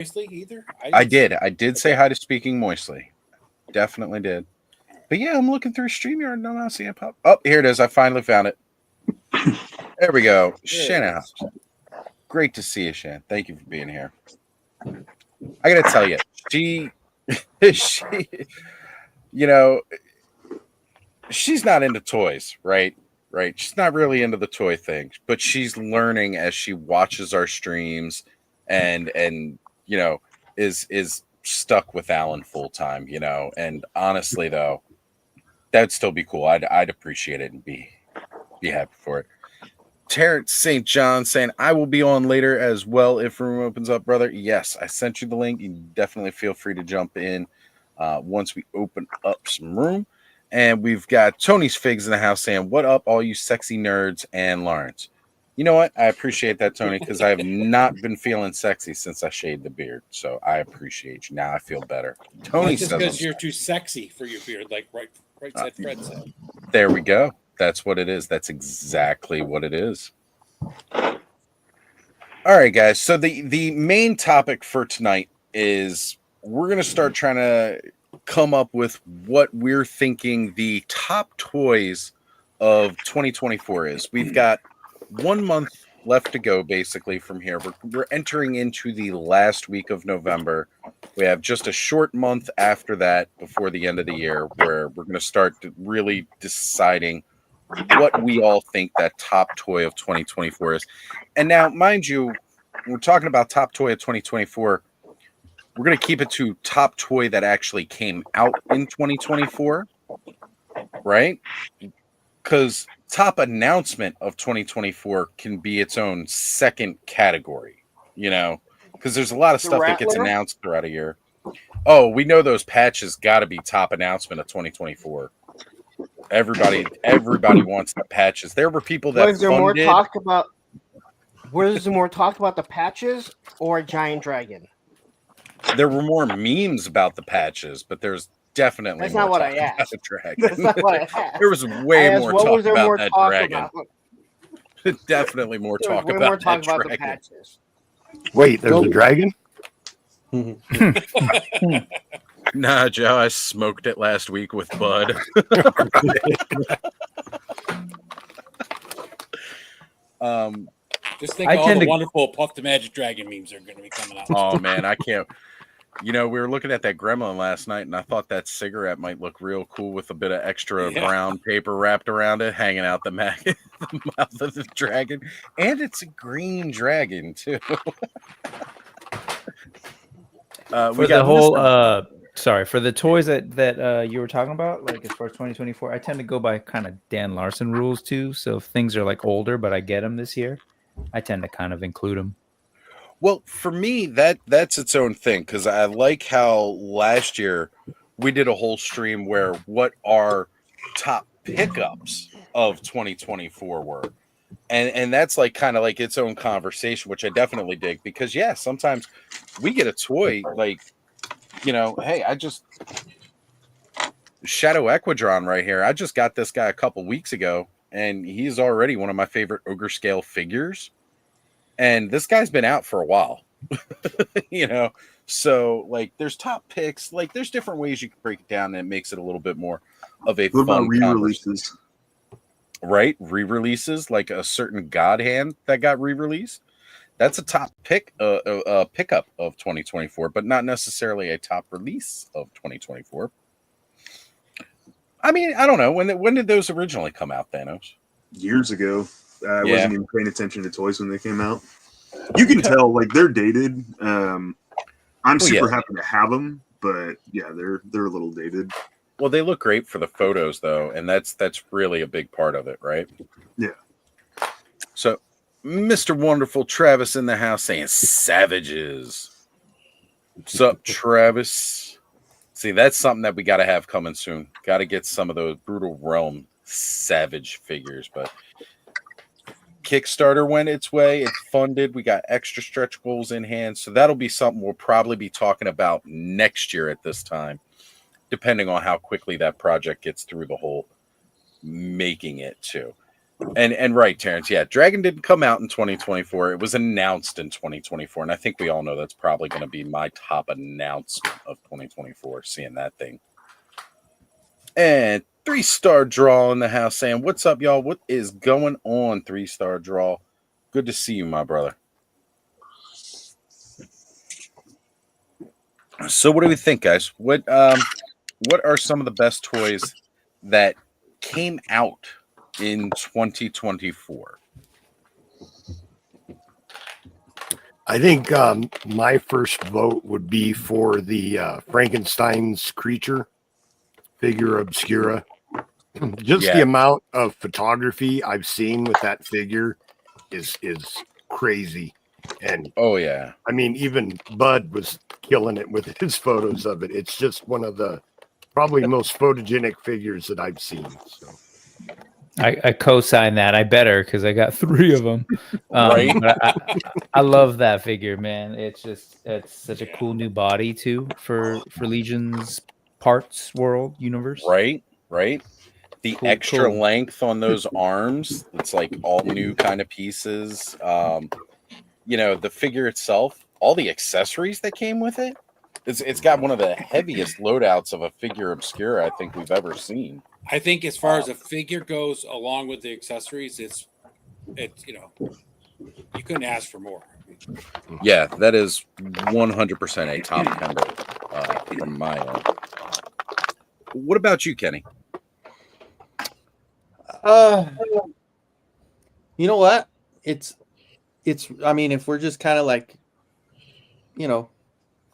Moistly either? I did. I did say hi to Speaking Moistly. Definitely did. But yeah, I'm looking through StreamYard and I'm not seeing it pop. Oh, here it is. I finally found it. There we go. Shannon Hobbs. Great to see you, Shan. Thank you for being here. I gotta tell you, she, you know, she's not into toys, right? Right. She's not really into the toy thing, but she's learning as she watches our streams and is stuck with Alan full time, And honestly though, that'd still be cool. I'd appreciate it and be happy for it. Terrence St. John saying, I will be on later as well if room opens up, brother. Yes, I sent you the link. You definitely feel free to jump in once we open up some room. And we've got Tony's Figs in the house saying, what up, all you sexy nerds and Lawrence? You know what? I appreciate that, Tony, because I have not been feeling sexy since I shaved the beard. So I appreciate you. Now I feel better. Tony just says because you're too sexy for your beard, like right said Fred said. There we go. That's what it is. That's exactly what it is. All right, guys. So the main topic for tonight is we're going to start trying to come up with what we're thinking the top toys of 2024 is. We've got 1 month left to go, basically, from here. We're entering into the last week of November. We have just a short month after that before the end of the year where we're going to start really deciding what we all think that top toy of 2024 is. And now, mind you, we're talking about top toy of 2024. We're going to keep it to top toy that actually came out in 2024, right? Because top announcement of 2024 can be its own second category, because there's a lot of stuff that gets announced throughout a year. Oh, we know those patches got to be top announcement of 2024. Everybody wants the patches. There were people that was there more talk about the patches or Giant Dragon? There were more memes about the patches, but there's definitely That's more not what talk I asked. about the dragon. That's not what I asked. There was way more talk about that dragon. Definitely more talk about that dragon. The patches. Wait, there's a dragon? Nah, Joe, I smoked it last week with Bud. Just think of all the wonderful Puff the Magic Dragon memes are going to be coming out. Oh, man, I can't. We were looking at that gremlin last night, and I thought that cigarette might look real cool with a bit of extra brown paper wrapped around it, hanging out the mouth of the dragon. And it's a green dragon, too. For the whole, for the toys that you were talking about, like as far as 2024, I tend to go by kind of Dan Larson rules, too. So if things are like older, but I get them this year, I tend to kind of include them. Well, for me, that's its own thing, because I like how last year we did a whole stream where what our top pickups of 2024 were. And that's like kind of like its own conversation, which I definitely dig, because sometimes we get a toy like, hey, I just Shadow Equidron right here. I just got this guy a couple weeks ago, and he's already one of my favorite ogre scale figures. And this guy's been out for a while, So, like, there's top picks. Like, there's different ways you can break it down, and it makes it a little bit more of a what fun about re-releases? Right? Re-releases, like a certain God Hand that got re-released. That's a top pickup of 2024, but not necessarily a top release of 2024. I mean, I don't know. When did those originally come out, Thanos? Years ago. I wasn't even paying attention to toys when they came out. You can tell, like, they're dated. I'm super happy to have them, but they're a little dated. Well, they look great for the photos, though, and that's really a big part of it, right? Yeah. So, Mr. Wonderful Travis in the house saying savages. What's up, Travis? See, that's something that we got to have coming soon. Got to get some of those Brutal Realm Savage figures, but Kickstarter went its way. It funded. We got extra stretch goals in hand. So that'll be something we'll probably be talking about next year at this time, depending on how quickly that project gets through the whole making it too. And right, Terrence. Yeah, Dragon didn't come out in 2024. It was announced in 2024, and I think we all know that's probably going to be my top announcement of 2024. Seeing that thing. And 3-star draw in the house saying, "What's up, y'all? What is going on?" 3-star draw. Good to see you, my brother. So, what do we think, guys? What are some of the best toys that came out in 2024? I think my first vote would be for the Frankenstein's creature figure obscura. Just the amount of photography I've seen with that figure is crazy. And oh yeah, I mean, even Bud was killing it with his photos of it. It's just one of the probably most photogenic figures that I've seen. So I co-sign that. I better because I got 3 of them. Right. But I love that figure, man. It's such a cool new body too for Legion's parts world universe. Right. The Cool, extra cool. length on those arms, it's like all new kind of pieces. The figure itself, all the accessories that came with it. It's got one of the heaviest loadouts of a figure obscura I think we've ever seen. I think as far as a figure goes, along with the accessories, it's you couldn't ask for more. Yeah, that is 100% a top contender from my end. What about you, Kenny? You know what? It's. I mean, if we're just kind of like,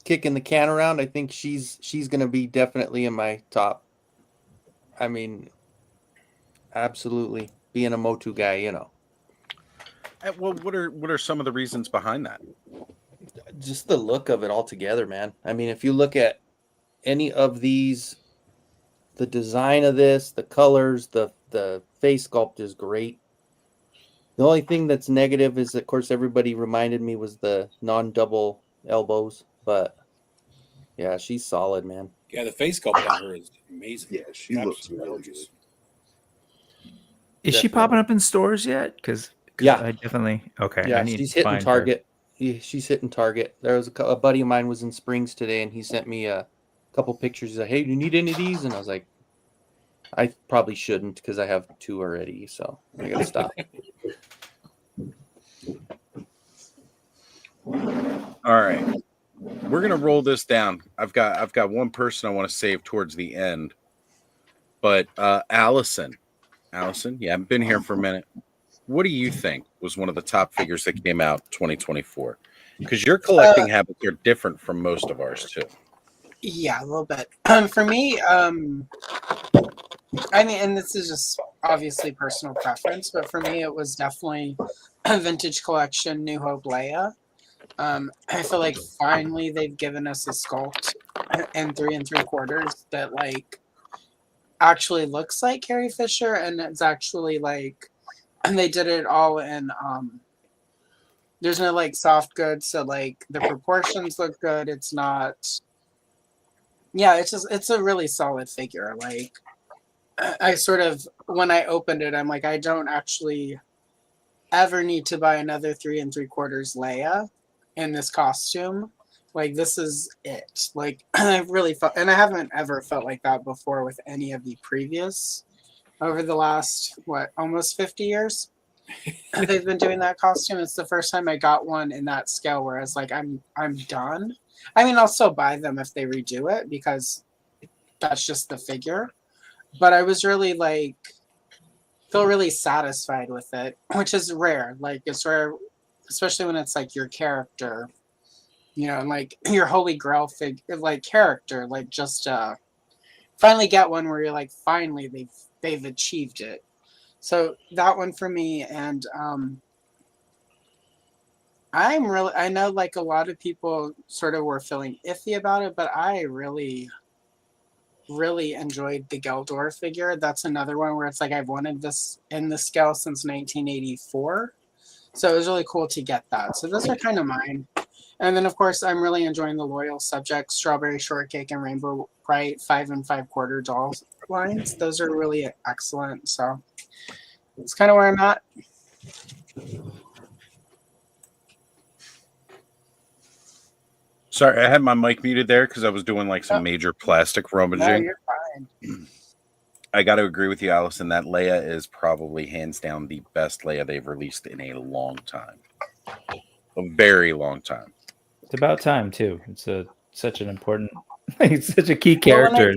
kicking the can around, I think she's gonna be definitely in my top. I mean, absolutely being a Motu guy, Well, what are some of the reasons behind that? Just the look of it all together, man. I mean, if you look at any of these, the design of this, the colors, the face sculpt is great. The only thing that's negative is, of course, everybody reminded me was the non-double elbows, but yeah, she's solid, man. Yeah, the face sculpt on her is amazing. Yeah, she looks really good. Is she popping up in stores yet? Because yeah, I definitely Yeah, I need she's to hitting find Target. She's hitting Target. There was a buddy of mine was in Springs today, and he sent me a couple pictures. He's like, "Hey, do you need any of these?" And I was like, "I probably shouldn't because I have 2 already, so I gotta stop." All right, we're gonna roll this down. I've got one person I want to save towards the end, but Allison, you haven't been here for a minute. What do you think was one of the top figures that came out 2024? Because your collecting habits are different from most of ours too. Yeah, a little bit. For me, I mean, and this is just obviously personal preference, but for me, it was definitely a vintage collection, New Hope Leia. I feel like finally they've given us a sculpt in 3 3/4 that like actually looks like Carrie Fisher, and it's actually like, and they did it all in there's no like soft goods, so like the proportions look good. It's not, yeah, it's a really solid figure. Like I sort of, when I opened it, I'm like, I don't actually ever need to buy another 3 3/4 Leia in this costume. Like this is it. Like I really felt, and I haven't ever felt like that before with any of the previous over the last almost 50 years. They've been doing that costume. It's the first time I got one in that scale where I was like, I'm done. I mean, I'll still buy them if they redo it because that's just the figure. But I was really like, feel really satisfied with it, which is rare. Like it's rare, especially when it's like your character, and like your holy grail figure, like character, like just finally get one where you're like, finally they've achieved it. So that one for me, and I know like a lot of people sort of were feeling iffy about it, but I really enjoyed the Geldor figure. That's another one where it's like I've wanted this in the scale since 1984. So it was really cool to get that. So those are kind of mine. And then of course I'm really enjoying the Loyal Subject, Strawberry Shortcake, and Rainbow Bright 5 5/4 dolls lines. Those are really excellent. So it's kind of where I'm at. Sorry, I had my mic muted there because I was doing like some major plastic rummaging. No, you're fine. I got to agree with you, Allison. That Leia is probably hands down the best Leia they've released in a long time, a very long time. It's about time too. It's such an important, it's such a key character.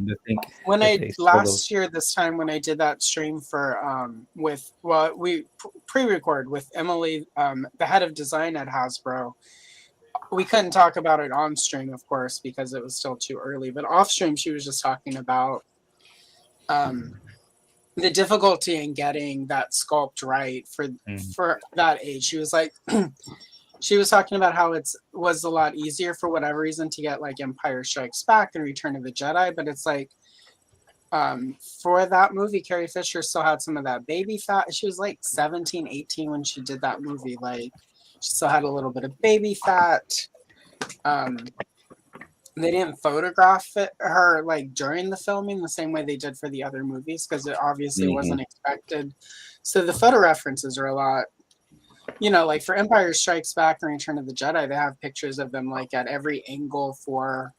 When I last year this time when I did that stream for we pre-record with Emily, the head of design at Hasbro. We couldn't talk about it on stream, of course, because it was still too early. But off stream, she was just talking about the difficulty in getting that sculpt right for that age. She was like, she was talking about how it was a lot easier for whatever reason to get like Empire Strikes Back and Return of the Jedi, but it's like for that movie, Carrie Fisher still had some of that baby fat. She was like 17, 18 when she did that movie. Like, she still had a little bit of baby fat. They didn't photograph her like during the filming the same way they did for the other movies because it obviously wasn't expected. So the photo references are a lot, like for Empire Strikes Back and Return of the Jedi, they have pictures of them like at every angle for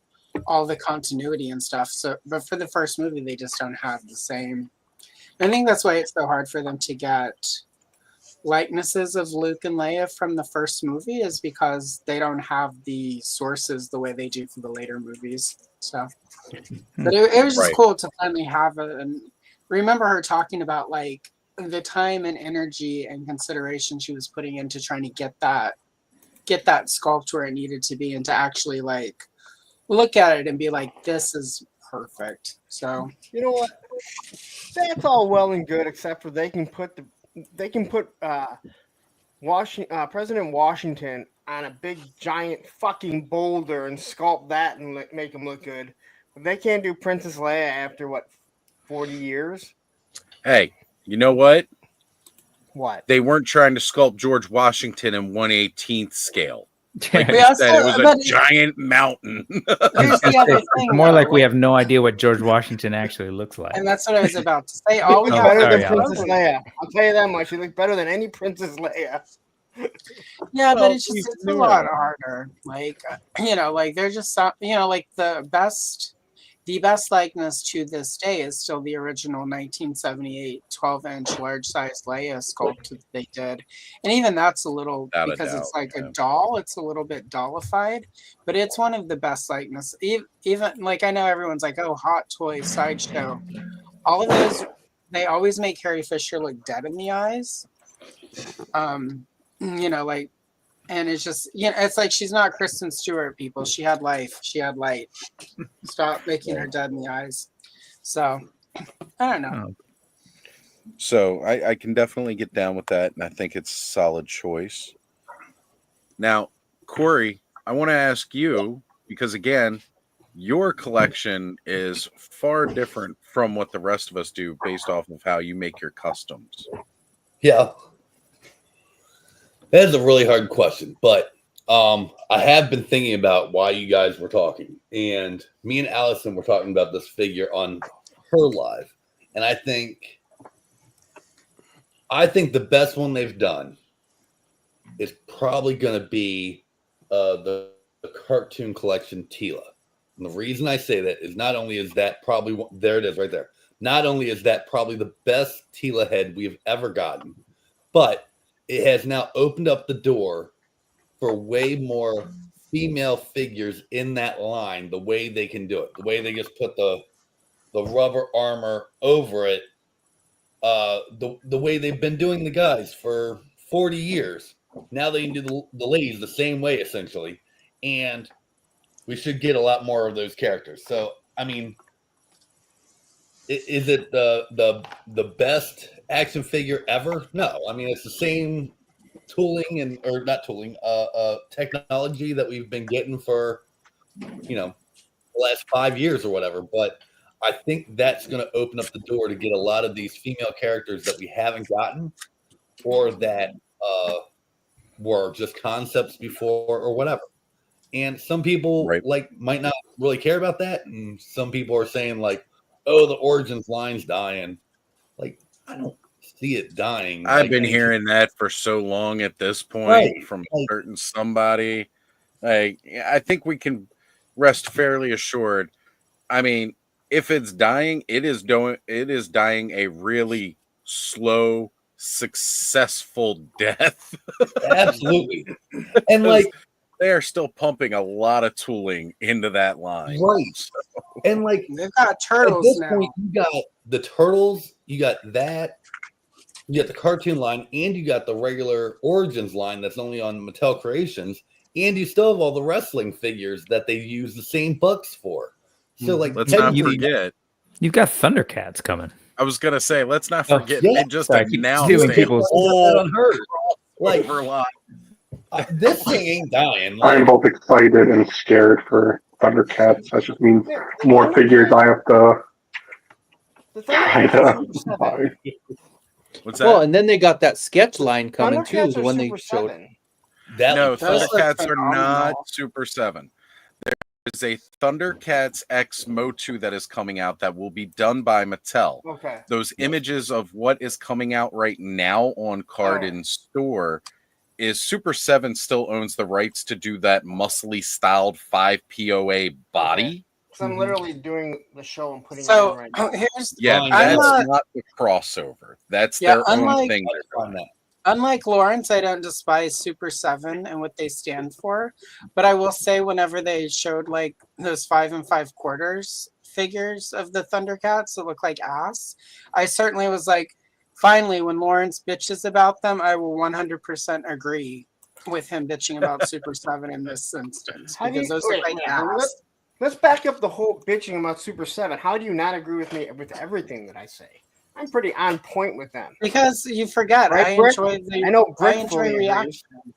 all the continuity and stuff. So, but for the first movie, they just don't have the same. I think that's why it's so hard for them to get likenesses of Luke and Leia from the first movie is because they don't have the sources the way they do for the later movies. So, but it was just cool to finally have it and remember her talking about like the time and energy and consideration she was putting into trying to get that sculpt where it needed to be and to actually like look at it and be like, this is perfect. So you know what? That's all well and good, except for they can put President Washington on a big giant fucking boulder and sculpt that and make him look good. But they can't do Princess Leia after 40 years. Hey, you know what? What? They weren't trying to sculpt George Washington in 1/18th scale. Like you said, it was a giant mountain. It's more like we have no idea what George Washington actually looks like. And that's what I was about to say. All we have better than Princess Leia. I'll tell you that much. She looks better than any Princess Leia. Yeah, but it's a lot harder. Like, like they're just, like the best likeness to this day is still the original 1978 12-inch large-size Leia sculpt that they did. And even that's a little, because it's like a doll, it's a little bit dollified, but it's one of the best likeness. Even, like, I know everyone's like, oh, Hot Toys, Sideshow. All of those, they always make Carrie Fisher look dead in the eyes. Like, and it's just, it's like she's not Kristen Stewart, people. She had life. She had light. Stop making her dead in the eyes. So, I don't know. So, I can definitely get down with that, and I think it's a solid choice. Now, Corey, I want to ask you, because again, your collection is far different from what the rest of us do based off of how you make your customs. Yeah. That is a really hard question, but I have been thinking about why you guys were talking, and me and Allison were talking about this figure on her live, and I think the best one they've done is probably going to be the cartoon collection Tila. And the reason I say that is not only is that probably there it is right there. Not only is that probably the best Tila head we've ever gotten, but it has now opened up the door for way more female figures in that line, the way they can do it, the way they just put the rubber armor over it, the way they've been doing the guys for 40 years. Now they can do the ladies the same way, essentially. And we should get a lot more of those characters. So, I mean, is it the best action figure ever? No. I mean, it's the same tooling technology that we've been getting for, the last 5 years or whatever. But I think that's going to open up the door to get a lot of these female characters that we haven't gotten or that were just concepts before or whatever. And some people might not really care about that. And some people are saying like, oh, the Origins line's dying. Like, I don't see it dying. I've like been ancient- hearing that for so long at this point Right. from a certain somebody. Like, I think we can rest fairly assured. I mean, if it's dying, it is dying a really slow, successful death. Absolutely. And like they are still pumping a lot of tooling into that line. Right. So, and like They've got turtles at this now. point, you got the turtles, you got that, you got the cartoon line, and you got the regular Origins line that's only on Mattel Creations, and you still have all the wrestling figures that they use the same bucks for. So like, let's not technically- forget. You've got Thundercats coming. I was gonna say, let's not forget yeah. they just Sorry, I keep announced stealing a people's- whole unheard. Like line. This thing ain't dying. I am Like, both excited and scared for Thundercats. That just means more figures I have to The try Thundercats are to Super buy. 7. What's that? Well, and then they got that sketch line coming too. Thundercats Is are when they Super showed 7. that No, looks Those look Thundercats are not phenomenal. Super 7. There is a Thundercats X Motu that is coming out that will be done by Mattel. Okay. Those images of what is coming out right now on card Oh. in store is Super 7 still owns the rights to do that muscly styled 5 POA body. So I'm literally doing the show and putting it So in right now. here's Yeah, Fine. that's I'm not the crossover. That's Yeah, their own unlike- thing. they're on doing. that. unlike Lawrence, I don't despise Super 7 and what they stand for. But I will say whenever they showed like those 5 5/4 figures of the Thundercats that look like ass, I certainly was like, finally, when Lawrence bitches about them, I will 100% agree with him bitching about Super 7 in this instance. How do Because you- those wait, look like wait, ass. Let's back up the whole bitching about Super 7. How do you not agree with me with everything that I say? I'm pretty on point with them. Because you forget, Right, I Brick? enjoy the I know I Brick enjoy fully agrees. reaction.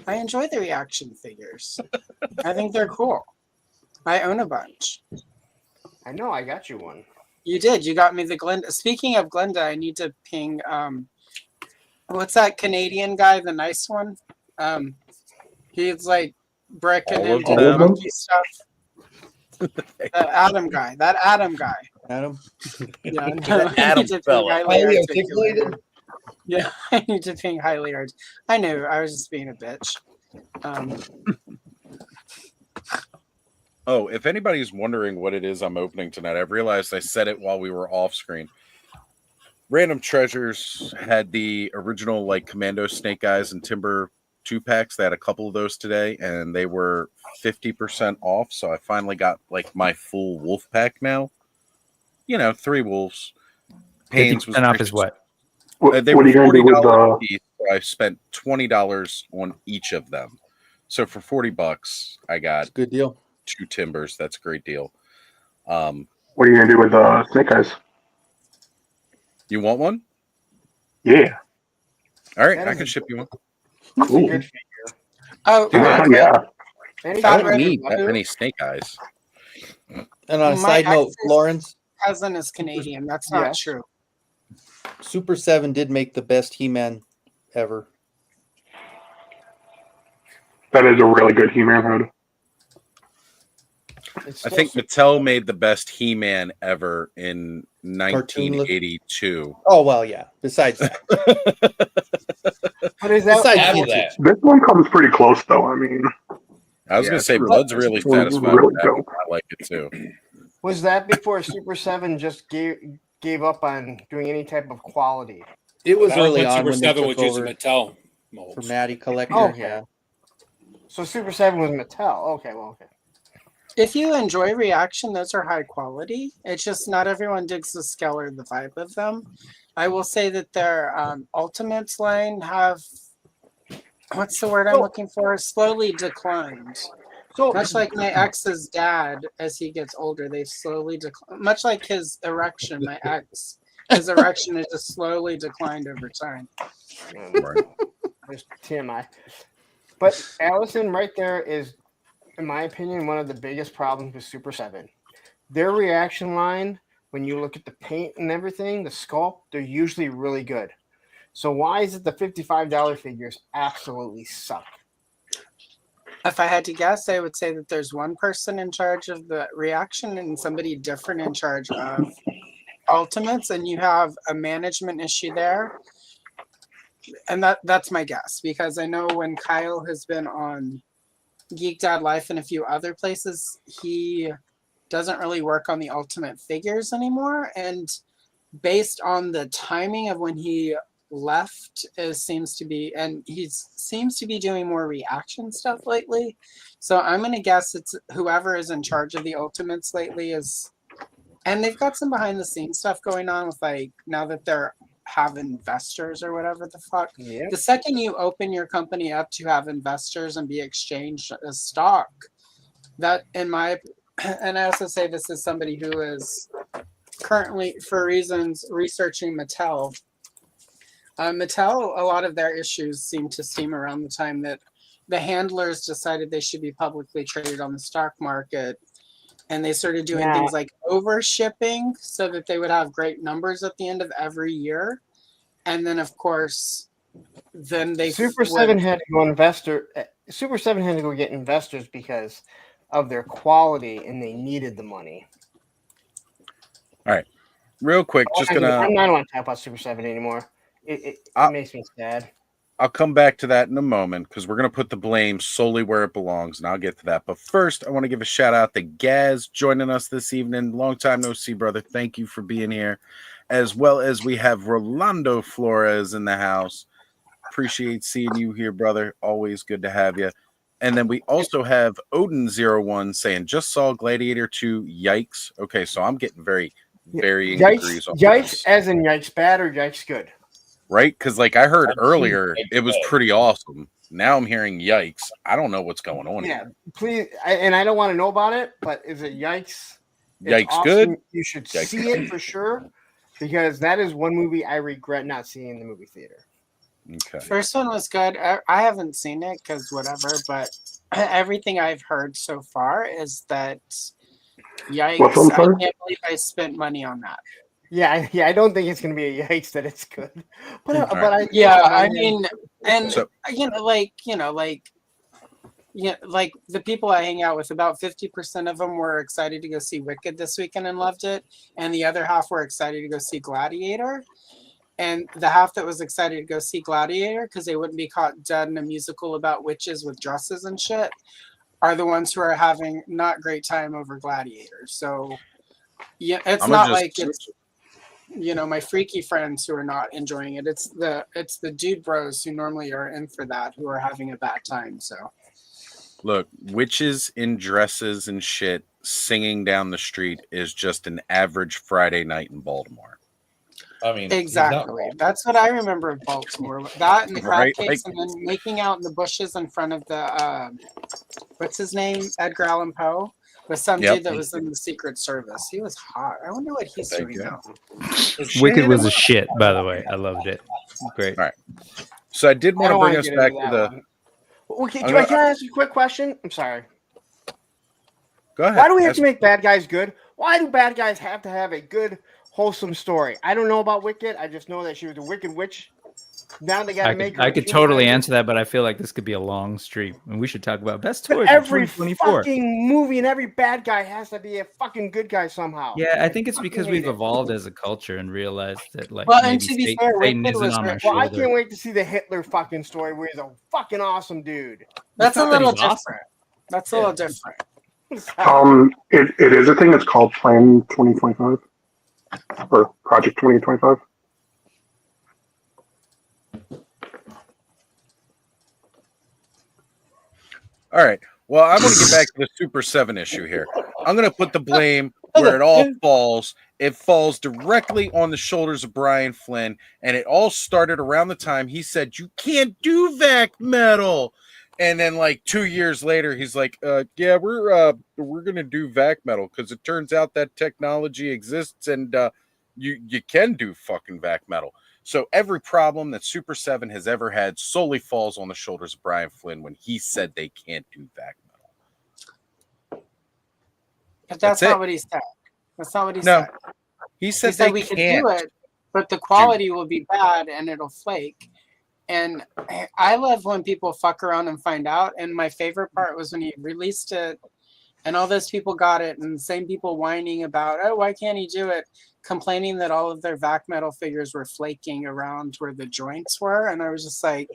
I enjoy the reaction figures. I think they're cool. I own a bunch. I know, I got you one. You did. You got me the Glenda. Speaking of Glenda, I need to ping what's that Canadian guy, the nice one? He's like bricking All of into the them? monkey stuff. Adam guy. That Adam guy. Adam. Yeah, That I Adam need to ping fella. highly Highly articulated. articulated. Yeah, I need to ping highly art. I knew. I was just being a bitch. Oh, if anybody's wondering what it is I'm opening tonight, I've realized I said it while we were off screen. Random Treasures had the original like Commando Snake Eyes and Timber 2-packs. They had a couple of those today, and they were 50% off. So I finally got like my full wolf pack now. You know, 3 wolves. Pains was 50% off is what? What, they what were are you going to do with $40 the? a piece, so I spent $20 on each of them. So for $40, I got Good deal. 2 Timbers. That's a great deal. What are you going to do with the Snake Eyes? You want one? Yeah. All right, That I is can a- ship you one. It's a Cool. good figure. Oh, Dude, real Oh, quick, yeah. And he I got don't rid of need that Babu. many Snake Eyes. And on a My side note, ex's Lawrence, cousin is Canadian. That's not Yes. true. Super 7 did make the best He-Man ever. That is a really good He-Man hood. It's I still think Super Mattel 7. made the best He-Man ever in Cartoon look- 1982. Oh well, yeah. Besides that, But is that besides After vintage. that, This one comes pretty close, though. I mean, I was Yeah, gonna say it's Blood's really- really it's really satisfied with that. dope. I like it too. was that before Super 7 just gave up on doing any type of quality? It was That was early when on Super when they 7 took was using over Mattel for molds. Matty Collector. Okay. Yeah. So Super 7 was Mattel. Okay, well, okay. If you enjoy reaction, those are high quality. It's just not everyone digs the scale or the vibe of them. I will say that their Ultimates line have, what's the word I'm So- looking for? Slowly declined. So Much like my ex's dad, as he gets older, they've slowly declined. Much like his erection, my ex, his erection has just slowly declined over time. Right. There's TMI. But Allison right there is, in my opinion, one of the biggest problems with Super 7. Their reaction line, when you look at the paint and everything, the sculpt, they're usually really good. So why is it the $55 figures absolutely suck? If I had to guess, I would say that there's one person in charge of the reaction and somebody different in charge of Ultimates and you have a management issue there, and that's my guess, because I know when Kyle has been on Geek Dad Life and a few other places, he doesn't really work on the Ultimate figures anymore, and based on the timing of when he left, seems to be doing more reaction stuff lately. So I'm gonna guess it's whoever is in charge of the Ultimates lately is, and they've got some behind the scenes stuff going on with, like, now that they're have investors or whatever the fuck. Yep. The second you open your company up to have investors and be exchanged as stock, that in my, and I also say this as somebody who is currently, for reasons, researching Mattel. Mattel, a lot of their issues seem to stem around the time that the handlers decided they should be publicly traded on the stock market. And they started doing things like over shipping so that they would have great numbers at the end of every year. And then, of course, then they Super 7 had to go Super 7 had to go get investors because of their quality, and they needed the money. All right, real quick, I don't want to talk about Super 7 anymore. It makes me sad. I'll come back to that in a moment because we're going to put the blame solely where it belongs, and I'll get to that. But first, I want to give a shout out to Gaz joining us this evening. Long time no see, brother. Thank you for being here. As well as we have Rolando Flores in the house. Appreciate seeing you here, brother. Always good to have you. And then we also have Odin01 saying, just saw Gladiator 2. Yikes. Okay, so I'm getting varying degrees on Yikes, this. as in yikes bad or yikes good? Right? Because like I heard earlier, it was pretty awesome. Now I'm hearing yikes. I don't know what's going on here. Please, and I don't want to know about it, but is it yikes? Yikes awesome. good? You should Yikes see it for sure, because that is one movie I regret not seeing in the movie theater. Okay. First one was good. I haven't seen it because whatever, but everything I've heard so far is that yikes. I can't believe I spent money on that. Yeah, I don't think it's gonna be a yikes that it's good, but I mean, and so, like the people I hang out with, about 50% of them were excited to go see Wicked this weekend and loved it, and the other half were excited to go see Gladiator, and the half that was excited to go see Gladiator because they wouldn't be caught dead in a musical about witches with dresses and shit, are the ones who are having not great time over Gladiator. So yeah, it's not like it's my freaky friends who are not enjoying it. It's the dude bros who normally are in for that who are having a bad time. So look, witches in dresses and shit singing down the street is just an average Friday night in Baltimore. I mean, exactly. That's what I remember of Baltimore. That and the crab cakes, and then making out in the bushes in front of the what's his name, Edgar Allan Poe, with some dude that was in the Secret Service. He was hot. I wonder what he's doing now. Wicked was a shit, by the way. I loved it. Great. All right. So I did want to bring us back to the. Okay, can I ask you a quick question? I'm sorry. Go ahead. Why do we have to make bad guys good? Why do bad guys have to have a good, wholesome story? I don't know about Wicked. I just know that she was a wicked witch. Now they got to make her. I could totally answer that, but I feel like this could be a long stream, and we should talk about best toys. Every fucking movie and every bad guy has to be a fucking good guy somehow. Yeah, I think it's because we've evolved as a culture and realized that, like, well, and to be fair, Satan isn't on our shoulder. I can't wait to see the Hitler fucking story where he's a fucking awesome dude. That's a little different. Awesome. That's a little different. It is a thing. It's called Plan 2025 or Project 2025. All right. Well, I want to get back to the Super 7 issue here. I'm going to put the blame where it all falls. It falls directly on the shoulders of Brian Flynn, and it all started around the time he said, you can't do vac metal. And then like 2 years later, he's like, yeah, we're going to do vac metal because it turns out that technology exists and you can do fucking vac metal. So every problem that Super 7 has ever had solely falls on the shoulders of Brian Flynn when he said they can't do vac metal. But that's not what he said. That's not what he said. He said we can do it, but the quality will be bad and it'll flake. And I love when people fuck around and find out. And my favorite part was when he released it And all those people got it, and the same people whining about, oh, why can't he do it? Complaining that all of their vac metal figures were flaking around where the joints were. And I was just like,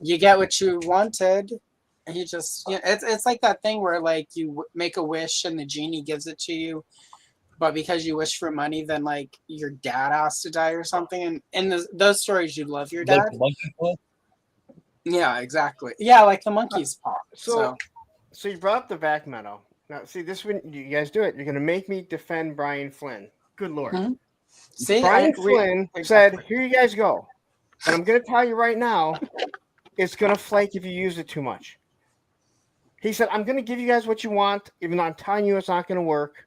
you get what you wanted. And you just, it's like that thing where like you make a wish and the genie gives it to you. But because you wish for money, then like your dad has to die or something. And in those stories, you love your dad. Like the monkey paw? Yeah, exactly. Yeah, like the monkey's paw. So you brought up the vac metal. Now, see, this when you guys do it, you're going to make me defend Brian Flynn. Good Lord. Mm-hmm. See, Brian Flynn said, here you guys go. But I'm going to tell you right now, it's going to flake if you use it too much. He said, I'm going to give you guys what you want, even though I'm telling you it's not going to work,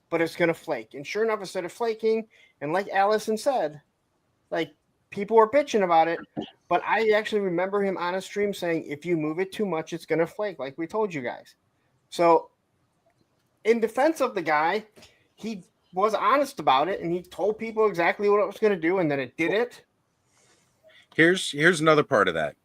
but it's going to flake. And sure enough, instead of flaking, and like Allison said, like people were bitching about it, but I actually remember him on a stream saying, if you move it too much, it's going to flake, like we told you guys. So in defense of the guy, he was honest about it, and he told people exactly what it was going to do, and then it did it. Here's another part of that.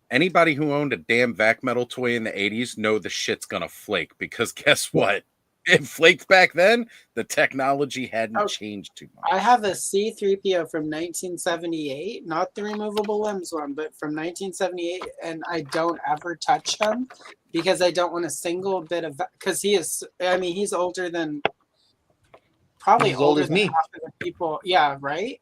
Anybody who owned a damn vac metal toy in the 80s know the shit's gonna flake, because guess what? It flaked back then. The technology hadn't changed too much. I have a C-3PO from 1978, not the removable limbs one, but from 1978, and I don't ever touch him because I don't want a single bit of, because he's older than, probably He's old older as than me. half of the people. Yeah, right?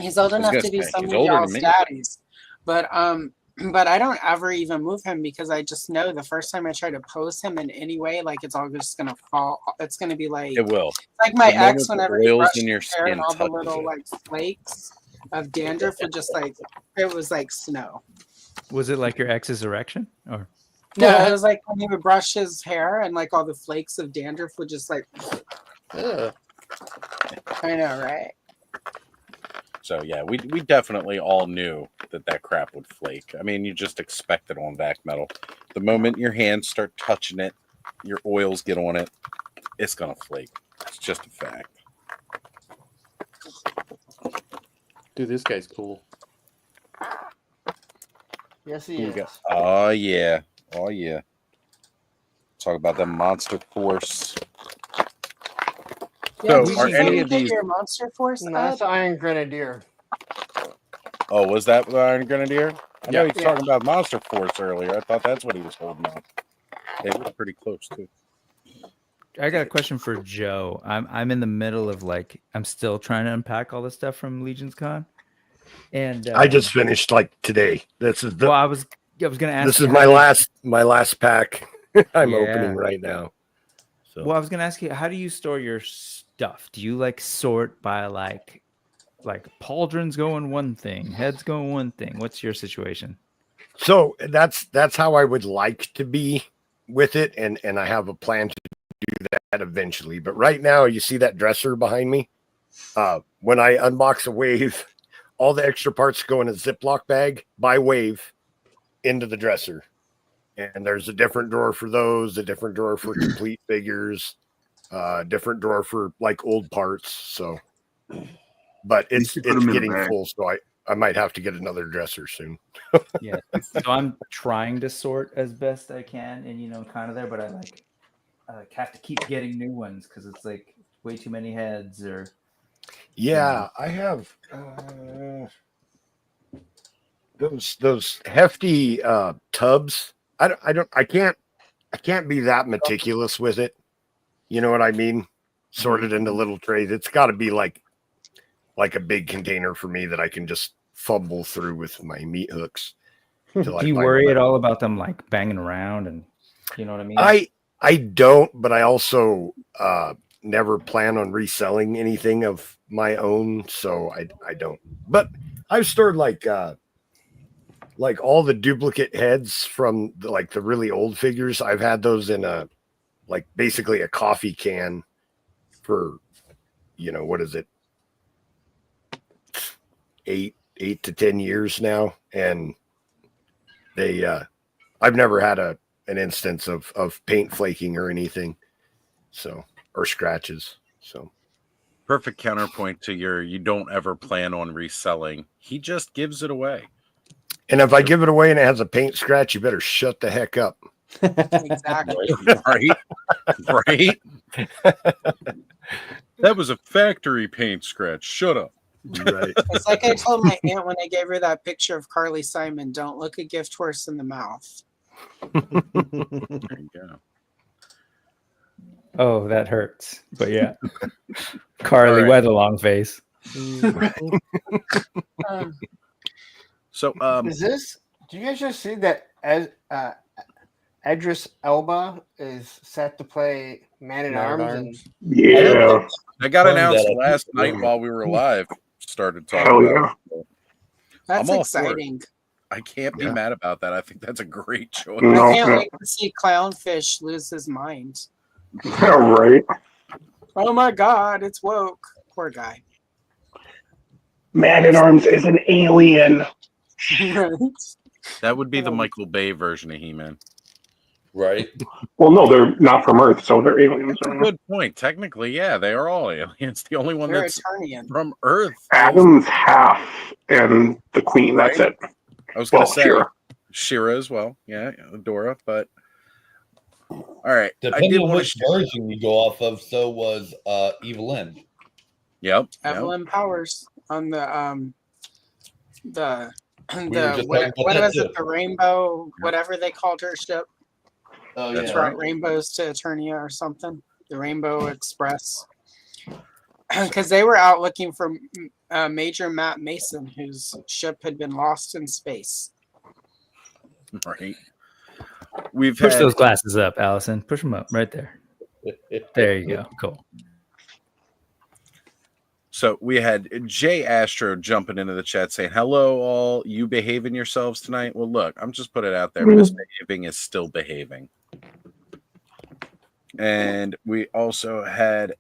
He's old enough to be some of older than y'all's me. daddies. But I don't ever even move him because I just know the first time I try to pose him in any way, like it's all just gonna fall. It's gonna be like It will. like my The ex moment the whenever he oils brushed in your his hair and skin all the touches little it. like flakes of dandruff would just like it was like snow. Was it like your ex's erection or? No, it was like when he would brush his hair and like all the flakes of dandruff would just like. Ugh. I know, right? So yeah, we definitely all knew that crap would flake. I mean, you just expect it on vac metal. The moment your hands start touching it, your oils get on it, it's gonna flake. It's just a fact. Dude, this guy's cool. Yes, he is. Oh yeah. Talk about the Monster Force. Yeah, So are any of these your Monster Force? No, that's the Iron Grenadier. Oh, was that the Iron Grenadier? I know he was Yeah. talking about Monster Force earlier. I thought that's what he was holding on. They were pretty close too. I got a question for Joe. I'm in the middle of I'm still trying to unpack all the stuff from Legion's Con, and I just finished like today. This is I was gonna ask. This is my last pack. I'm opening right now. So. Well, I was gonna ask you, how do you store your stuff? Do you sort by like pauldrons going one thing, heads going one thing? What's your situation? So that's how I would like to be with it, and I have a plan to do that eventually. But right now, you see that dresser behind me? When I unbox a wave, all the extra parts go in a Ziploc bag by wave into the dresser. And there's a different drawer for those, a different drawer for complete figures, different drawer for like old parts. So, but it's getting full, so I might have to get another dresser soon. Yeah, so I'm trying to sort as best I can, and kind of there, but I have to keep getting new ones because it's like way too many heads or. Yeah, I have those hefty tubs. I can't be that meticulous with it. You know what I mean? Sorted into little trays. It's got to be like a big container for me that I can just fumble through with my meat hooks. Do you worry at all about them banging around and you know what I mean? I don't, but I also never plan on reselling anything of my own, so I don't. But I've stored like all the duplicate heads from the really old figures. I've had those in basically a coffee can for what is it, 8 to 10 years now, and they I've never had an instance of paint flaking or anything, so, or scratches. So perfect counterpoint to you don't ever plan on reselling. He just gives it away. And if I give it away and it has a paint scratch, you better shut the heck up. Exactly. Right. That was a factory paint scratch. Shut up. Right. It's like I told my aunt when I gave her that picture of Carly Simon, don't look a gift horse in the mouth. There you go. Oh, that hurts. But yeah. Carly, All right. why the long face? So Is this? Do you guys just see that as Idris Elba is set to play Man at Arms? And Yeah. I got Confirmed announced that. last night while we were live. Started talking Hell about yeah. it. That's I'm all for it. exciting. I can't be mad about that. I think that's a great choice. No. I can't wait to see Clownfish lose his mind. Yeah, right. Oh my God, it's woke. Poor guy. Man at Arms is an alien. That would be the Michael Bay version of He-Man. Right. Well, no, they're not from Earth, so they're aliens. That's a good point. Technically, yeah, they are all aliens. The only one They're that's Eternian. from Earth. Adam's half, and the Queen. That's Right? it. I was going to say Shira. Shira as well. Yeah, Dora. But all right, Depending on which version you go off of, so was Evelyn. Yep. Evelyn Powers on the just what talking about was that it? too. The Rainbow, whatever they called her ship. Oh That's yeah. Brought rainbows to Eternia or something. The Rainbow Express. Because they were out looking for Major Matt Mason, whose ship had been lost in space. Right. We've Push had those glasses up, Allison. Push them up right there. There you go. Cool. So we had Jay Astro jumping into the chat saying, "Hello, all. You behaving yourselves tonight?" Well, look, I'm just put it out there. Misbehaving is still behaving. And we also had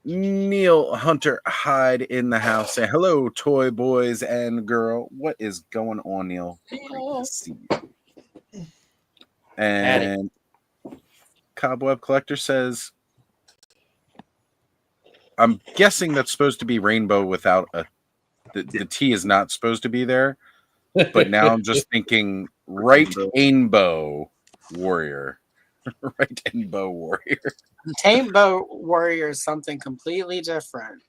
Neil Hunter Hyde in the house saying, "Hello, toy boys and girl. What is going on, Neil? Great to see you." And Cobweb Collector says, "I'm guessing that's supposed to be rainbow without a. The T is not supposed to be there, but now I'm just thinking right rainbow warrior, right rainbow warrior, Rainbow Warrior is something completely different.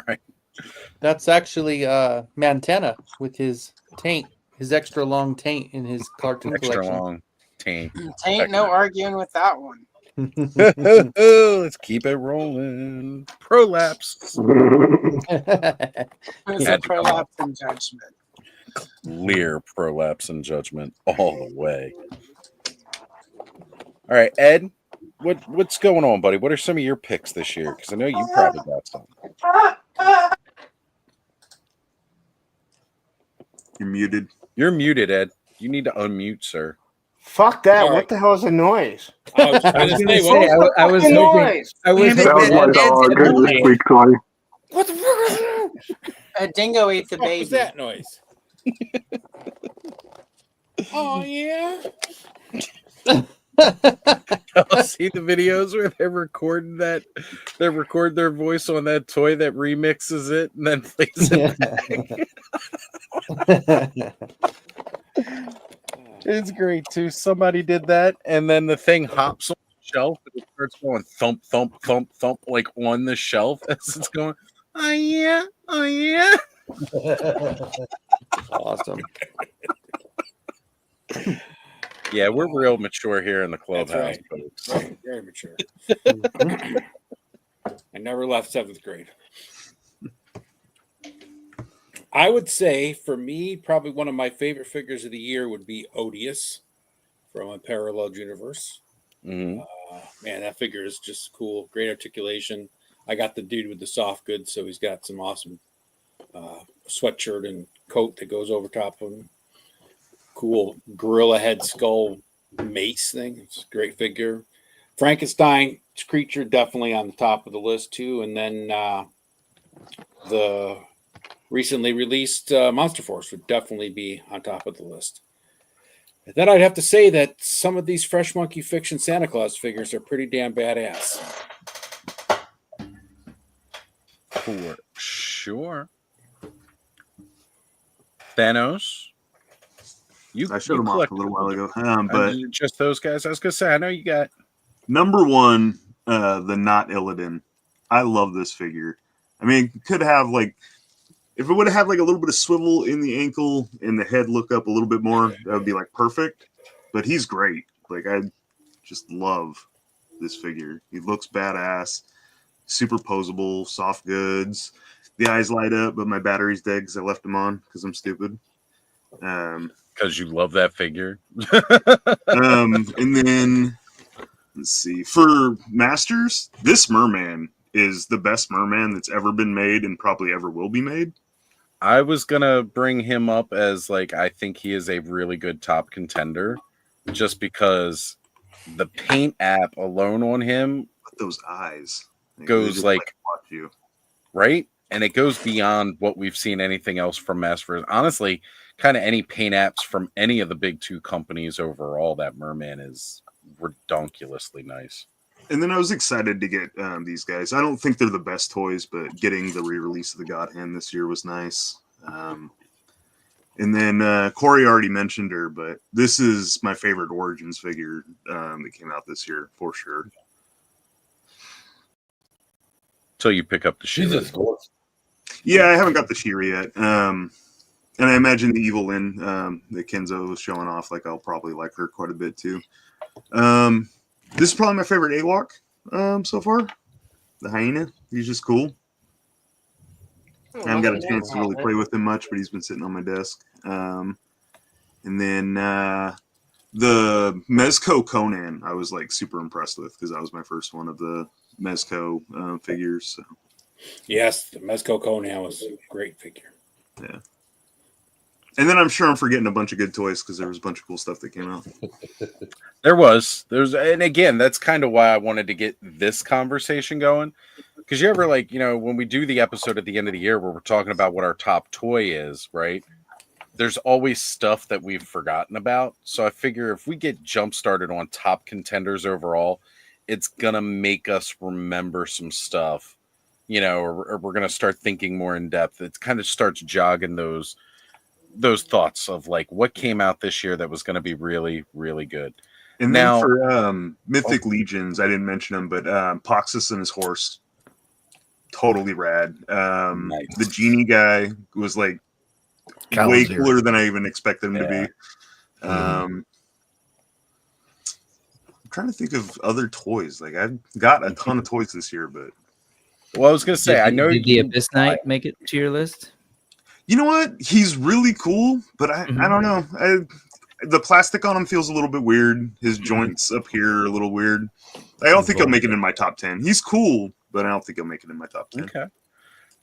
right." That's actually Mantena with his taint, his extra long taint in his cartoon Extra collection. long taint. Ain't no arguing with that one. Let's keep it rolling. Prolapse. It's a Had to come up. prolapse in judgment. Clear prolapse and judgment all the way. All right, Ed, what's going on, buddy? What are some of your picks this year? Because I know you probably got some. You're muted. You're muted, Ed. You need to unmute, sir. Fuck that! All right. What the hell is a noise? I was I was gonna going to say, say, what I was fucking hoping. noise? I was Damn it, That was hoping. my dog. His squeak toy. What the fuck? A dingo ate the what baby. was that noise? Oh yeah. I'll see the videos where they're recording that. They record their voice on that toy that remixes it and then plays it back. It's great too. Somebody did that, and then the thing hops on the shelf and it starts going thump, thump, thump, thump, like on the shelf as it's going. Oh yeah, oh yeah. Awesome. Yeah, we're real mature here in the That's clubhouse, right. folks. Right, very mature. I never left 7th grade. I would say, for me, probably one of my favorite figures of the year would be Odious from a parallel universe. Mhm. Man, that figure is just cool. Great articulation. I got the dude with the soft goods, so he's got some awesome sweatshirt and coat that goes over top of him. Cool gorilla head skull mace thing. It's a great figure. Frankenstein creature definitely on the top of the list too, and then the recently released Monster Force would definitely be on top of the list. And then I'd have to say that some of these Fresh Monkey Fiction Santa Claus figures are pretty damn badass. For sure. Thanos. I showed them off a little while ago. But just those guys. I was gonna say, I know you got number one, the Not Illidan. I love this figure. I mean, it could have like, if it would have had like a little bit of swivel in the ankle and the head look up a little bit more, that would be like perfect. But he's great. Like, I just love this figure. He looks badass, super posable, soft goods. The eyes light up, but my battery's dead because I left them on because I'm stupid. Because you love that figure. And then let's see, for Masters, this merman is the best merman that's ever been made and probably ever will be made. I was gonna bring him up as like, I think he is a really good top contender, just because the paint app alone on him, those eyes goes like watch you, right, and it goes beyond what we've seen anything else from Masters. Honestly, kind of any paint apps from any of the big two companies overall, that merman is redonkulously nice. And then I was excited to get these guys. I don't think they're the best toys, but getting the re-release of the God Hand this year was nice. And then Corey already mentioned her, but this is my favorite Origins figure that came out this year for sure. Till you pick up the She-Ra. Yeah, I haven't got the She-Ra yet. And I imagine the Evil Lyn that Kenzo was showing off, like I'll probably like her quite a bit too. This is probably my favorite AWOC so far. The Hyena. He's just cool. I haven't got a chance to really play with him much, but he's been sitting on my desk. And then the Mezco Conan, I was like super impressed with because that was my first one of the Mezco figures. So. Yes, the Mezco Conan was a great figure. Yeah. And then I'm sure I'm forgetting a bunch of good toys because there was a bunch of cool stuff that came out. And again, that's kind of why I wanted to get this conversation going. Because you ever like, when we do the episode at the end of the year where we're talking about what our top toy is, right? There's always stuff that we've forgotten about. So I figure if we get jump started on top contenders overall, it's going to make us remember some stuff, or we're going to start thinking more in depth. It kind of starts jogging those thoughts of like what came out this year that was going to be really, really good. And now, then for Mythic Legions, I didn't mention him, but Poxus and his horse, totally rad. Nice. The genie guy was like way cooler than I even expected him to be. I'm trying to think of other toys. Like I've got a ton of toys this year, but I was going to say, did the Abyss Knight make it to your list? You know what? He's really cool, but I don't know. The plastic on him feels a little bit weird. His joints up here are a little weird. I don't think he'll make it in my top 10. He's cool, but I don't think he'll make it in my top 10. Okay. All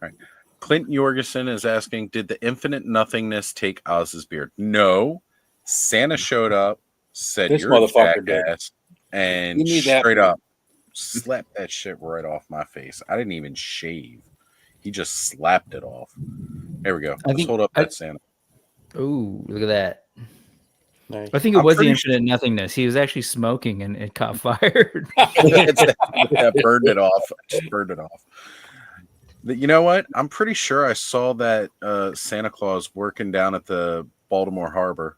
right. Clint Jorgensen is asking, did the Infinite Nothingness take Oz's beard? No. Santa showed up, said, this you're a motherfucker jackass, and straight up slapped that shit right off my face. I didn't even shave. He just slapped it off. There we go. Let's hold up that Santa. Oh, look at that. Nice. I think it was the Infinite Nothingness. He was actually smoking and it caught fired. That burned it off. Just burned it off. You know what? I'm pretty sure I saw that Santa Claus working down at the Baltimore Harbor.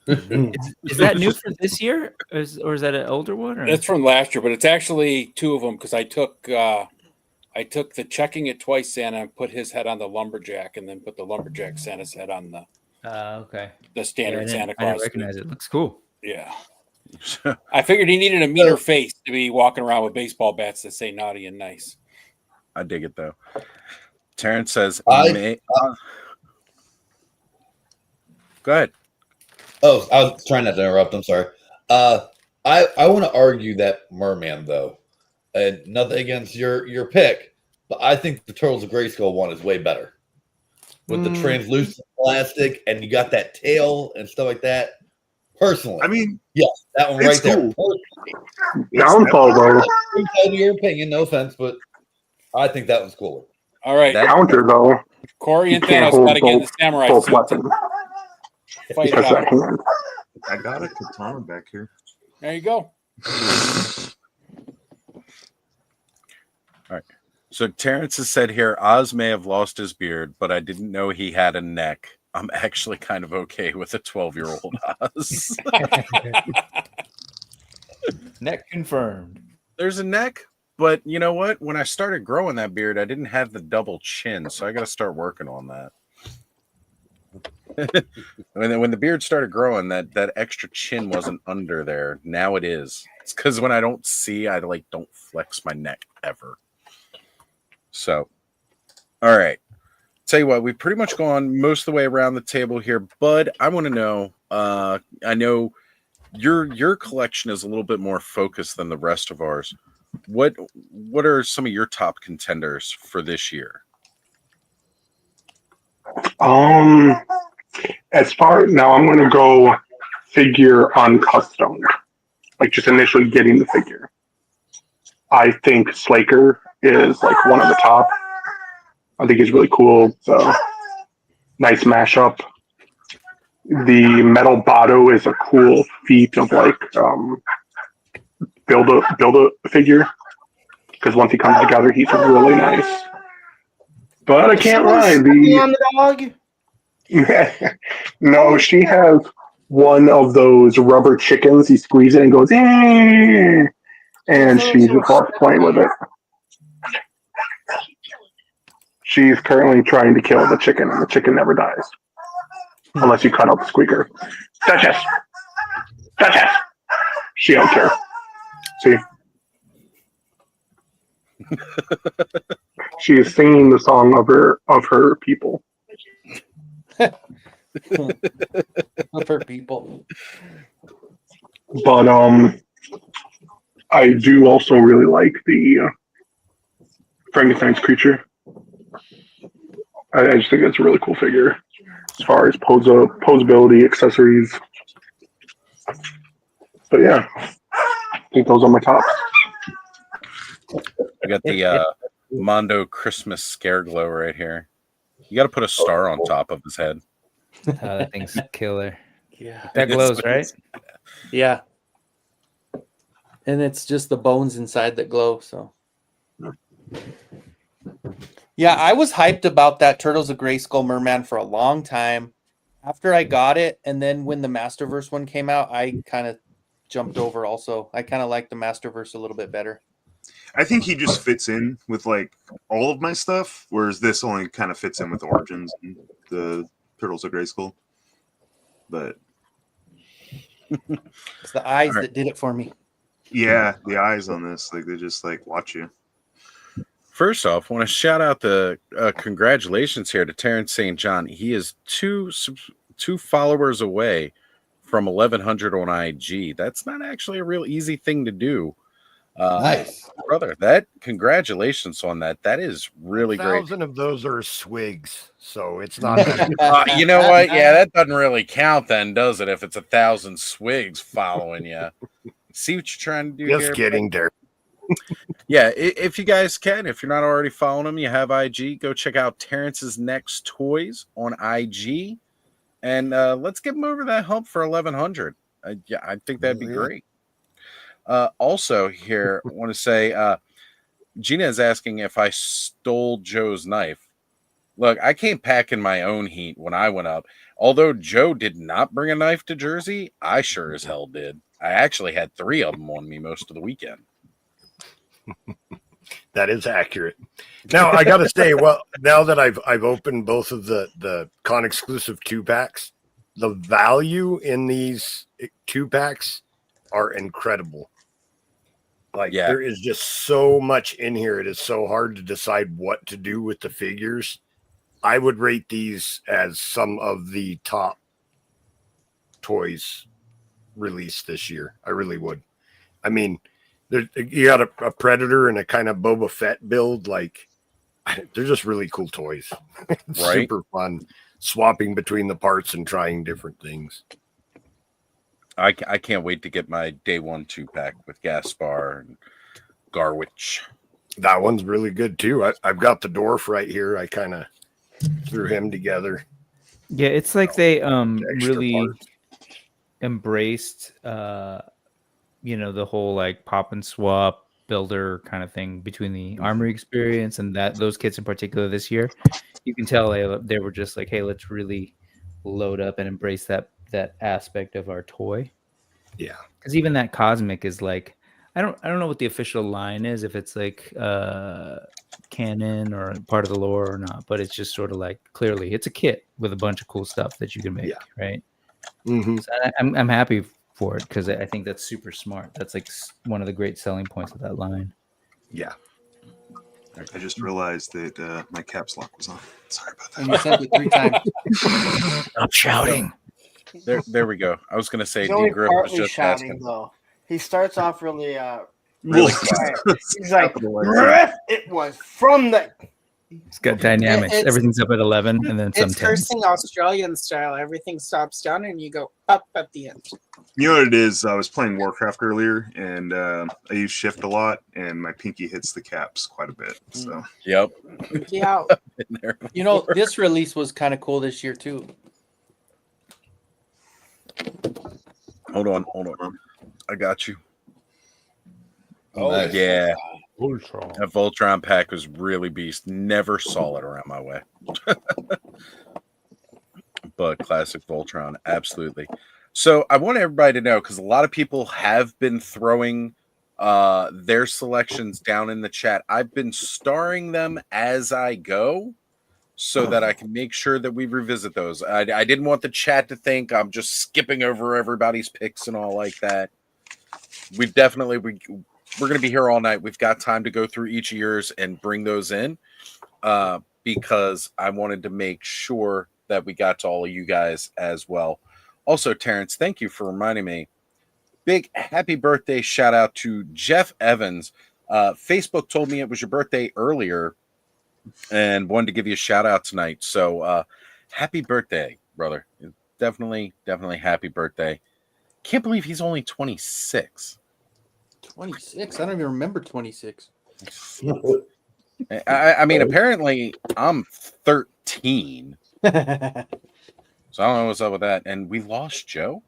Is that new for this year? Or is that an older one? Or? It's from last year, but it's actually two of them because I took the checking it twice Santa and put his head on the lumberjack and then put the lumberjack Santa's head on the the standard Santa Claus. I recognize it. Looks cool. Yeah. I figured he needed a meaner face to be walking around with baseball bats that say naughty and nice. I dig it though. Terrence says, go ahead. Oh, I was trying not to interrupt. I'm sorry. I want to argue that Merman though. And nothing against your pick, but I think the Turtles of Grayskull one is way better. With the translucent plastic, and you got that tail and stuff like that. Personally, I mean, yes, that one right there. Downfall, though. Your opinion, no offense, but I think that was cooler. All right, counter though. Corey and Thanos got to get the samurai both suit. weapons. Fight it out. I got a katana back here. There you go. All right. So Terrence has said here, Oz may have lost his beard, but I didn't know he had a neck. I'm actually kind of okay with a 12-year-old Oz. Neck confirmed. There's a neck, but you know what? When I started growing that beard, I didn't have the double chin, so I got to start working on that. when the beard started growing, that extra chin wasn't under there. Now it is. It's because when I don't see, I don't flex my neck ever. So, all right. Tell you what, we've pretty much gone most of the way around the table here, Bud. I want to know. I know your collection is a little bit more focused than the rest of ours. What are some of your top contenders for this year? As far now, I'm going to go figure on custom, like just initially getting the figure. I think Slaker is like one of the top. I think he's really cool. So nice mashup. The metal Botto is a cool feat of like build a figure, because once he comes together, he's really nice. But I can't lie, on the dog. No, she has one of those rubber chickens. He squeezes it and goes, eh, and she just loves playing with it. She's currently trying to kill the chicken, and the chicken never dies. Unless you cut out the squeaker. Duchess! Duchess! She don't care. See? She is singing the song of her people. Of her people. But I do also really like the Frankenstein's creature. I just think it's a really cool figure as far as posability, accessories. But yeah, I think those are my tops. We got the Mondo Christmas Scare Glow right here. You got to put a star on top of his head. That thing's killer. Yeah. That glows, right? Yeah. And it's just the bones inside that glow. So, yeah, I was hyped about that Turtles of Grayskull Merman for a long time. After I got it, and then when the Masterverse one came out, I kind of jumped over also. I kind of like the Masterverse a little bit better. I think he just fits in with like all of my stuff, whereas this only kind of fits in with Origins and the Turtles of Grayskull. But it's the eyes that did it for me. Yeah, the eyes on this, like they just like watch you. First off, I want to shout out the congratulations here to Terrence St. John. He is two followers away from 1,100 on IG. That's not actually a real easy thing to do. Nice, brother. That congratulations on that. That is really great. 1,000 of those are swigs, so it's not that. You know what? Yeah, that doesn't really count then, does it? If it's 1,000 swigs following you. See what you're trying to do Just here? kidding, Derek. Yeah, if you guys can, if you're not already following him, you have IG, go check out Terrence's Next Toys on IG, and let's get him over that hump for 1,100. Yeah, I think that'd be great. Also here, I want to say, Gina is asking if I stole Joe's knife. Look, I came packing my own heat when I went up. Although Joe did not bring a knife to Jersey, I sure as hell did. I actually had 3 of them on me most of the weekend. That is accurate. Now I got to say, well, now that I've opened both of the con exclusive 2-packs, the value in these 2-packs are incredible. Like there is just so much in here. It is so hard to decide what to do with the figures. I would rate these as some of the top toys released this year. I really would. I mean, you got a Predator and a kind of Boba Fett build. Like, they're just really cool toys. Right? Super fun swapping between the parts and trying different things. I can't wait to get my day 1 2-pack with Gaspar and Garwich. That one's really good too. I've got the dwarf right here. I kind of threw him together. Yeah, it's like they really parts. embraced the whole like pop and swap builder kind of thing between the Armory experience and those kits in particular this year. You can tell they were just like, hey, let's really load up and embrace that aspect of our toy. Yeah. Because even that cosmic is like, I don't know what the official line is, if it's like canon or part of the lore or not, but it's just sort of like, clearly it's a kit with a bunch of cool stuff that you can make, right? Mm-hmm. So I'm happy for it because I think that's super smart. That's like one of the great selling points of that line. Yeah. I just realized that my caps lock was on. Sorry about that. And you sent it 3 times. Stop shouting. There we go. I was going to say He's only D Griff was partly just shouting asking. though. He starts off really Really quiet. He's like, "Griff, it was from the." It's got dynamics. It's- Everything's up at 11 and then some It's 10. cursing Australian style. Everything stops down and you go up at the end. You know what it is? I was playing Warcraft earlier, and I use shift a lot, and my pinky hits the caps quite a bit. So Yep. Yeah. Been there You know, before. this release was kind of cool this year too. Hold on. I got you. Oh, Nice. Yeah. Voltron. That Voltron pack was really beast. Never saw it around my way. But classic Voltron, absolutely. So I want everybody to know, because a lot of people have been throwing their selections down in the chat. I've been starring them as I go so that I can make sure that we revisit those. I didn't want the chat to think I'm just skipping over everybody's picks and all like that. We're going to be here all night. We've got time to go through each of yours and bring those in because I wanted to make sure that we got to all of you guys as well. Also, Terrence, thank you for reminding me. Big happy birthday shout out to Jeff Evans. Facebook told me it was your birthday earlier and wanted to give you a shout out tonight. So happy birthday, brother. Definitely happy birthday. Can't believe he's only 26. 26? I don't even remember 26. I mean, apparently I'm 13. So I don't know what's up with that. And we lost Joe.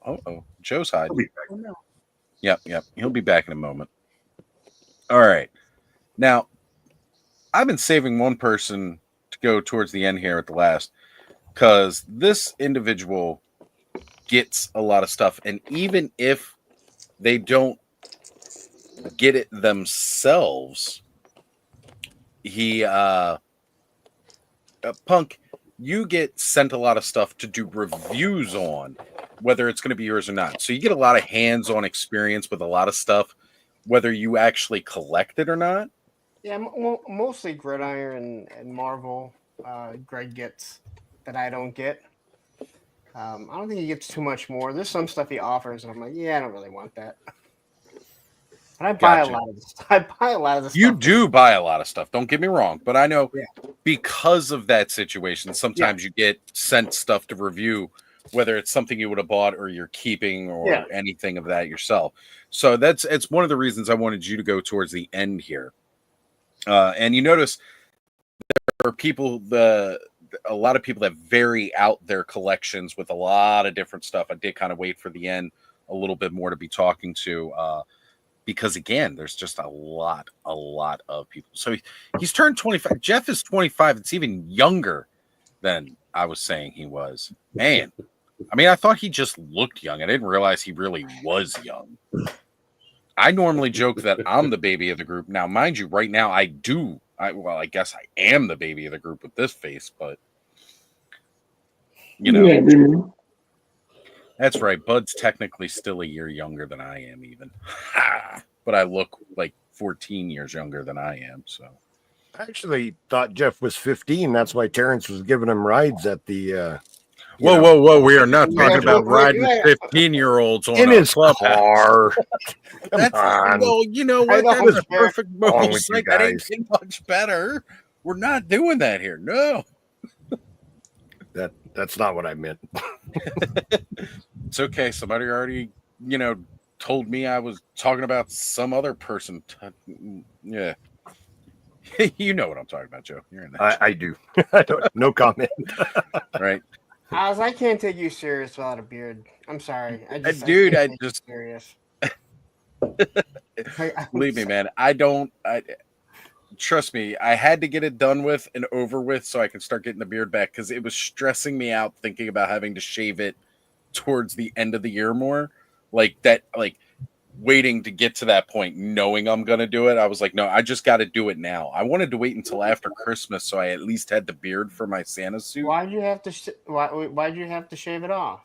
Oh, Joe's hiding. Yep. He'll be back in a moment. All right. Now, I've been saving one person to go towards the end here at the last, because this individual gets a lot of stuff. And even if they don't get it themselves, Punk, you get sent a lot of stuff to do reviews on, whether it's going to be yours or not. So you get a lot of hands-on experience with a lot of stuff, whether you actually collect it or not. Yeah, mostly Gridiron and Marvel. Greg gets that I don't get. I don't think he gets too much more. There's some stuff he offers, and I'm like, yeah, I don't really want that. But I buy Gotcha. a lot of this. I buy a lot of this. You stuff. do buy a lot of stuff. Don't get me wrong, but I know because of that situation, sometimes you get sent stuff to review, whether it's something you would have bought or you're keeping or anything of that yourself. So it's one of the reasons I wanted you to go towards the end here. And you notice there are people, a lot of people that vary out their collections with a lot of different stuff. I did kind of wait for the end a little bit more to be talking to, because again, there's just a lot of people. So he's turned 25. Jeff is 25. It's even younger than I was saying he was. Man, I mean, I thought he just looked young. I didn't realize he really was young. I normally joke that I'm the baby of the group. Now, mind you, right now I guess I am the baby of the group with this face, but you know, that's right. Bud's technically still a year younger than I am, even. But I look like 14 years younger than I am. So I actually thought Jeff was 15. That's why Terrence was giving him rides at the. Whoa! We are not talking about riding 15-year-olds on in his car. That's well, you know what? That's a perfect motorcycle. That ain't too much better. We're not doing that here. No. That's not what I meant. It's okay. Somebody already, told me I was talking about some other person. Yeah. You know what I'm talking about, Joe. You're in that. I do. I don't. No comment. Right. I can't take you serious without a beard. I'm sorry. I just serious. I Believe me, man. trust me, I had to get it done with and over with so I can start getting the beard back because it was stressing me out thinking about having to shave it towards the end of the year more. Like that, like waiting to get to that point, knowing I'm going to do it. I was like, no, I just got to do it now. I wanted to wait until after Christmas so I at least had the beard for my Santa suit. Why'd you have to? Why'd you have to shave it off?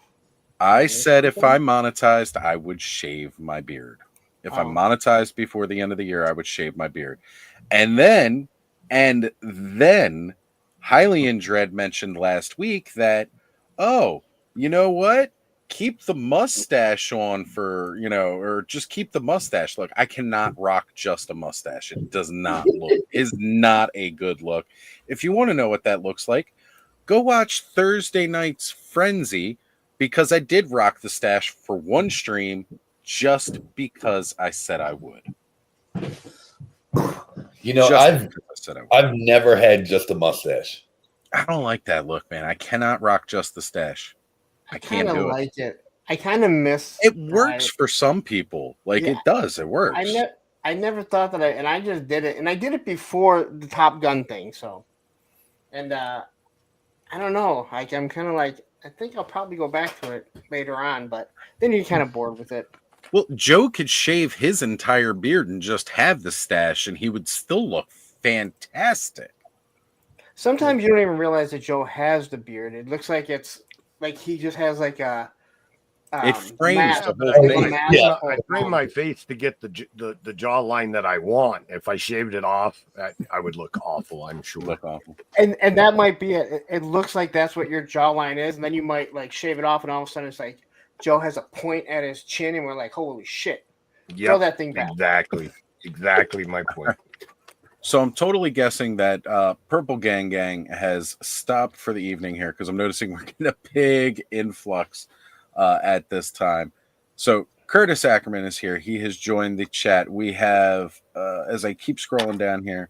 I said if I monetized, I would shave my beard. If I monetized before the end of the year, I would shave my beard. And then, Hylian Dread mentioned last week that, oh, you know what? Keep the mustache on for, or just keep the mustache. Look, I cannot rock just a mustache. It does not look, is not a good look. If you want to know what that looks like, go watch Thursday night's Frenzy, because I did rock the stash for one stream just because I said I would. I've never had just a mustache. I don't like that look, man. I cannot rock just the stash. I can't do it. Like it. I kind of miss. It works for some people. Like it does. It works. I never thought that I just did it, and I did it before the Top Gun thing. So, and I don't know. Like I'm kind of like I think I'll probably go back to it later on, but then you're kind of bored with it. Well, Joe could shave his entire beard and just have the stash, and he would still look fantastic. Sometimes you don't even realize that Joe has the beard. It looks like it's like he just has like a. It frames the whole thing. Yeah, I frame my face to get the jawline that I want. If I shaved it off, I would look awful. I'm sure. Look awful. And that might be it. It looks like that's what your jawline is, and then you might like shave it off, and all of a sudden it's like Joe has a point at his chin, and we're like, holy shit! Throw that thing back. Exactly my point. So I'm totally guessing that Purple Gang has stopped for the evening here because I'm noticing we're getting a big influx at this time. So Curtis Ackerman is here. He has joined the chat. We have, as I keep scrolling down here,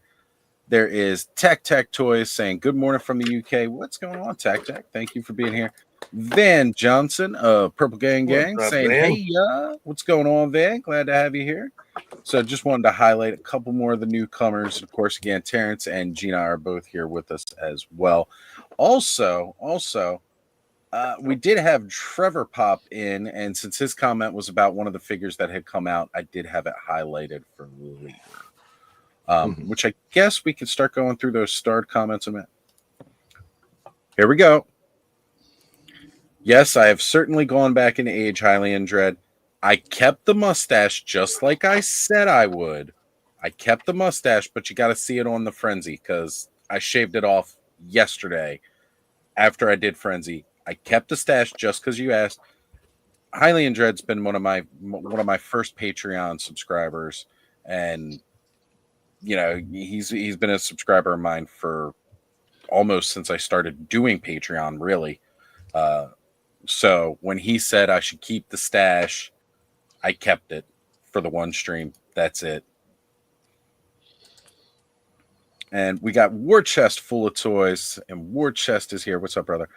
there is Tech Toys saying, good morning from the UK. What's going on, Tech? Thank you for being here. Van Johnson of Purple Gang saying, Van? Hey, what's going on, Van? Glad to have you here. So just wanted to highlight a couple more of the newcomers. Of course, again, Terrence and Gina are both here with us as well. Also, we did have Trevor pop in, and since his comment was about one of the figures that had come out, I did have it highlighted for later. Which I guess we could start going through those starred comments a minute. Here we go. Yes, I have certainly gone back in age, highly in dread. I kept the mustache just like I said I would. I kept the mustache, but you got to see it on the Frenzy because I shaved it off yesterday after I did Frenzy. I kept the stash just because you asked. Highly in Dread's been one of my first Patreon subscribers, and he's been a subscriber of mine for almost since I started doing Patreon, really. So when he said I should keep the stash, I kept it for the one stream. That's it. And we got War Chest full of toys, and War Chest is here. What's up, brother?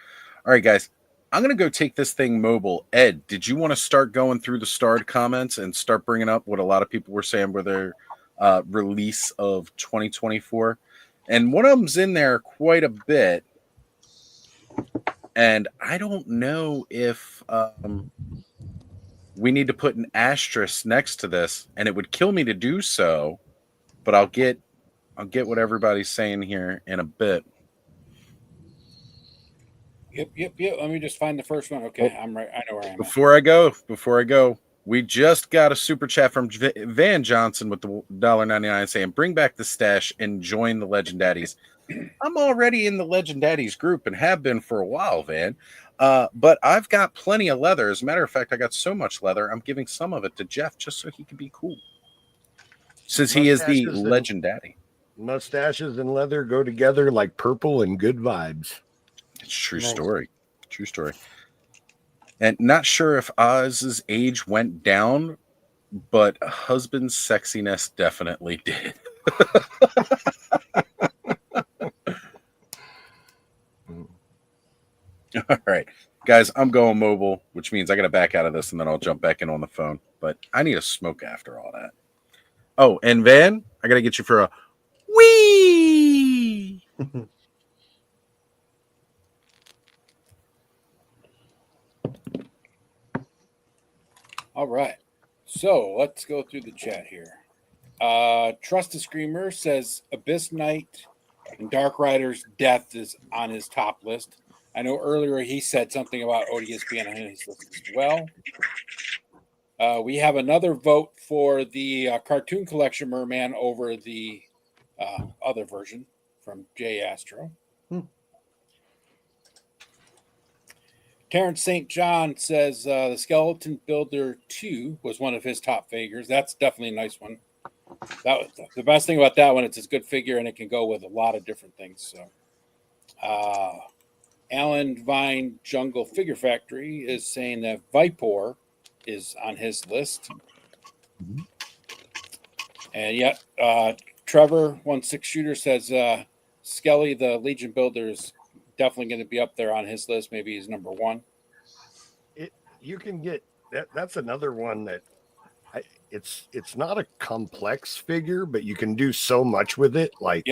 All right, guys. I'm going to go take this thing mobile. Ed, did you want to start going through the starred comments and start bringing up what a lot of people were saying were their release of 2024? And one of them's in there quite a bit. And I don't know if we need to put an asterisk next to this, and it would kill me to do so, but I'll get what everybody's saying here in a bit. Yep. Let me just find the first one. Okay, I'm right. I know where I am. Before I go, we just got a super chat from Van Johnson with the $1.99 saying, bring back the stash and join the Legend Daddies. I'm already in the Legend Daddies group and have been for a while, Van. But I've got plenty of leather. As a matter of fact, I got so much leather, I'm giving some of it to Jeff just so he can be cool. Since he is the Legend Daddy. Mustaches and leather go together like purple and good vibes. It's true story. True story. And not sure if Oz's age went down, but husband's sexiness definitely did. All right, guys, I'm going mobile, which means I got to back out of this and then I'll jump back in on the phone. But I need a smoke after all that. Oh, and Van, I got to get you for a Wee. All right. So let's go through the chat here. Trust a Screamer says Abyss Knight and Dark Rider's death is on his top list. I know earlier he said something about ODS being on his list as well. We have another vote for the Cartoon Collection Merman over the other version from J Astro. Terrence St. John says the Skeleton Builder 2 was one of his top figures. That's definitely a nice one. That was the best thing about that one. It's a good figure and it can go with a lot of different things. So, Alan Vine Jungle Figure Factory is saying that Vipor is on his list. And yet, Trevor 16 Shooter says Skelly, the Legion Builder, is definitely going to be up there on his list. Maybe he's number one. You can get that. That's another one that it's not a complex figure, but you can do so much with it. Like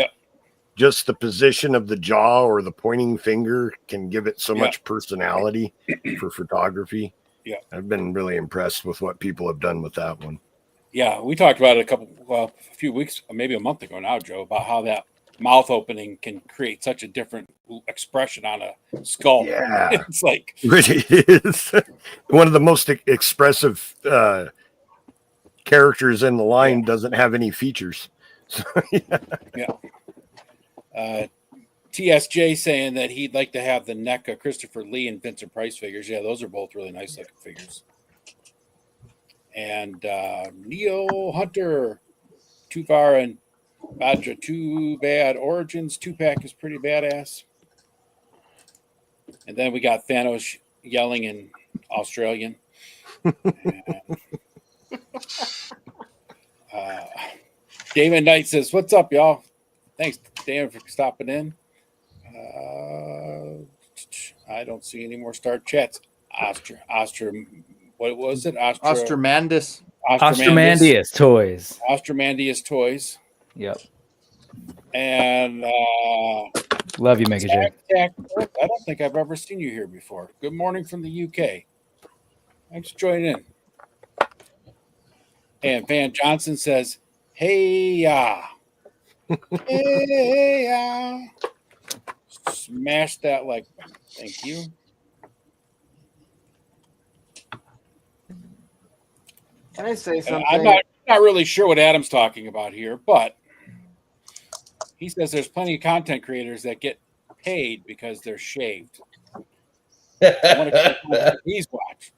just the position of the jaw or the pointing finger can give it so much personality for photography. Yeah, I've been really impressed with what people have done with that one. Yeah, we talked about it a few weeks, maybe a month ago now, Joe, about how that mouth opening can create such a different expression on a skull. Yeah, it's like it is one of the most expressive characters in the line. Doesn't have any features. So, TSJ saying that he'd like to have the NECA Christopher Lee and Vincent Price figures. Yeah, those are both really nice looking figures. And Neo Hunter, Too Far and Badra, Too Bad Origins 2-pack is pretty badass. And then we got Thanos yelling in Australian. Damon Knight says, "What's up, y'all? Thanks, Dan, for stopping in." I don't see any more start chats. What was it? Ostromandus. Ostromandius toys. Ostromandius toys. Yep. And love you, Mega J. I don't think I've ever seen you here before. Good morning from the UK. Thanks for joining in. And Van Johnson says, "Hey ya, hey ya." Smash that like button. Thank you. Can I say something? I'm not really sure what Adam's talking about here, but he says there's plenty of content creators that get paid because they're shaved. I want to he's watched.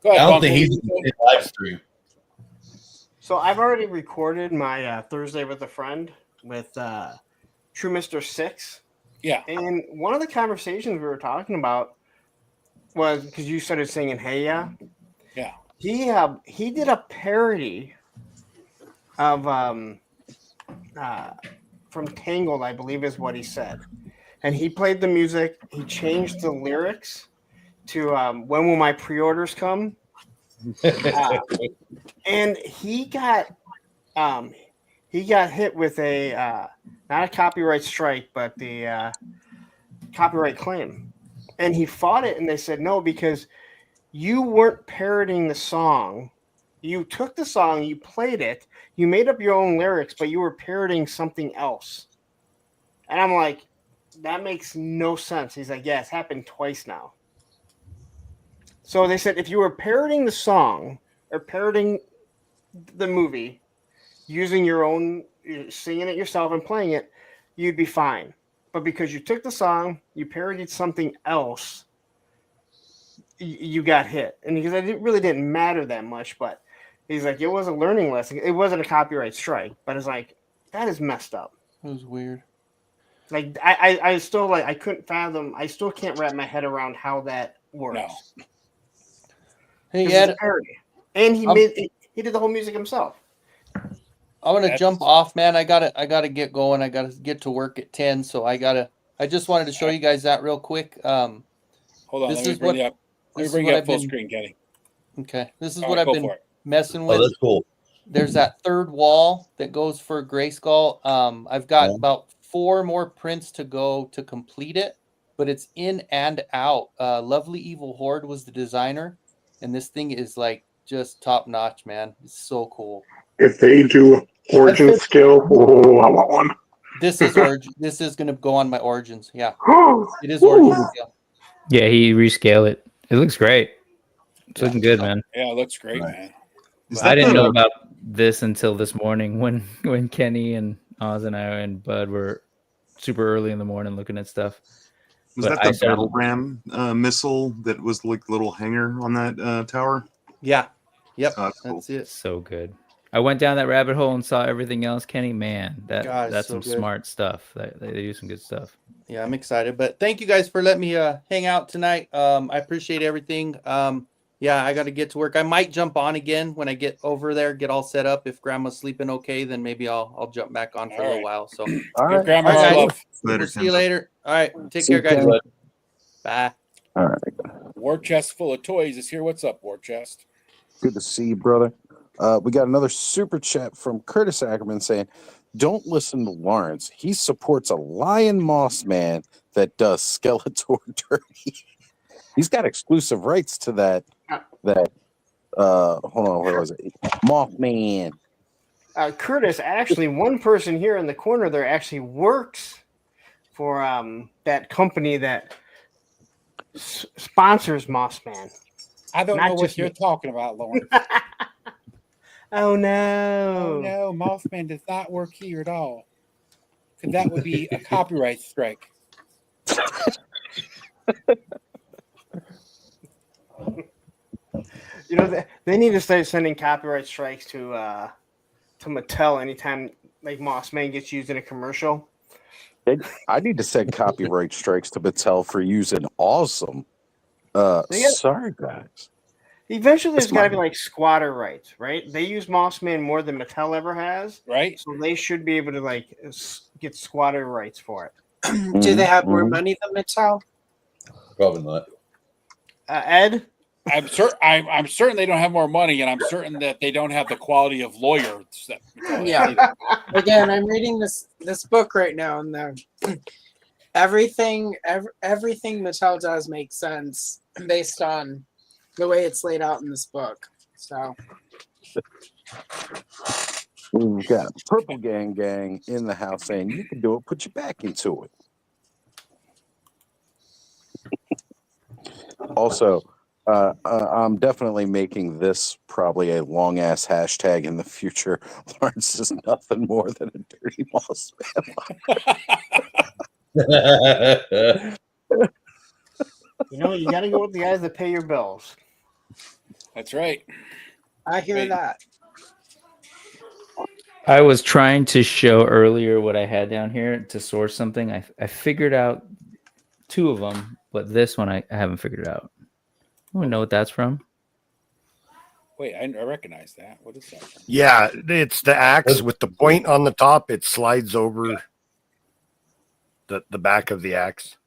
Go ahead, I don't think he's in live stream. So I've already recorded my Thursday with a friend with True Mr. 6. Yeah. And one of the conversations we were talking about was because you started singing "Hey Ya." Yeah. He did a parody of from Tangled, I believe is what he said. And he played the music. He changed the lyrics to "When will my pre-orders come?" And he got hit with a not a copyright strike, but the copyright claim. And he fought it, and they said no, because you weren't parodying the song. You took the song, you played it, you made up your own lyrics, but you were parodying something else. And I'm like, that makes no sense. He's like, yeah, it's happened twice now. So they said if you were parodying the song or parodying the movie, using your own, singing it yourself and playing it, you'd be fine. But because you took the song, you parodied something else, you got hit. And because it really didn't matter that much, but he's like, it was a learning lesson. It wasn't a copyright strike, but it's like, that is messed up. It was weird. Like I still like I couldn't fathom. I still can't wrap my head around how that works. No. Hey, Ed, and he did the whole music himself. I'm gonna jump off, man. I gotta get going. I gotta get to work at 10. So I just wanted to show you guys that real quick. Hold on, this let me bring you up full screen, Kenny. Okay, this is what I've been messing with. Oh, that's cool. there's that third wall that goes for Grayskull. I've got about 4 more prints to go to complete it, but it's in and out. Lovely Evil Horde was the designer, and this thing is like just top notch, man. It's so cool. If they do origin scale, oh, I want one. This is origin. This is gonna go on my origins. Yeah, it is origin scale. Yeah, he rescale it. It looks great. It's looking good, man. Yeah, it looks great, man. I didn't know about this until this morning when Kenny and Oz and I and Bud were super early in the morning looking at stuff. Was that the battle ram missile that was like the little hanger on that tower? Yeah. Yep. Oh, that's That's it. So good. I went down that rabbit hole and saw everything else, Kenny. Man, God, that's so some good. smart stuff. They do some good stuff. Yeah, I'm excited. But thank you guys for letting me hang out tonight. I appreciate everything. Yeah, I got to get to work. I might jump on again when I get over there, get all set up. If Grandma's sleeping okay, then maybe I'll jump back on for a little while. So, All right. Give Grandma guys. love. We'll see you later. All right, take care, guys. Bye. All right. War Chest full of toys is here. What's up, War Chest? Good to see you, brother. We got another super chat from Curtis Ackerman saying, "Don't listen to Lawrence. He supports a lion moss man that does Skeletor dirty. He's got exclusive rights to that. Hold on, what was it? Mothman." Curtis, actually, one person here in the corner there actually works for that company that sponsors Mossman. I don't Not know what just you're me. talking about, Lauren. Oh no! Oh no, Mothman does not work here at all. Because that would be a copyright strike. You know, they need to start sending copyright strikes to Mattel anytime like Mossman gets used in a commercial. I need to send copyright strikes to Mattel for using awesome. Sorry, guys. Eventually, That's there's got to mine. be like squatter rights, right? They use Mossman more than Mattel ever has, right? So they should be able to like get squatter rights for it. Do they have more money than Mattel? Probably not. Ed? I'm certain they don't have more money, and I'm certain that they don't have the quality of lawyers that Mattel has Yeah. either. Again, I'm reading this book right now, and everything Mattel does makes sense based on the way it's laid out in this book. So We've got Purple Gang in the house saying, "You can do it. Put your back into it." Also, I'm definitely making this probably a long ass hashtag in the future. Lawrence is nothing more than a dirty moss man. You know, you got to go with the guys that pay your bills. That's right. I hear that. I was trying to show earlier what I had down here to source something. I figured out 2 of them, but this one I haven't figured out. I don't know what that's from. Wait, I recognize that. What is that from? Yeah, it's the axe with the point on the top. It slides over the back of the axe.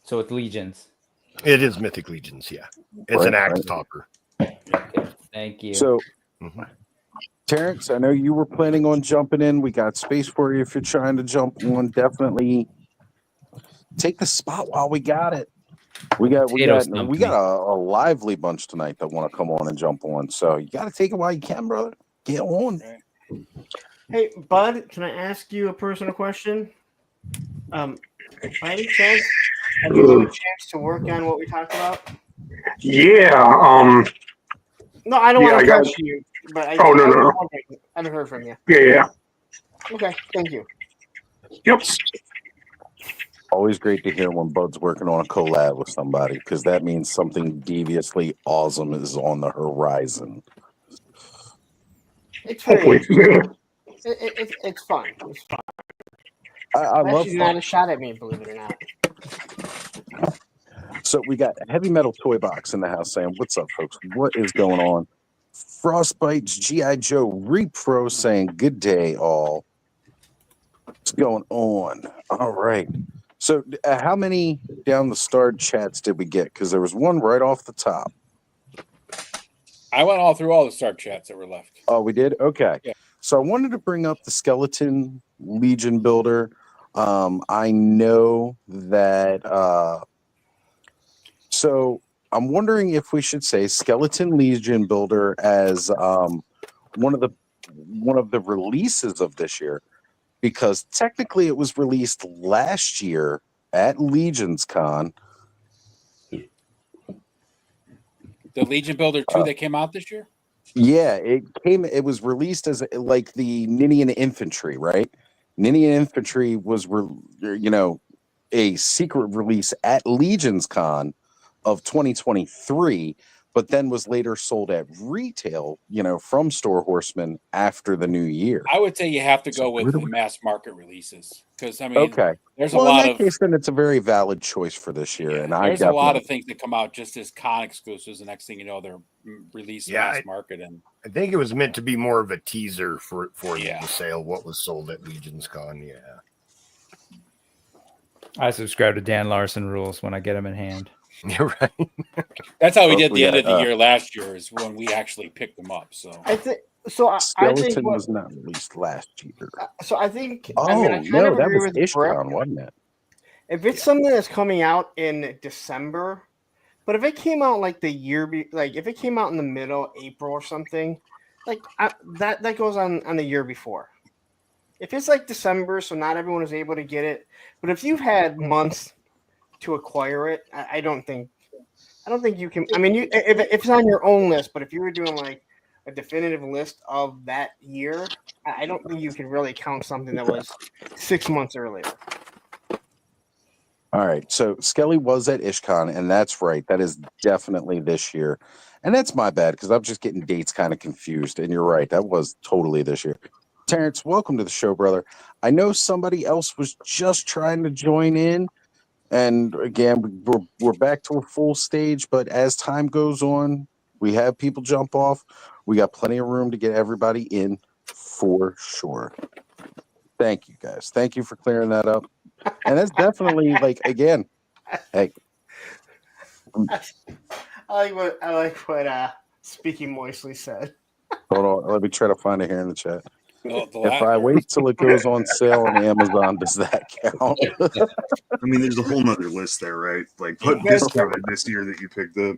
So it's Legions. It is Mythic Legions, yeah. It's an axe topper. Okay, thank you. So, Terrence, I know you were planning on jumping in. We got space for you if you're trying to jump on. Definitely take the spot while we got it. We got a lively bunch tonight that want to come on and jump on. So you got to take it while you can, brother. Get on. Hey, Bud, can I ask you a personal question? By any chance, have you had a chance to work on what we talked about? Yeah. No, I don't Yeah, want I to got- press you, but I No. I haven't heard from you. Yeah. Okay, thank you. Yep. Always great to hear when Bud's working on a collab with somebody because that means something deviously awesome is on the horizon. It's very Hopefully. it's fun. It's fun. I love She's not a shot at me, believe it or not. So we got a Heavy Metal Toy Box in the house saying, "What's up, folks? What is going on?" Frostbite's G.I. Joe Repro saying, "Good day, all. What's going on?" All right. So how many down the starred chats did we get? Because there was one right off the top. I went all through all the start chats that were left. Oh, we did? Okay. Yeah. So I wanted to bring up the Skeleton Legion Builder. I know that so I'm wondering if we should say Skeleton Legion Builder as one of the releases of this year, because technically it was released last year at Legions Con. The Legion Builder 2 that came out this year? Yeah, it was released as like the Ninian Infantry, right? Ninian Infantry was a secret release at Legions Con of 2023, but then was later sold at retail, from Store Horsemen after the new year. I would say you have to go with the mass market releases, because Okay. there's Well, a lot in of that case, then it's a very valid choice for this year, and there's a lot of things that come out just as con exclusives. The next thing you know, they're released mass market, and I think it was meant to be more of a teaser for the sale. What was sold at Legion's Con? Yeah. I subscribe to Dan Larson rules when I get them in hand. You're right. That's how we did the end of the year last year, is when we actually picked them up. So I think so. Skeleton was not released last year. So I think. Oh, I mean, I kind no, of that agree was with Brett. Ishcon, wasn't it? If it's something that's coming out in December, but if it came out like the year, if it came out in the middle April or something, that goes on the year before. If it's like December, so not everyone is able to get it, but if you've had months to acquire it, I don't think you can. I mean, if it's on your own list, but if you were doing like a definitive list of that year, I don't think you can really count something that was 6 months earlier. All right, so Skelly was at Ishcon, and that's right. That is definitely this year. And that's my bad, because I'm just getting dates kind of confused. And you're right, that was totally this year. Terrence, welcome to the show, brother. I know somebody else was just trying to join in. And again, we're back to a full stage, but as time goes on, we have people jump off. We got plenty of room to get everybody in for sure. Thank you, guys. Thank you for clearing that up. And that's definitely again, hey. I like what Speaking Moistly said. Hold on, let me try to find it here in the chat. If I wait till it goes on sale on Amazon, does that count? I mean, there's a whole nother list there, right? Like what discounted this year that you picked up.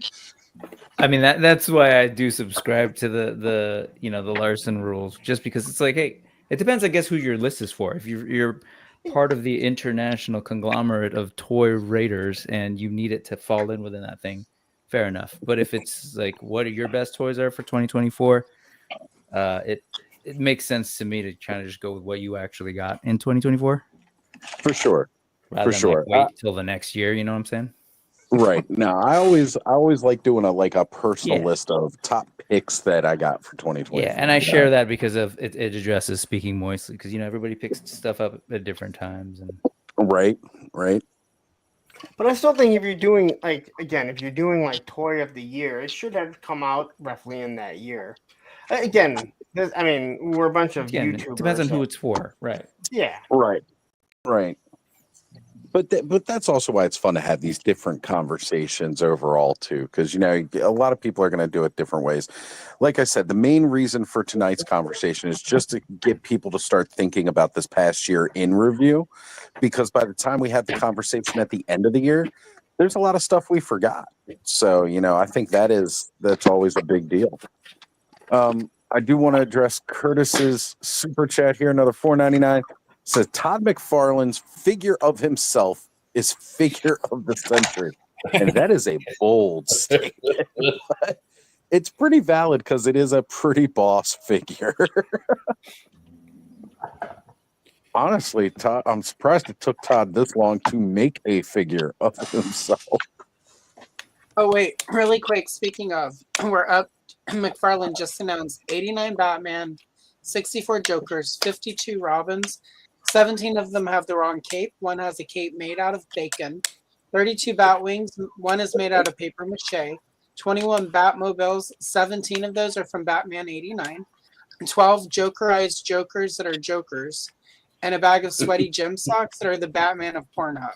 I mean, that's why I do subscribe to the Larson rules, just because it's like, hey, it depends, I guess, who your list is for. If you're part of the international conglomerate of toy raiders and you need it to fall in within that thing, fair enough. But if it's like, what are your best toys are for 2024, it makes sense to me to kind of just go with what you actually got in 2024. For sure. Rather than wait till the next year, you know what I'm saying? Right. No, I always like doing a personal list of top picks that I got for 2020. Yeah, and I share that because of it addresses Speaking Moistly, because everybody picks stuff up at different times. And right. But I still think if you're doing toy of the year, it should have come out roughly in that year. Again, we're a bunch of YouTubers. It depends on who it's for, right? Yeah. Right. But that's also why it's fun to have these different conversations overall too, because a lot of people are going to do it different ways. Like I said, the main reason for tonight's conversation is just to get people to start thinking about this past year in review, because by the time we have the conversation at the end of the year, there's a lot of stuff we forgot. So I think that's always a big deal. I do want to address Curtis's super chat here, another $4.99. Says Todd McFarlane's figure of himself is figure of the century. And that is a bold statement. But it's pretty valid because it is a pretty boss figure. Honestly, Todd, I'm surprised it took Todd this long to make a figure of himself. Oh, wait, really quick. Speaking of, we're up. McFarlane just announced 89 Batman, 64 Jokers, 52 Robins. 17 of them have the wrong cape. One has a cape made out of bacon. 32 Batwings. One is made out of paper mache. 21 Batmobiles. 17 of those are from Batman 89. 12 Jokerized Jokers that are Jokers. And a bag of sweaty gym socks that are the Batman of Pornhub.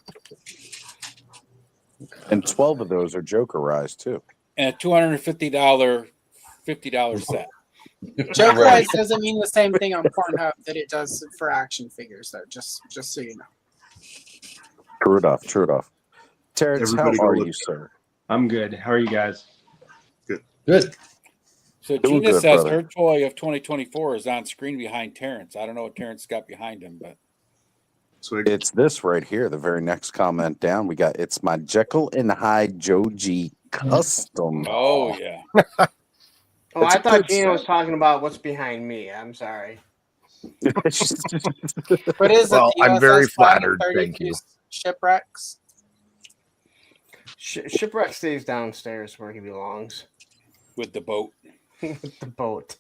And 12 of those are Jokerized too. And a $250 $50 set. Joke Right. wise doesn't mean the same thing on Pornhub that it does for action figures, though. Just so you know. True enough. True enough. Terrence, Everybody how go are look. you, sir? I'm good. How are you guys? Good. So Doing Gina good, says brother. her toy of 2024 is on screen behind Terrence. I don't know what Terrence got behind him, but Swig. It's this right here. The very next comment down, we got it's my Jekyll and Hyde Joe G custom. oh yeah. Oh, It's I a thought good Gina was set. talking about what's behind me. I'm sorry. What is Well, it? The I'm very USS Flying flattered. Thank 32 you. Shipwrecks? Shipwreck stays downstairs where he belongs. With the boat. With the boat.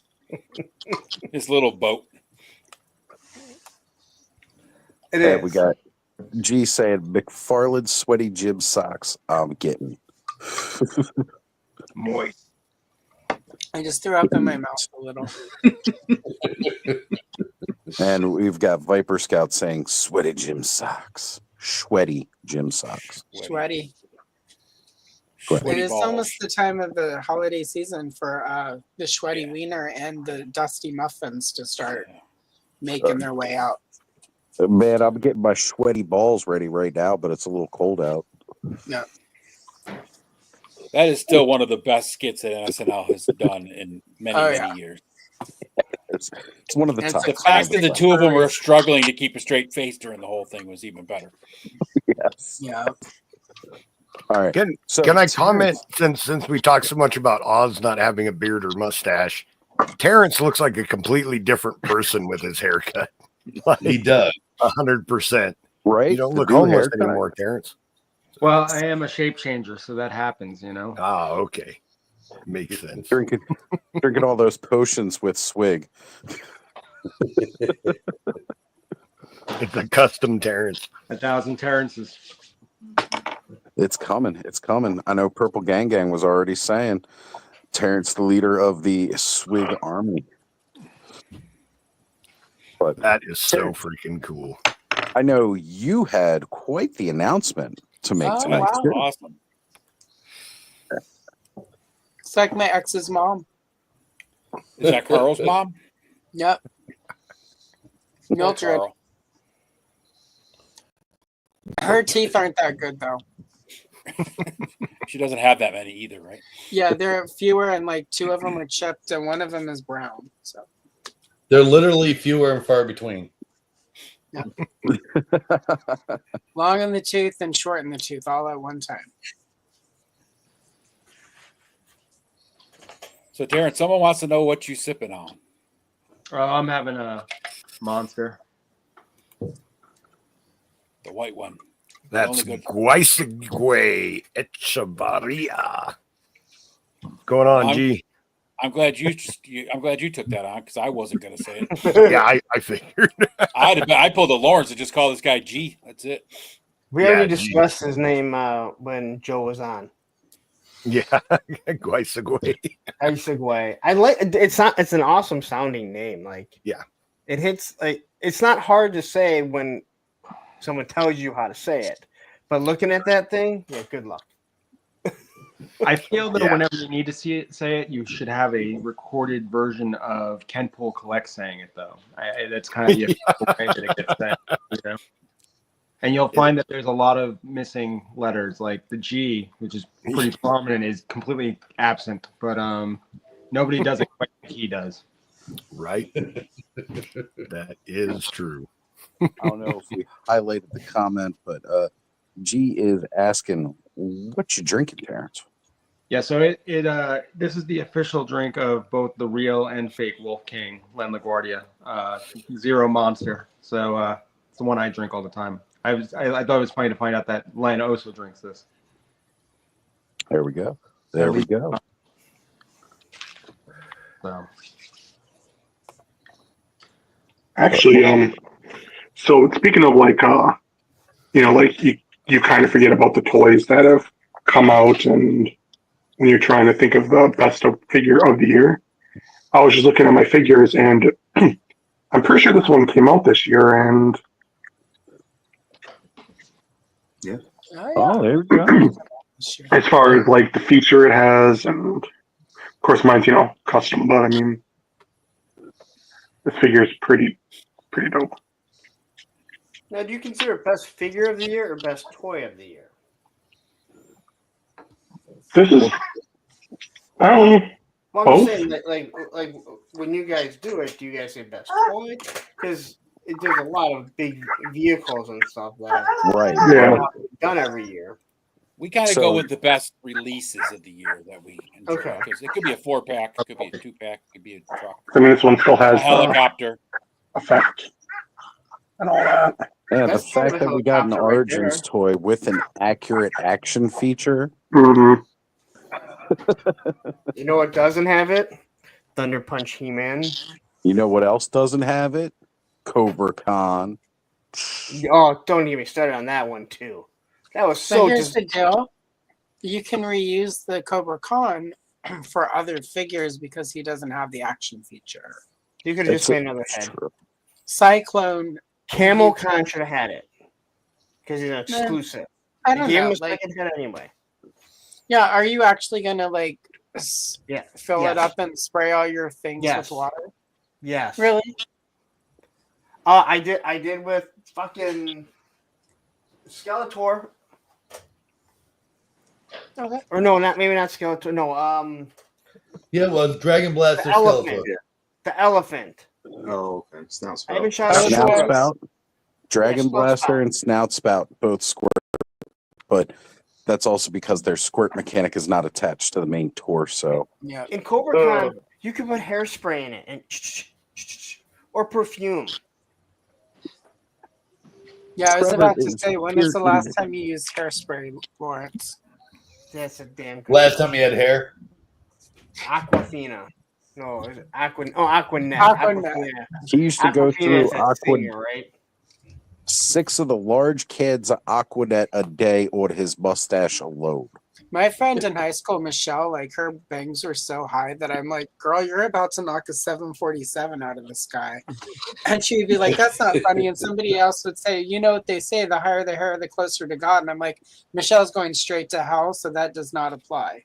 His little boat. It Hey, is. we got G saying McFarland sweaty gym socks. I'm getting. Moist. I just threw up in my mouth a little. And we've got Viper Scout saying sweaty gym socks. Sweaty gym socks. Sweaty. Sweaty It is balls. almost the time of the holiday season for the sweaty wiener and the dusty muffins to start making their way out. Man, I'm getting my sweaty balls ready right now, but it's a little cold out. Yeah. That is still one of the best skits that SNL has done in many, Oh, many yeah. years. It's one of the And top. it's The fact that the two of them were Right. struggling to keep a straight face during the whole thing was even better. Yes. Yeah. All right. Can So can I Terrence- comment since we talked so much about Oz not having a beard or mustache? Terrence looks like a completely different person with his haircut. He does. 100%. Right? You don't The look new homeless haircut? anymore, Terrence. Well, I am a shape changer, so that happens, you know. Ah, okay. Makes sense. Drinking all those potions with swig. It's a custom Terrence. 1,000 Terrences. It's coming. It's coming. I know Purple Gang Gang was already saying Terrence, the leader of the Swig Army. But That is so Terrence, freaking cool. I know you had quite the announcement to make Oh, tonight. wow. too. Awesome. It's like my ex's mom. Is that Carl's mom? Yep. Poor Mildred. Carl. Her teeth aren't that good, though. She doesn't have that many either, right? Yeah, there are fewer, and like 2 of them are chipped, and 1 of them is brown. So They're literally fewer and far between. long in the tooth and short in the tooth, all at one time. So, Terrence, someone wants to know what you sipping on. I'm having a monster. The white one. That's Only good- Guaisigüe Echevarria. What's going on, G? I'm glad you took that on because I wasn't going to say it. Yeah, I figured. I pulled a Lawrence and just call this guy G. That's it. We Yeah, already G. discussed his name when Joe was on. Yeah, Guaisigüe. Guaisigüe. I like it's an awesome sounding name. Like, Yeah. It hits like it's not hard to say when someone tells you how to say it. But looking at that thing, yeah, good luck. I feel that Yeah. whenever you need to say it, you should have a recorded version of Ken Pool Collect saying it, though. That's kind of the official way that it gets said, you know? And you'll find that there's a lot of missing letters, like the G, which is pretty prominent, is completely absent. But nobody does it quite like he does. Right. That is true. I don't know if we highlighted the comment, but G is asking, what you drinking, Terrence? Yeah, so this is the official drink of both the real and fake Wolf King, Len LaGuardia, Zero Monster. So it's the one I drink all the time. I thought it was funny to find out that Len also drinks this. There we go. There we go. So Actually, so speaking of like, like you kind of forget about the toys that have come out, and when you're trying to think of the best figure of the year, I was just looking at my figures, and I'm pretty sure this one came out this year, and Oh, there we go. as far as like the feature it has and Of course, mine's custom, but I mean, this figure is pretty dope. Now, do you consider it best figure of the year or best toy of the year? This is Well, I'm both. just saying that, like when you guys do it, do you guys say best toy? Because there's a lot of big vehicles and stuff that Right. Yeah. done every year. We kind of So- go with the best releases of the year that we enjoy. Okay. Because it could be a 4-pack, it could be a 2-pack, it could be a truck, I mean, this one still a has the helicopter. effect and all that. Yeah, That's the sort of fact a that we got an helicopter right Origins toy with an accurate action feature. hmm You know what doesn't have it? Thunder Punch He-Man. You know what else doesn't have it? Cobra Khan. Oh, don't get me started on that one too. That was But so here's just the deal: you can reuse the Cobra Khan for other figures because he doesn't have the action feature. you could have just It's made another head. true. Cyclone, Camel Khan should have had it because he's an Nah, exclusive. I They don't gave him know. a Like, second head anyway. yeah, are you actually gonna Yeah. fill Yes. it up and spray all your things Yes. with water? Yes. Really? I did with fucking Skeletor. Okay. Or no, maybe not Skeletor. No, Yeah, it was Dragon Blaster the elephant. Skeletor. The elephant. Oh, okay. Snout I haven't spout. shot it Snout twice. Spout, Dragon Snout Blaster, Spout. and Snout Spout both squirt, but that's also because their squirt mechanic is not attached to the main torso. Yeah. In Cobra Khan, you could put hairspray in it and or perfume. Yeah, I was Trevor about to is say, when here is the to last make- time you used hairspray, Lawrence? That's a damn good Last time he had hair. Aquafina. No, is it Aquanet? Aquanet. Aquafina. He used to go Aquafina through is that singer, right? 6 of the large cans of Aquanet a day on his mustache alone. My friend in high school, Michelle, like her bangs were so high that I'm like, girl, you're about to knock a 747 out of the sky. And she would be like, that's not funny. And somebody else would say, you know what they say, the higher the hair, the closer to God. And I'm like, Michelle's going straight to hell, so that does not apply.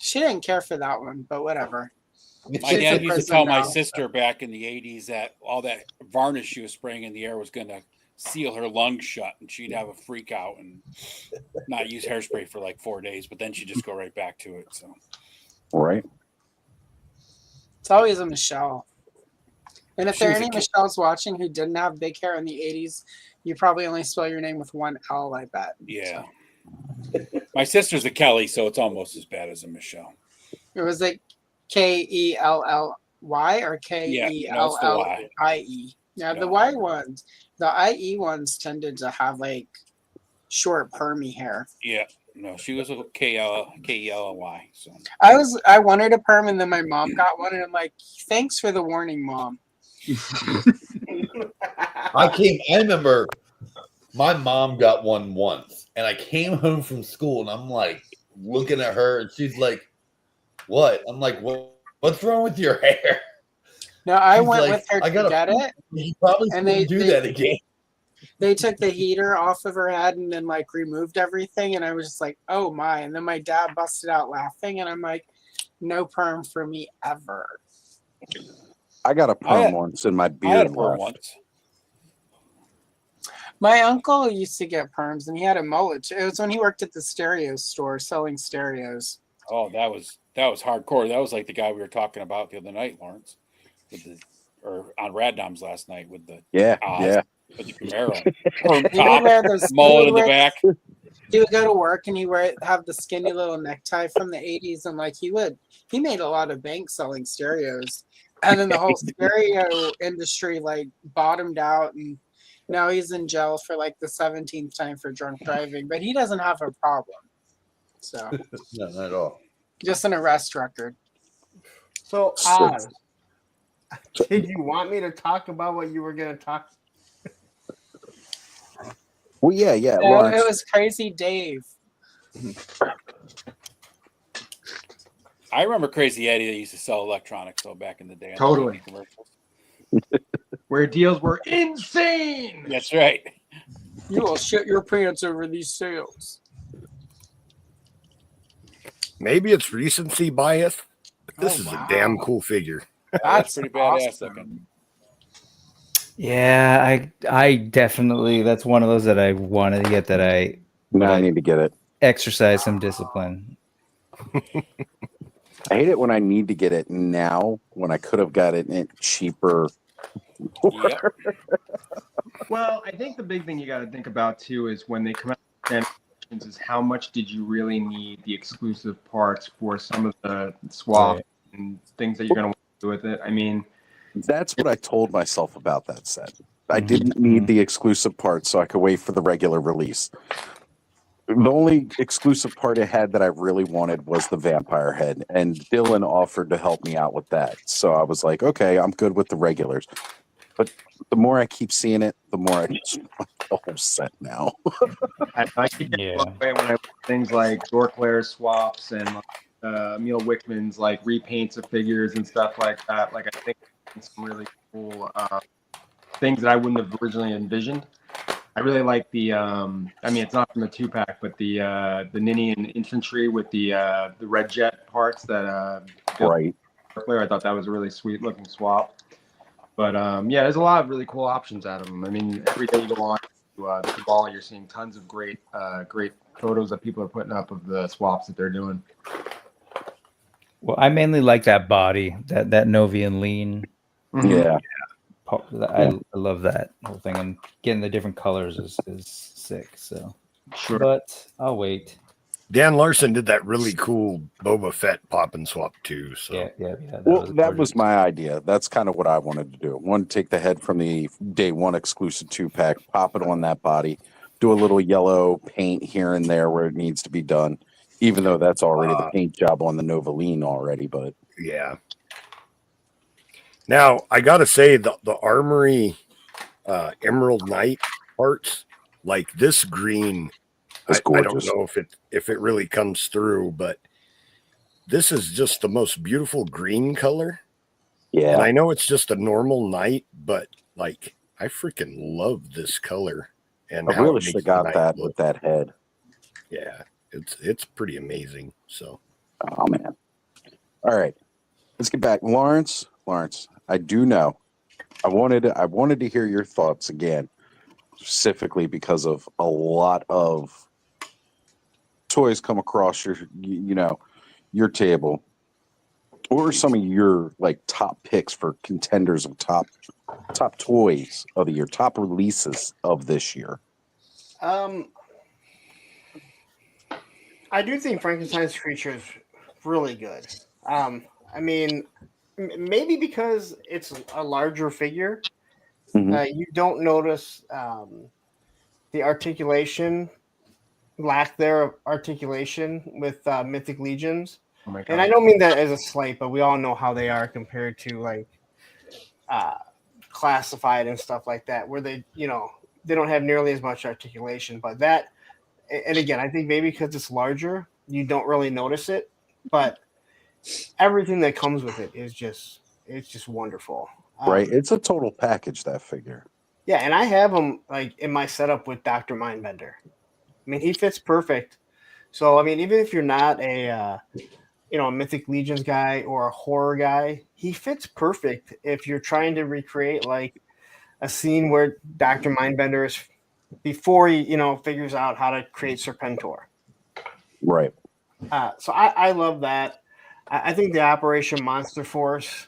She didn't care for that one, but whatever. My She's dad in used to prison tell my now. sister back in the 80s that all that varnish she was spraying in the air was going to seal her lungs shut, and she'd have a freak out and not use hairspray for like 4 days, but then she'd just go right back to it. So Right? It's always a Michelle. And if She there are was a any kid. Michelles watching who didn't have big hair in the 80s, you probably only spell your name with one L, I bet. yeah. My sister's a Kelly, so it's almost as bad as a Michelle. It was like Kelly or Yeah, no, it's the Y. Kellie. Yeah, the Yeah. Y ones, the IE ones tended to have like short permy hair. Yeah, no, she was a Kelly. So I wanted a perm, and then my mom got one, and I'm like, thanks for the warning, Mom. I remember my mom got one once, and I came home from school, and I'm like looking at her, and she's like, "What?" I'm like, "What's wrong with your hair?" No, I She's went like, with her "I to gotta- get it. You probably And shouldn't do that again. They took the heater off of her head and then like removed everything, and I was just like, oh my. And then my dad busted out laughing, and I'm like, no perm for me ever. I got a perm had- once and my I had a beard perm left. once. My uncle used to get perms, and he had a mullet too. It was when he worked at the stereo store selling stereos. Oh, that was hardcore. That was like the guy we were talking about the other night, Lawrence, or on Raddom's last night with the Yeah, Oz, yeah. with the Camaro, perm He would top, wear those. mullet in the back. He would go to work and he would have the skinny little necktie from the 80s, and like he made a lot of bank selling stereos, and then the whole stereo industry like bottomed out, and now he's in jail for like the 17th time for drunk driving, but he doesn't have a problem, so No, not at all. just an arrest record. So, did you want me to talk about what you were going to talk? Well, yeah. Oh, Lawrence, it was Crazy Dave. I remember Crazy Eddie that used to sell electronics though back in the day. on the Totally. TV commercials. Where deals were insane. That's right. You will shit your pants over these sales. maybe it's recency bias, but this is a damn cool figure. That's pretty badass looking. Yeah, I definitely, that's one of those that I wanted to get that I need to get it. Exercise some discipline. I hate it when I need to get it now when I could have got it cheaper. Yep. Well, I think the big thing you got to think about too is when they come out with expansions is how much did you really need the exclusive parts for some of the swaps and things that you're going to want to do with it. I mean, that's what I told myself about that set. I didn't need the exclusive parts, so I could wait for the regular release. The only exclusive part I had that I really wanted was the vampire head, and Dylan offered to help me out with that. So I was like, okay, I'm good with the regulars. But the more I keep seeing it, the more I just want the whole set now. I keep getting blown away when I look at things like Dorclair swaps and Emil Wickman's like repaints of figures and stuff like that. Like I think it's some really cool things that I wouldn't have originally envisioned. I really like the I mean it's not from the 2-pack, but the Ninian infantry with the red jet parts that right. I thought that was a really sweet looking swap. But yeah, there's a lot of really cool options out of them. I mean, every day you go on to the Cabal, you're seeing tons of great photos that people are putting up of the swaps that they're doing. Well, I mainly like that body, that Novian lean. Yeah. I love that whole thing, and getting the different colors is sick. So, sure. But I'll wait. Dan Larson did that really cool Boba Fett pop and swap too. So yeah. That was my idea. That's kind of what I wanted to do. One, take the head from the day one exclusive 2-pack, pop it on that body, do a little yellow paint here and there where it needs to be done, even though that's already the paint job on the Novaline already. But yeah. Now I gotta say the Armory Emerald Knight parts, like this green, I don't know if it really comes through, but this is just the most beautiful green color. Yeah. And I know it's just a normal knight, but like I freaking love this color. And I how really it should makes have the got knight that look. with that head. Yeah, it's pretty amazing. So oh man. All right. Let's get back. Lawrence, I do know. I wanted to hear your thoughts again, specifically because of a lot of toys come across your table. What are some of your like top picks for contenders of top toys of the year, top releases of this year? I do think Frankenstein's creature is really good. I mean, maybe because it's a larger figure, you don't notice the articulation, lack there of articulation with Mythic Legions. Oh my God. And I don't mean that as a slight, but we all know how they are compared to like classified and stuff like that, where they don't have nearly as much articulation. But that, and again, I think maybe because it's larger, you don't really notice it. But everything that comes with it is just wonderful. Right, it's a total package, that figure. Yeah, and I have him like in my setup with Dr. Mindbender. I mean, he fits perfect. So I mean, even if you're not a a Mythic Legions guy or a horror guy, he fits perfect if you're trying to recreate like a scene where Dr. Mindbender is before he figures out how to create Serpentor. Right. So I love that. I think the Operation Monster Force,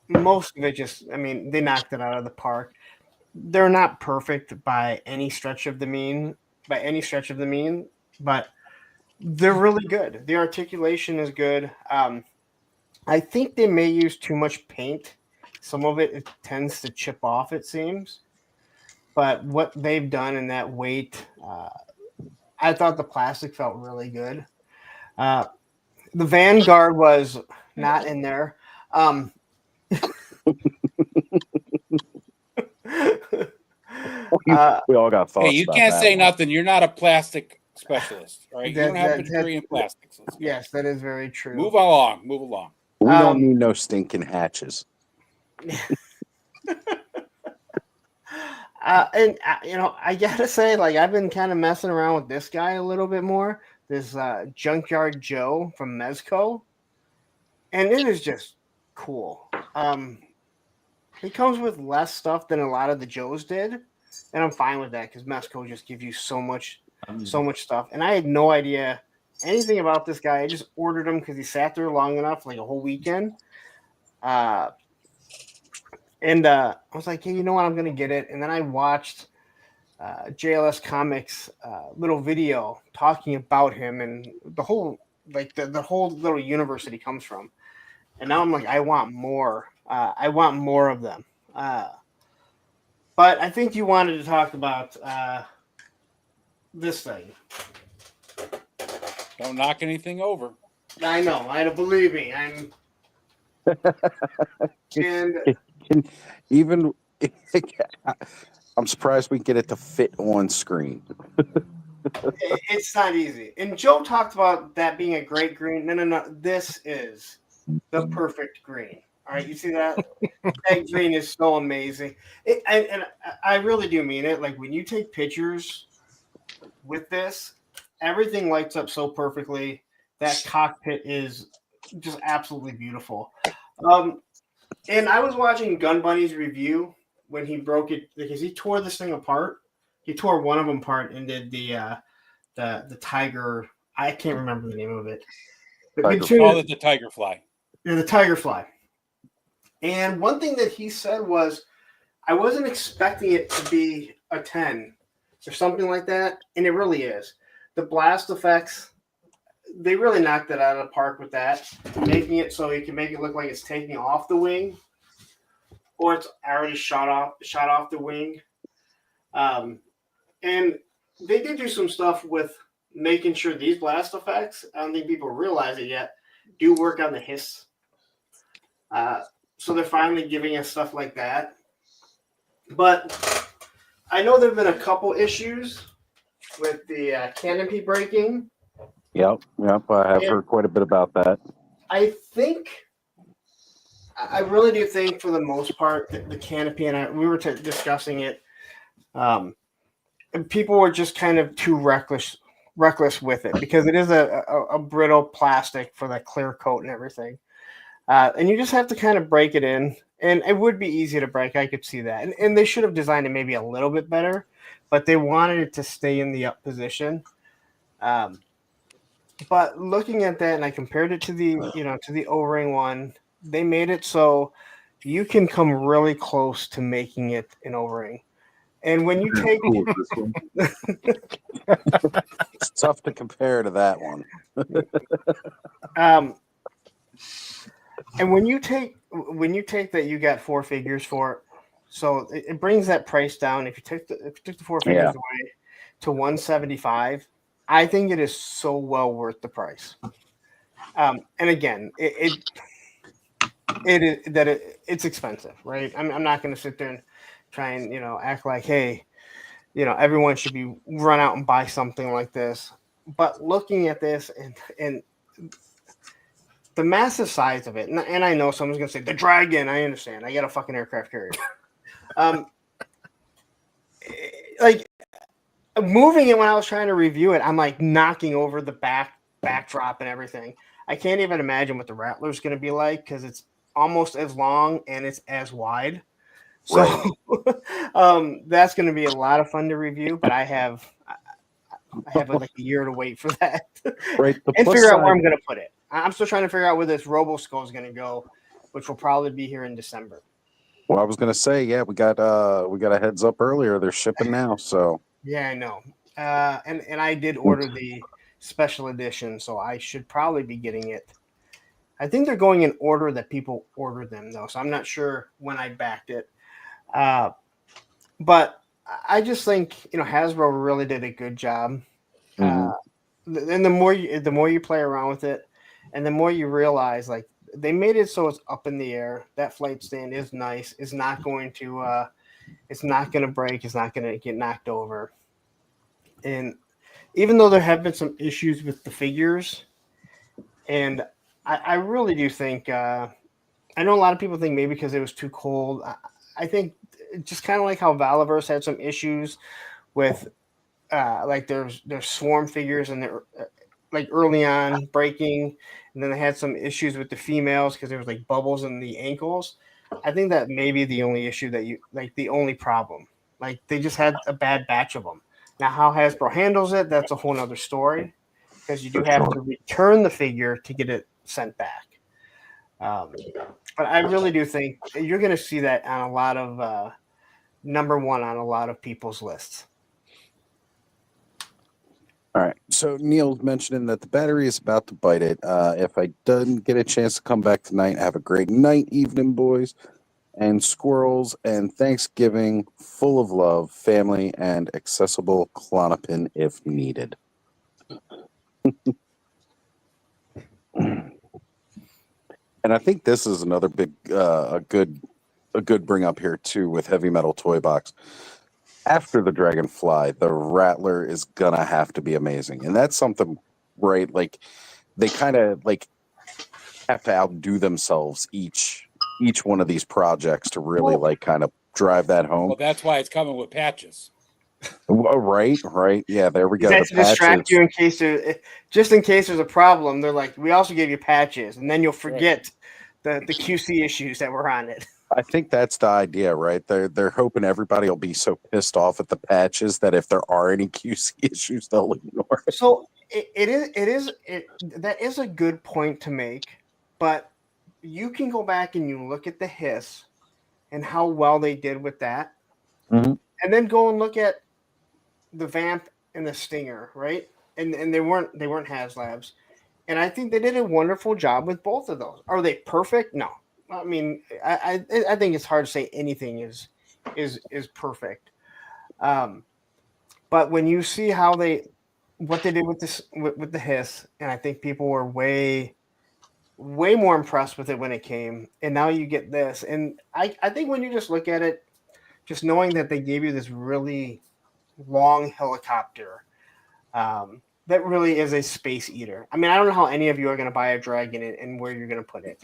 most of it they knocked it out of the park. They're not perfect by any stretch of the mean, but they're really good. The articulation is good. I think they may use too much paint. Some of it tends to chip off, it seems. But what they've done in that weight, I thought the plastic felt really good. The Vanguard was not in there. We all got thoughts. Hey, you about can't that say one. nothing. You're not a plastic specialist, right? You don't have a degree in plastics. Yes, that is very true. Move along. We don't need no stinking hatches. And I gotta say, like, I've been kind of messing around with this guy a little bit more, this Junkyard Joe from Mezco, and it is just cool. It comes with less stuff than a lot of the Joes did, and I'm fine with that because Mezco just gives you so much stuff. And I had no idea anything about this guy. I just ordered him because he sat there long enough, like a whole weekend. I was like, hey, you know what? I'm gonna get it. And then I watched JLS Comics little video talking about him and the whole the whole little universe that he comes from. And now I'm like, I want more. I want more of them. But I think you wanted to talk about this thing. Don't knock anything over. I know. I don't believe me. I'm. And Even I'm surprised we get it to fit on screen. it's not easy. And Joe talked about that being a great green. No. This is the perfect green. All right, you see that? That green is so amazing. And I really do mean it. Like when you take pictures with this, everything lights up so perfectly. That cockpit is just absolutely beautiful. And I was watching Gun Bunny's review when he broke it because he tore this thing apart. He tore one of them apart and did the tiger. I can't remember the name of it. Call it the tiger fly. Yeah, the tiger fly. And one thing that he said was, I wasn't expecting it to be a 10 or something like that, and it really is. The blast effects, they really knocked it out of the park with that, making it so you can make it look like it's taking off the wing, or it's already shot off the wing. And they did do some stuff with making sure these blast effects, I don't think people realize it yet, do work on the hiss. So they're finally giving us stuff like that. But I know there have been a couple issues with the canopy breaking. Yep. I have heard quite a bit about that. I really do think, for the most part, the canopy, and we were discussing it. People were just kind of too reckless with it because it is a brittle plastic for that clear coat and everything. And you just have to kind of break it in. And it would be easy to break. I could see that. And they should have designed it maybe a little bit better, but they wanted it to stay in the up position. But looking at that, and I compared it to the O-ring one, they made it so you can come really close to making it an O-ring. And when you take it's tough to compare to that one. And when you take that, you got 4 figures for it, so it brings that price down. If you took the 4 figures away to $175, I think it is so well worth the price. And again, it's expensive, right? I'm not going to sit there and try and act like, hey, everyone should be run out and buy something like this. But looking at this and the massive size of it, and I know someone's gonna say the Dragon. I understand. I got a fucking aircraft carrier. Like moving it when I was trying to review it, I'm like knocking over the backdrop and everything. I can't even imagine what the Rattler's gonna be like because it's almost as long and it's as wide. So that's gonna be a lot of fun to review. But I have like a year to wait for that, right? And figure out where I'm gonna put it. I'm still trying to figure out where this Robo Skull is going to go, which will probably be here in December. Well, I was going to say, yeah, we got a heads up earlier. They're shipping now, so yeah, I know. And I did order the special edition, so I should probably be getting it. I think they're going in order that people ordered them, though, so I'm not sure when I backed it. But I just think Hasbro really did a good job. And the more you play around with it, and the more you realize, like, they made it so it's up in the air. That flight stand is nice. It's not going to break. It's not going to get knocked over. And even though there have been some issues with the figures, and I really do think, I know a lot of people think maybe because it was too cold. I think just kind of like how Valaverse had some issues with, like there's Swarm figures and like early on breaking, and then they had some issues with the females because there was like bubbles in the ankles. I think that may be the only issue that you like, the only problem. Like they just had a bad batch of them. Now, how Hasbro handles it, that's a whole nother story because you do have to return the figure to get it sent back. But I really do think you're going to see that on a lot of number one on a lot of people's lists. All right. So Neil's mentioning that the battery is about to bite it. If I didn't get a chance to come back tonight, have a great night, evening, boys and squirrels, and Thanksgiving full of love, family, and accessible Klonopin if needed. And I think this is another big, a good bring up here too with Heavy Metal Toy Box. After the Dragonfly, the Rattler is gonna have to be amazing, and that's something, right? Like they kind of like have to outdo themselves each one of these projects to really like kind of drive that home. Well, that's why it's coming with patches. Right. Yeah, there we go. That's The to distract patches. you in case just in case there's a problem. They're like, we also gave you patches, and then you'll forget the QC issues that were on it. I think that's the idea, right? They're hoping everybody will be so pissed off at the patches that if there are any QC issues, they'll ignore it. So that is a good point to make, but you can go back and you look at the hiss and how well they did with that, and then go and look at the Vamp and the Stinger, right? And they weren't HasLabs, and I think they did a wonderful job with both of those. Are they perfect? No. I mean, I think it's hard to say anything is perfect. But when you see what they did with this with the hiss, and I think people were way more impressed with it when it came, and now you get this, and I think when you just look at it, just knowing that they gave you this really long helicopter, that really is a space eater. I mean, I don't know how any of you are going to buy a dragon and where you're going to put it.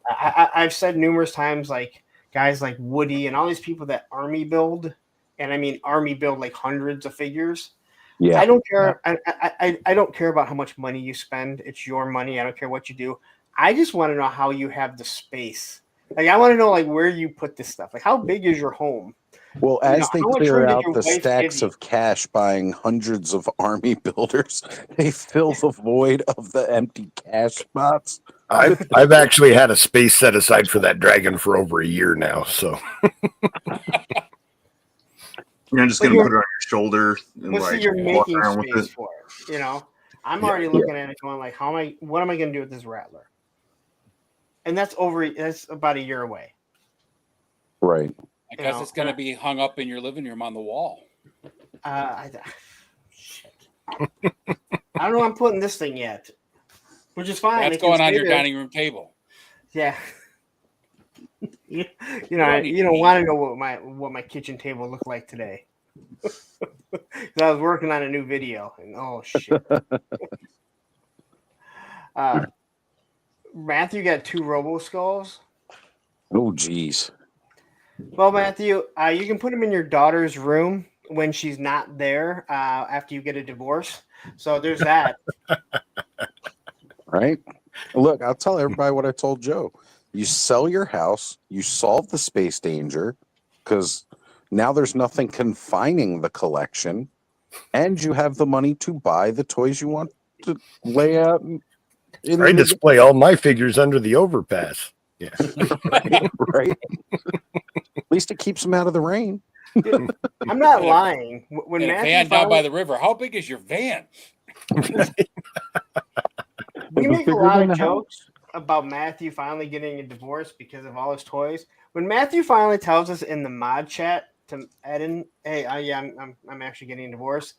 I've said numerous times, like guys like Woody and all these people that army build, and I mean army build like hundreds of figures. Yeah, I don't care. I don't care about how much money you spend. It's your money. I don't care what you do. I just want to know how you have the space. Like I want to know like where you put this stuff. Like how big is your home? Well, as they clear out the wife stacks of cash buying hundreds of army builders, they fill the void of the empty cash spots. I've actually had a space set aside for that dragon for over a year now. So you're just gonna put it on your shoulder and like you're walk making around with space it. for it. You know, I'm already looking at it going like, what am I going to do with this Rattler? And that's about a year away. Right. I guess it's going to be hung up in your living room on the wall. Shit. I don't know. I'm putting this thing yet, which is fine. That's going on your dining room table. Yeah. You don't want to know what my kitchen table looked like today. I was working on a new video, and oh shit. Matthew got 2 Robo Skulls. Oh geez. Well, Matthew, you can put them in your daughter's room when she's not there after you get a divorce. So there's that. Right. Look, I'll tell everybody what I told Joe. You sell your house, you solve the space danger, because now there's nothing confining the collection, and you have the money to buy the toys you want to lay out. I display all my figures under the overpass. Yeah. right. At least it keeps them out of the rain. Dude, I'm not lying. When Matthew van down by the river, how big is your van? We make a lot of jokes about Matthew finally getting a divorce because of all his toys. When Matthew finally tells us in the mod chat to Eden, "Hey, I'm actually getting a divorce,"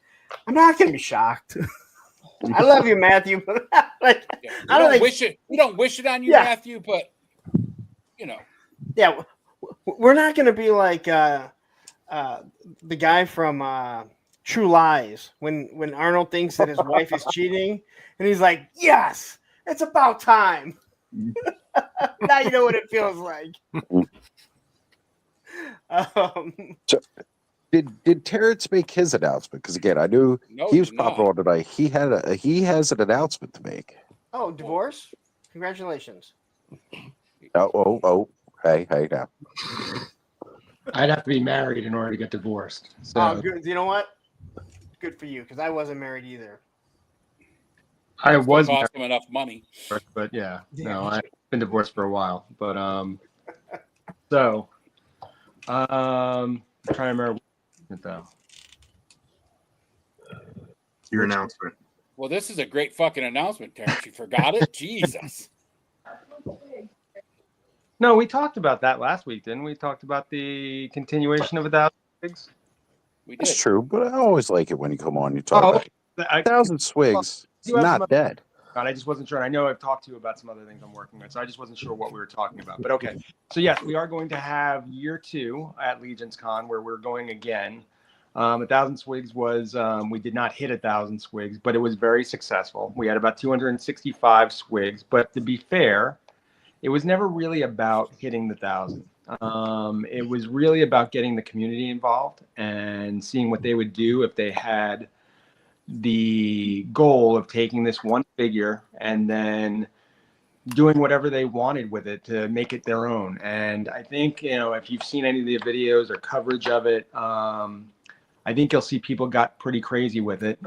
I'm not gonna be shocked. I love you, Matthew, but like, I don't wish it. We don't wish it on you, Matthew, but you know. Yeah, we're not gonna be like the guy from True Lies when Arnold thinks that his wife is cheating, and he's like, "Yes, it's about time." Now you know what it feels like. Did Terrence make his announcement? Because again, I knew No, he was did popping not. on tonight. He has an announcement to make. Oh, divorce? Congratulations. Oh, hey now. I'd have to be married in order to get divorced. So Oh, good. You know what? Good for you, because I wasn't married either. I It's was cost married, him enough money. but yeah, Yeah. no, I've been divorced for a while. But so I'm trying to remember what though. Your announcement. Well, this is a great fucking announcement, Terrence. You forgot it? Jesus. No, we talked about that last week, didn't we? Talked about the continuation of 1,000 Swigs. We That's did. true, but I always like it when you come on. You talk Oh, about I 1,000 Swigs. It's you have some not dead. I just wasn't sure. I know I've talked to you about some other things I'm working on, so I just wasn't sure what we were talking about. But okay. So yes, we are going to have year 2 at Legion's Con where we're going again. 1,000 Swigs was we did not hit 1,000 Swigs, but it was very successful. We had about 265 Swigs, but to be fair, it was never really about hitting the 1,000. It was really about getting the community involved and seeing what they would do if they had the goal of taking this one figure and then doing whatever they wanted with it to make it their own. And I think, if you've seen any of the videos or coverage of it, I think you'll see people got pretty crazy with it,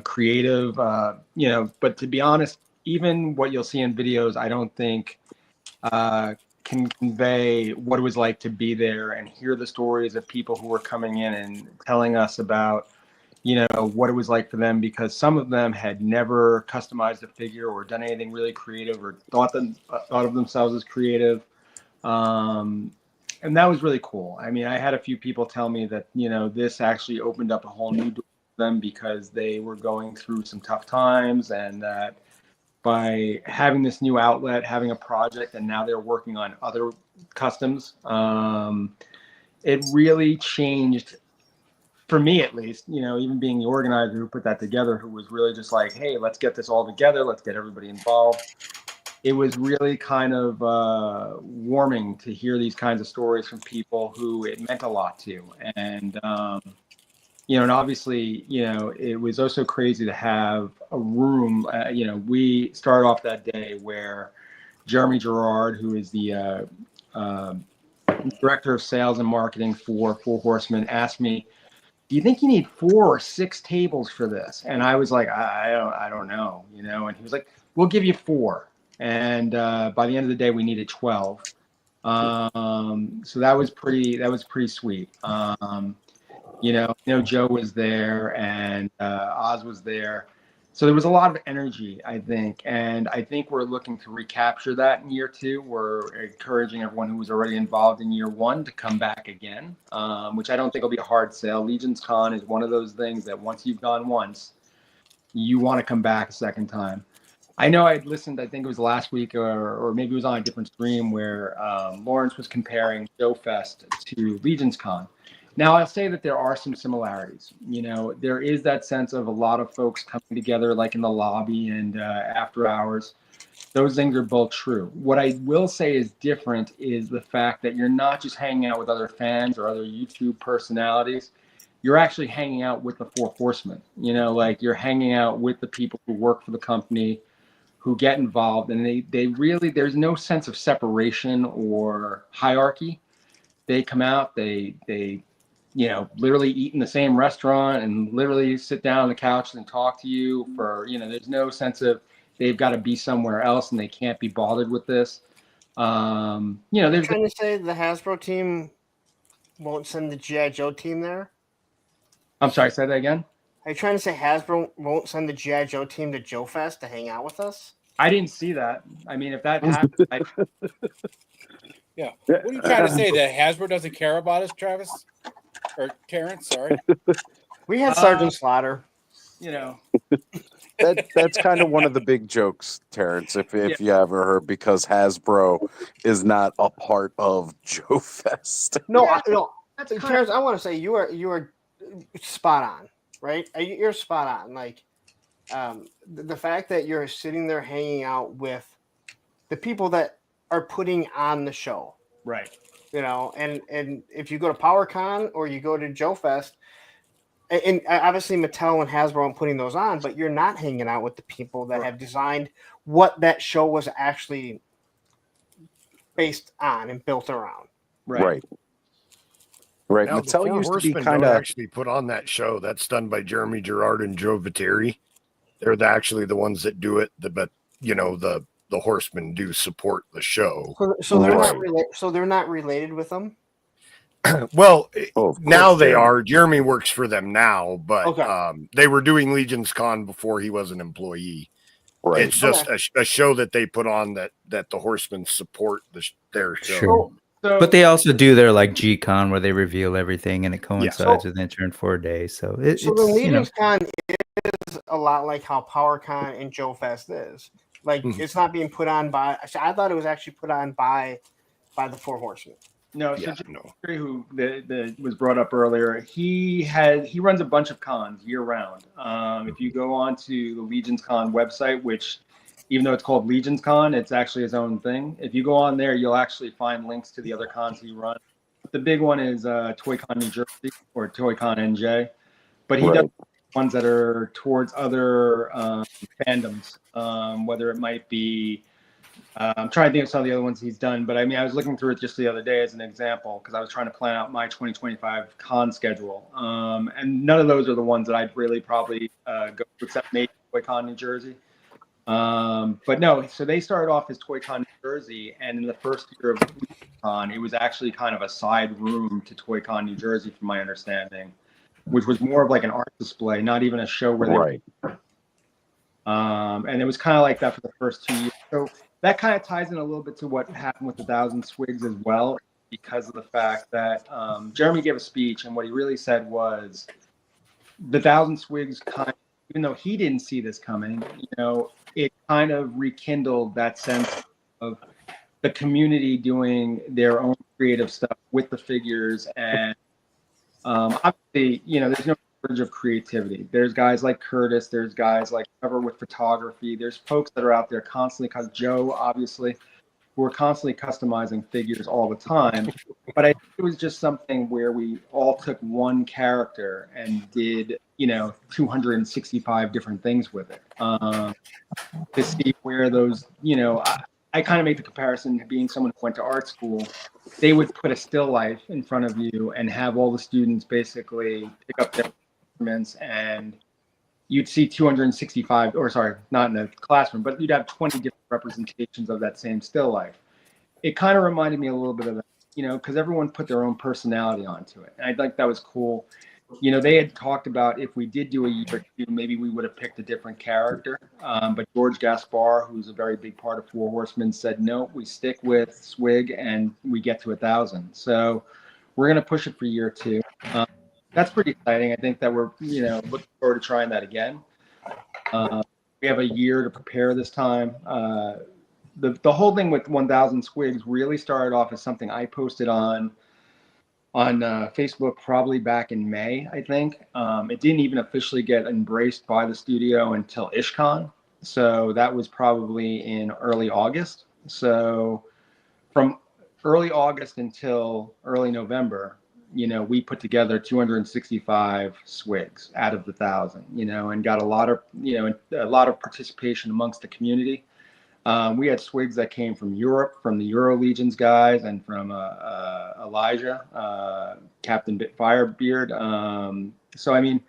creative, but to be honest, even what you'll see in videos, I don't think can convey what it was like to be there and hear the stories of people who were coming in and telling us about what it was like for them, because some of them had never customized a figure or done anything really creative or thought of themselves as creative. And that was really cool. I mean, I had a few people tell me that, this actually opened up a whole new door for them because they were going through some tough times, and that by having this new outlet, having a project, and now they're working on other customs, it really changed, for me at least, even being the organizer who put that together, who was really just like, hey, let's get this all together. Let's get everybody involved. It was really kind of warming to hear these kinds of stories from people who it meant a lot to. And, and obviously, it was also crazy to have a room. We started off that day where Jeremy Gerard, who is the director of sales and marketing for Four Horsemen, asked me, do you think you need 4 or 6 tables for this? And I was like, I don't know, and he was like, we'll give you 4. And by the end of the day, we needed 12. So that was pretty sweet. Joe was there and Oz was there. So there was a lot of energy, I think. And I think we're looking to recapture that in year 2. We're encouraging everyone who was already involved in year 1 to come back again, which I don't think will be a hard sell. Legion's Con is one of those things that once you've gone once, you want to come back a second time. I know I'd listened, I think it was last week or maybe it was on a different stream where Lawrence was comparing Joe Fest to Legion's Con. Now, I'll say that there are some similarities. There is that sense of a lot of folks coming together, like in the lobby and after hours. Those things are both true. What I will say is different is the fact that you're not just hanging out with other fans or other YouTube personalities. You're actually hanging out with the Four Horsemen. Like you're hanging out with the people who work for the company, who get involved, and they really, there's no sense of separation or hierarchy. They come out, they literally eat in the same restaurant and literally sit down on the couch and talk to you for, there's no sense of they've got to be somewhere else and they can't be bothered with this. There's trying to say the Hasbro team won't send the G.I. Joe team there? I'm sorry, say that again? Are you trying to say Hasbro won't send the G.I. Joe team to Joe Fest to hang out with us? I didn't see that. I mean, if that happened, Yeah. What are you trying to say? That Hasbro doesn't care about us, Travis? Or Terrence, sorry. We had Sergeant Slaughter. That's kind of one of the big jokes, Terrence, if you ever heard, because Hasbro is not a part of Joe Fest. No, Terrence, I want to say you are spot on, right? You're spot on. Like the fact that you're sitting there hanging out with the people that are putting on the show. Right. you know. And if you go to PowerCon or you go to Joe Fest, and obviously Mattel and Hasbro and putting those on, but you're not hanging out with the people that have designed what that show was actually based on and built around. Right. Now, the Mattel Four used to be Horsemen kind don't of actually put on that show. That's done by Jeremy Gerard and Joe Viteri. They're actually the ones that do it. But you know, the Horsemen do support the show. So they're not so they're not related with them. Well, of now course, they Jeremy. are. Jeremy works for them now, but Okay. they were doing Legion's Con before he was an employee. Right. It's just a show that they put on that the Horsemen support their show. Sure. But they also do their like G-Con where they reveal everything and it coincides So- with Intern for a day. So So it's the you know, Legion's Con is a lot like how PowerCon and Joe Fest is. Like it's not being put on by. I thought it was actually put on by the Four Horsemen. No, so Yeah, Jerry, who was brought up earlier, he runs a bunch of cons year round. If you go on to the Legion's Con website, which even though it's called Legion's Con, it's actually his own thing. If you go on there, you'll actually find links to the other cons he runs. The big one is ToyCon New Jersey or ToyCon NJ, but he does ones that are towards other fandoms, whether it might be. I'm trying to think of some of the other ones he's done, but I mean, I was looking through it just the other day as an example because I was trying to plan out my 2025 con schedule, and none of those are the ones that I'd really probably go to, except maybe ToyCon New Jersey. But no, so they started off as ToyCon New Jersey, and in the first year of Con, it was actually kind of a side room to ToyCon New Jersey, from my understanding, which was more of like an art display, not even a show where they were. And it was kind of like that for the first 2 years. So that kind of ties in a little bit to what happened with the 1,000 Swigs as well, because of the fact that Jeremy gave a speech, and what he really said was the 1,000 Swigs kind of, even though he didn't see this coming, you know, it kind of rekindled that sense of the community doing their own creative stuff with the figures. And obviously, you know, there's no shortage of creativity. There's guys like Curtis, there's guys like Trevor with photography, there's folks that are out there constantly, because Joe, obviously, who are constantly customizing figures all the time. But I think it was just something where we all took one character and did, you know, 265 different things with it to see where those, you know, I kind of make the comparison to being someone who went to art school. They would put a still life in front of you and have all the students basically pick up their instruments, and you'd see 265, or sorry, not in a classroom, but you'd have 20 different representations of that same still life. It kind of reminded me a little bit of that, you know, because everyone put their own personality onto it. And I think that was cool. You know, they had talked about if we did do a year or two, maybe we would have picked a different character. But George Gaspar, who's a very big part of Four Horsemen, said, no, we stick with Swig and we get to 1,000. So we're going to push it for year two. That's pretty exciting. I think that we're, you know, looking forward to trying that again. We have a year to prepare this time. The whole thing with 1,000 Squigs really started off as something I posted on Facebook probably back in May, I think. It didn't even officially get embraced by the studio until IshCon. So that was probably in early August. So from early August until early November, you know, we put together 265 Swigs out of the 1,000, you know, and got a lot of, you know, a lot of participation amongst the community. We had Swigs that came from Europe, from the Euro Legions guys, and from Elijah, Captain Firebeard. So, I mean,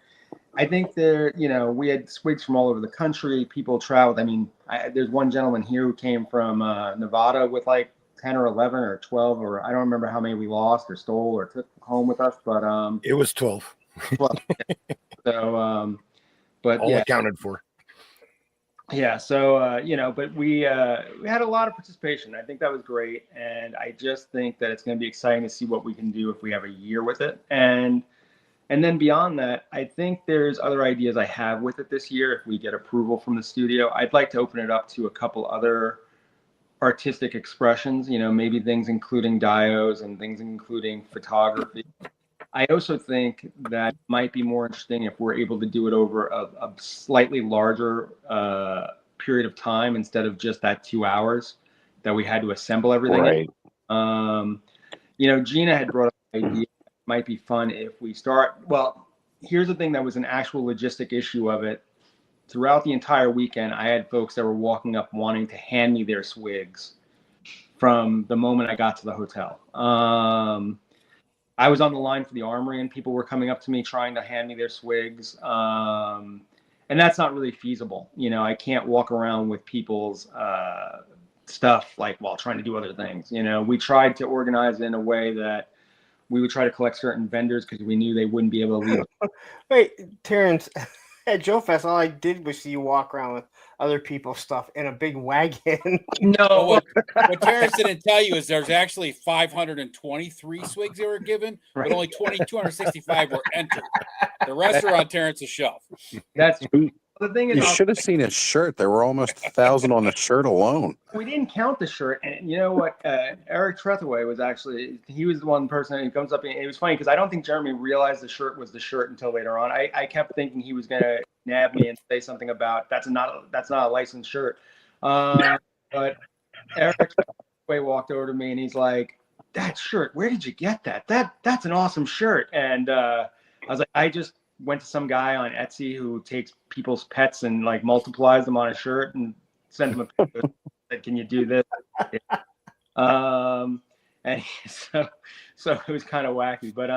I think there, you know, we had Swigs from all over the country. People traveled. I mean, there's one gentleman here who came from Nevada with like 10 or 11 or 12, or I don't remember how many we lost or stole or took home with us, but it was 12. 12. So, but all yeah, accounted for. Yeah, so you know, but we had a lot of participation. I think that was great, and I just think that it's going to be exciting to see what we can do if we have a year with it, and then beyond that, I think there's other ideas I have with it this year. If we get approval from the studio, I'd like to open it up to a couple other artistic expressions. You know, maybe things including dios and things including photography. I also think that might be more interesting if we're able to do it over a slightly larger period of time instead of just that 2 hours that we had to assemble everything. Right. You Gina had brought up an idea. It might be fun if we start. Well, here's the thing that was an actual logistic issue of it. Throughout the entire weekend, I had folks that were walking up wanting to hand me their swigs from the moment I got to the hotel. I was on the line for the Armory, and people were coming up to me trying to hand me their swigs. And that's not really feasible. I can't walk around with people's stuff while trying to do other things. We tried to organize it in a way that we would try to collect certain vendors because we knew they wouldn't be able to leave. Wait, Terrence, at Joe Fest, all I did was see you walk around with other people's stuff in a big wagon. Well, what Terrence didn't tell you is there's actually 523 swigs that were given, but only 265 were entered. The rest are on Terrence's shelf. That's the thing. You should have seen his shirt. There were almost 1,000 on the shirt alone. We didn't count the shirt, and you know what? Eric Trethaway was he was the one person who comes up, and it was funny because I don't think Jeremy realized the shirt was the shirt until later on. I kept thinking he was going to nab me and say something about that's not a licensed shirt, but Eric Trethaway walked over to me and he's like, "That shirt, where did you get that? That's an awesome shirt." And I was like, "I just went to some guy on Etsy who takes people's pets and multiplies them on a shirt and sends them a picture. Said, can you do this?" And so it was kind of wacky, but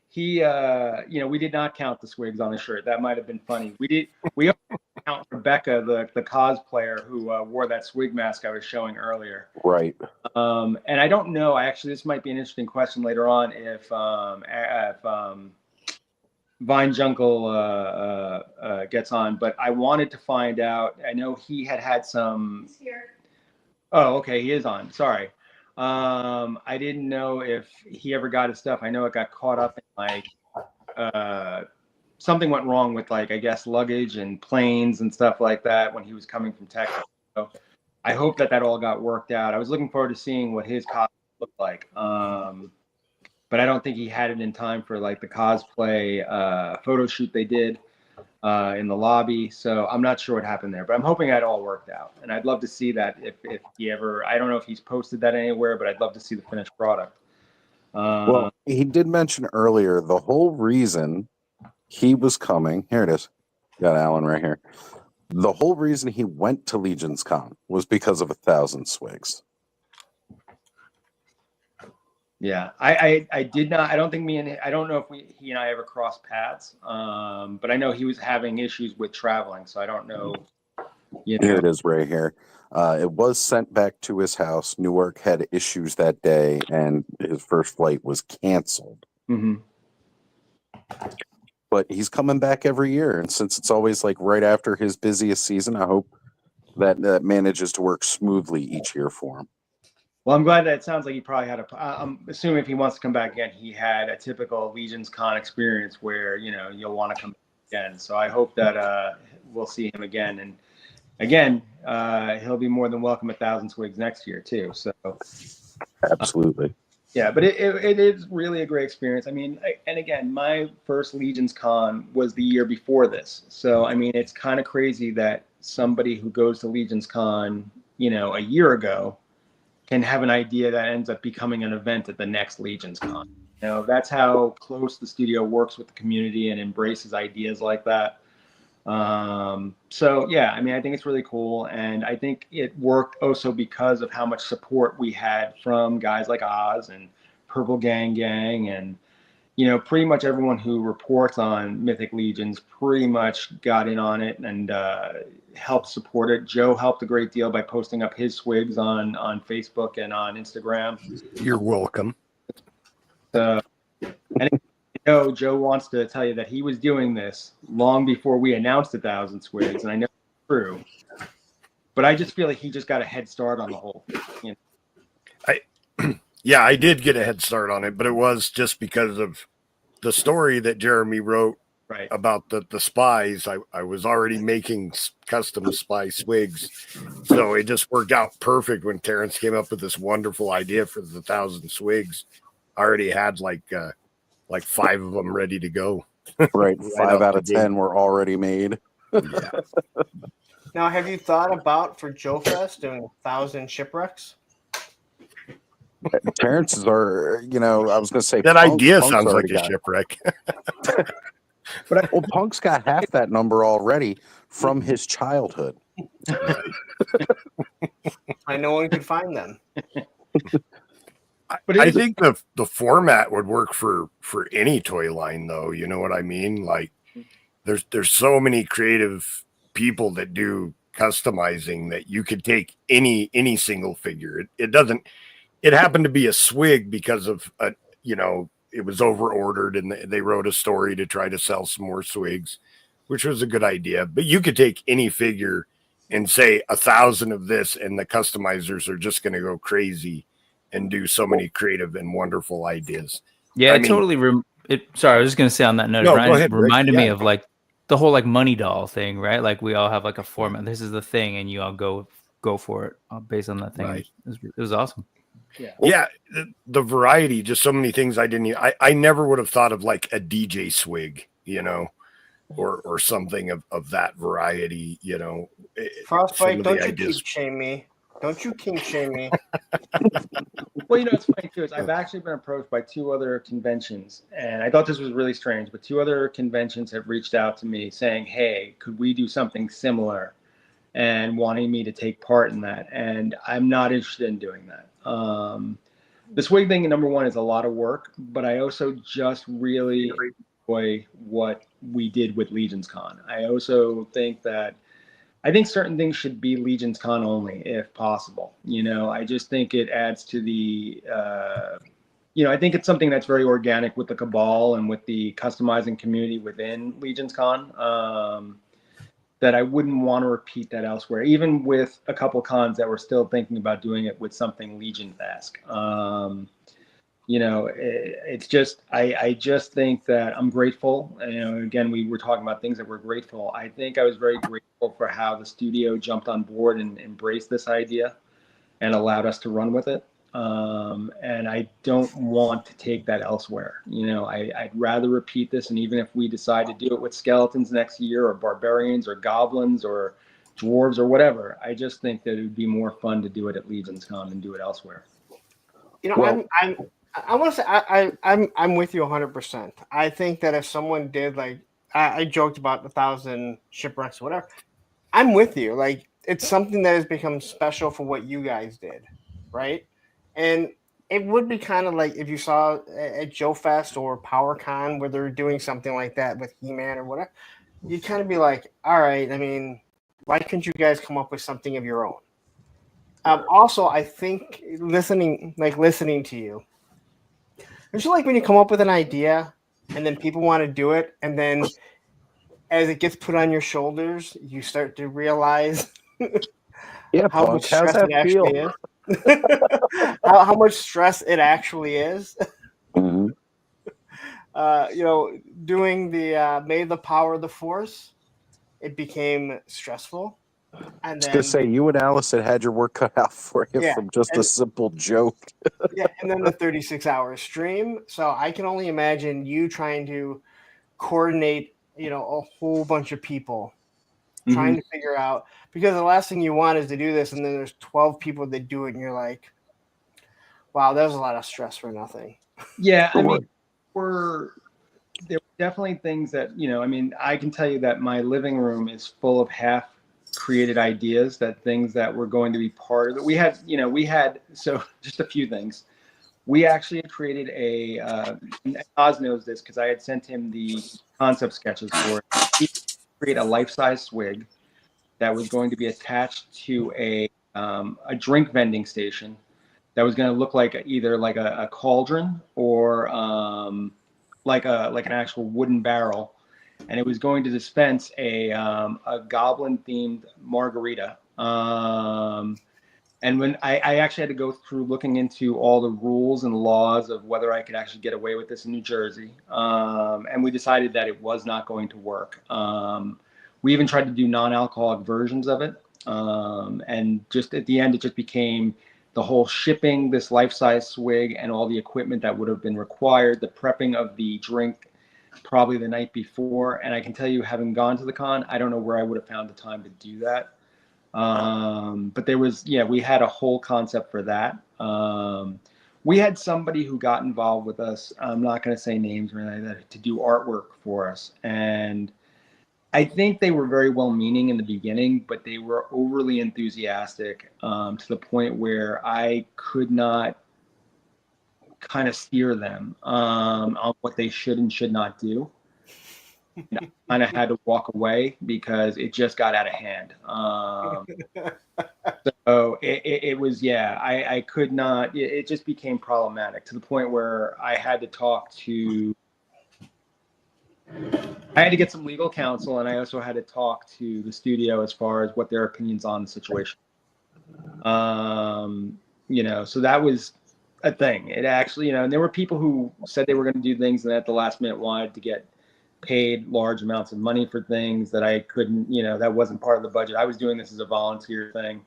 he we did not count the swigs on the shirt. That might have been funny. We also count Rebecca, the cosplayer who wore that swig mask I was showing earlier. Right. And I don't know. This might be an interesting question later on if Vine Jungle gets on, but I wanted to find out. I know he had some. He's here. Oh, okay, he is on. Sorry, I didn't know if he ever got his stuff. I know it got caught up in something went wrong with I guess luggage and planes and stuff like that when he was coming from Texas. So I hope that all got worked out. I was looking forward to seeing what his costume looked like. But I don't think he had it in time for the cosplay photo shoot they did in the lobby. So I'm not sure what happened there, but I'm hoping that all worked out. And I'd love to see that if he ever, I don't know if he's posted that anywhere, but I'd love to see the finished product. Well, he did mention earlier the whole reason he was coming. Here it is. Got Alan right here. The whole reason he went to Legion's Con was because of 1,000 swigs. Yeah, I did not. I don't think I don't know if he and I ever crossed paths. But I know he was having issues with traveling, so I don't know. Here it is right here. It was sent back to his house. Newark had issues that day, and his first flight was canceled. Mm-hmm. But he's coming back every year, and since it's always right after his busiest season, I hope that manages to work smoothly each year for him. Well, I'm glad that it sounds like he probably had I'm assuming if he wants to come back again, he had a typical Legion's Con experience where, you'll want to come back again. So I hope that we'll see him again. And again, he'll be more than welcome 1,000 swigs next year too. So absolutely. Yeah, but it is really a great experience. I mean, and again, my first Legion's Con was the year before this. So, I mean, it's kind of crazy that somebody who goes to Legion's Con, a year ago, can have an idea that ends up becoming an event at the next Legion's Con. That's how close the studio works with the community and embraces ideas like that. So yeah, I mean, I think it's really cool, and I think it worked also because of how much support we had from guys like Oz and Purple Gang, and pretty much everyone who reports on Mythic Legions pretty much got in on it and helped support it. Joe helped a great deal by posting up his swigs on Facebook and on Instagram. You're welcome. And Joe wants to tell you that he was doing this long before we announced 1,000 swigs, and I know it's true. But I just feel like he just got a head start on the whole thing. Yeah, I did get a head start on it, but it was just because of the story that Jeremy wrote about the spies. I was already making custom spy swigs, so it just worked out perfect when Terrence came up with this wonderful idea for the 1,000 swigs. I already had like 5 of them ready to go. Right, 5 out of 10 were already made. Yeah. Now, have you thought about for Joe Fest doing 1,000 shipwrecks? Terrence's are, I was going to say That idea Punk's sounds like already a got, shipwreck. well, Punk's got half that number already from his childhood. I no one could find them. But I think the format would work for any toy line, though. You know what I mean? Like, there's so many creative people that do customizing that you could take any single figure. It doesn't. It happened to be a swig because of it was over ordered and they wrote a story to try to sell some more swigs, which was a good idea. But you could take any figure and say 1,000 of this, and the customizers are just going to go crazy and do so many creative and wonderful ideas. Yeah, I it mean, totally. Sorry, I was just gonna say on that note, No, it go ahead, Rick. reminded me Yeah. of like the whole like money doll thing, right? Like we all have like a format. This is the thing, and you all go for it based on that thing. Right. It was awesome. Yeah, the variety, just so many things I never would have thought of, like a DJ swig, or something of that variety, Frostbite, don't you kink shame me. Don't you kink shame me. Well, it's funny too. I've actually been approached by 2 other conventions, and I thought this was really strange. But 2 other conventions have reached out to me saying, "Hey, could we do something similar?" and wanting me to take part in that. And I'm not interested in doing that. The swig thing, number one, is a lot of work, but I also just really enjoy what we did with Legions Con. I also think certain things should be Legions Con only, if possible. I just think it adds to the, I think it's something that's very organic with the Cabal and with the customizing community within Legions Con. That I wouldn't want to repeat that elsewhere, even with a couple cons that were still thinking about doing it with something Legion-esque. It's just, I just think that I'm grateful. Again, we were talking about things that we're grateful. I think I was very grateful for how the studio jumped on board and embraced this idea and allowed us to run with it. And I don't want to take that elsewhere. I'd rather repeat this. And even if we decide to do it with skeletons next year, or barbarians, or goblins, or dwarves, or whatever, I just think that it would be more fun to do it at Legions Con than do it elsewhere. I want to say I'm with you 100%. I think that if someone did, like, I joked about 1,000 shipwrecks or whatever, I'm with you. Like, it's something that has become special for what you guys did, right? And it would be kind of like if you saw at Joe Fest or PowerCon where they're doing something like that with He-Man or whatever, you'd kind of be like, all right, I mean, why couldn't you guys come up with something of your own? Also, I think listening to you, it's like when you come up with an idea and then people want to do it, and then as it gets put on your shoulders, you start to realize how much stress it actually is. how much stress it actually is. Mm-hmm. Doing the May the Power of the Force, it became stressful. And then, I was going to say, you and Alice had your work cut out for you from just a simple joke. And then the 36-hour stream. So I can only imagine you trying to coordinate, a whole bunch of people trying to figure out, because the last thing you want is to do this and then there's 12 people that do it and you're like, wow, there's a lot of stress for nothing. Yeah, I mean, there were definitely things that, I can tell you that my living room is full of half created ideas, things that were going to be part of it. We had, so just a few things. We actually had created and Oz knows this because I had sent him the concept sketches for it. He created a life-size swig that was going to be attached to a drink vending station that was going to look like either like a cauldron or like an actual wooden barrel, and it was going to dispense a goblin themed margarita. And when I actually had to go through looking into all the rules and laws of whether I could actually get away with this in New Jersey, and we decided that it was not going to work. We even tried to do non-alcoholic versions of it, and just at the end, it just became the whole shipping this life-size swig and all the equipment that would have been required, the prepping of the drink probably the night before. And I can tell you, having gone to the con, I don't know where I would have found the time to do that. But there was, we had a whole concept for that. we had somebody who got involved with us. I'm not going to say names or anything like that, to do artwork for us. And I think they were very well-meaning in the beginning, but they were overly enthusiastic to the point where I could not kind of steer them on what they should and should not do. And I kind of had to walk away because it just got out of hand. So it was, yeah, I could not, it just became problematic to the point where I had to get some legal counsel, and I also had to talk to the studio as far as what their opinions on the situation. So that was a thing. It actually, and there were people who said they were going to do things and at the last minute wanted to get paid large amounts of money for things that I couldn't, that wasn't part of the budget. I was doing this as a volunteer thing.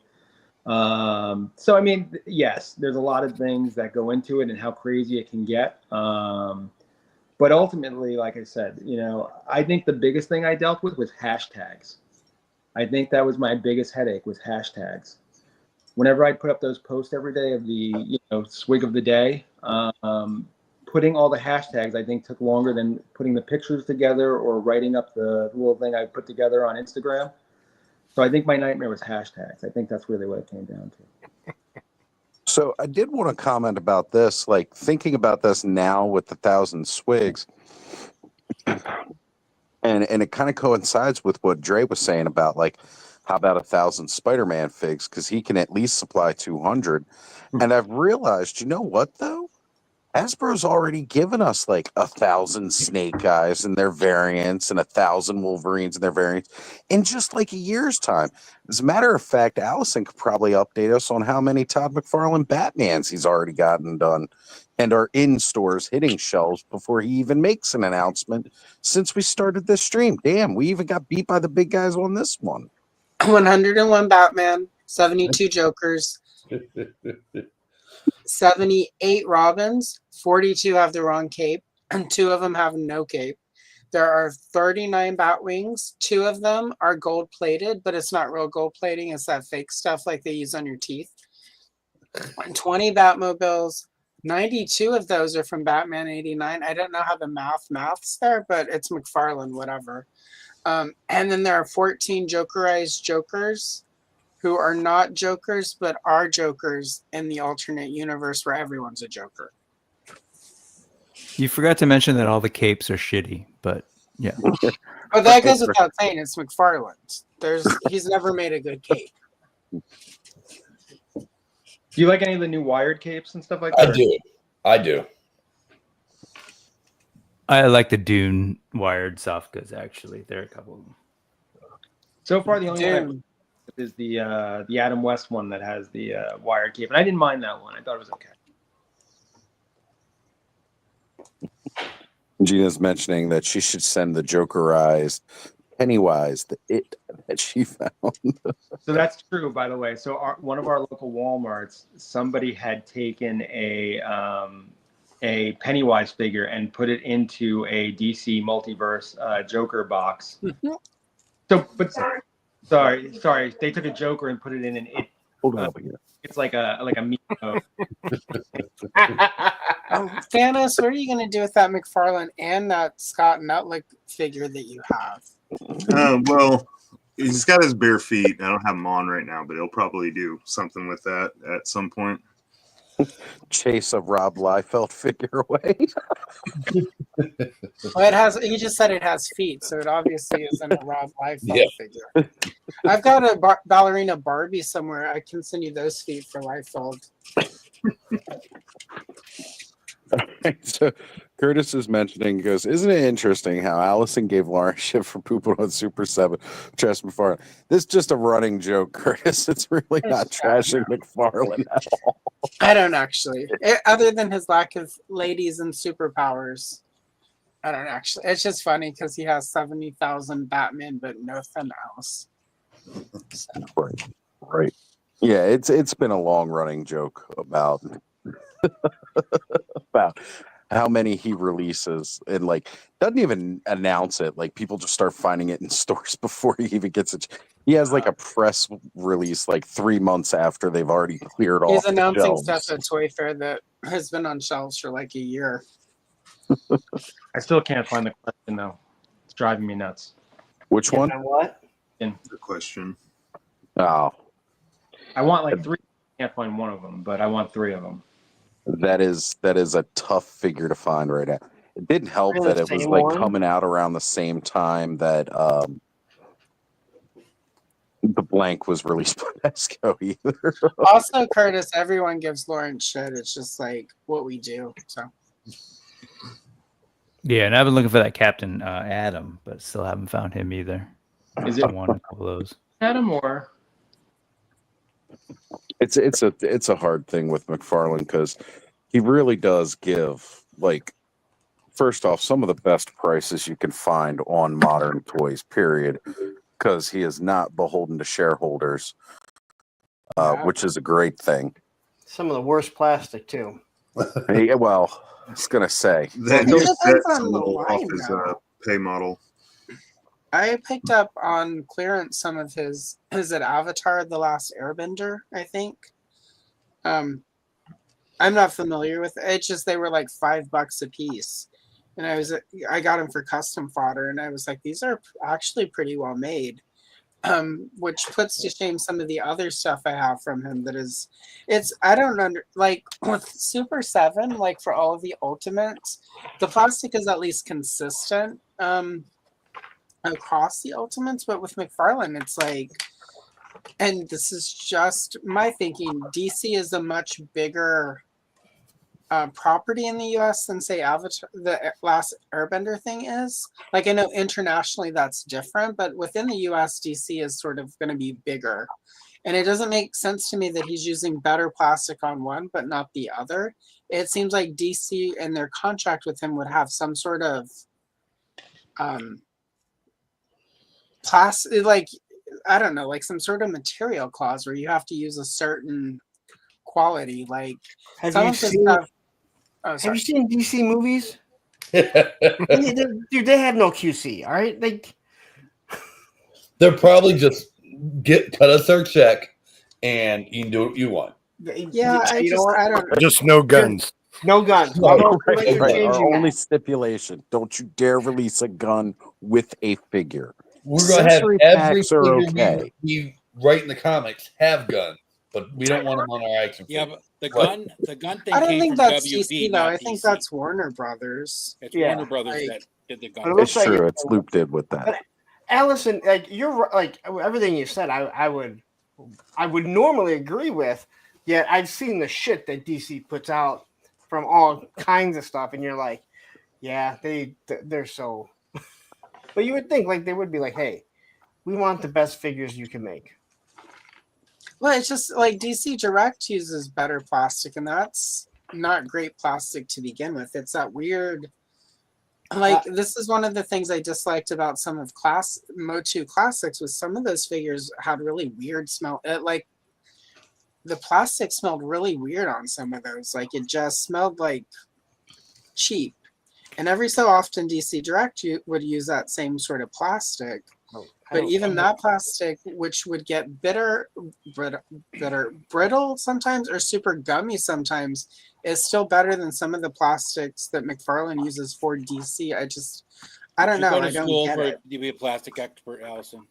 So, I mean, yes, there's a lot of things that go into it and how crazy it can get. But ultimately, like I said, I think the biggest thing I dealt with was hashtags. I think that was my biggest headache was hashtags. Whenever I put up those posts every day of the, swig of the day, putting all the hashtags, I think took longer than putting the pictures together or writing up the little thing I put together on Instagram. So I think my nightmare was hashtags. I think that's really what it came down to. So I did want to comment about this, like thinking about this now with the 1,000 swigs, and it kind of coincides with what Dre was saying about like, how about 1,000 Spider-Man figs? Because he can at least supply 200. And I've realized, you know what though? Hasbro's already given us like 1,000 Snake Eyes and their variants and 1,000 Wolverines and their variants in just like a year's time. As a matter of fact, Allison could probably update us on how many Todd McFarlane Batmans he's already gotten done and are in stores hitting shelves before he even makes an announcement since we started this stream. Damn, we even got beat by the big guys on this one. 101 Batman, 72 Jokers, 78 Robins, 42 have the wrong cape, and 2 of them have no cape. There are 39 Batwings. 2 of them are gold plated, but it's not real gold plating. It's that fake stuff like they use on your teeth. 20 Batmobiles. 92 of those are from Batman 89. I don't know how the math's there, but it's McFarlane, whatever. And then there are 14 Jokerized Jokers who are not Jokers, but are Jokers in the alternate universe where everyone's a Joker. You forgot to mention that all the capes are shitty, but yeah. But that goes without saying. It's McFarlane's. He's never made a good cape. Do you like any of the new Wired capes and stuff like that? I do. I like the Dune Wired soft goods, actually. There are a couple of them. So far, the only one is the Adam West one that has the Wired cape. And I didn't mind that one. I thought it was okay. Gina's mentioning that she should send the Jokerized Pennywise, that she found. So that's true, by the way. So one of our local Walmarts, somebody had taken a Pennywise figure and put it into a DC Multiverse Joker box. Sorry, they took a Joker and put it in, and it. Hold on, here. It's like a meat. Thanos, what are you going to do with that McFarlane and that Scott Nutlick figure that you have? Well, he's got his bare feet. I don't have them on right now, but he'll probably do something with that at some point. Chase a Rob Liefeld figure away. Well, he just said it has feet, so it obviously isn't a Rob Liefeld figure. I've got a ballerina Barbie somewhere. I can send you those feet for Liefeld. So Curtis is mentioning, goes, isn't it interesting how Allison gave Lauren shit for pooping on Super 7? Trust McFarlane. This is just a running joke, Curtis. It's really not trashing McFarlane at all. I don't actually. Other than his lack of ladies and superpowers, I don't actually. It's just funny because he has 70,000 Batman, but nothing else. So. Right. Yeah, it's been a long running joke about how many he releases and like doesn't even announce it. Like people just start finding it in stores before he even gets it. He has like a press release like 3 months after they've already cleared off. He's announcing stuff at Toy Fair that has been on shelves for like a year. I still can't find the question though. It's driving me nuts. Which one? What? Good question. Oh, I want like 3. I can't find one of them, but I want 3 of them. that is a tough figure to find right now. It didn't help Really that it was same like one? coming out around the same time that the blank was released by Esco either. Also, Curtis, everyone gives Lawrence shit. It's just like what we do. So Yeah, and I've been looking for that Captain Adam, but still haven't found him either. Is I it want a couple of those. Adam or? It's a hard thing with McFarlane because he really does give, like, first off, some of the best prices you can find on modern toys, period, because he is not beholden to shareholders, which is a great thing. Some of the worst plastic too. Hey, well, I was gonna say That it new depends set's on a the little off line, his though. pay model. I picked up on clearance some of his. Is it Avatar: The Last Airbender? I think. I'm not familiar with it. It's just they were like $5 a piece, and I got them for custom fodder, and I was like, these are actually pretty well made. Which puts to shame some of the other stuff I have from him. I don't like with Super 7, like for all of the Ultimates, the plastic is at least consistent across the Ultimates, but with McFarlane, it's like, and this is just my thinking, DC is a much bigger property in the US than say Avatar, the Last Airbender thing is. Like I know internationally that's different, but within the US, DC is sort of going to be bigger. And it doesn't make sense to me that he's using better plastic on one, but not the other. It seems like DC and their contract with him would have some sort of plastic, like, I don't know, like some sort of material clause where you have to use a certain quality. Like Have you seen DC movies? Dude, they have no QC. All right, They're probably just cut us our check, and you can do what you want. Yeah, I don't know. Just no guns. No guns. Our only stipulation: don't you dare release a gun with a figure. We're gonna have Accessory every packs are figure okay. we write in the comics have guns, but we don't want them on our action Yeah, figures. but the gun thing I don't came think from that's WB, DC though. not I think DC. that's Warner Brothers. It's Yeah, Warner Brothers like- that did the But it gun. looks It's like true. It's Loop did with that. But Allison, like you're right, like everything you said, I would normally agree with. Yet I've seen the shit that DC puts out from all kinds of stuff, and you're like, yeah, they're so. But you would think like they would be like, hey, we want the best figures you can make. Well, it's just like DC Direct uses better plastic, and that's not great plastic to begin with. It's that weird. Like this is one of the things I disliked about some of Motu Classics was some of those figures had really weird smell. Like the plastic smelled really weird on some of those. Like it just smelled like cheap. And every so often DC Direct would use that same sort of plastic. But even that plastic, which would get brittle sometimes or super gummy sometimes, is still better than some of the plastics that McFarlane uses for DC. I don't know. Did you go to I don't school get it. to be a plastic expert, Allison?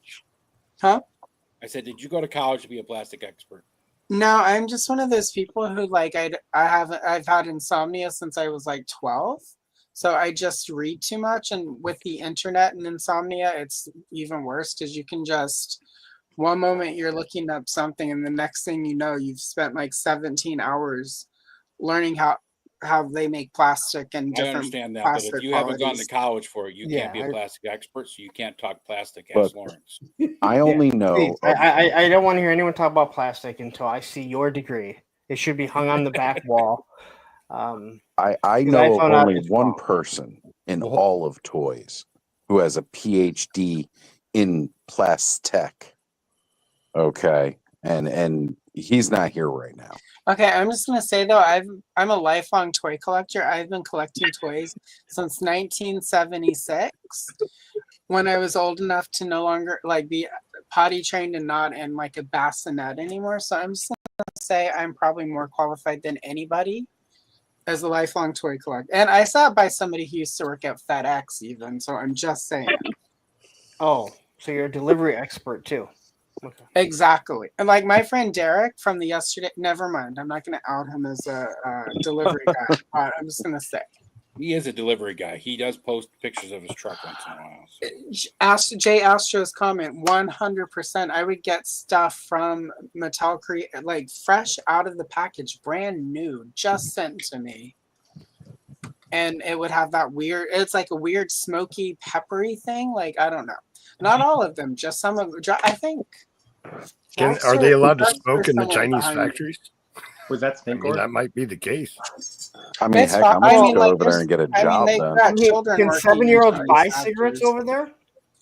Huh? I said, did you go to college to be a plastic expert? No, I'm just one of those people who like I've had insomnia since I was like 12. So I just read too much, and with the internet and insomnia, it's even worse because you can just one moment you're looking up something, and the next thing you know, you've spent like 17 hours learning how they make plastic and different. I understand that, but if you haven't gone to college for it, you can't be a plastic expert, so you can't talk plastic as Lawrence. I only know. I don't want to hear anyone talk about plastic until I see your degree. It should be hung on the back wall. I know of only one person in all of toys who has a PhD in plastic. Okay, and he's not here right now. Okay, I'm just gonna say though, I'm a lifelong toy collector. I've been collecting toys since 1976, when I was old enough to no longer like be potty trained and not in like a bassinet anymore. So I'm just gonna say I'm probably more qualified than anybody as a lifelong toy collector. And I saw it by somebody who used to work at FedEx even, so I'm just saying. Oh, so you're a delivery expert too. Okay. Exactly. And like my friend Derek from the yesterday, never mind. I'm not going to out him as a delivery guy, but I'm just going to say. He is a delivery guy. He does post pictures of his truck once in a while. So. Jay Astro's comment, 100%. I would get stuff from Mattel like fresh out of the package, brand new, just sent to me. And it would have that weird, it's like a weird smoky, peppery thing. Like, I don't know. Not all of them, just some of them. I think. Are they allowed to Baxter smoke in the somewhere Chinese behind me. factories? Was that I mean, Stinkor? that might be the case. I mean, It's heck, fine. I might go like, over there and get a job they've then. got children Can working in 7-year-olds Chinese buy factories. cigarettes over there?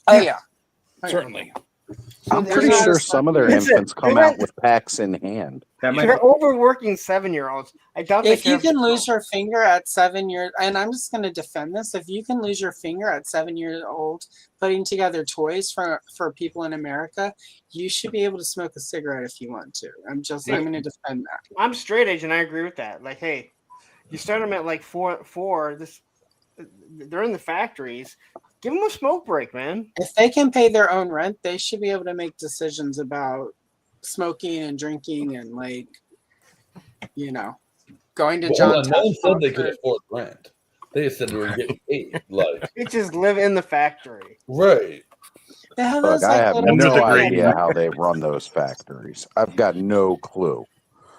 Oh, yeah. Certainly. So I'm they're pretty not- sure some of their Listen, infants come they're out not- with packs in hand. That might They're be, overworking 7-year-olds. I doubt If they you have can to lose smoke. your finger at 7 years, and I'm just going to defend this, if you can lose your finger at 7 years old putting together toys for people in America, you should be able to smoke a cigarette if you want to. I'm going to defend that. I'm straight edge, and I agree with that. Like, hey, you start them at like four. They're in the factories. Give them a smoke break, man. If they can pay their own rent, they should be able to make decisions about smoking and drinking and like, going to Well, John hold on, no one said they could concert. afford rent. They just said they were getting paid. Like, They just live in the factory. right. They have Look, those I like have little Under no the grading. idea how they run those factories. I've got no clue.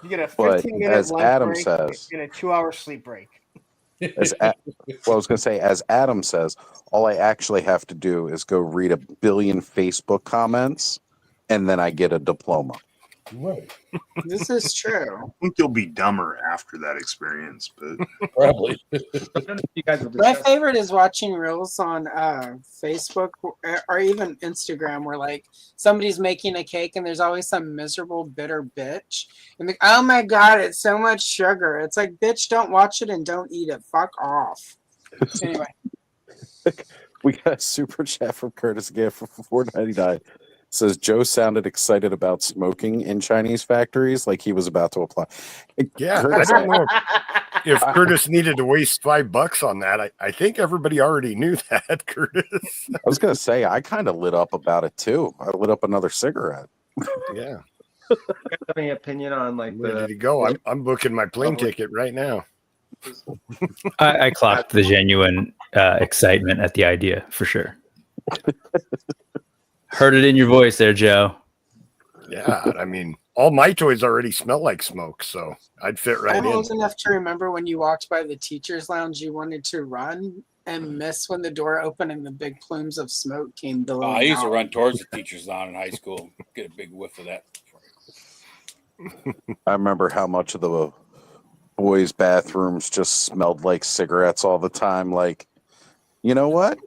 You get a But 15-minute as lunch Adam break says, and a 2-hour sleep break. I was going to say, as Adam says, all I actually have to do is go read a billion Facebook comments, and then I get a diploma. Right. This is true. I think you'll be dumber after that experience, but Probably. I don't know if you guys have My discussed. favorite is watching reels on Facebook or even Instagram where like somebody's making a cake and there's always some miserable bitter bitch and like, oh my god, it's so much sugar. It's like, bitch, don't watch it and don't eat it. Fuck off. Anyway, We got a super chat from Curtis again for $4.99. Says Joe sounded excited about smoking in Chinese factories, like he was about to apply. Yeah, Curtis, I don't know if Curtis needed to waste $5 on that. I think everybody already knew that, Curtis. I was gonna say I kind of lit up about it too. I lit up another cigarette. Yeah, You guys have any opinion on like ready to go. I'm booking my plane ticket right now. I clocked the genuine excitement at the idea for sure. Heard it in your voice there, Joe. Yeah, I mean, all my toys already smell like smoke, so I'd fit right I'm in. old enough to remember when you walked by the teacher's lounge, you wanted to run and miss when the door opened and the big plumes of smoke came billowing I used to out. run towards the teacher's lounge in high school, get a big whiff of that. I remember how much of the boys' bathrooms just smelled like cigarettes all the time. Like, you know what?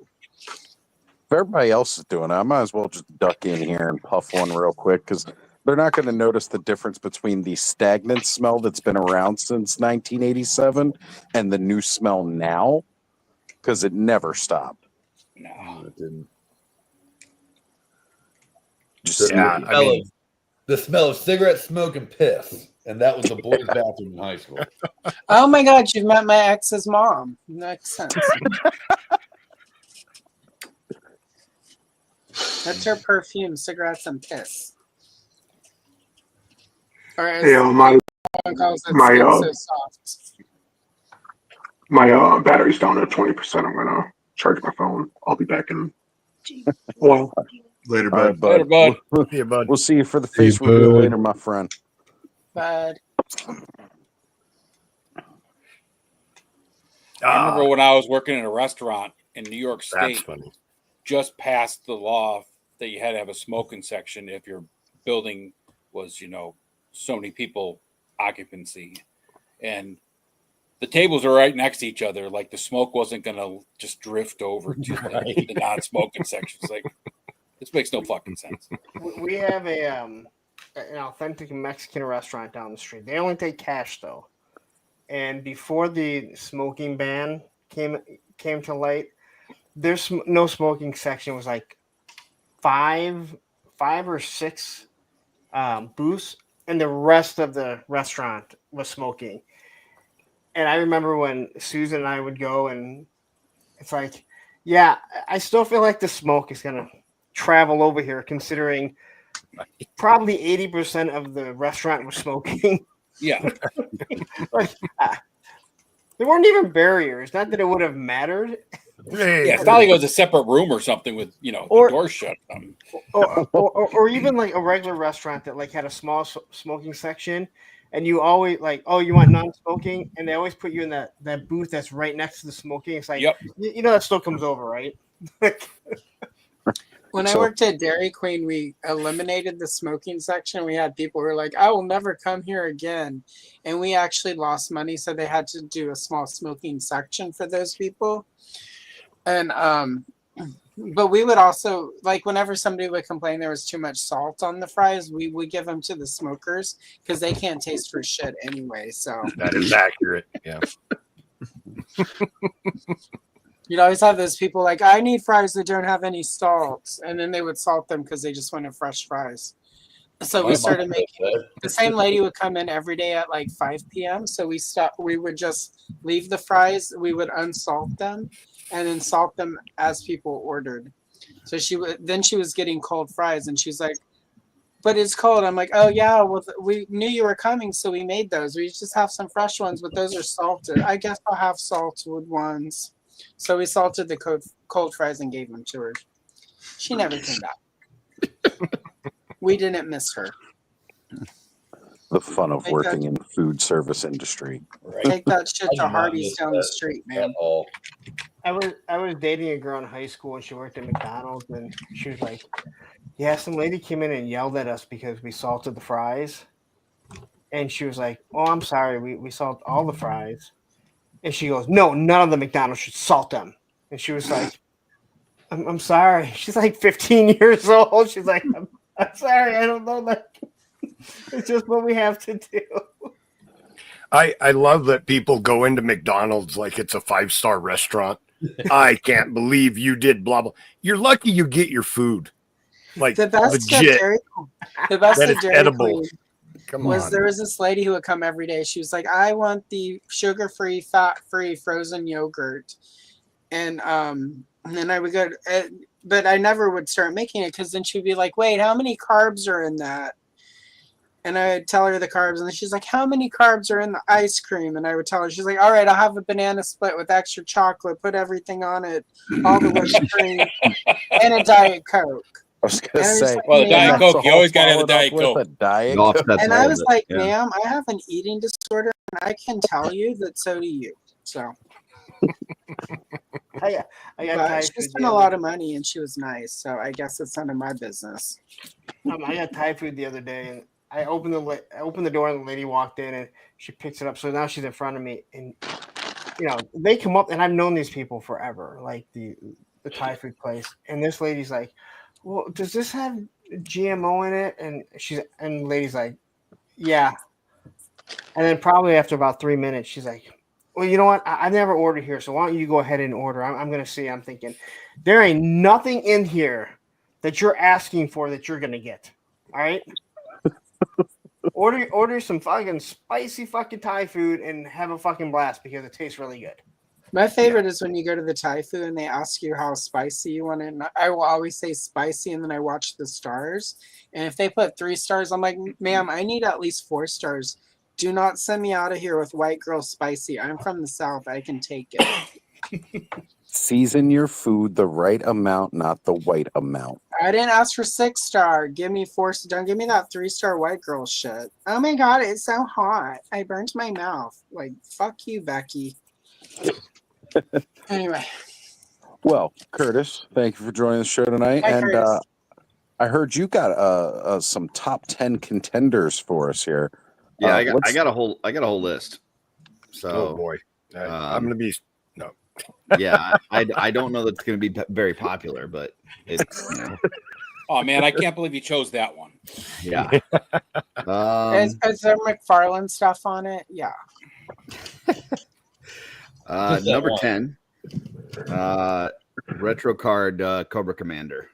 If everybody else is doing it, I might as well just duck in here and puff one real quick because they're not going to notice the difference between the stagnant smell that's been around since 1987 and the new smell now because it never stopped. No. It didn't. Just Yeah, I mean, The smell of cigarette smoke and piss. And that was the boys' bathroom in high school. Oh my god, you've met my ex's mom. Makes sense. That's her perfume, cigarettes and piss. Or as Hey, my someone calls it, my, skin so soft. my battery's down at 20%. I'm gonna charge my phone. I'll be back in a while. later, all bud. right, bud. Later, bud. see you, bud. We'll see you for the face reveal later, my friend. But I remember when I was working in a restaurant in New York That's State, funny. just passed the law that you had to have a smoking section if your building was, so many people occupancy. And the tables are right next to each other. Like the smoke wasn't going to just drift over to the non-smoking sections. Like, this makes no fucking sense. We have an authentic Mexican restaurant down the street. They only take cash though. And before the smoking ban came to light, there's no smoking section. It was like five or six booths, and the rest of the restaurant was smoking. And I remember when Susan and I would go, and it's like, yeah, I still feel like the smoke is gonna travel over here, considering probably 80% of the restaurant was smoking. Yeah. Like, there weren't even barriers. Not that it would have mattered. Hey, Yeah, it's not like it was a separate room or something with, you know, Or- the door shut. Or even like a regular restaurant that like had a small smoking section, and you always like, oh, you want non-smoking, and they always put you in that booth that's right next to the smoking. It's like, Yep. you know, that still comes over, right? When I worked at Dairy Queen, we eliminated the smoking section. We had people who were like, I will never come here again. And we actually lost money, so they had to do a small smoking section for those people. And but we would also, like, whenever somebody would complain there was too much salt on the fries, we would give them to the smokers because they can't taste for shit anyway. So that is accurate. Yeah. you'd always have those people like, I need fries that don't have any salt, and then they would salt them because they just wanted fresh fries. So we started making, the same lady would come in every day at like 5 p.m. So we would just leave the fries, we would unsalt them and then salt them as people ordered. So she was getting cold fries, and she's like, but it's cold. I'm like, oh yeah, well we knew you were coming, so we made those. We just have some fresh ones, but those are salted. I guess I'll have salted ones. So we salted the cold fries and gave them to her. She never came back. We didn't miss her. The fun of working in the food service industry. Take that shit to Hardee's down the street, man. I was dating a girl in high school, and she worked at McDonald's, and she was like, yeah, some lady came in and yelled at us because we salted the fries. And she was like, oh, I'm sorry, we salt all the fries. And she goes, no, none of the McDonald's should salt them. And she was like, I'm sorry. She's like 15 years old. She's like, I'm sorry, I don't know. Like, it's just what we have to do. I love that people go into McDonald's like it's a 5-star restaurant. I can't believe you did blah blah. You're lucky you get your food. Like the best legit. The best that at it's Dairy edible. Queen was there was this lady who would come every day. She was like, I want the sugar-free, fat-free frozen yogurt. And then I would go, but I never would start making it because then she'd be like, wait, how many carbs are in that? And I would tell her the carbs, and then she's like, how many carbs are in the ice cream? And I would tell her, she's like, all right, I'll have a banana split with extra chocolate, put everything on it, all the whipped cream, and a Diet Coke. I was going to say, like, well, the Diet ma'am, Coke, you always got to have the Diet Coke. A Diet Off, Coke. that's and all I of was it, like, yeah. ma'am, I have an eating disorder, and I can tell you that so do you. So I got but Thai she food spent a lot of money, and she was nice. So I guess it's none of my business. I got Thai food the other day, and I opened the door, and the lady walked in, and she picks it up. So now she's in front of me, and you know they come up, and I've known these people forever, like the Thai food place. And this lady's like, "Well, does this have GMO in it?" And the lady's like, "Yeah." And then probably after about 3 minutes, she's like, well, you know what? I've never ordered here, so why don't you go ahead and order? I'm going to see. I'm thinking, there ain't nothing in here that you're asking for that you're going to get. All right? Order some fucking spicy fucking Thai food and have a fucking blast because it tastes really good. My favorite is when you go to the Thai food and they ask you how spicy you want it. And I will always say spicy, and then I watch the stars. And if they put 3 stars, I'm like, ma'am, I need at least 4 stars. Do not send me out of here with white girl spicy. I'm from the South. I can take it. Season your food the right amount, not the white amount. I didn't ask for 6 star. Give me 4. Don't give me that 3-star white girl shit. Oh my God, it's so hot. I burnt my mouth. Like, fuck you, Becky. Anyway. Well, Curtis, thank you for joining the show tonight. Hi, and Curtis. I heard you got some top 10 contenders for us here. Yeah, I got a whole list. So, oh boy, I'm gonna be no. Yeah, I don't know that's going to be very popular, but it's. You know. Oh man, I can't believe you chose that one. Yeah. Is there McFarlane stuff on it? Yeah. Number 10, retro card Cobra Commander.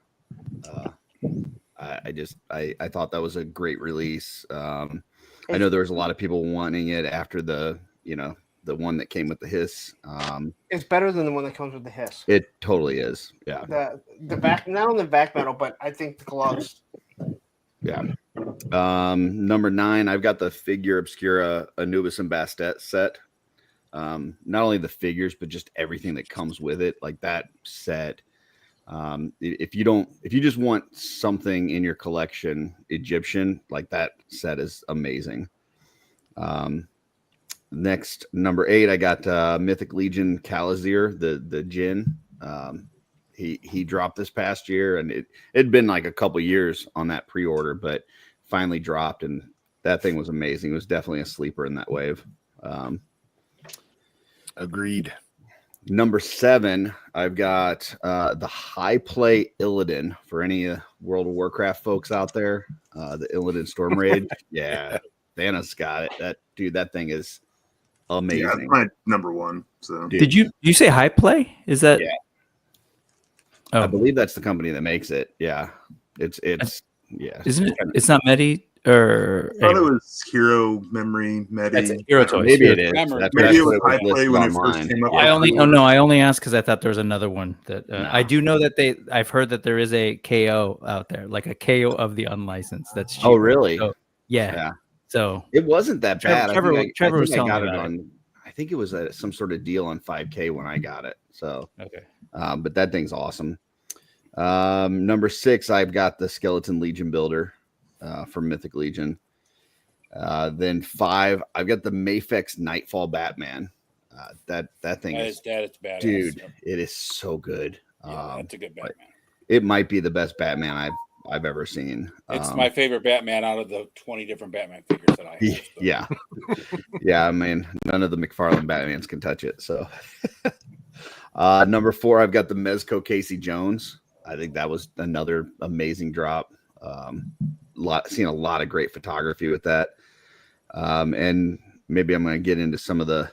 I thought that was a great release. I know there was a lot of people wanting it after the the one that came with the hiss. It's better than the one that comes with the hiss. It totally is. Yeah. The back, not only the back metal, but I think the gloves. Yeah. Number 9, I've got the Figure Obscura Anubis and Bastet set. Not only the figures, but just everything that comes with it. Like that set. If you just want something in your collection Egyptian, like that set is amazing. Next, number 8, I got Mythic Legion Kalazir, the Jinn. He dropped this past year, and it'd been like a couple years on that pre-order, but finally dropped, and that thing was amazing. It was definitely a sleeper in that wave. Agreed. Number 7, I've got the High Play Illidan for any World of Warcraft folks out there. The Illidan Storm Rage. Yeah, Thanos got it. That thing is amazing. Yeah, it's my number 1. So Dude. Did you say High Play? Is that? Yeah. Oh. I believe that's the company that makes it. Yeah, it's yeah. Isn't it? It's not Medi or. I thought it was Hero Memory Medi. That's Hero Toys. Maybe it is. Maybe it was High Play when it first online. came up. I only asked because I thought there was another one that I do know that I've heard that there is a KO out there, like a KO of the unlicensed. That's cheap. Oh, really? So, yeah. So it wasn't that bad. Trevor was I telling got me it about on. I think it was some sort of deal on 5K when I got it. So okay. But that thing's awesome. Number 6, I've got the Skeleton Legion Builder from Mythic Legion. Then 5, I've got the Mafex Nightfall Batman. That thing is badass, dude. Yep. It is so good. Yeah, that's a good Batman. It might be the best Batman I've ever seen. It's my favorite Batman out of the 20 different Batman figures that I have. So. Yeah, yeah. I mean, none of the McFarlane Batmans can touch it. So, number 4, I've got the Mezco Casey Jones. I think that was another amazing drop. Seen a lot of great photography with that. And maybe I'm going to get into some of the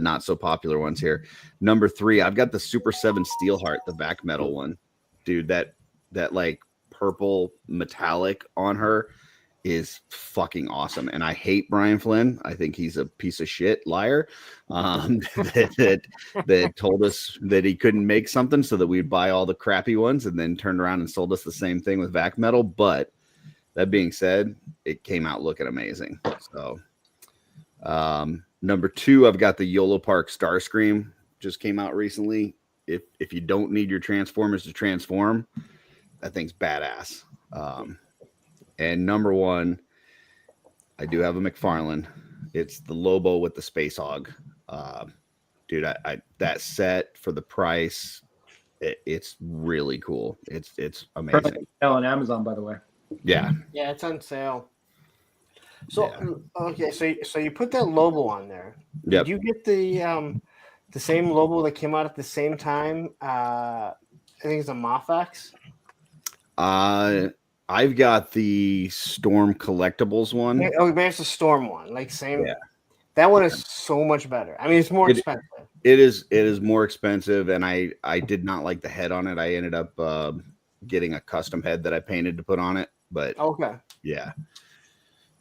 not so popular ones here. Number 3, I've got the Super 7 Steelheart, the back metal one. Dude, that like purple metallic on her is fucking awesome. And I hate Brian Flynn. I think he's a piece of shit liar that told us that he couldn't make something so that we'd buy all the crappy ones and then turned around and sold us the same thing with vac metal. But that being said, it came out looking amazing. So number 2, I've got the YOLO Park Starscream, just came out recently. If you don't need your Transformers to transform, that thing's badass. And number 1, I do have a McFarlane. It's the Lobo with the Space Hog. Dude, I that set for the price, it's really cool. It's amazing. On Amazon, by the way. Yeah. Yeah, it's on sale. So okay, so you put that Lobo on there. Yep. Did you get the same Lobo that came out at the same time? I think it's a Mafex. I've got the Storm Collectibles one. Oh, maybe it's the Storm one. Like same. Yeah. That one is so much better. I mean, it's more expensive. It is more expensive, and I did not like the head on it. I ended up getting a custom head that I painted to put on it. But okay. Yeah.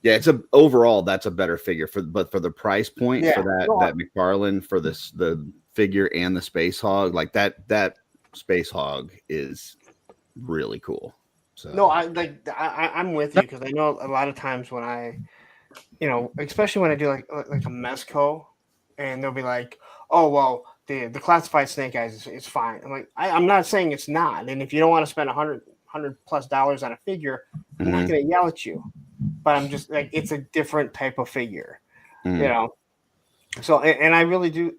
It's overall that's a better figure but for the price point for that McFarlane for the figure and the Space Hog, like that Space Hog is really cool. So no, I'm with you because I know a lot of times when I, especially when I do like a Mezco, and they'll be like, oh well, the classified Snake Eyes is fine. I'm like, I'm not saying it's not, and if you don't want to spend $100+ on a figure, I'm not going to yell at you, but I'm just like, it's a different type of figure, So and I really do,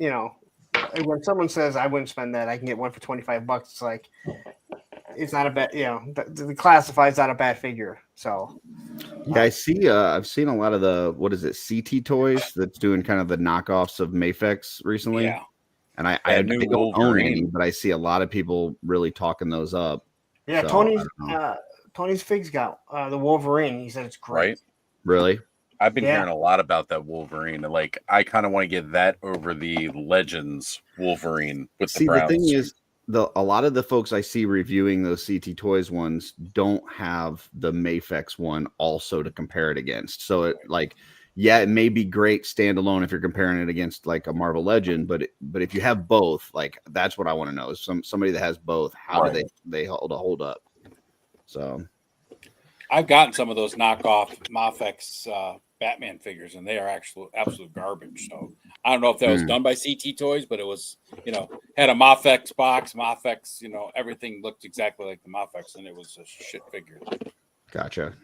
when someone says I wouldn't spend that, I can get one for $25. It's like, it's not a bad, the classified's not a bad figure. So yeah, I see. I've seen a lot of the CT Toys that's doing kind of the knockoffs of Mafex recently. Yeah, and I don't own any, but I see a lot of people really talking those up. Yeah, so, Tony's figs got the Wolverine. He said it's great. Right? Really? I've been hearing a lot about that Wolverine. Like, I kind of want to get that over the Legends Wolverine with the Browns. The thing is, a lot of the folks I see reviewing those CT Toys ones don't have the Mafex one also to compare it against. So it like yeah, it may be great standalone if you're comparing it against like a Marvel Legend, but if you have both, like that's what I want to know is somebody that has both, how do they hold up? So I've gotten some of those knockoff Mafex Batman figures, and they are absolute garbage. So I don't know if that was done by CT Toys, but it was, had a Mafex box, Mafex, everything looked exactly like the Mafex, and it was a shit figure. Gotcha.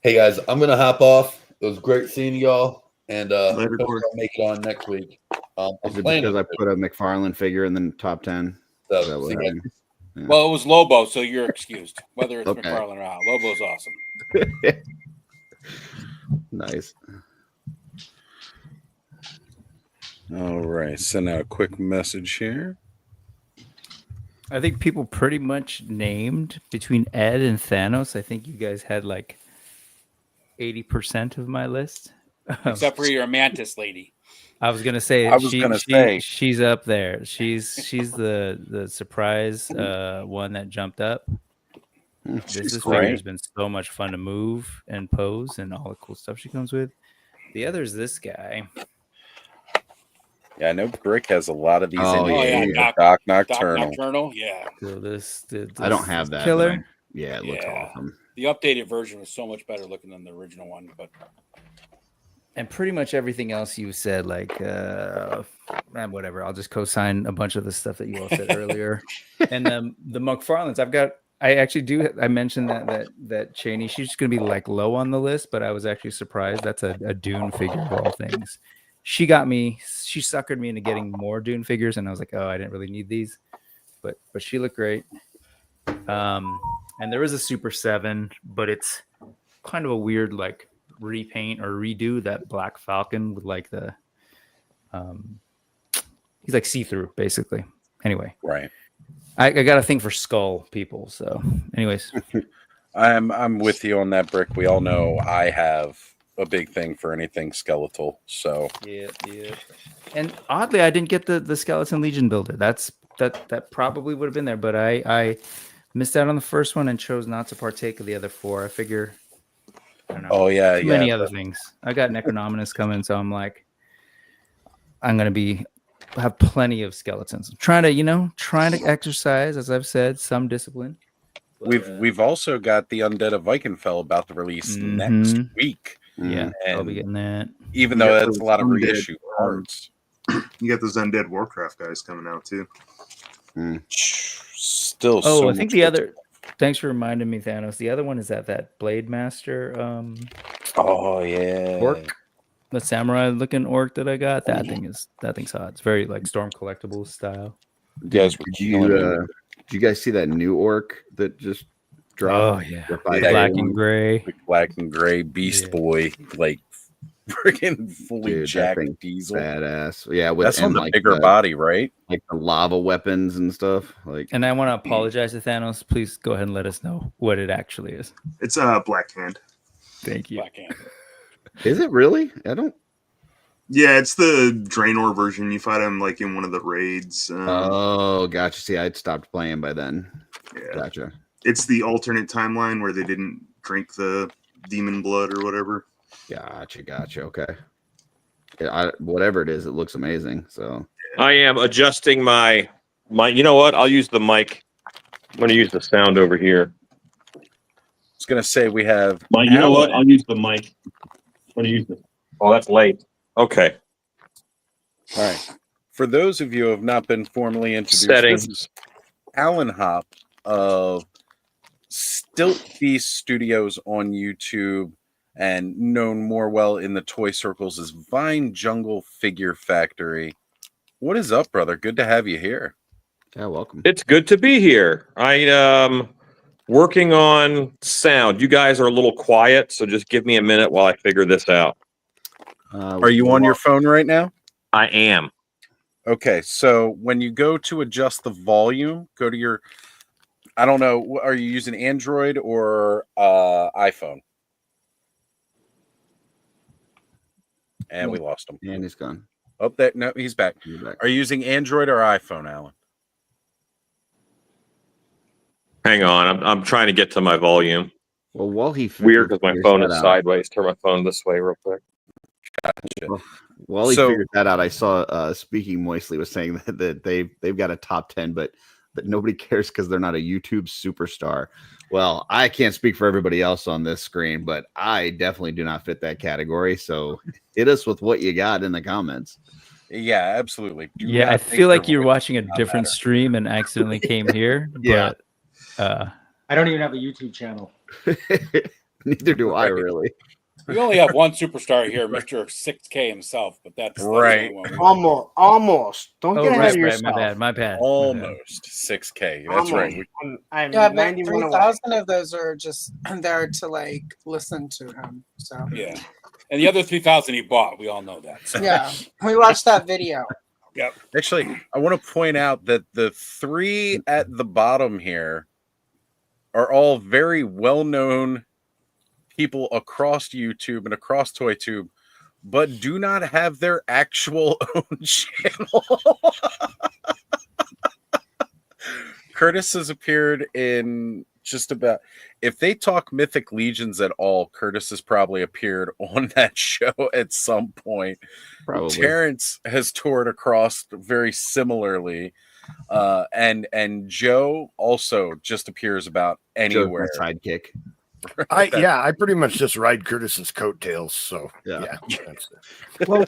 Hey guys, I'm gonna hop off. It was great seeing y'all, and Later, hopefully Corey. I'll make it on next week. Is it because I put a McFarlane figure in the top 10? So, Is that what see you happened? guys. Yeah. Well, it was Lobo, so you're excused, whether it's Okay. McFarlane or not. Lobo's awesome. Nice. All right. Send out a quick message here. I think people pretty much named between Ed and Thanos. I think you guys had like 80% of my list. Except for your Mantis lady. I was gonna say she's up there. She's the surprise one that jumped up. This figure has been so much fun to move and pose and all the cool stuff she comes with. The other is this guy. Yeah, I know Brick has a lot of these. Doc Nocturnal. Nocturnal, yeah. So this I don't have that. killer. It looks awesome. The updated version was so much better looking than the original one, but. And pretty much everything else you said, like, whatever. I'll just co-sign a bunch of the stuff that you all said earlier. And the McFarlanes, I mentioned that Cheney, she's just gonna be like low on the list, but I was actually surprised. That's a Dune figure of all things. She suckered me into getting more Dune figures, and I was like, oh, I didn't really need these, but she looked great. And there is a Super 7, but it's kind of a weird like repaint or redo that Black Falcon with like the he's like see-through basically. Anyway, right. I got a thing for skull people. So, anyways, I'm with you on that, Brick. We all know I have a big thing for anything skeletal. So yeah. And oddly, I didn't get the Skeleton Legion builder. That probably would have been there, but I missed out on the first one and chose not to partake of the other four. I figure. I don't know. Oh yeah, too many other things. I got Necronominus coming, so I'm like, I'm gonna have plenty of skeletons. I'm trying to exercise, as I've said, some discipline. But, we've also got the Undead of Vikenfell about to release next week. Yeah, I'll be getting that. Even though that's a lot of reissue cards. You got those Undead Warcraft guys coming out too. Still. Oh, I think the other. Thanks for reminding me, Thanos. The other one is that Blade Master. Oh yeah. Orc, the samurai looking orc that I got. That thing's hot. It's very like Storm Collectibles style. Did you guys see that new orc that just dropped? Oh yeah, black and gray Beast Boy, like freaking fully jacked diesel, badass. Yeah, that's on the bigger body, right? Like the lava weapons and stuff. Like, and I want to apologize to Thanos. Please go ahead and let us know what it actually is. It's Black Hand. Thank you. Black Hand. Is it really? I don't. Yeah, it's the Draenor version. You fight him like in one of the raids. Oh, gotcha. See, I'd stopped playing by then. Yeah, gotcha. It's the alternate timeline where they didn't drink the demon blood or whatever. Gotcha. Okay. Yeah, whatever it is, it looks amazing. So I am adjusting my. You know what? I'll use the mic. I'm going to use the sound over here. I was going to say we have. You know what? I'll use the mic. I'm going to use the. Oh, that's late. Okay. All right. For those of you who have not been formally introduced, Settings. This is Alan Hop of Stilt Beast Studios on YouTube, and known more well in the toy circles as Vine Jungle Figure Factory. What is up, brother? Good to have you here. Yeah, welcome. It's good to be here. I working on sound. You guys are a little quiet, so just give me a minute while I figure this out. Are you on your phone right now? I am. Okay, so when you go to adjust the volume, go to your, I don't know, are you using Android or iPhone? And we lost him. And he's gone. Oh, no, he's back. Are you using Android or iPhone, Alan? Hang on, I'm trying to get to my volume. Well, while he Weird because my figures phone that is out- sideways. Turn my phone this way real quick. Well, while he So- figured that out, I saw Speaking Moistly was saying that they've got a top 10, but nobody cares because they're not a YouTube superstar. Well, I can't speak for everybody else on this screen, but I definitely do not fit that category. So hit us with what you got in the comments. Yeah, absolutely. Do Yeah, I not think feel like your you're voice watching a does not different matter. stream and accidentally came here. Yeah. But I don't even have a YouTube channel. Neither do I Right. really. We only have one superstar here, Mr. 6K himself, but that's the Right. only one. Almost. Don't oh, get ahead right, of right, yourself. my bad. My bad. Almost 6K. That's right. Almost. I'm Yeah, but 91 away. 3,000 of those are just there to like listen to him. So Yeah. And the other 3,000 he bought, we all know that. So. yeah, we watched that video. Yep. Actually, I want to point out that the three at the bottom here are all very well-known people across YouTube and across ToyTube, but do not have their actual own channel. Curtis has appeared in just about, if they talk Mythic Legions at all, Curtis has probably appeared on that show at some point. Probably. Terrence has toured across very similarly. And Joe also just appears about Joe's my anywhere. sidekick. I pretty much just ride Curtis's coattails. So Yeah. that's it. Well,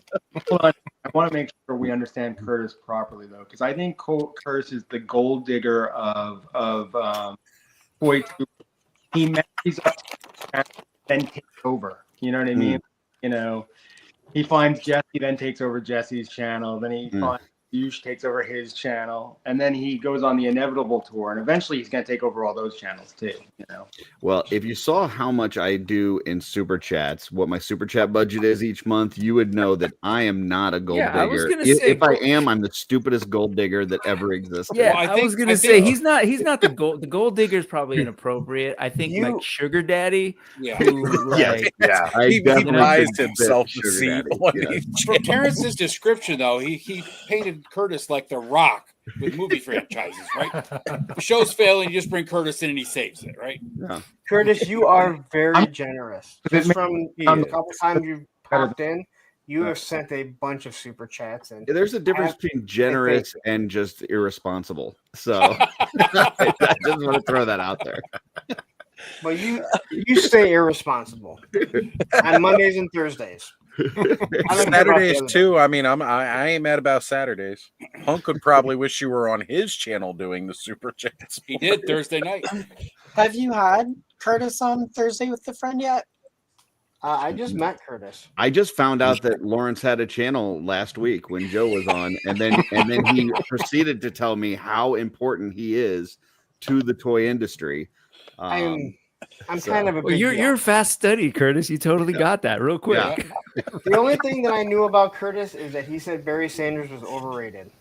hold on. I want to make sure we understand Curtis properly, though, because I think Curtis is the gold digger of Toy Tube. He marries up and then takes over. You know what I mean? You know, he finds Jesse, then takes over Jesse's channel. Then he finds Yush, takes over his channel, and then he goes on the Inevitable tour, and eventually he's going to take over all those channels too. You know. Well, if you saw how much I do in super chats, what my super chat budget is each month, you would know that I am not a gold Yeah, I was digger. gonna say, If I am, I'm the stupidest gold digger that ever existed. Yeah, Well, I was gonna say he's not the gold. The gold digger is probably inappropriate. I think like sugar daddy. Yeah. Who, like, He definitely buys should himself fit a sugar seat daddy, on yeah. each From channel. Terrence's description, though, he painted Curtis like the Rock with movie franchises, right? The show's failing, you just bring Curtis in and he saves it, right? Yeah. Curtis, you are very generous. Just from He a is. couple times you've popped in, you have sent a bunch of super chats in. There's a difference between generous and just irresponsible. So I just want to throw that out there. But you stay irresponsible on Mondays and Thursdays. I don't care about the Saturdays other too. I mean, I ain't mad about Saturdays. Punk would probably wish you were on his channel doing the super chats. He did Thursday night. Have you had Curtis on Thursday with the friend yet? I just met Curtis. I just found out that Lawrence had a channel last week when Joe was on, and then he proceeded to tell me how important he is to the toy industry. I'm kind of a Well, big you're deal. a fast study, Curtis. You totally got that real quick. Yeah. The only thing that I knew about Curtis is that he said Barry Sanders was overrated.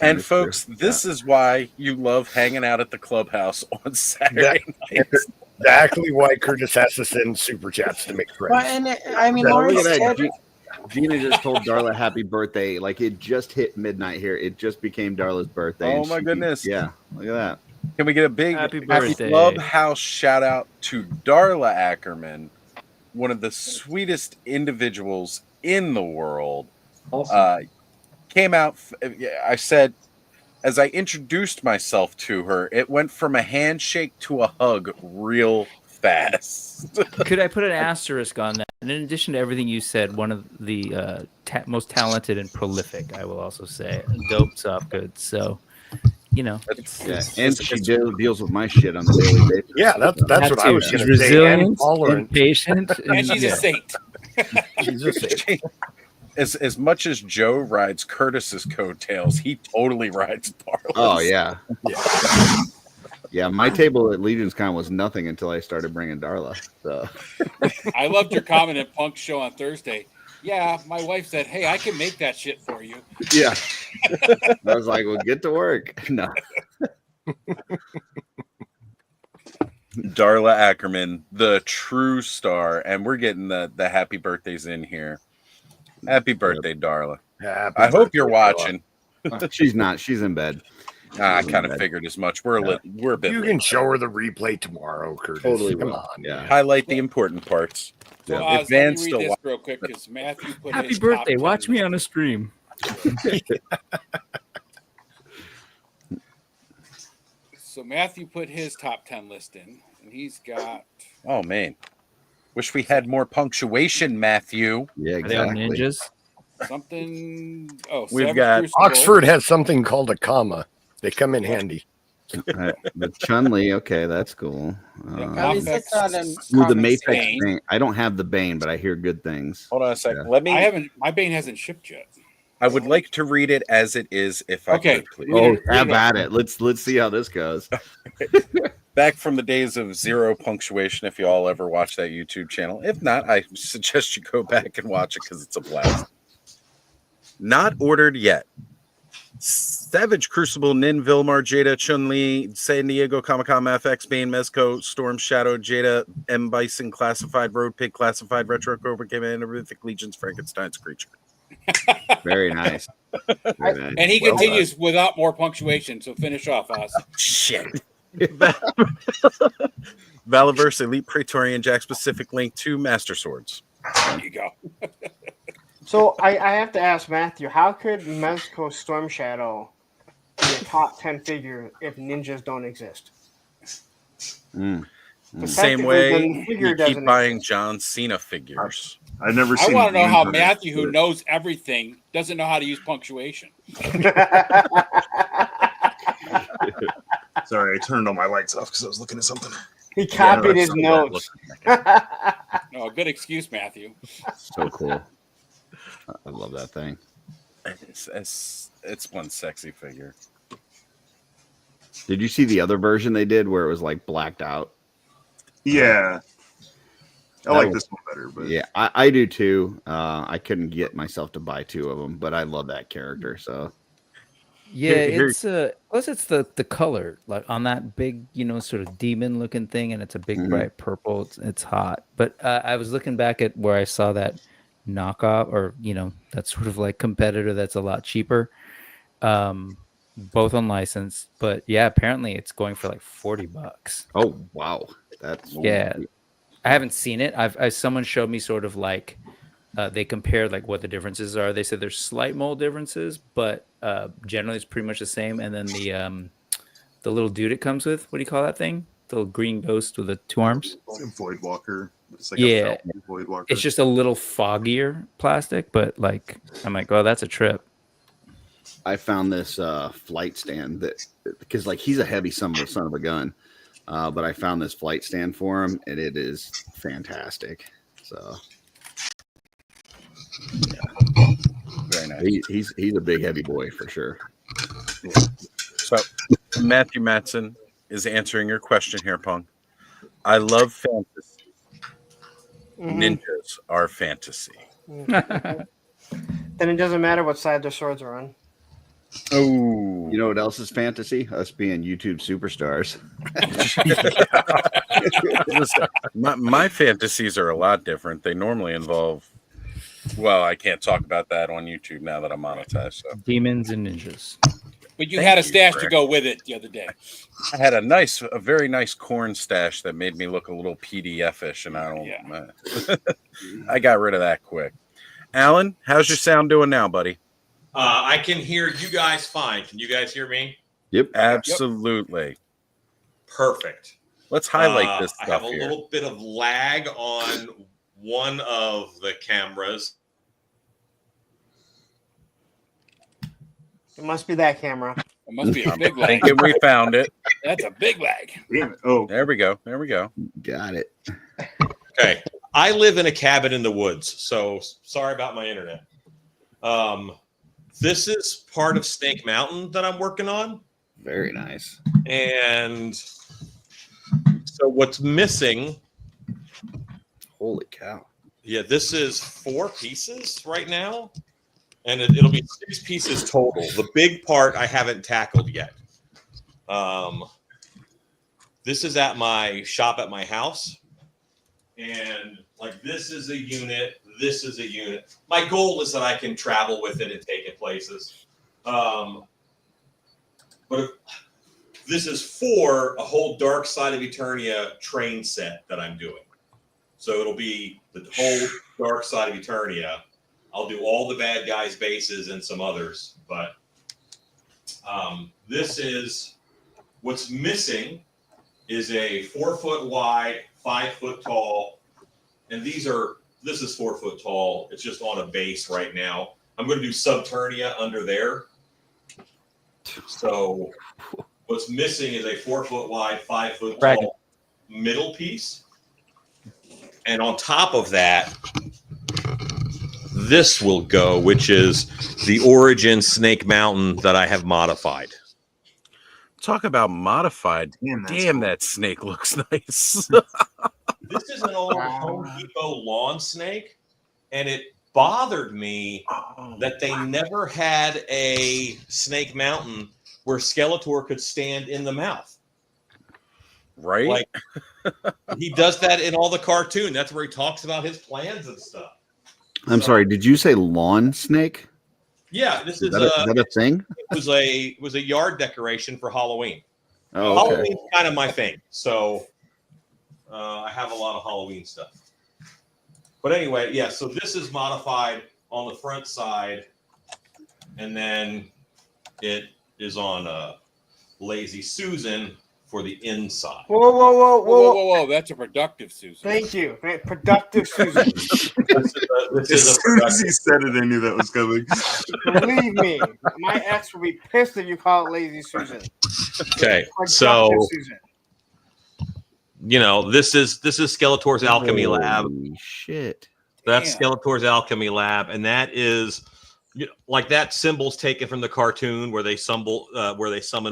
And folks, this is why you love hanging out at the clubhouse on Saturday nights. Exactly why Curtis has to send super chats to make friends. Well, and I mean, Look Lawrence at that. did. Gina just told Darla happy birthday. Like it just hit midnight here. It just became Darla's birthday. Oh and my goodness. Yeah, look at that. Can we get a big Happy birthday. clubhouse shout out to Darla Ackerman, one of the sweetest individuals in the world. Came out, I said, as I introduced myself to her, it went from a handshake to a hug real fast. Could I put an asterisk on that? And in addition to everything you said, one of the most talented and prolific, I will also say, dope soft goods. So, you know, And she deals with my shit on the daily basis. Yeah, that's what I was She's going to say. And resilient, tolerant. and patient, And she's yeah. a saint. She's a saint. As much as Joe rides Curtis's coattails, he totally rides Darla's. Oh yeah. Yeah, my table at Legion's Con was nothing until I started bringing Darla. So I loved your comment at Punk's show on Thursday. Yeah, my wife said, "Hey, I can make that shit for you." yeah, I was like, "Well, get to work." No, Darla Ackerman, the true star, and we're getting the happy birthdays in here. Happy birthday, Darla. Happy I hope birthday, you're Darla. watching. she's not. She's in bed. I kind of figured as much. We're a bit. You late. can show her the replay tomorrow, Curtis. Totally Come will. on. Yeah. Highlight the important parts. So Yeah. Oz, let me read this real quick because Matthew put Happy his birthday. top 10 Watch me list. on a stream. So Matthew put his top 10 list in, and he's got. Oh man, wish we had more punctuation, Matthew. Yeah, Are they all exactly. ninjas? Something. Oh, We've Savage got Crucible. Oxford has something called a comma. They come in handy. The Chun-Li, okay, that's cool. At least it's not in Ooh, the common Mafex Bane. Bane. I don't have the Bane, but I hear good things. Hold on a second. Yeah. Let me. I haven't. My Bane hasn't shipped yet. I would like to read it as it is, if I Okay. could, please. Read Oh, it- read have it at it. Let's see how this goes. Back from the days of zero punctuation, if you all ever watch that YouTube channel. If not, I suggest you go back and watch it because it's a blast. Not ordered yet. Savage Crucible, Nin, Vilmar, Jada, Chun-Li, San Diego, Comic-Con, FX, Bane, Mezco, Storm, Shadow, Jada, M. Bison, Classified, Road Pig, Classified, Retro, Cobra, Command, Horrific Legions, Frankenstein's Creature. Very nice. Very nice. And he Well done. continues without more punctuation. So finish off, Oz. Shit. Valaverse, Elite Praetorian, Jack Specific, Link 2, Master Swords. There you go. So I have to ask Matthew, how could Mezco Storm Shadow be a top 10 figure if ninjas don't exist? Mm. Same Effectively, way the you figure keep doesn't buying exist. John Cena figures. I've never I seen. want to know how ninjas, Matthew, who but- knows everything, doesn't know how to use punctuation. Sorry, I turned all my lights off because I was looking at something. He copied his notes. No, good excuse, Matthew. So cool. I love that thing. It's one sexy figure. Did you see the other version they did where it was like blacked out? Yeah, I That like was- this one better, but Yeah, I do too. I couldn't get myself to buy two of them, but I love that character. So Yeah, Here- it's plus it's the color like on that big, sort of demon looking thing, and it's a big Mhm. bright purple. It's hot. But I was looking back at where I saw that knockoff, or that sort of like competitor that's a lot cheaper, both unlicensed. But yeah, apparently it's going for like $40. oh wow, that's Yeah, I haven't seen it. Someone showed me sort of like they compared like what the differences are. They said there's slight mold differences, but generally it's pretty much the same. And then the little dude it comes with, what do you call that thing? The little green ghost with the two arms. it's a Void Walker. It's like Yeah. a felt Void Walker. It's just a little foggier plastic, but like I'm like, oh, that's a trip. I found this flight stand that because like he's a heavy son of a gun, but I found this flight stand for him and it is fantastic. So Very nice. he's a big heavy boy for sure. So Matthew Matson is answering your question here, Punk. I love fantasy. Ninjas are fantasy. Then it doesn't matter what side their swords are on. Oh, You know what else is fantasy? Us being YouTube superstars. listen, my fantasies are a lot different. They normally involve. Well, I can't talk about that on YouTube now that I'm monetized. So Demons and ninjas. But you Thank had a you, stash to Rick. go with it the other day. I had a very nice corn stash that made me look a little PDF-ish, and I don't. Yeah. I got rid of that quick. Alan, how's your sound doing now, buddy? I can hear you guys fine. Can you guys hear me? Yep. Absolutely. Perfect. Let's highlight this I stuff have a here. little bit of lag on one of the cameras. It must be that camera. It must be a big I lag. think we found it. That's a big lag. Damn it. Oh, There we go. There we go. Got it. Okay. I live in a cabin in the woods, so sorry about my internet. This is part of Snake Mountain that I'm working on. Very nice. And so what's missing, Holy cow. yeah, this is 4 pieces right now. And it'll be 6 pieces total. The big part I haven't tackled yet. This is at my shop at my house. And like this is a unit, this is a unit. My goal is that I can travel with it and take it places. But But this is for a whole Dark Side of Eternia train set that I'm doing. So it'll be the whole Dark Side of Eternia. I'll do all the bad guys' bases and some others, but this is what's missing is a 4 foot wide, 5 foot tall, and this is 4 foot tall. It's just on a base right now. I'm going to do Subternia under there. So what's missing is a 4 foot wide, 5 foot tall middle piece. And on top of that, this will go, which is the Origin Snake Mountain that I have modified. Talk about modified. Damn, that snake looks nice. This is an old Home Depot lawn snake, and it bothered me that they never had a Snake Mountain where Skeletor could stand in the mouth. Right? Like, he does that in all the cartoon. That's where he talks about his plans and stuff. I'm sorry. Did you say lawn snake? Yeah, this is that a thing? It was a yard decoration for Halloween. Oh, okay. Halloween's kind of my thing, so I have a lot of Halloween stuff. But anyway, yeah. So this is modified on the front side, and then it is on Lazy Susan for the inside. Whoa. That's a productive Susan. Thank you. Productive Susan. As soon as he said it, I knew that was coming. Believe me, my ex will be pissed if you call it Lazy Susan. Okay, so this is Skeletor's Alchemy Lab. Holy shit. That's Skeletor's Alchemy Lab, and that is like that symbol's taken from the cartoon where they summon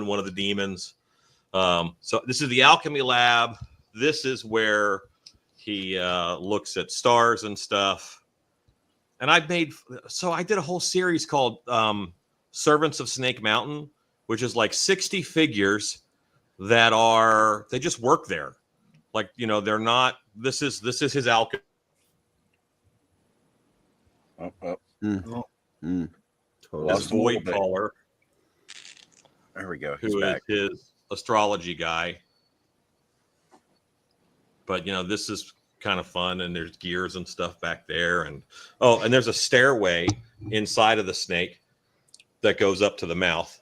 one of the demons. So this is the Alchemy Lab. This is where he looks at stars and stuff. And I did a whole series called Servants of Snake Mountain, which is like 60 figures that they just work there. Like, they're not, this is his alchemy. This Void Caller. There we go. Who is his astrology guy. But this is kind of fun, and there's gears and stuff back there, and there's a stairway inside of the snake that goes up to the mouth.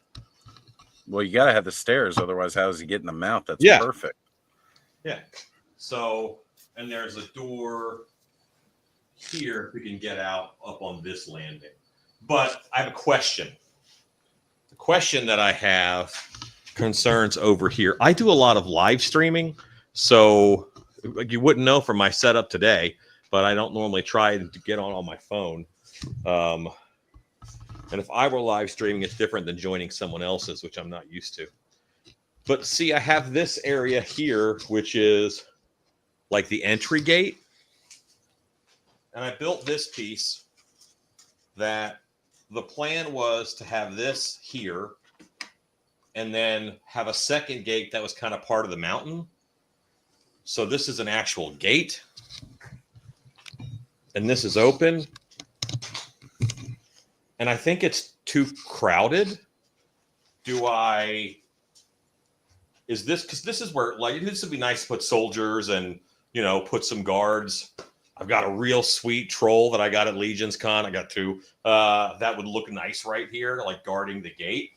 Well, you gotta have the stairs, otherwise how does he get in the mouth? That's perfect. Yeah. So, and there's a door here if we can get out up on this landing. But I have a question. The question that I have concerns over here. I do a lot of live streaming, so you wouldn't know from my setup today, but I don't normally try to get on my phone. And if I were live streaming, it's different than joining someone else's, which I'm not used to. But see, I have this area here, which is like the entry gate. And I built this piece that the plan was to have this here and then have a second gate that was kind of part of the mountain. So this is an actual gate. And this is open. And I think it's too crowded. Is this, because this is where, like, this would be nice to put soldiers and, put some guards. I've got a real sweet troll that I got at Legion's Con. I got two. That would look nice right here, like guarding the gate.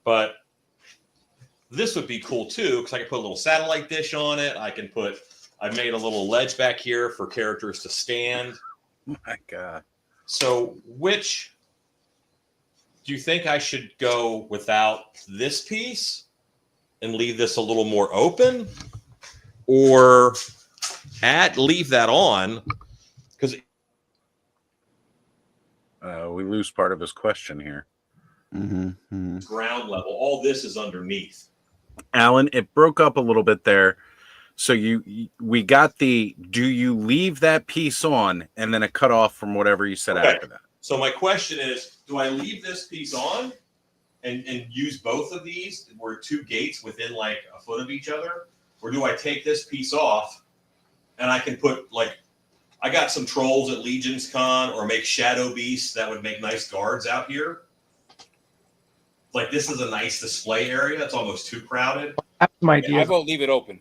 But this would be cool too, because I can put a little satellite dish on it. I made a little ledge back here for characters to stand. Oh my God. So which do you think I should go without this piece and leave this a little more open, or leave that on? Because we lose part of his question here. Ground level, all this is underneath. Alan, it broke up a little bit there. So we got do you leave that piece on and then it cut off from whatever you said after that? So my question is, do I leave this piece on and use both of these? We're two gates within like a foot of each other. Or do I take this piece off and I can put, like, I got some trolls at Legion's Con, or make shadow beasts that would make nice guards out here. like this is a nice display area. It's almost too crowded. That's my I idea. vote leave it open.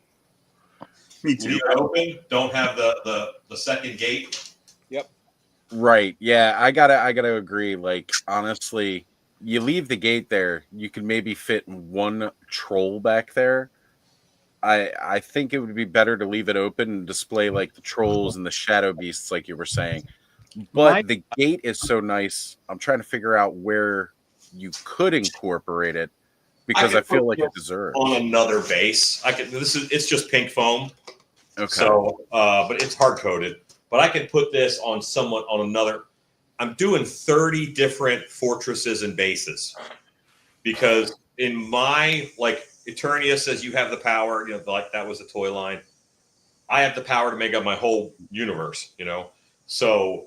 Me too. Leave it open. Don't have the second gate. Yep. Right. Yeah, I gotta agree. Like, honestly, you leave the gate there, you can maybe fit one troll back there. I think it would be better to leave it open and display like the trolls and the shadow beasts, like you were saying. But My the gate is so nice. I'm trying to figure out where you could incorporate it because I could feel put like it this deserves. on another base. It's just pink foam. Okay. So, but it's hard coated. But I can put this on another. I'm doing 30 different fortresses and bases because in my like Eternia says you have the power. You know, like that was a toy line. I have the power to make up my whole universe. You know, so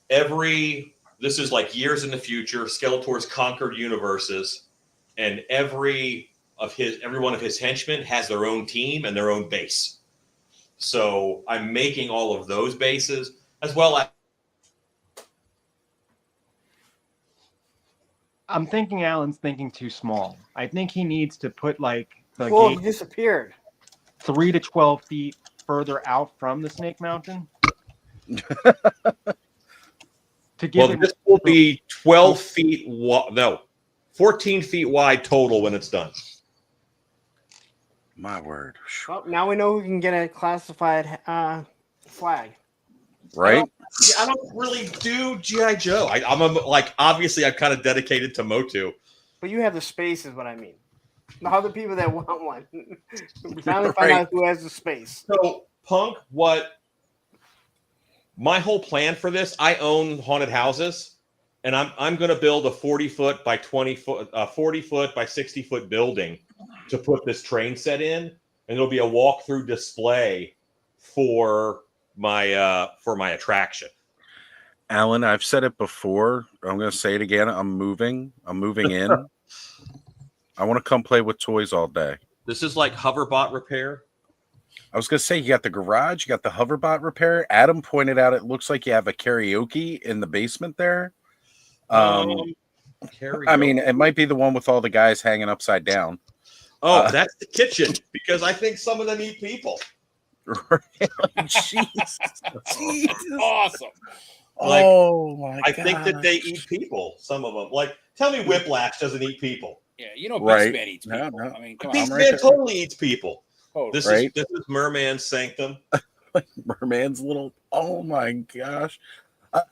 this is like years in the future. Skeletor's conquered universes, and every one of his henchmen has their own team and their own base. So I'm making all of those bases as well as. I'm thinking Alan's thinking too small. I think he needs to put like the Whoa, he gate disappeared. 3 to 12 feet further out from the Snake Mountain. To give him This will be 12 feet wide. No, 14 feet wide total when it's done. My word. Well, now we know who can get a classified flag. Right? I don't really do G.I. Joe. Obviously I'm kind of dedicated to Motu. But you have the space, is what I mean. The other people that want one. We finally find out who has the space. So, Punk, my whole plan for this, I own haunted houses, and I'm going to build a 40 foot by 20 foot, 40 foot by 60 foot building to put this train set in, and it'll be a walkthrough display for my attraction. Alan, I've said it before. I'm going to say it again. I'm moving in. I want to come play with toys all day. This is like hoverbot repair. I was going to say, you got the garage, you got the hoverbot repair. Adam pointed out it looks like you have a karaoke in the basement there. I mean, it might be the one with all the guys hanging upside down. Oh, that's the kitchen, because I think some of them eat people. Jesus. Awesome. Like, oh, my I God. think that they eat people, some of them. Like, tell me Whiplash doesn't eat people. Yeah, you know, Right. Beastman eats people. No. I mean, come on. Beastman totally eats people. Oh, This right. is Merman's sanctum. Merman's little. Oh my gosh!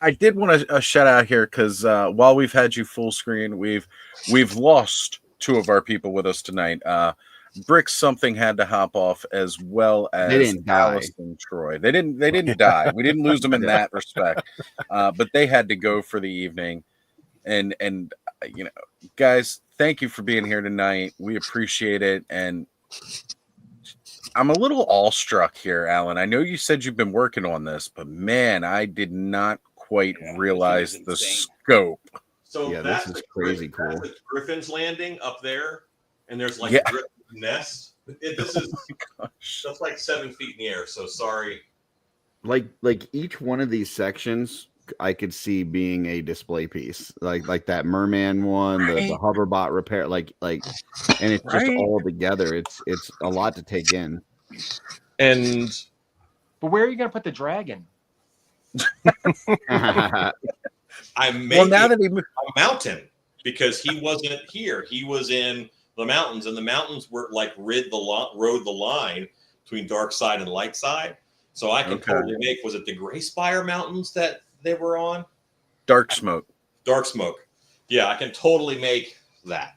I did want to shout out here because while we've had you full screen, we've lost 2 of our people with us tonight. Brick something had to hop off, as well as They didn't die. Alice and Troy. They didn't die. We didn't lose them in that respect, but they had to go for the evening. And you know, guys, thank you for being here tonight. We appreciate it. And I'm a little awestruck here, Alan. I know you said you've been working on this, but man, I did not quite realize the insane. scope. So Yeah, that's this is the crazy Griffin, cool. That's the Griffin's Landing up there, and there's like Yeah. a Griffin nest. This is that's like 7 feet in the air. So sorry. Like each one of these sections I could see being a display piece, like that merman one, the hoverbot repair, like, and it's just Right. all together. It's a lot to take in. And But where are you going to put the dragon? I'm Well, making now that he a mountain because he wasn't here. He was in the mountains, and the mountains were like rode the line between dark side and light side. So I can Okay. totally make. Was it the Gray Spire Mountains that they were on? Dark Smoke. Dark Smoke. Yeah, I can totally make that.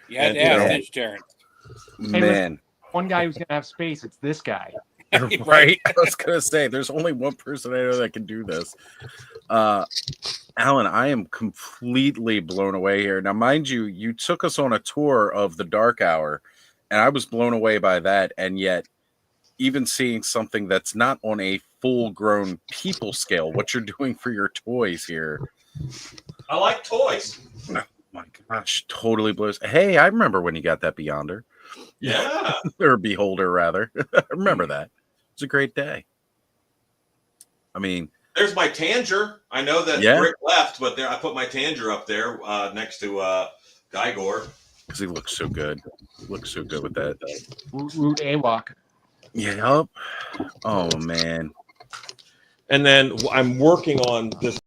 You had And, to ask you know, Stitch Terrence. Hey, Man. listen, one guy who's going to have space, it's this guy. Right. I was gonna say there's only one person I know that can do this. Alan, I am completely blown away here. Now, mind you, you took us on a tour of the Dark Hour, and I was blown away by that. And yet, even seeing something that's not on a full-grown people scale, what you're doing for your toys here. I like toys. Oh my gosh, totally blows. Hey, I remember when you got that Beyonder. Yeah. Or Beholder, rather. I remember that. It's a great day. I mean, There's my Tanger. I know that Yeah. Brick left, but there I put my Tanger up there next to Igor. Because he looks so good. Looks so good with that. Root AWOC. Yep. Oh man. And then I'm working on this.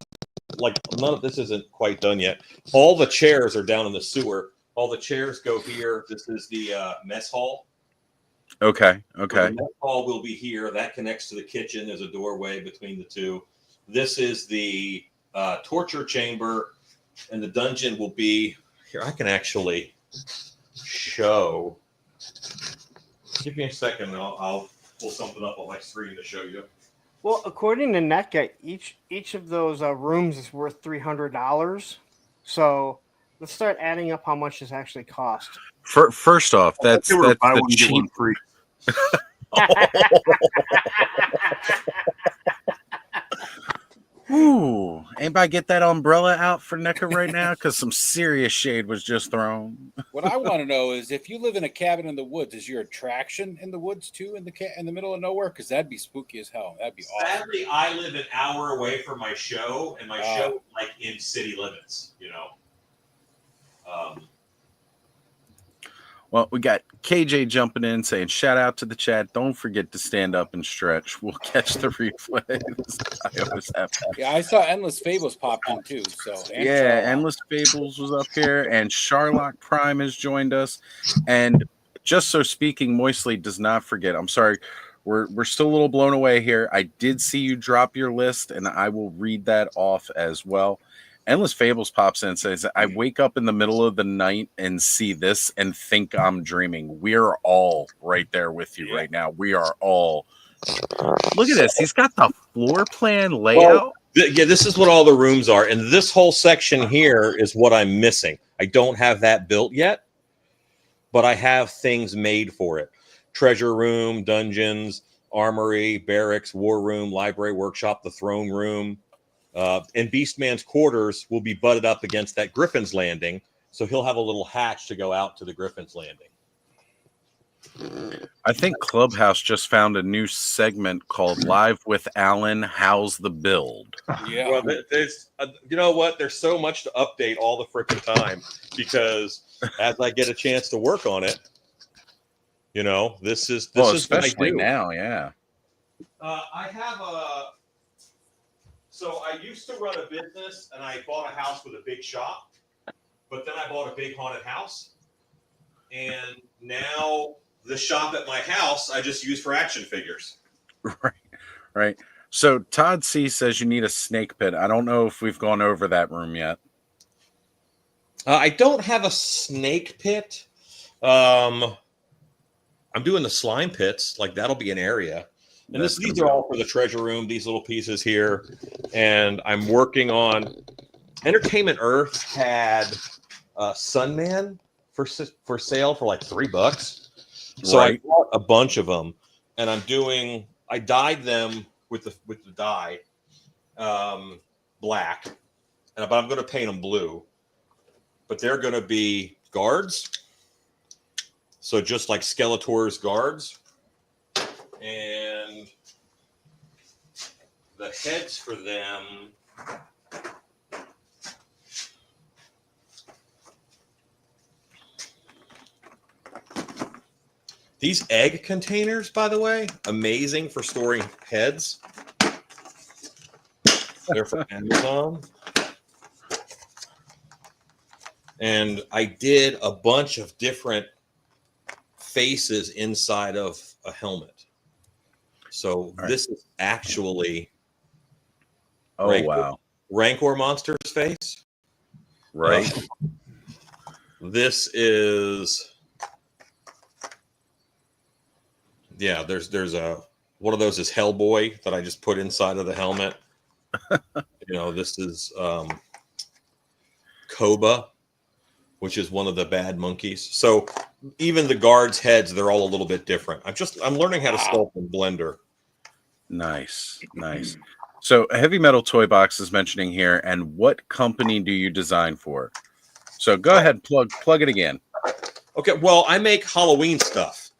Like none of this isn't quite done yet. All the chairs are down in the sewer. All the chairs go here. This is the mess hall. Okay. So Okay. the mess hall will be here. That connects to the kitchen. There's a doorway between the two. This is the torture chamber, and the dungeon will be here. I can actually show. Give me a second. And I'll pull something up on my screen to show you. Well, according to NetGuy, each of those rooms is worth $300. So let's start adding up how much this actually cost. First off, that's They were buy the one get cheap. one free. Ooh, anybody get that umbrella out for NECA right now? Because some serious shade was just thrown. What I want to know is if you live in a cabin in the woods, is your attraction in the woods too, in the middle of nowhere? Because that'd be spooky as hell. That'd be awesome. Sadly, I live an hour away from my show, and my show is like in city limits. Well, we got KJ jumping in saying, shout out to the chat. Don't forget to stand up and stretch. We'll catch the replays. I always have to. Yeah, I saw Endless Fables popped in too. So Yeah, Endless Fables was up here, and Sharlock Prime has joined us. And just so speaking moistly does not forget, I'm sorry, we're still a little blown away here. I did see you drop your list, and I will read that off as well. Endless Fables pops in and says, I wake up in the middle of the night and see this and think I'm dreaming. We're all right there with you right now. We are all. Look at this. He's got the floor plan layout. Yeah, this is what all the rooms are. And this whole section here is what I'm missing. I don't have that built yet, but I have things made for it. Treasure room, dungeons, armory, barracks, war room, library, workshop, the throne room. And Beastman's quarters will be butted up against that Griffin's Landing, so he'll have a little hatch to go out to the Griffin's Landing. I think Clubhouse just found a new segment called Live with Alan. How's the build? Yeah. Well, there's, you know what? There's so much to update all the freaking time because as I get a chance to work on it, this is especially now, yeah. I have a. So I used to run a business, and I bought a house with a big shop, but then I bought a big haunted house, and now the shop at my house I just use for action figures. Right. So Todd C says you need a snake pit. I don't know if we've gone over that room yet. I don't have a snake pit. I'm doing the slime pits. Like that'll be an area. And these are all for the treasure room, these little pieces here. And I'm working on Entertainment Earth had Sunman for sale for like $3. So I bought a bunch of them, and I dyed them with the dye black, but I'm going to paint them blue. But they're going to be guards. So just like Skeletor's guards. And the heads for them these egg containers, by the way, amazing for storing heads. They're from Amazon. And I did a bunch of different faces inside of a helmet. So this is actually Rancor monster's face. Right. This is there's a one of those is Hellboy that I just put inside of the helmet. This is Koba, which is one of the bad monkeys. So even the guards' heads, they're all a little bit different. I'm learning how to sculpt in Blender. Nice. So Heavy Metal Toy Box is mentioning here, and what company do you design for? So go ahead, plug it again. Okay, well, I make Halloween stuff.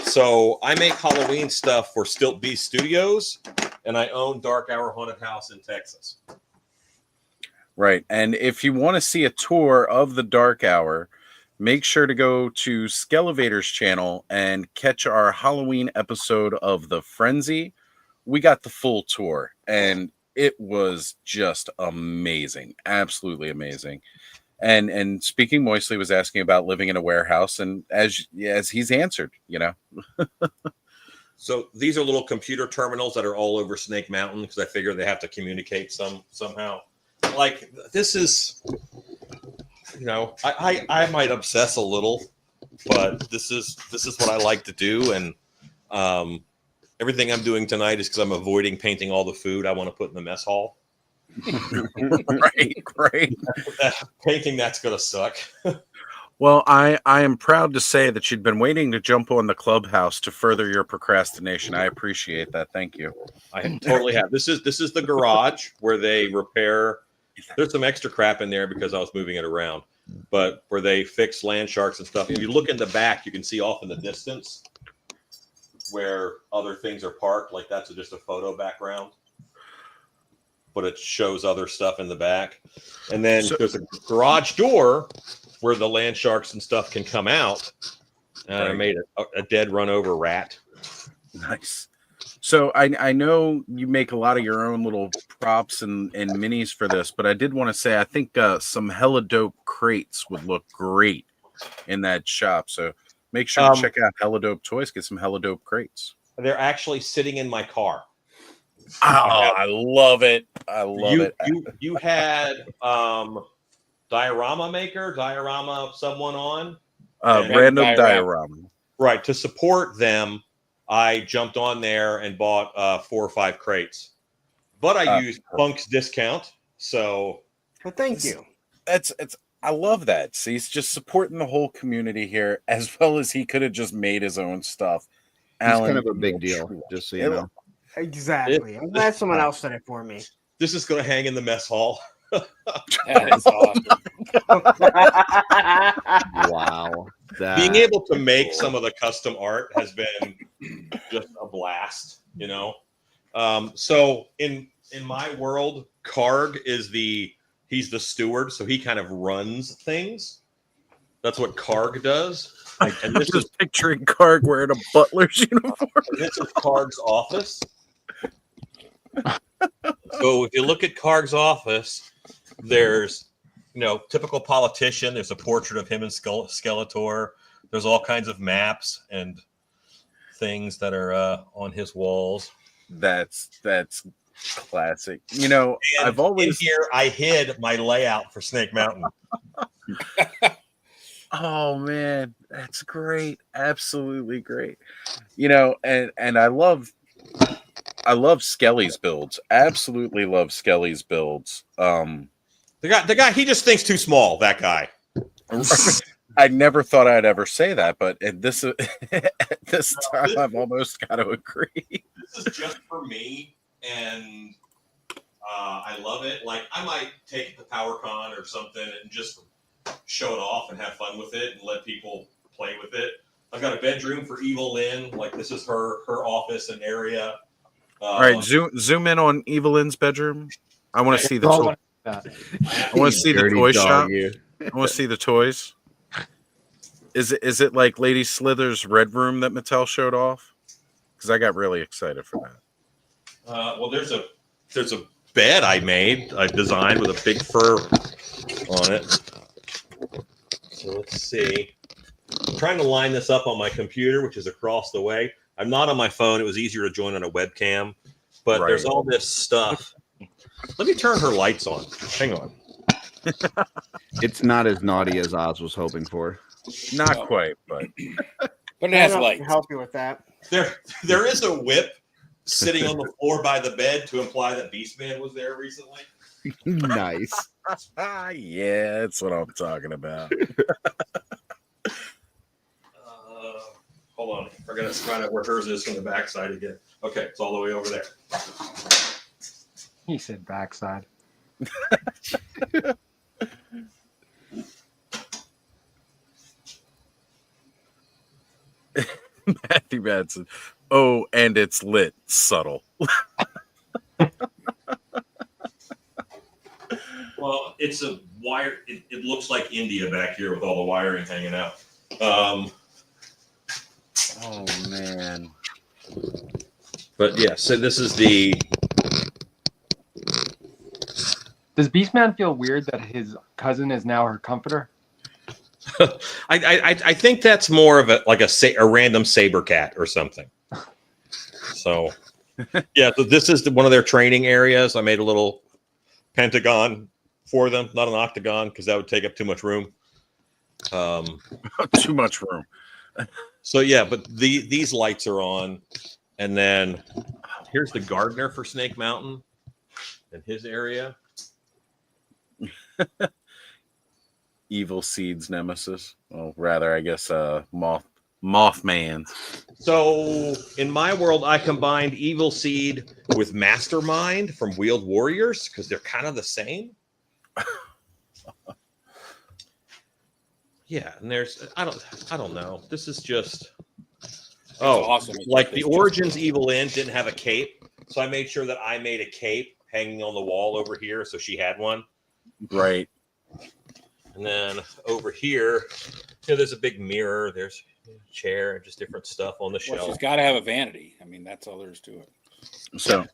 So I make Halloween stuff for Stilt Beast Studios, and I own Dark Hour Haunted House in Texas. Right. And if you want to see a tour of the Dark Hour, make sure to go to Skelevator's channel and catch our Halloween episode of The Frenzy. We got the full tour, and it was just amazing. Absolutely amazing. And Speaking Moistly was asking about living in a warehouse, and as he's answered, So these are little computer terminals that are all over Snake Mountain because I figure they have to communicate somehow. Like this is, I might obsess a little, but this is what I like to do, and everything I'm doing tonight is because I'm avoiding painting all the food I want to put in the mess hall. Right. Painting that's gonna suck. Well, I am proud to say that you'd been waiting to jump on the Clubhouse to further your procrastination. I appreciate that. Thank you. I totally have. This is the garage where they repair. There's some extra crap in there because I was moving it around, but where they fix land sharks and stuff. If you look in the back, you can see off in the distance where other things are parked. Like that's just a photo background, but it shows other stuff in the back. And then there's a garage door where the land sharks and stuff can come out. And I made a dead run over rat. Nice. So I know you make a lot of your own little props and minis for this, but I did want to say I think some hella dope crates would look great in that shop. So make sure to check out Hella Dope Toys. Get some hella dope crates. They're actually sitting in my car. I love it. I love it. You had diorama someone on random diorama. Right. To support them, I jumped on there and bought 4 or 5 crates, but I used Punk's discount. So, well, thank you. I love that. See, he's just supporting the whole community here, as well as he could have just made his own stuff. He's kind of a big deal, just so you know. Exactly. I'm glad someone else did it for me. This is going to hang in the mess hall. That is awesome. Wow. Being able to make some of the custom art has been just a blast, So in my world, Karg is he's the steward, so he kind of runs things. That's what Karg does. And this is picturing Karg wearing a butler's uniform. This is Karg's office. So if you look at Karg's office, there's typical politician. There's a portrait of him and Skeletor. There's all kinds of maps and things that are on his walls. That's classic. I've always in here I hid my layout for Snake Mountain. Oh man, that's great. Absolutely great. And I love Skelly's builds. Absolutely love Skelly's builds. The guy, he just thinks too small, that guy. I never thought I'd ever say that, but at this time, I've almost got to agree. This is just for me, and I love it. Like, I might take it to PowerCon or something and just show it off and have fun with it and let people play with it. I've got a bedroom for Evil Lynn. Like, this is her office and area. All right, zoom in on Evelyn's bedroom. I want to see the toy. I want to see the toy shop. I want to see the toys. Is it like Lady Slither's red room that Mattel showed off? Because I got really excited for that. Well, there's a bed I designed with a big fur on it. So let's see. I'm trying to line this up on my computer, which is across the way. I'm not on my phone. It was easier to join on a webcam, but there's all this stuff. Let me turn her lights on. Hang on. It's not as naughty as Oz was hoping for. Not quite, but it has lights. I can help you with that. There is a whip sitting on the floor by the bed to imply that Beastman was there recently. Nice. Yeah, that's what I'm talking about. Hold on. I gotta find out where hers is from the backside again. Okay, it's all the way over there. He said backside. Matthew Madsen. Oh, and it's lit. Subtle. Well, it's a wire. It looks like India back here with all the wiring hanging out. Oh man. But yeah, so this is the. Does Beastman feel weird that his cousin is now her comforter? I think that's more of a random saber cat or something. So yeah, so this is one of their training areas. I made a little pentagon for them, not an octagon because that would take up too much room. Too much room. So yeah, but these lights are on, and then here's the gardener for Snake Mountain and his area. Evil Seed's nemesis. Well, rather, I guess, Mothman. So in my world, I combined Evil Seed with Mastermind from Wheeled Warriors because they're kind of the same. Yeah, and there's I don't know. This is just awesome. Like the Origins Evil Lynn didn't have a cape, so I made sure that I made a cape hanging on the wall over here, so she had one. Right. And then over here, there's a big mirror. There's a chair and just different stuff on the shelf. Well, she's got to have a vanity. I mean, that's all there is to it. So,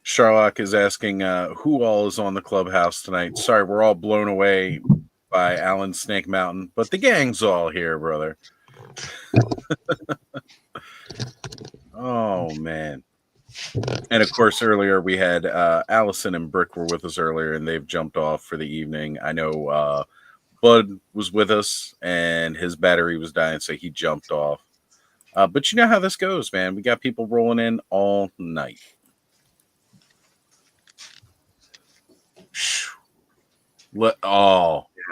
Sherlock is asking who all is on the clubhouse tonight. Sorry, we're all blown away by Alan Snake Mountain, but the gang's all here, brother. Oh, man. And of course, earlier we had Allison and Brick were with us earlier, and they've jumped off for the evening. I know Bud was with us, and his battery was dying, so he jumped off. But you know how this goes, man. We got people rolling in all night.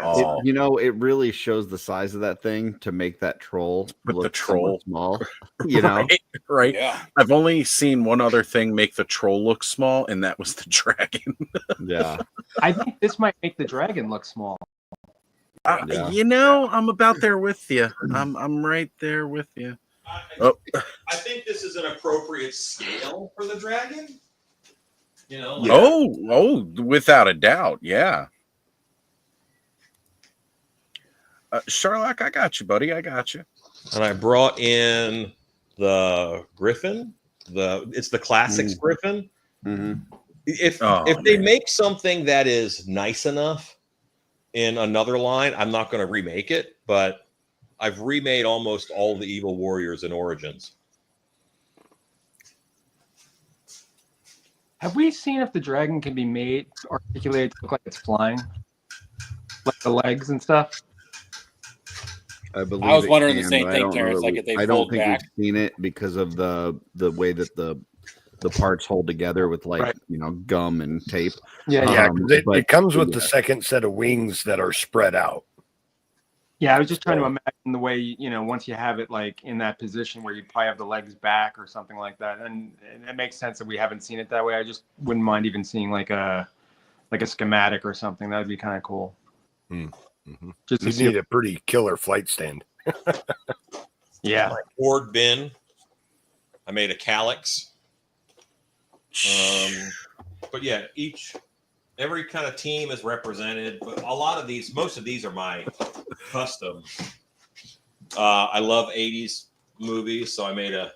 It really shows the size of that thing to make that troll look somewhat small. Right. Yeah. I've only seen one other thing make the troll look small, and that was the dragon. Yeah. I think this might make the dragon look small. I'm about there with you. I'm right there with you. I think this is an appropriate scale for the dragon. Oh, without a doubt, yeah. Sherlock, I got you, buddy. I got you. And I brought in the Griffin. It's the classics Griffin. Mm-hmm. If they make something that is nice enough in another line, I'm not going to remake it, but I've remade almost all the Evil Warriors in Origins. Have we seen if the dragon can be made articulated to look like it's flying, like the legs and stuff? I believe I was wondering the same thing, Terrence. Like if they I don't fold think back. we've seen it because of the way that the parts hold together with gum and tape. Yeah, it comes with the second set of wings that are spread out. Yeah, I was just trying to imagine the way, once you have it like in that position where you probably have the legs back or something like that. And it makes sense that we haven't seen it that way. I just wouldn't mind even seeing like a schematic or something. That'd be kind of cool. Mm-hmm. Just you need a pretty killer flight stand. Yeah. My board bin. I made a calyx. But yeah, every kind of team is represented, but most of these are my custom. I love 80s movies, so I made a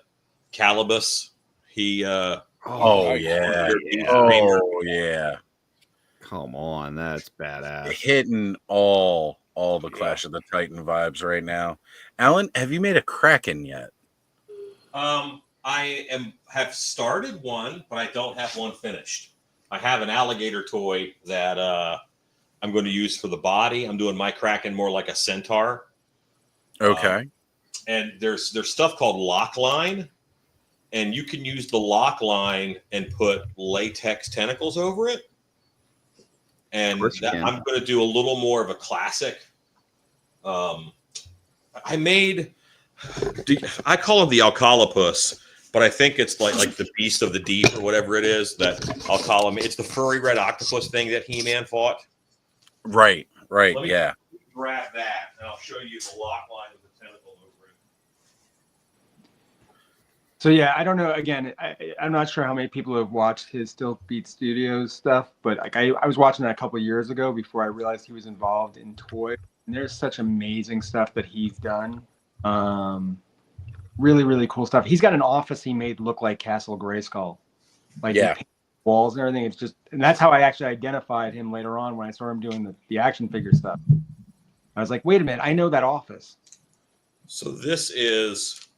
Calibus. Yeah. Come on, that's badass. Hitting all the Clash of the Titan vibes right now. Alan, have you made a Kraken yet? I have started one, but I don't have one finished. I have an alligator toy that I'm going to use for the body. I'm doing my Kraken more like a centaur. Okay. And there's stuff called lock line, and you can use the lock line and put latex tentacles over it. And I'm going to do a little more of a classic. I call him the Alcalipus, but I think it's like the beast of the deep or whatever it is that I'll call him. It's the furry red octopus thing that He-Man fought. Right. Let me Yeah. grab that, and I'll show you the lock line with the tentacle over So yeah, I don't know. Again, I'm not sure how many people have watched his Still Beat Studios stuff, but like I was watching that a couple of years ago before I realized he was involved in toy. And there's such amazing stuff that he's done. Really, really cool stuff. He's got an office he made look like Castle Grayskull, like Yeah. walls and everything. It's just, and that's how I actually identified him later on when I saw him doing the action figure stuff. I was like, wait a minute, I know that office. So this is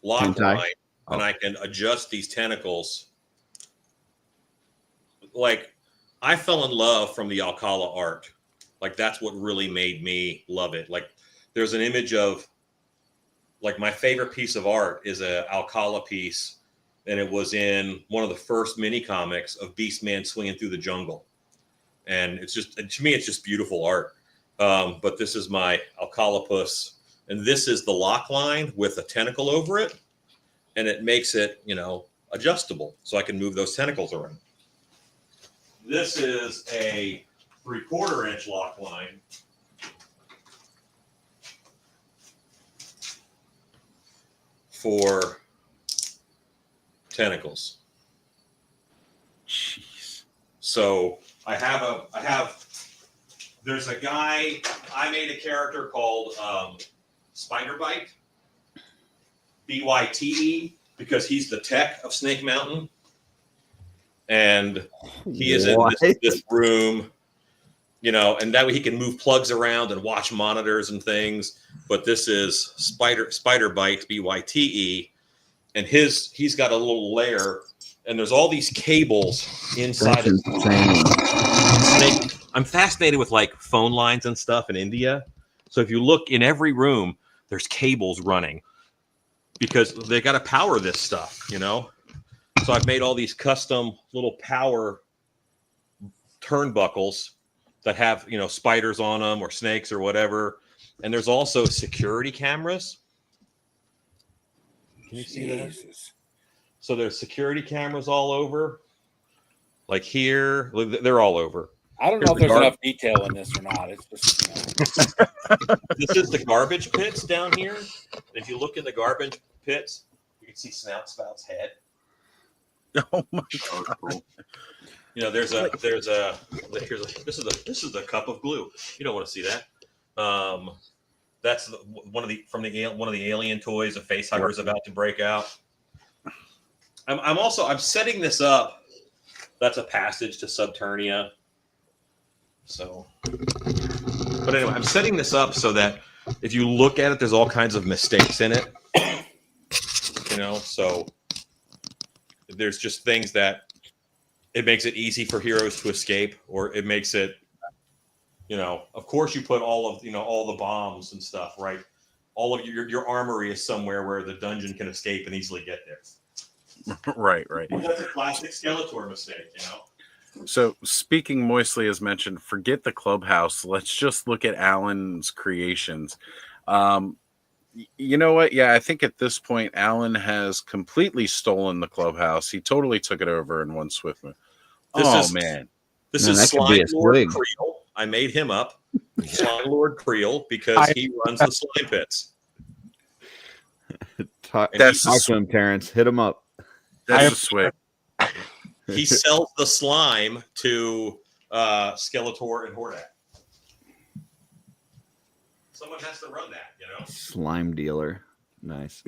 lock Hentai? line, and I can adjust these tentacles. Like, I fell in love from the Alcala art. Like, that's what really made me love it. Like, there's an image of, like, my favorite piece of art is a Alcala piece, and it was in one of the first mini comics of Beastman swinging through the jungle. And it's just, to me, it's just beautiful art. But this is my Alcalapus, and this is the lock line with a tentacle over it, and it makes it, adjustable, so I can move those tentacles around. This is a 3/4 inch lock line. For tentacles. Jeez. So there's a guy, I made a character called Spider Bite, BYTE, because he's the tech of Snake Mountain. And he is in this room, and that way he can move plugs around and watch monitors and things. But this is Spider Bite, BYTE, and he's got a little layer, and there's all these cables inside of Snake. I'm fascinated with like phone lines and stuff in India. So if you look in every room, there's cables running because they got to power this stuff, So I've made all these custom little power turnbuckles that have, spiders on them or snakes or whatever. And there's also security cameras. Can you see that? So there's security cameras all over. Like here, they're all over. I don't know if there's enough detail in this or not. It's just, This is the garbage pits down here. If you look in the garbage pits, you can see Spout's head. Oh my God. This is a cup of glue. You don't want to see that. That's one of the alien toys. A face hugger is about to break out. I'm setting this up. That's a passage to Subternia. So, but anyway, I'm setting this up so that if you look at it, there's all kinds of mistakes in it. So there's just things that it makes it easy for heroes to escape, or it makes it, of course you put all of, all the bombs and stuff, right? All of your armory is somewhere where the dungeon can escape and easily get there. Right. That's a classic Skeletor mistake, So speaking moistly as mentioned, forget the clubhouse. Let's just look at Alan's creations. You know what? Yeah, I think at this point, Alan has completely stolen the clubhouse. He totally took it over in one swift move. Man. This is Slime Lord Creel. I made him up. Slime Lord Creel because he runs the slime pits. Talk to him, Terrence. Hit him up. That's a swig. He sells the slime to Skeletor and Hordak. Someone has to run that, Slime dealer. Nice.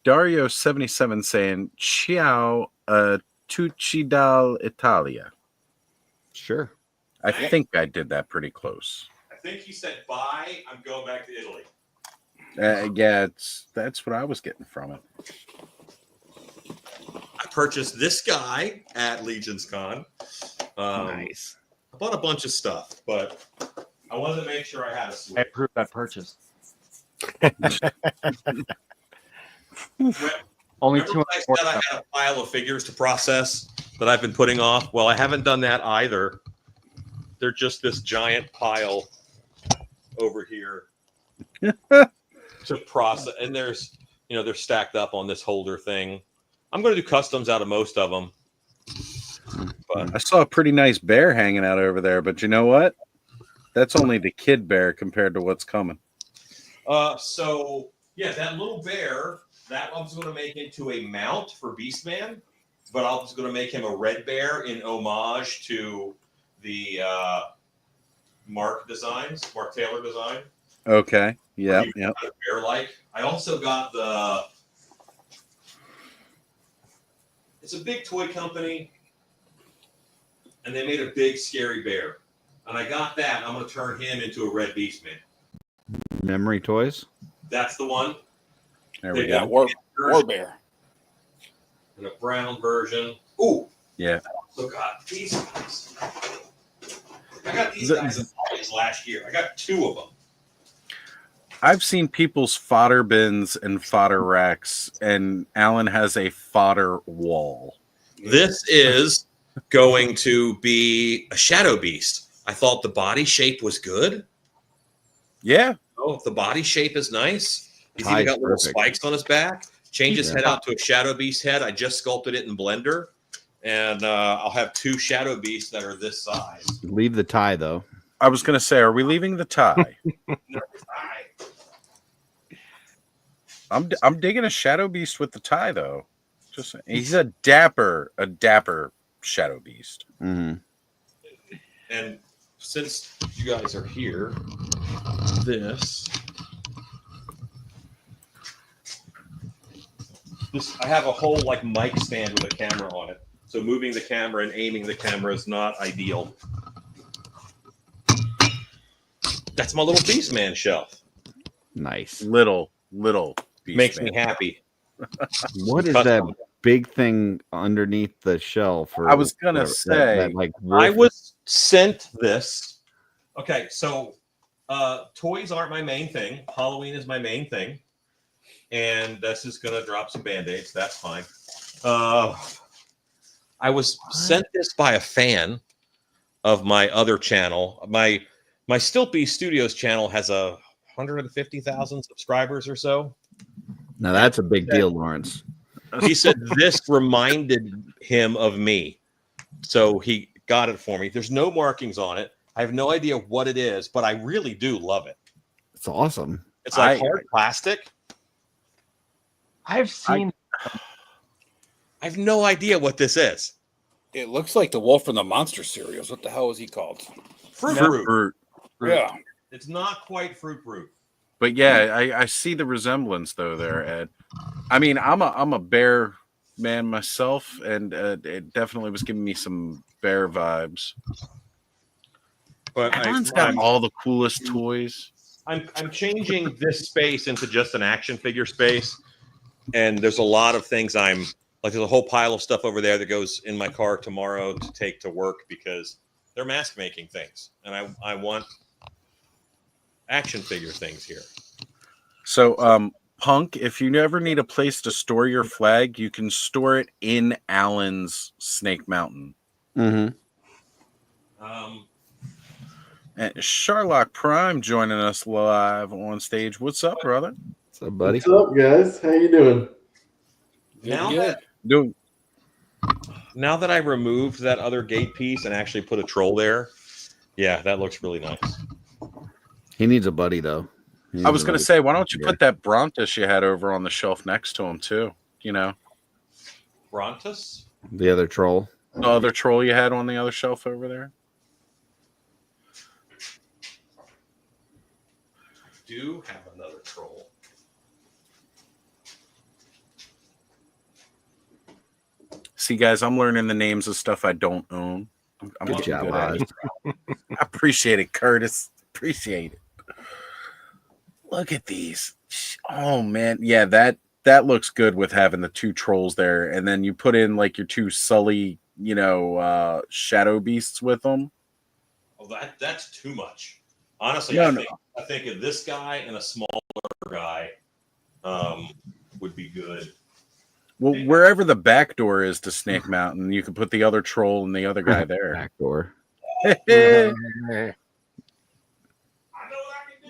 Dario 77 saying ciao tucci dal Italia. Sure. I think I did that pretty close. I think he said bye. I'm going back to Italy. Yeah, that's what I was getting from it. I purchased this guy at Legion's Con. Nice. I bought a bunch of stuff, but I wanted to make sure I had a switch. I approve that purchase. Only two. I said I had a pile of figures to process that I've been putting off. Well, I haven't done that either. They're just this giant pile over here to process, and there's, they're stacked up on this holder thing. I'm going to do customs out of most of them. But I saw a pretty nice bear hanging out over there, but you know what? That's only the kid bear compared to what's coming. So yeah, that little bear That I was going to make into a mount for Beastman, but I was going to make him a red bear in homage to the Mark Taylor design. Okay. Yeah. Yeah. Bear like. I also got it's a big toy company, and they made a big scary bear. And I got that. I'm going to turn him into a red Beastman. Memory Toys. That's the one. There we Yeah, go. War Bear. And a brown version. Ooh. Yeah. I also got these guys. I got these guys in August last year. I got 2 of them. I've seen people's fodder bins and fodder racks, and Alan has a fodder wall. This is going to be a Shadow Beast. I thought the body shape was good. Yeah. Oh, the body shape is nice. He's Ty's even got little perfect. spikes on his back. Changed his Yeah. head out to a Shadow Beast head. I just sculpted it in Blender. And I'll have 2 Shadow Beasts that are this size. Leave the tie though. I was going to say, are we leaving the tie? I'm digging a Shadow Beast with the tie though. Just he's a dapper Shadow Beast. Mm-hmm. And since you guys are here, this I have a whole like mic stand with a camera on it. So moving the camera and aiming the camera is not ideal. That's my little Beastman shelf. Nice. Little Beastman. Makes me happy. What is that big thing underneath the shelf? Or I was gonna whatever, say, that, like I wolf- was sent this. Okay, so toys aren't my main thing. Halloween is my main thing. And this is going to drop some Band-Aids. That's fine. I was sent this by a fan of my other channel. My Stiltby Studios channel has 150,000 subscribers or so. Now that's a big deal, Lawrence. He said this reminded him of me. So he got it for me. There's no markings on it. I have no idea what it is, but I really do love it. It's awesome. It's like hard plastic. I've seen. I have no idea what this is. It looks like the Wolf from the Monster cereals. What the hell is he called? Fruit. Yeah. It's not quite fruit. But yeah, I see the resemblance though there, Ed. I mean, I'm a bear man myself, and it definitely was giving me some bear vibes. But Alan's got all the coolest toys. I'm changing this space into just an action figure space, and there's a lot of things there's a whole pile of stuff over there that goes in my car tomorrow to take to work because they're mask making things, and I want action figure things here. So, Punk, if you ever need a place to store your flag, you can store it in Alan's Snake Mountain. Mm-hmm. And Sharlock Prime joining us live on stage. What's up, brother? What's up, buddy? What's up, guys? How you doing? Now that I removed that other gate piece and actually put a troll there, yeah, that looks really nice. He needs a buddy though. I was going to say, why don't you put that Brontus you had over on the shelf next to him too? You know, Brontus? The other troll. The other troll you had on the other shelf over there. I do have another troll. See, guys, I'm learning the names of stuff I don't own. I'm Good getting job, good at Oz. it. I appreciate it, Curtis. Appreciate it. Look at these. Oh man, yeah, that looks good with having the 2 trolls there, and then you put in like your 2 Sully, shadow beasts with them. Oh, that's too much. Honestly, No. I think if this guy and a smaller guy would be good. Well, wherever the back door is to Snake Mountain, you can put the other troll and the other guy there. Back door.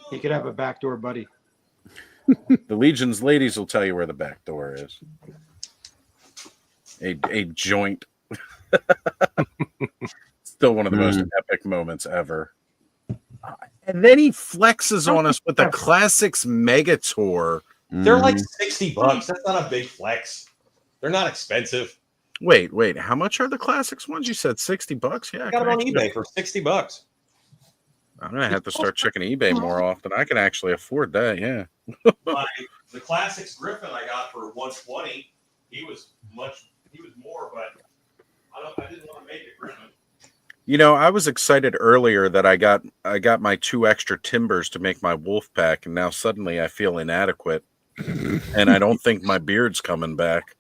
He could have a backdoor buddy. The Legion's ladies will tell you where the back door is. A joint. Still one of the most epic moments ever. And then he flexes on us with the Classics Megator They're like $60. That's not a big flex. They're not expensive. Wait. How much are the classics ones? You said $60. Yeah, I got them on eBay for $60. I'm gonna have to start checking eBay more often. I can actually afford that. Yeah. The classics Griffin I got for $120. He was more, but I didn't want to make it Griffin. You know, I was excited earlier that I got my 2 extra timbers to make my wolf pack, and now suddenly I feel inadequate, and I don't think my beard's coming back.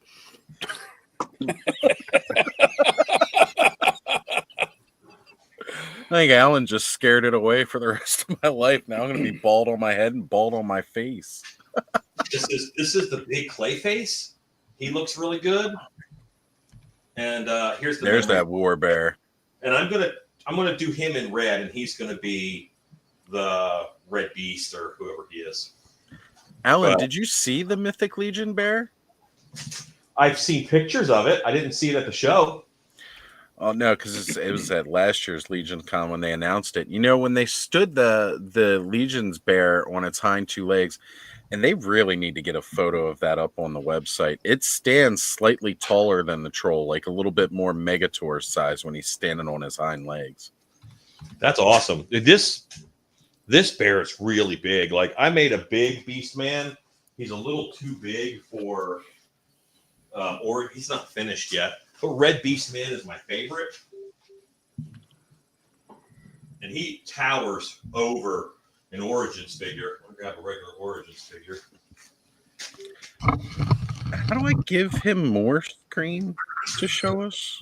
I think Alan just scared it away for the rest of my life. Now I'm going to be bald on my head and bald on my face. This is the big clay face. He looks really good. And there's that war bear. And I'm gonna do him in red, and he's gonna be the Red Beast or whoever he is. Alan, did you see the Mythic Legion bear? I've seen pictures of it. I didn't see it at the show. Oh no, because it was at last year's Legion Con when they announced it. You know, when they stood the Legion's bear on its hind 2 legs, and they really need to get a photo of that up on the website. It stands slightly taller than the troll, like a little bit more Megator size when he's standing on his hind legs. That's awesome. This bear is really big. Like, I made a big beast man. He's a little too big for, or he's not finished yet. But Red Beast Man is my favorite. And he towers over an Origins figure. I'm going to grab a regular Origins figure. How do I give him more screen to show us?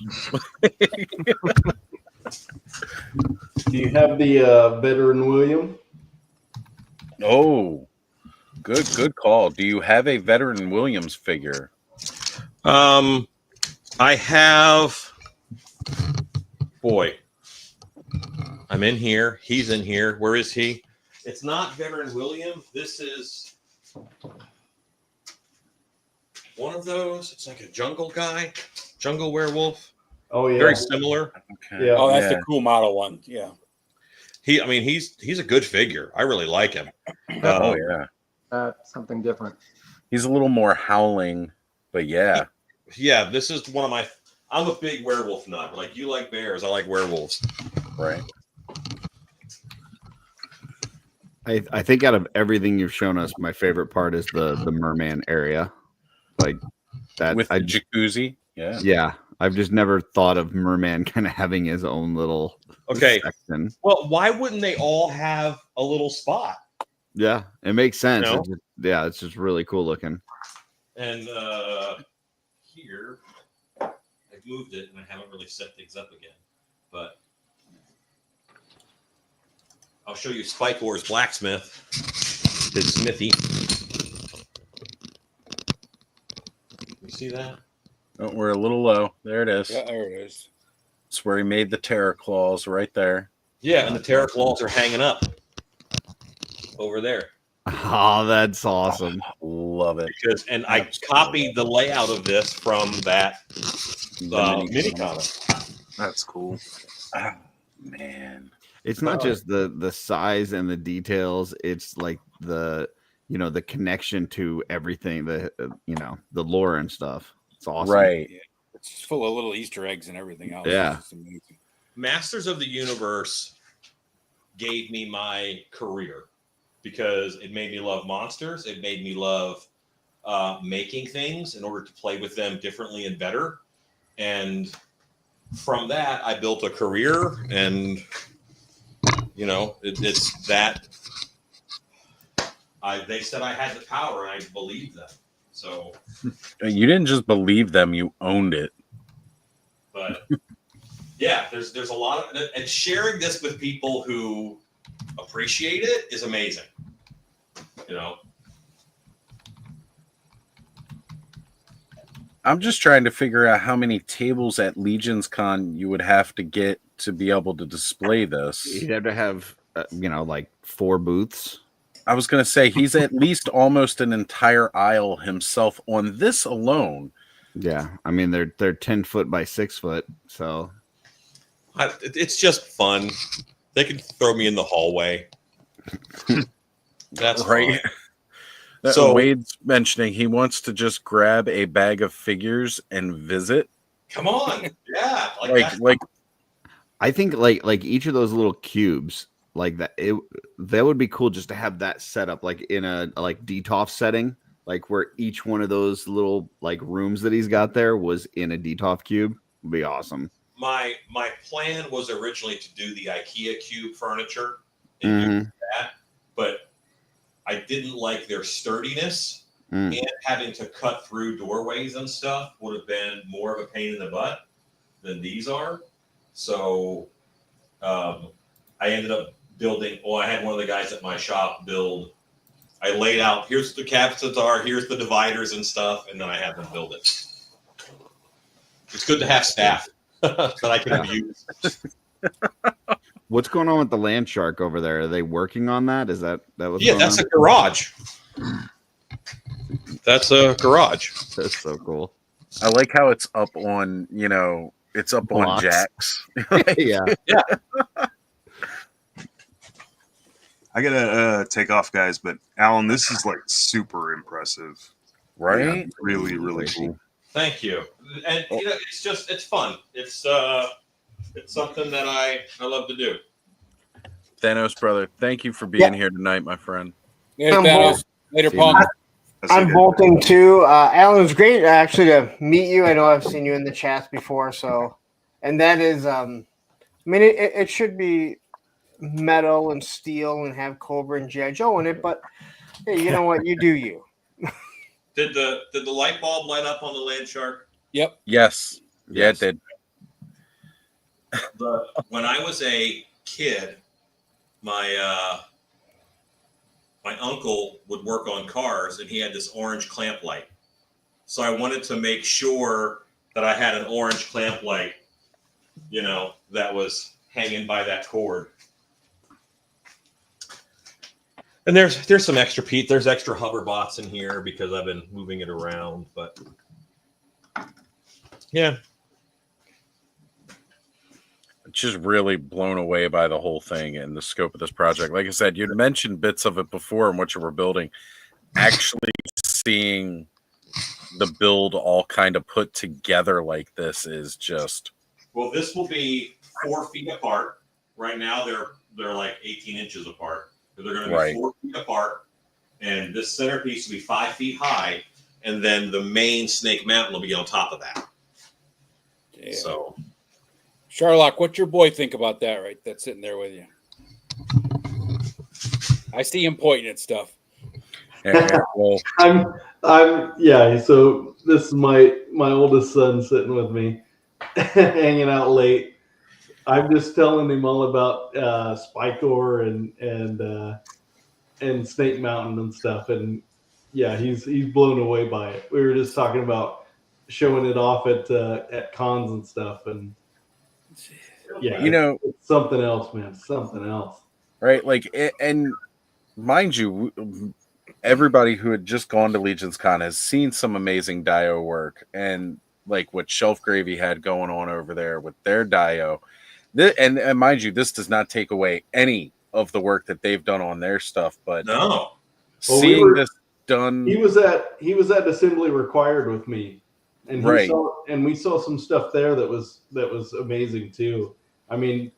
Do you have the Veteran William? Oh, good call. Do you have a Veteran Williams figure? I have. Boy, I'm in here. He's in here. Where is he? It's not Veteran William. This is one of those. It's like a jungle guy, jungle werewolf. Oh yeah, very similar. Okay. Yeah. Oh, that's the cool model one. Yeah. He's a good figure. I really like him. Oh yeah. Something different. He's a little more howling, but yeah. Yeah, this is one of my. I'm a big werewolf nut. Like, you like bears, I like werewolves. Right. I think out of everything you've shown us, my favorite part is the merman area. Like that with the jacuzzi. Yeah. Yeah. I've just never thought of merman kind of having his own little section. Well, why wouldn't they all have a little spot? Yeah, it makes sense. You know? It's just really cool looking. And here, I moved it, and I haven't really set things up again. But I'll show you Spike Wars Blacksmith, his smithy. You see that? Oh, we're a little low. There it is. Yeah, there it is. It's where he made the terror claws right there. Yeah, and the terror claws are hanging up over there. Oh, that's awesome. Love it. I copied the layout of this from that mini comic. That's cool. Oh, man. It's not just the size and the details. It's like the connection to everything, the lore and stuff. It's awesome. Right. It's full of little Easter eggs and everything else. Yeah. It's amazing. Masters of the Universe gave me my career because it made me love monsters. It made me love making things in order to play with them differently and better. And from that, I built a career, and it's that. They said I had the power, and I believed them. So you didn't just believe them; you owned it. But yeah, there's a lot of, and sharing this with people who appreciate it is amazing. I'm just trying to figure out how many tables at Legion's Con you would have to get to be able to display this. You'd have to have, like 4 booths. I was going to say he's at least almost an entire aisle himself on this alone. Yeah, I mean they're 10 foot by 6 foot, so it's just fun. They can throw me in the hallway. That's right. fine. So Wade's mentioning he wants to just grab a bag of figures and visit. come on, yeah, Like I think like each of those little cubes like that would be cool just to have that set up like in a like DTOF setting, like where each one of those little like rooms that he's got there was in a DTOF cube. Would be awesome. my plan was originally to do the IKEA cube furniture and use that, but I didn't like their sturdiness, and having to cut through doorways and stuff would have been more of a pain in the butt than these are. So I ended up building. Well, I had one of the guys at my shop build. I laid out, here's the cabinets are, here's the dividers and stuff, and then I had them build it. It's good to have staff that I can abuse. What's going on with the land shark over there? Are they working on that? Is that what's Yeah, going that's on? a garage. That's a garage. That's so cool. I like how it's up on, it's up on Blocks. jacks. Yeah. I gotta take off, guys. But Alan, this is like super impressive, right? Yeah, really, really cool. Thank you. And it's fun. It's something that I love to do. Thanos, brother, thank you for being here tonight, my friend. Yeah, Thanos. Later, Punk. I'm bolting too. Alan, it was great actually to meet you. I know I've seen you in the chats before, and that is, it should be metal and steel and have Cobra and G.I. Joe in it, but hey, you know what? You do you. Did the light bulb light up on the land shark? Yep. Yes. Yeah, it did. When I was a kid, my uncle would work on cars, and he had this orange clamp light. So I wanted to make sure that I had an orange clamp light, that was hanging by that cord. And there's some extra Pete. There's extra hover bots in here because I've been moving it around. But yeah, Just really blown away by the whole thing and the scope of this project. Like I said, you'd mentioned bits of it before and what you were building. Actually seeing the build all kind of put together like this is just. Well, this will be 4 feet apart. Right now, they're like 18 inches apart. They're going to be 4 feet apart, and this centerpiece will be 5 feet high, and then the main Snake Mountain will be on top of that. Damn. So, Sherlock, what's your boy think about that? Right, that's sitting there with you. I see him pointing at stuff. Yeah, well, yeah. So this is my oldest son sitting with me, hanging out late. I'm just telling him all about Spikor and Snake Mountain and stuff, and yeah, he's blown away by it. We were just talking about showing it off at cons and stuff, and yeah, it's something else, man. Something else, right? Like, and mind you, everybody who had just gone to Legion's Con has seen some amazing Dio work, and like what Shelf Gravy had going on over there with their Dio. And mind you, this does not take away any of the work that they've done on their stuff, but seeing this done, he was at Assembly Required with me, and we saw some stuff there that was amazing too. I mean,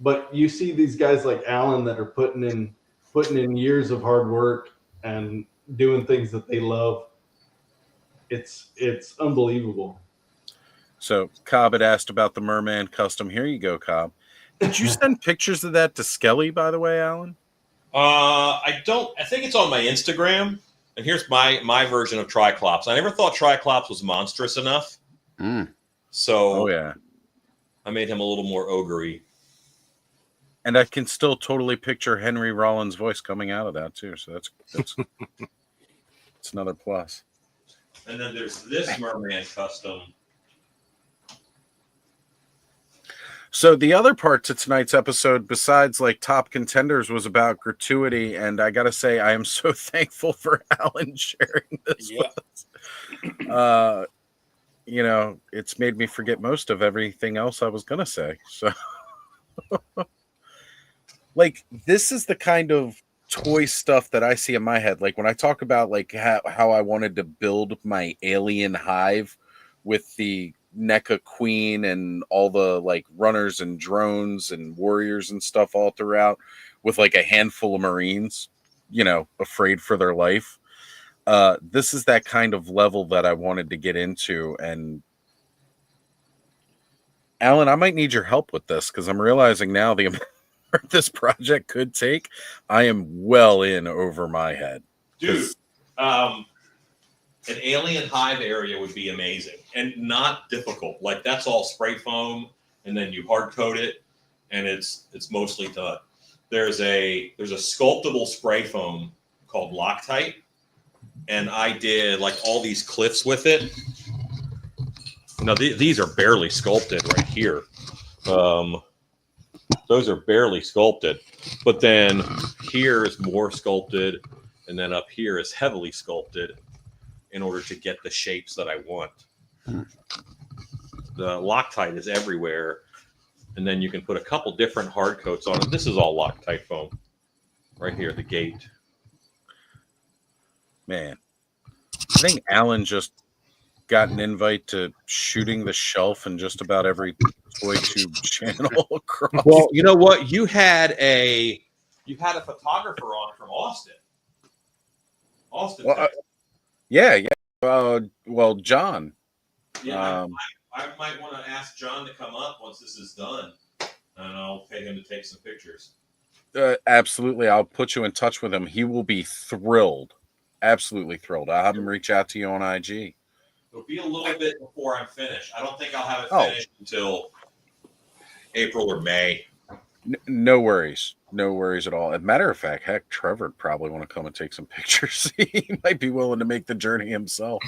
but you see these guys like Alan that are putting in years of hard work and doing things that they love. It's unbelievable. So Cobb had asked about the Merman custom. Here you go, Cobb. Did you send pictures of that to Skelly, by the way, Alan? I don't. I think it's on my Instagram. And here's my version of Triclops. I never thought Triclops was monstrous enough. So I made him a little more ogre-y. And I can still totally picture Henry Rollins' voice coming out of that too. So that's it's another plus. And then there's this Merman custom. So the other part to tonight's episode, besides like top contenders, was about gratuity, and I gotta say, I am so thankful for Alan sharing this with us. It's made me forget most of everything else I was gonna say. So, like, this is the kind of toy stuff that I see in my head, like when I talk about like how I wanted to build my alien hive with the NECA queen and all the like runners and drones and warriors and stuff all throughout, with like a handful of Marines, afraid for their life. This is that kind of level that I wanted to get into. And Alan, I might need your help with this because I'm realizing now the amount this project could take. I am well in over my head. Dude, an alien hive area would be amazing and not difficult. Like that's all spray foam and then you hard coat it and it's mostly done. There's a sculptable spray foam called Loctite, and I did like all these cliffs with it. Now these are barely sculpted right here. Those are barely sculpted, but then here is more sculpted, and then up here is heavily sculpted in order to get the shapes that I want. The Loctite is everywhere, and then you can put a couple different hard coats on it. This is all Loctite foam right here, the gate. Man, I think Alan just got an invite to shooting the shelf in just about every toy tube channel across. Well, you know what? You had a photographer on from Austin. Austin. Yeah. Well, John. Yeah, I might want to ask John to come up once this is done, and I'll pay him to take some pictures. Absolutely. I'll put you in touch with him. He will be thrilled. Absolutely thrilled. I'll have him reach out to you on IG. It'll be a little bit before I'm finished. I don't think I'll have it finished until April or May. No worries. No worries at all. As a matter of fact, heck, Trevor would probably want to come and take some pictures. He might be willing to make the journey himself.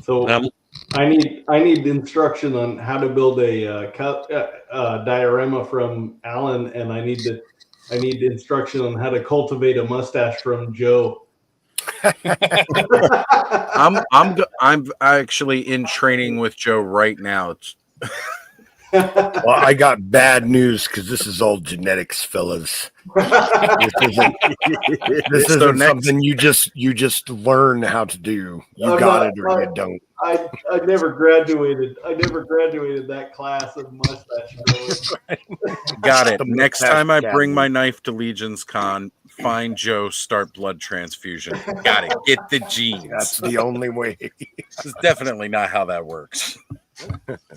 So I need instruction on how to build a diorama from Alan, and I need instruction on how to cultivate a mustache from Joe. I'm actually in training with Joe right now. Well, I got bad news because this is all genetics, fellas. This isn't something you just learn how to do. You got it or you don't. I never graduated. I never graduated that class of mustache growing. Got it. Next time I bring my knife to Legion's Con, find Joe, start blood transfusion. Got it. Get the genes. That's the only way. It's definitely not how that works.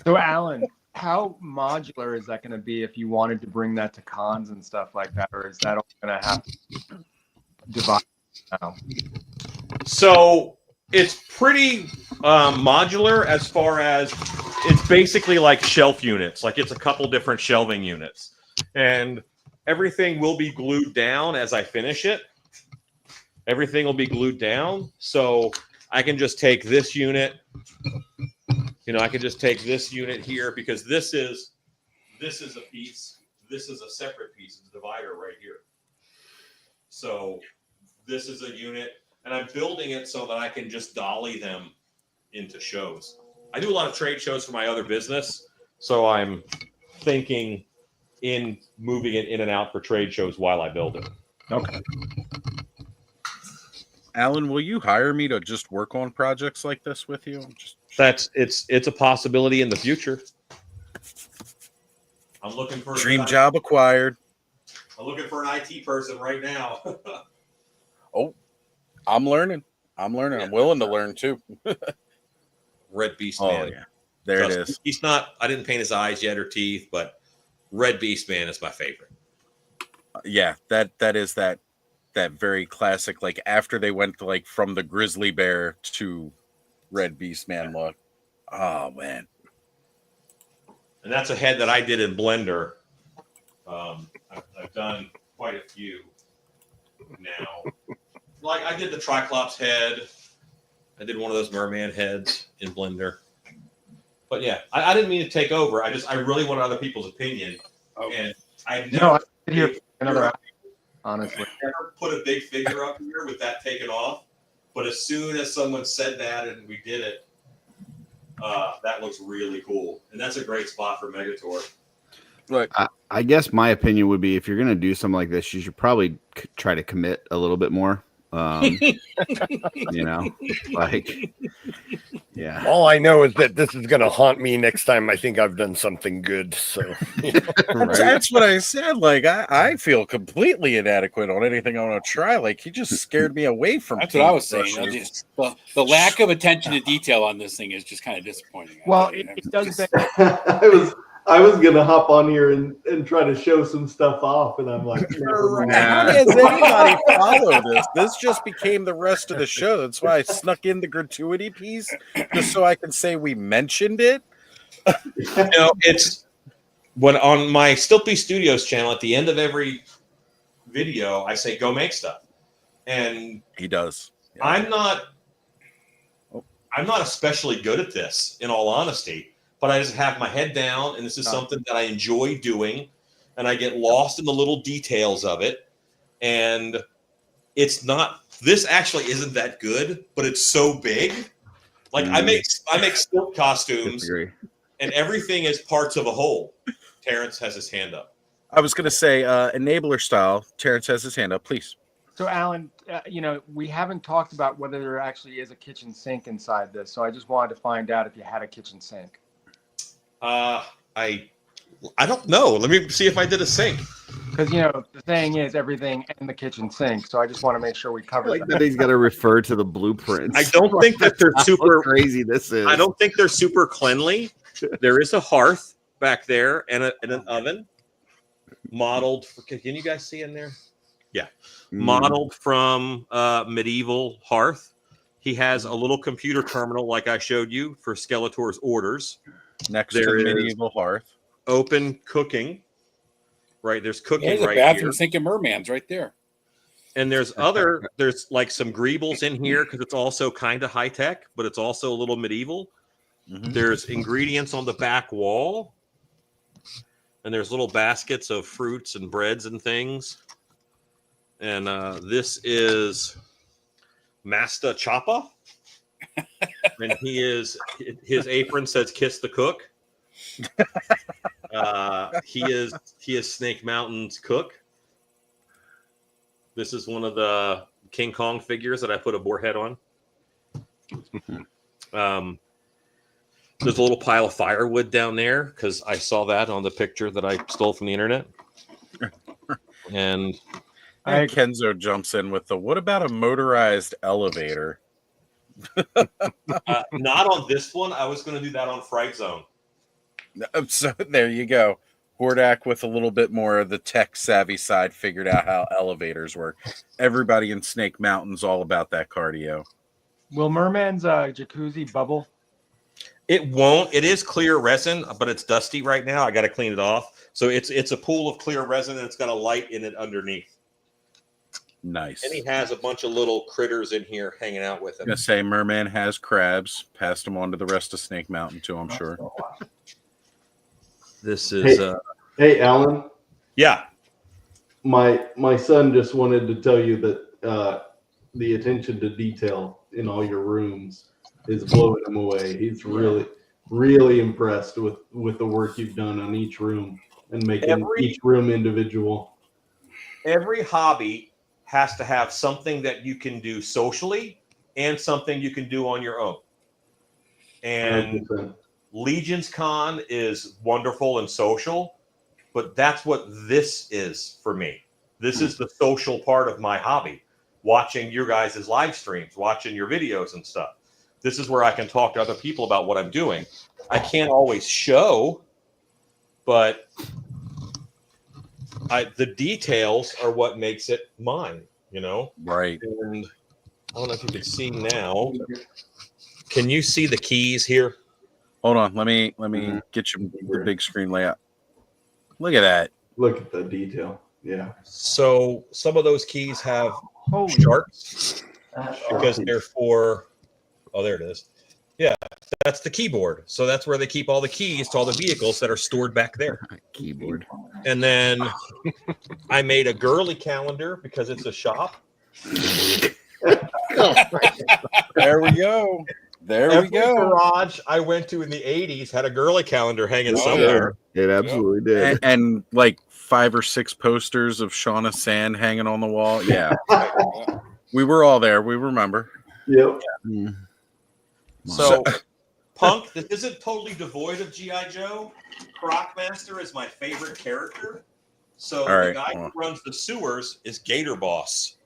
So, Alan, how modular is that going to be if you wanted to bring that to cons and stuff like that, or is that all going to have to divide now? So it's pretty modular as far as it's basically like shelf units. Like it's a couple different shelving units, and everything will be glued down as I finish it. Everything will be glued down, so I can just take this unit. I can just take this unit here because this is a piece. This is a separate piece. It's a divider right here. So this is a unit, and I'm building it so that I can just dolly them into shows. I do a lot of trade shows for my other business, so I'm thinking in moving it in and out for trade shows while I build it. Okay. Alan, will you hire me to just work on projects like this with you? It's a possibility in the future. I'm looking for dream job acquired. I'm looking for an IT person right now. Oh, I'm learning. Yeah. I'm willing to learn too. Red Beast Man. Yeah. There it is. He's not. I didn't paint his eyes yet or teeth, but Red Beast Man is my favorite. Yeah, that is that very classic. Like after they went like from the grizzly bear to Red Beast Man look. Oh man. And that's a head that I did in Blender. I've done quite a few now. Like I did the Triclops head. I did one of those merman heads in Blender. But yeah, I didn't mean to take over. I really want other people's opinion. And I've never honestly. I never put a big figure up here with that taken off. But as soon as someone said that and we did it, that looks really cool. And that's a great spot for Megator. Look, I guess my opinion would be if you're going to do something like this, you should probably try to commit a little bit more. You know, like, yeah. All I know is that this is going to haunt me next time I think I've done something good. So that's what I said. Like, I feel completely inadequate on anything I want to try. Like, he just scared me away from. That's what I was saying. The lack of attention to detail on this thing is just kind of disappointing. Well, it does. I was gonna hop on here and try to show some stuff off, and I'm like, never mind. How does anybody follow this? This just became the rest of the show. That's why I snuck in the gratuity piece, just so I can say we mentioned it. It's when on my Stilpy Studios channel, at the end of every video, I say, go make stuff. And he does. Yeah. I'm not especially good at this, in all honesty. But I just have my head down, and this is something that I enjoy doing, and I get lost in the little details of it. And this actually isn't that good, but it's so big. Like I make stilt costumes, and everything is parts of a whole. Terrence has his hand up. I was going to say enabler style. Terrence has his hand up, please. So, Alan, we haven't talked about whether there actually is a kitchen sink inside this. So I just wanted to find out if you had a kitchen sink. I don't know. Let me see if I did a sink. Because the saying is everything in the kitchen sink. So I just want to make sure we cover that. He's got to refer to the blueprints. I don't think that they're super crazy. This is. I don't think they're super cleanly. There is a hearth back there and an oven modeled. Can you guys see in there? Yeah, modeled from medieval hearth. He has a little computer terminal like I showed you for Skeletor's orders. Next to the medieval hearth. Open cooking. Right, there's cooking there's right a bathroom here. sink of mermans right there. And there's like some greebles in here because it's also kind of high tech, but it's also a little medieval. Mm-hmm. There's ingredients on the back wall. And there's little baskets of fruits and breads and things. And this is Masta Choppa. And his apron says "Kiss the Cook." He is Snake Mountain's cook. This is one of the King Kong figures that I put a boar head on. There's a little pile of firewood down there because I saw that on the picture that I stole from the internet. And Kenzo jumps in with what about a motorized elevator? Not on this one. I was going to do that on Fright Zone. So there you go. Hordak with a little bit more of the tech savvy side figured out how elevators work. Everybody in Snake Mountain's all about that cardio. Will Merman's jacuzzi bubble? It won't. It is clear resin, but it's dusty right now. I got to clean it off. So it's a pool of clear resin, and it's got a light in it underneath. Nice. And he has a bunch of little critters in here hanging out with him. I'm gonna say Merman has crabs. Passed them on to the rest of Snake Mountain too, I'm sure. This is hey Alan. Yeah. My son just wanted to tell you that the attention to detail in all your rooms is blowing him away. He's really impressed with the work you've done on each room and making each room individual. Every hobby has to have something that you can do socially and something you can do on your own. And 100%. Legion's Con is wonderful and social, but that's what this is for me. This is the social part of my hobby. Watching your guys' live streams, watching your videos and stuff. This is where I can talk to other people about what I'm doing. I can't always show, but the details are what makes it mine, Right. And I don't know if you can see now. Can you see the keys here? Hold on. Let me get you the big screen layout. Look at that. Look at the detail. Yeah. So some of those keys have sharps because they're for. Oh, there it is. Yeah, that's the keyboard. So that's where they keep all the keys to all the vehicles that are stored back there. Keyboard. And then I made a girly calendar because it's a shop. There we go. There Every we go. garage I went to in the 80s had a girly calendar hanging It somewhere. did. It absolutely did. And like 5 or 6 posters of Shauna Sand hanging on the wall. Yeah. We were all there. We remember. Yep. Mm. So, Punk, this isn't totally devoid of G.I. Joe. Crocmaster is my favorite character. So All right, the guy who runs the sewers is Gator Boss.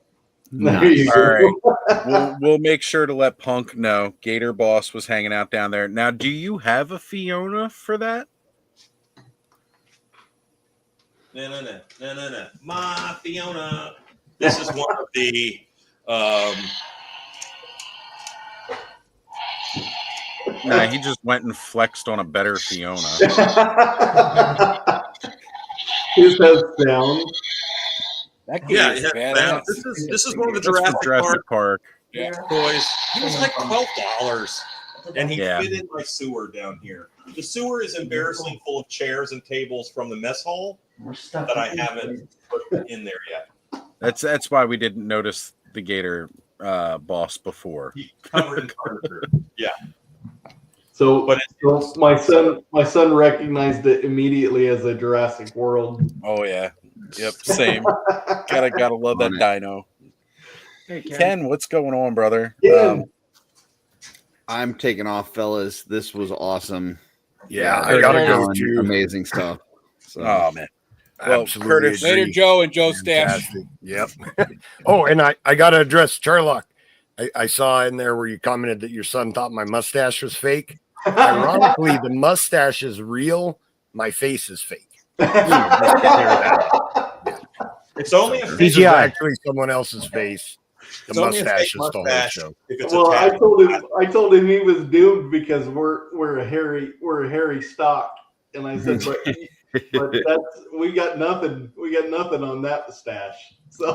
Nice. All right. We'll make sure to let Punk know Gator Boss was hanging out down there. Now, do you have a Fiona for that? No. My Fiona. This is one of the Nah, he just went and flexed on a better Fiona. His has sound. That yeah, is it has badass. sound. This is one of the That's for Jurassic Park Yeah. toys. He was like $12, and he Yeah. fit in my sewer down here. The sewer is embarrassingly full of chairs and tables from the mess hall that I haven't put in there yet. That's why we didn't notice the Gator Boss before. He covered in furniture. Yeah. So, But so my son recognized it immediately as a Jurassic World. Oh yeah. Yep. Same. gotta love that dino. Hey, Ken, what's going on, brother? I'm taking off, fellas. This was awesome. Yeah, I gotta go too. Amazing stuff. So. Oh man. Well, Absolutely Curtis, agree. Later, Joe and Joe Stash. Fantastic. Yep. Oh, and I got to address Charlock. I saw in there where you commented that your son thought my mustache was fake. Ironically, the mustache is real. My face is fake. It's only a This is CGI. actually someone else's face. The It's only a mustache fake is the whole mustache show. if it's Well, attached. I told him he was doomed because we're a hairy stock, and I said, but that's we got nothing on that mustache. So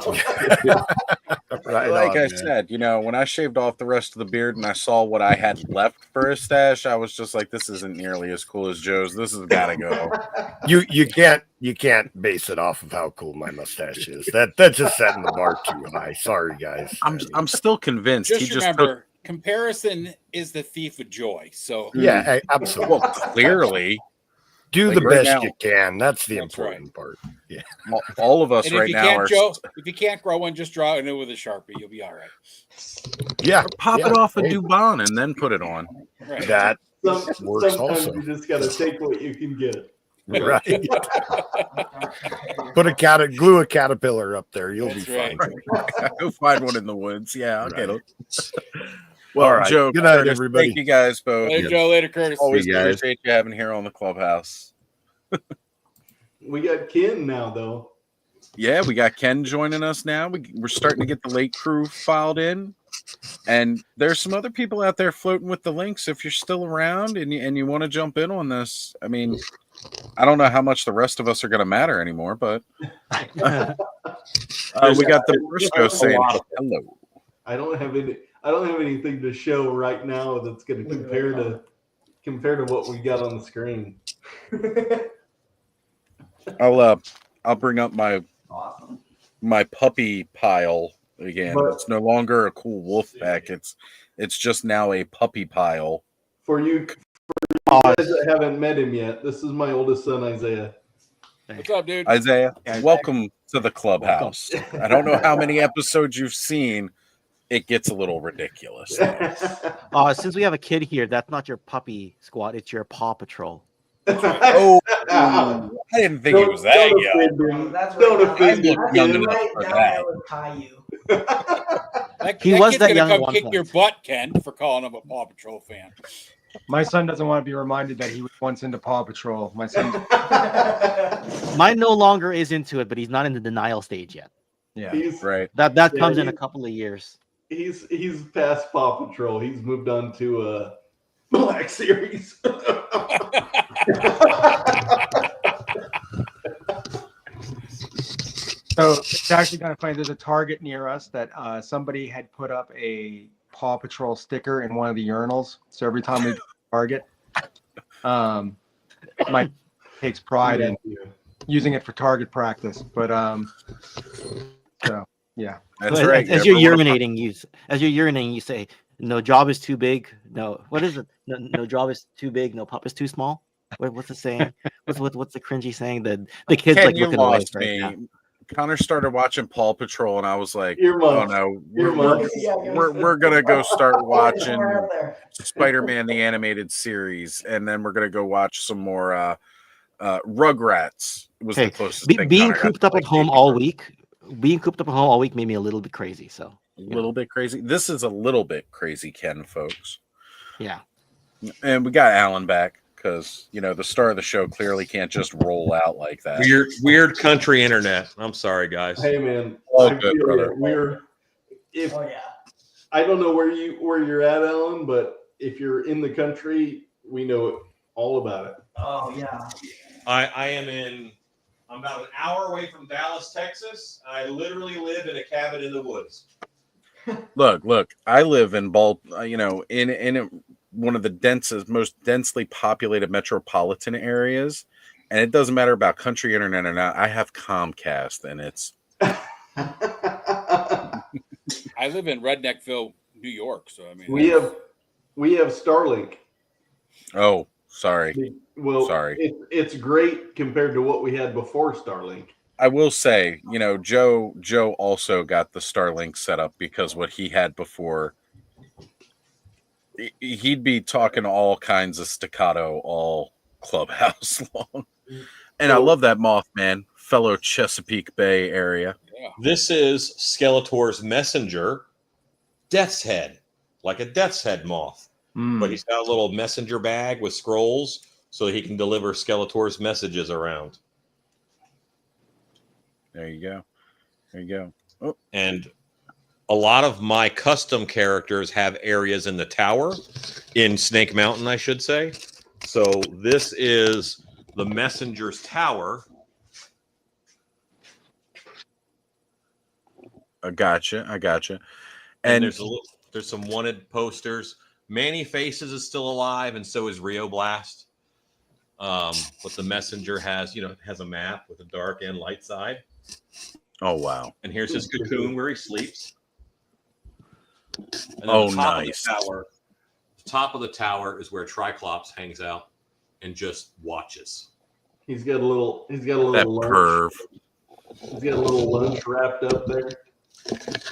Right like on, I man. said, when I shaved off the rest of the beard and I saw what I had left for a stash, I was just like, this isn't nearly as cool as Joe's. This has got to go. You can't base it off of how cool my mustache is. That's just setting the bar too high. Sorry, guys. I'm still convinced. Just he just remember, comparison is the thief of joy. So Yeah, absolutely. Well, clearly, do like the right best now- you can. That's the That's important part. Yeah. all of us and if right you now can't, are Joe, if you can't grow one, just draw it with a Sharpie. You'll be all right. Yeah. pop yeah. it off a Hey, Dubon and then put it on. Right. that sometimes works also. you just got to take what you can get. Right. Glue a caterpillar up there. You'll That's be fine. right. Go find one in the woods. Yeah, I'll get Right. it. Well, All right. Joe, Good night, Curtis, everybody. Thank you guys both. Later, Joe. Later, Curtis. Always See you guys. appreciate you having here on the clubhouse. We got Ken now, though. Yeah, we got Ken joining us now. We're starting to get the late crew filed in. And there's some other people out there floating with the links. If you're still around and you want to jump in on this, I mean, I don't know how much the rest of us are going to matter anymore, but we got the Briscoe saying hello. I don't have anything to show right now that's going to compare to what we got on the screen. I'll bring up my puppy pile again. But- It's no longer a cool wolf pack. It's just now a puppy pile. For you guys that haven't met him yet, this is my oldest son, Isaiah. What's up, dude? Isaiah, welcome to the clubhouse. I don't know how many episodes you've seen. It gets a little ridiculous. Since we have a kid here, that's not your puppy squad, it's your Paw Patrol. Oh, I didn't think he was that young. Don't offend him. I'm young enough for that. He that was kid's that gonna young at come one kick point. your butt, Ken, for calling him a Paw Patrol fan. My son doesn't want to be reminded that he was once into Paw Patrol. My son. Mine no longer is into it, but he's not in the denial stage yet. Yeah. He's Right. That comes in a couple of years. he's past Paw Patrol. He's moved on to Black Series. So it's actually kind of funny. There's a Target near us that somebody had put up a Paw Patrol sticker in one of the urinals. So every time we go to Target, Mike takes pride in using it for target practice. But so yeah, That's right. As you're urinating, you say, No job is too big. No, what is it? No job is too big. No pup is too small. What's the saying? What's the cringy saying? The kids Ken, like you looking away lost right me. now. Connor started watching Paw Patrol, and I was like, Earmuffs. "Oh no, Earmuffs. we're gonna go start watching Spider-Man the animated series, and then we're gonna go watch some more Rugrats." Was the Hey, closest thing being Connor got cooped to, up like, at home all week. Being cooped up at home all week made me a little bit crazy. So a little bit crazy. This is a little bit crazy, Ken, folks. yeah. And we got Alan back because the star of the show clearly can't just roll out like that. Weird country internet. I'm sorry, guys. Hey man, All I good, feel brother. you. I don't know where you're at, Alan, but if you're in the country, we know all about it. Oh yeah. I'm about an hour away from Dallas, Texas. I literally live in a cabin in the woods. Look, I live in in one of the most densely populated metropolitan areas, and it doesn't matter about country internet or not. I have Comcast, and it's. I live in Redneckville, New York, so I mean we have Starlink. Oh, sorry. Well, sorry. It's great compared to what we had before Starlink. I will say, Joe also got the Starlink set up because what he had before, he'd be talking all kinds of staccato all clubhouse long. And I love that Mothman, fellow Chesapeake Bay area. Yeah. This is Skeletor's messenger, Death's Head, like a Death's Head moth. But he's got a little messenger bag with scrolls so he can deliver Skeletor's messages around. There you go. Oh. And a lot of my custom characters have areas in the tower, in Snake Mountain, I should say. So this is the messenger's tower. I gotcha. And there's some wanted posters. Manny Faces is still alive, and so is Rio Blast. But the messenger has a map with a dark and light side. Oh wow! And here's his cocoon where he sleeps. And oh, nice! The top of the tower is where Triclops hangs out and just watches. He's got a little that lunch. perv. He's got a little lunch wrapped up there.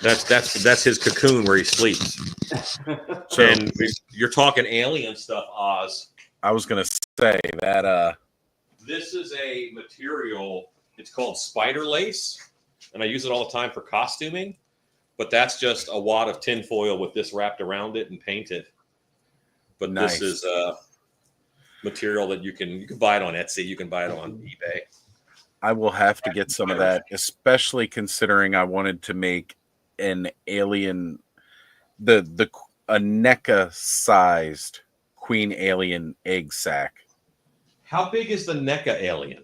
That's his cocoon where he sleeps. So, and you're talking alien stuff, Oz. I was gonna say that. This is a material. It's called spider lace, and I use it all the time for costuming. But that's just a wad of tinfoil with this wrapped around it and painted. But nice. This is material that you can buy it on Etsy. You can buy it on eBay. I will have to get some of that, especially considering I wanted to make an alien, a NECA sized queen alien egg sack. How big is the NECA alien?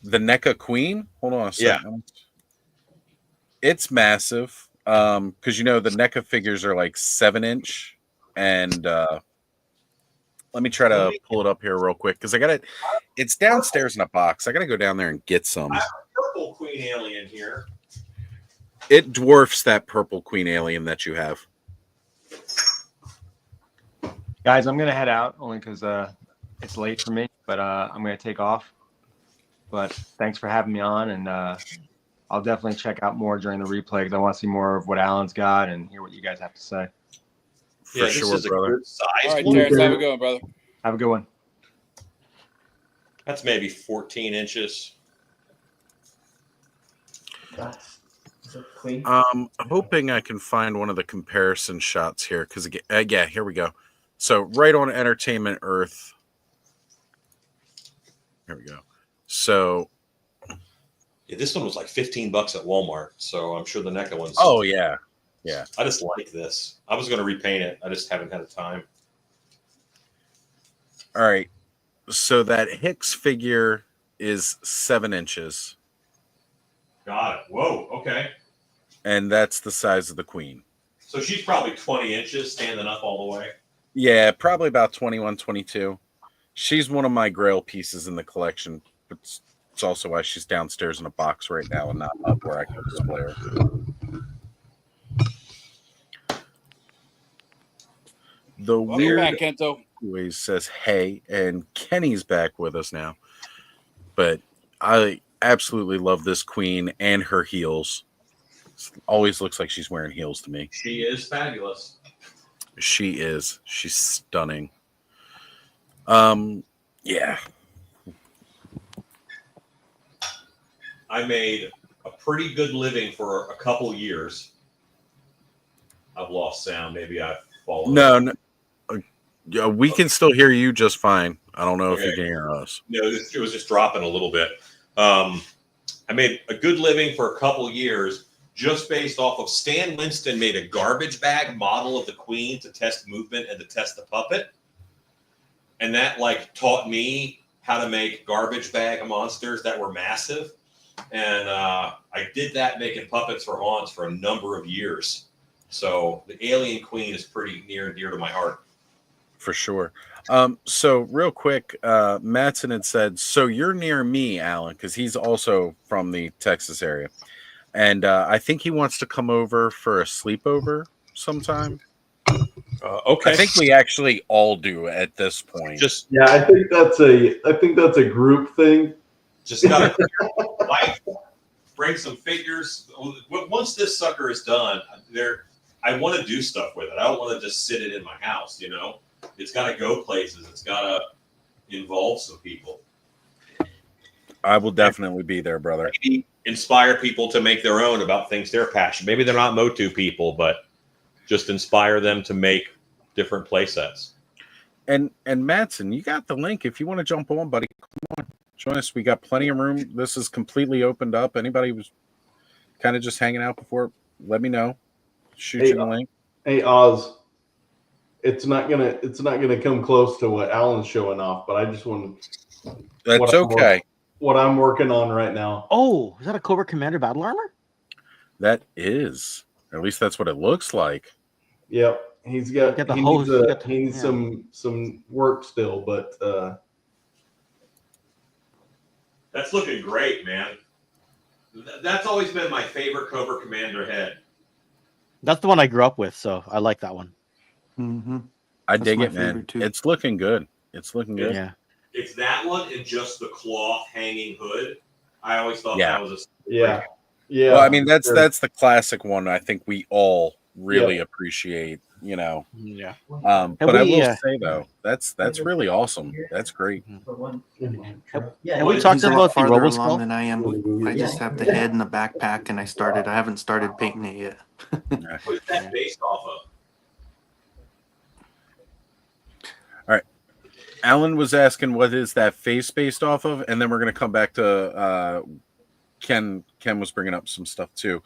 The NECA queen? Hold on a second. Yeah. It's massive. Because the NECA figures are like 7-inch, and let me try to pull it up here real quick because I got it. It's downstairs in a box. I got to go down there and get some. I have a purple queen alien here. It dwarfs that purple queen alien that you have. Guys, I'm gonna head out only because it's late for me, but I'm gonna take off. But thanks for having me on, and I'll definitely check out more during the replay because I want to see more of what Alan's got and hear what you guys have to say. For sure, brother. All right, Terrence, have a good one, brother. Have a good one. That's maybe 14 inches. I'm hoping I can find one of the comparison shots here because yeah, here we go. So right on Entertainment Earth. Here we go. So yeah, this one was like $15 at Walmart, so I'm sure the NECA one's. Oh yeah. I just like this. I was going to repaint it. I just haven't had the time. All right. So that Hicks figure is 7 inches. Got it. Whoa. Okay. And that's the size of the queen. So she's probably 20 inches standing up all the way. Yeah, probably about 21, 22. She's one of my grail pieces in the collection. But it's also why she's downstairs in a box right now and not up where I can display her. The Welcome weird back, Kento. always says hey, and Kenny's back with us now. But I absolutely love this queen and her heels. Always looks like she's wearing heels to me. She is fabulous. She is. She's stunning. Yeah. I made a pretty good living for a couple years. I've lost sound. Maybe I've fallen. No. Yeah, we can still hear you just fine. I don't know if you can hear us. No, it was just dropping a little bit. I made a good living for a couple years just based off of Stan Winston made a garbage bag model of the queen to test movement and to test the puppet. And that like taught me how to make garbage bag monsters that were massive. And I did that making puppets for Hans for a number of years. So the Alien Queen is pretty near and dear to my heart. For sure. So real quick, Mattson had said, so you're near me, Alan, because he's also from the Texas area. And I think he wants to come over for a sleepover sometime. Okay. I think we actually all do at this point. Yeah, I think that's a group thing. Just gotta like bring some figures. Once this sucker is done, I want to do stuff with it. I don't want to just sit it in my house, you know. It's got to go places. It's got to involve some people. I will definitely be there, brother. Maybe inspire people to make their own about things they're passionate. Maybe they're not Motu people, but just inspire them to make different play sets. And Mattson, you got the link if you want to jump on, buddy. Come on, join us. We got plenty of room. This is completely opened up. Anybody who's kind of just hanging out before, let me know. Shoot you the link. Hey Oz, it's not gonna come close to what Alan's showing off, but I just want to. That's okay. What I'm working on right now. Oh, is that a Cobra Commander battle armor? That is, or at least that's what it looks like. Yep, he's got the he hose, needs some work still, but That's looking great, man. That's always been my favorite Cobra Commander head. That's the one I grew up with, so I like that one. Mm-hmm. I dig it, man. It's looking good. It's looking good. Yeah. It's that one and just the cloth hanging hood. I always thought that was a yeah. Well, I mean, that's the classic one. I think we all really appreciate, you know. Yeah. But I will say though, that's really awesome. That's great. And we talked about the farther RoboSkull along than I am. I just have the head and the backpack, and I haven't started painting it yet. What is that based off of? All right. Alan was asking what is that face based off of, and then we're going to come back to Ken. Ken was bringing up some stuff too.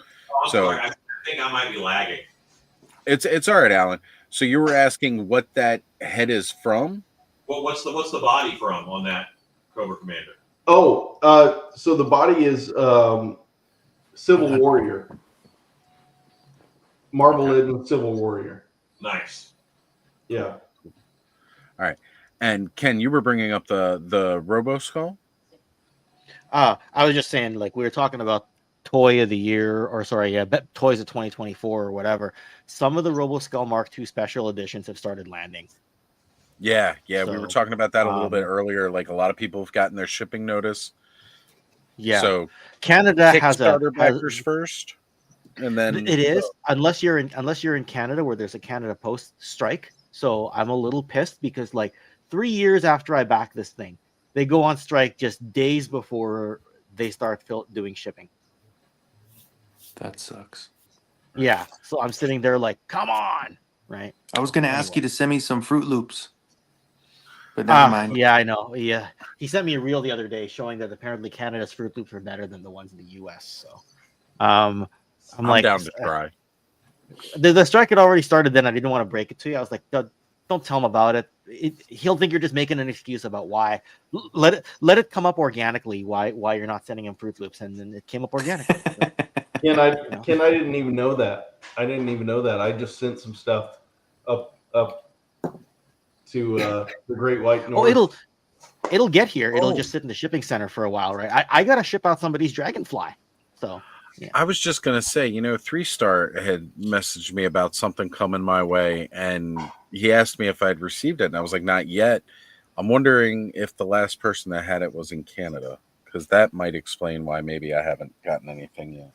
Sorry. I think I might be lagging. It's all right, Alan. So you were asking what that head is from? Well, what's the body from on that Cobra Commander? Oh, so the body is Civil Warrior. Marvel Legends Civil Warrior. Nice. Yeah. All right. And Ken, you were bringing up the RoboSkull? I was just saying, like, we were talking about toy of the year, or sorry, toys of 2024 or whatever. Some of the RoboSkull Mark II special editions have started landing. Yeah, we So, were talking about that a little bit earlier. Like a lot of people have gotten their shipping notice. Yeah. So Canada has Kickstarter backers first, and then it is unless you're in Canada where there's a Canada Post strike. So I'm a little pissed because like 3 years after I back this thing, they go on strike just days before they start doing shipping. That sucks. Yeah. So I'm sitting there like, come on, right? I was going to ask you to send me some Fruit Loops, but never mind. Yeah, I know. Yeah, he sent me a reel the other day showing that apparently Canada's Fruit Loops are better than the ones in the U.S. So, I'm like, down to try. The strike had already started. Then I didn't want to break it to you. I was like, don't tell him about it. He'll think you're just making an excuse about why. Let it come up organically. Why you're not sending him Fruit Loops, and then it came up organically. So, Ken, I didn't even know that. I just sent some stuff up to the Great White North. Oh, it'll get here. It'll just sit in the shipping center for a while, right? I gotta ship out somebody's Dragonfly. So I was just gonna say, 3-Star had messaged me about something coming my way, and he asked me if I'd received it, and I was like, not yet. I'm wondering if the last person that had it was in Canada, because that might explain why maybe I haven't gotten anything yet.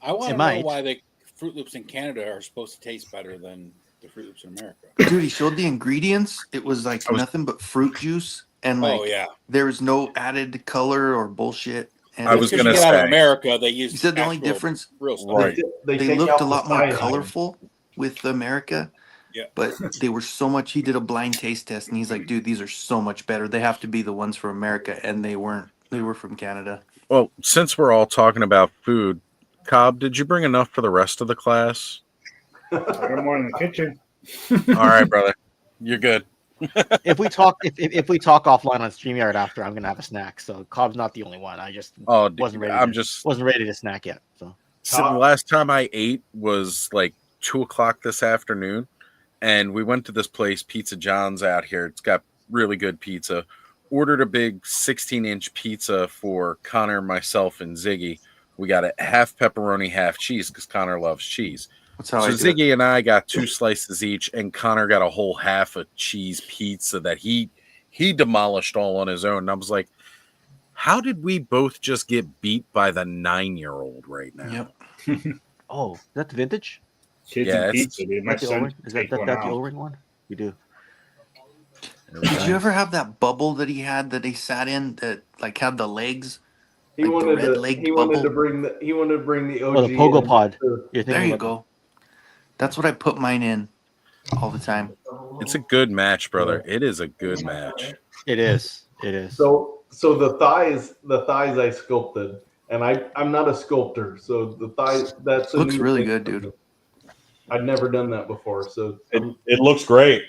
I want to know why the Fruit Loops in Canada are supposed to taste better than the Fruit Loops in America. Dude, he showed the ingredients. It was like nothing but fruit juice, and like there was no added color or bullshit. And I was Because gonna you get out of say, America, they use. you said the only actual difference, real stuff. right? They looked a lot more colorful with America. Yeah. But they were so much. He did a blind taste test, and he's like, "Dude, these are so much better. They have to be the ones from America," and they weren't. They were from Canada. Well, since we're all talking about food, Cobb, did you bring enough for the rest of the class? I got more in the kitchen. All right, brother, you're good. If we talk offline on StreamYard after, I'm gonna have a snack. So Cobb's not the only one. I just wasn't ready. Wasn't ready to snack yet. So the last time I ate was like 2:00 this afternoon, and we went to this place, Pizza John's out here. It's got really good pizza. Ordered a big 16-inch pizza for Connor, myself, and Ziggy. We got a half pepperoni, half cheese because Connor loves cheese. That's how so I do Ziggy and I got 2 slices each, and Connor got a whole half a cheese pizza that he demolished all on his own. And I was like, how did we both just get beat by the 9-year-old right now? Yep. Oh, that's vintage? Kids Yeah, and it's- pizza, dude. My That's the son O-ring? Is that take one the out. O-ring one? We do. Did you ever have that bubble that he had that he sat in that like had the legs? He Like the wanted red to. legged He wanted to bubble? bring the. He wanted to bring the OG. Oh, the Pogo in. Pod. You're thinking There you about go. That's what I put mine in all the time. It's a good match, brother. It is a good match. It is. It is. So the thighs I sculpted, and I'm not a sculptor, so the thighs that's a Looks new really thing good, for dude. me. I'd never done that before, so It looks great.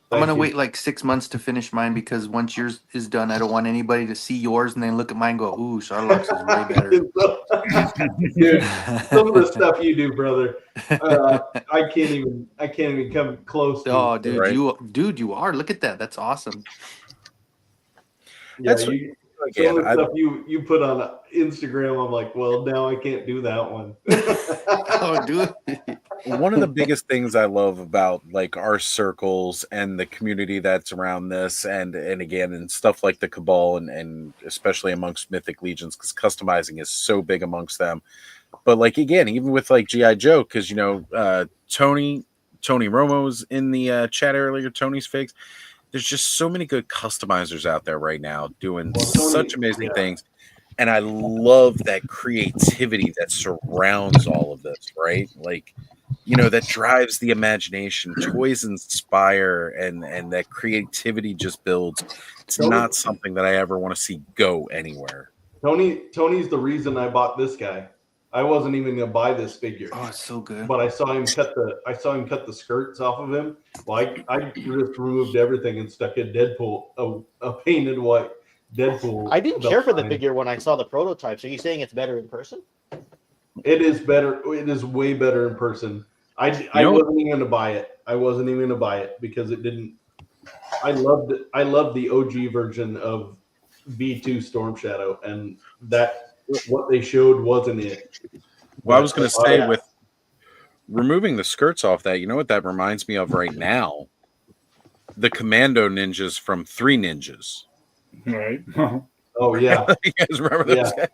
I'm Thank gonna you. wait like 6 months to finish mine because once yours is done, I don't want anybody to see yours and then look at mine and go, "Ooh, Charlock's is way better." Dude, some of the stuff you do, brother, I can't even come close to. Oh, dude, Right. you are. Look at that. That's awesome. Yeah, That's some again, of the stuff you put on Instagram, I'm like, well, now I can't do that one. Oh, dude. One of the biggest things I love about like our circles and the community that's around this, and again, and stuff like the Cabal, and especially amongst Mythic Legions, because customizing is so big amongst them. But like again, even with like GI Joe, because Tony Romo's in the chat earlier. Tony's Figs. There's just so many good customizers out there right now doing such amazing things. And I love that creativity that surrounds all of this, right? Like, that drives the imagination. Toys inspire, and that creativity just builds. It's not something that I ever want to see go anywhere. Tony's the reason I bought this guy. I wasn't even gonna buy this figure. Oh, it's so good. But I saw him cut the skirts off of him. Well, I just removed everything and stuck a Deadpool, a painted white Deadpool. I didn't care for the sign. figure when I saw the prototypes. Are you saying it's better in person? It is better. It is way better in person. I wasn't even gonna buy it. I wasn't even gonna buy it because it didn't. I loved it. I loved the OG version of V2 Storm Shadow, and that what they showed wasn't it. Well, I was going to say, with removing the skirts off that, you know what that reminds me of right now? The Commando ninjas from 3 Ninjas. Right. Oh yeah. You guys remember those guys?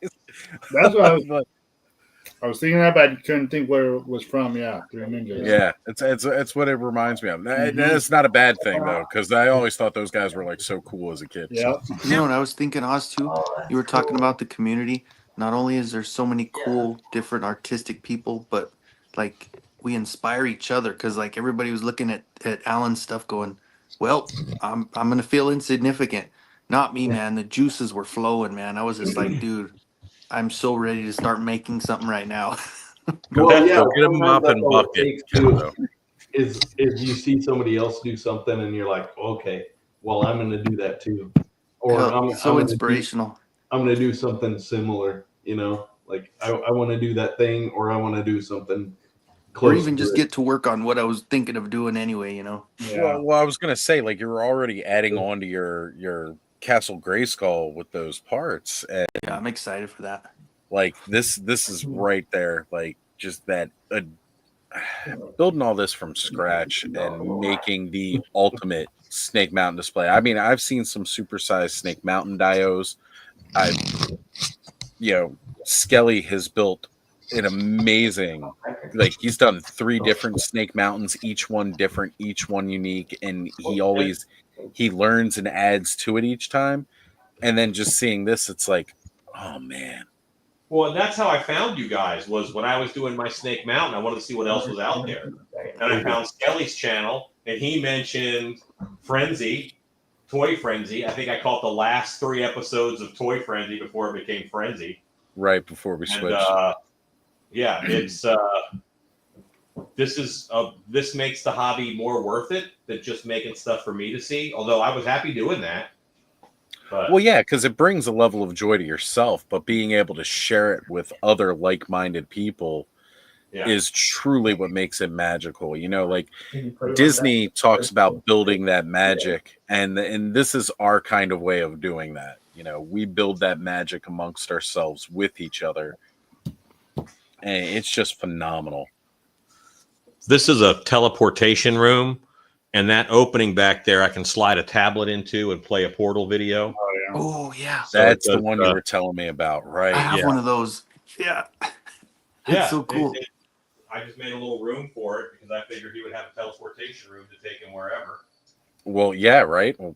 That's what I was thinking that, but I couldn't think where it was from. Yeah, 3 Ninjas. Yeah, it's what it reminds me of. It's not a bad thing though, because I always thought those guys were like so cool as a kid. Yeah. You know what I was thinking, Oz, too? You were talking about the community. Not only is there so many cool, different artistic people, but like we inspire each other because like everybody was looking at Alan's stuff going, well, I'm gonna feel insignificant. Not me, man. The juices were flowing, man. I was just like, dude, I'm so ready to start making something right now. Go get a mop and bucket. Is you see somebody else do something and you're like, okay, well, I'm going to do that too, or Hell, so inspirational. I'm going to do something similar. Like I want to do that thing, or I want to do something close. Or even just get to work on what I was thinking of doing anyway. Yeah. Well, I was gonna say, like, you were already adding on to your Castle Grayskull with those parts. And yeah, I'm excited for that. Like this is right there. Like just that building all this from scratch and making the ultimate Snake Mountain display. I mean, I've seen some supersized Snake Mountain dios. Skelly has built an amazing, like he's done 3 different Snake Mountains, each one different, each one unique, and he learns and adds to it each time. And then just seeing this, it's like, oh man. Well, and that's how I found you guys, was when I was doing my Snake Mountain. I wanted to see what else was out there. And I found Skelly's channel, and he mentioned Frenzy, Toy Frenzy. I think I caught the last 3 episodes of Toy Frenzy before it became Frenzy. Right before we switched. Yeah, it's this makes the hobby more worth it than just making stuff for me to see. Although I was happy doing that. But, well, yeah, because it brings a level of joy to yourself, but being able to share it with other like-minded people is truly what makes it magical. You know, like Disney talks about building that magic, and this is our kind of way of doing that. You know, we build that magic amongst ourselves with each other, and it's just phenomenal. This is a teleportation room, and that opening back there, I can slide a tablet into and play a Portal video. Oh yeah, that's the one you were telling me about, right? I have one of those. Yeah, that's so cool. I just made a little room for it because I figured he would have a teleportation room to take him wherever. Well, yeah, right. Well,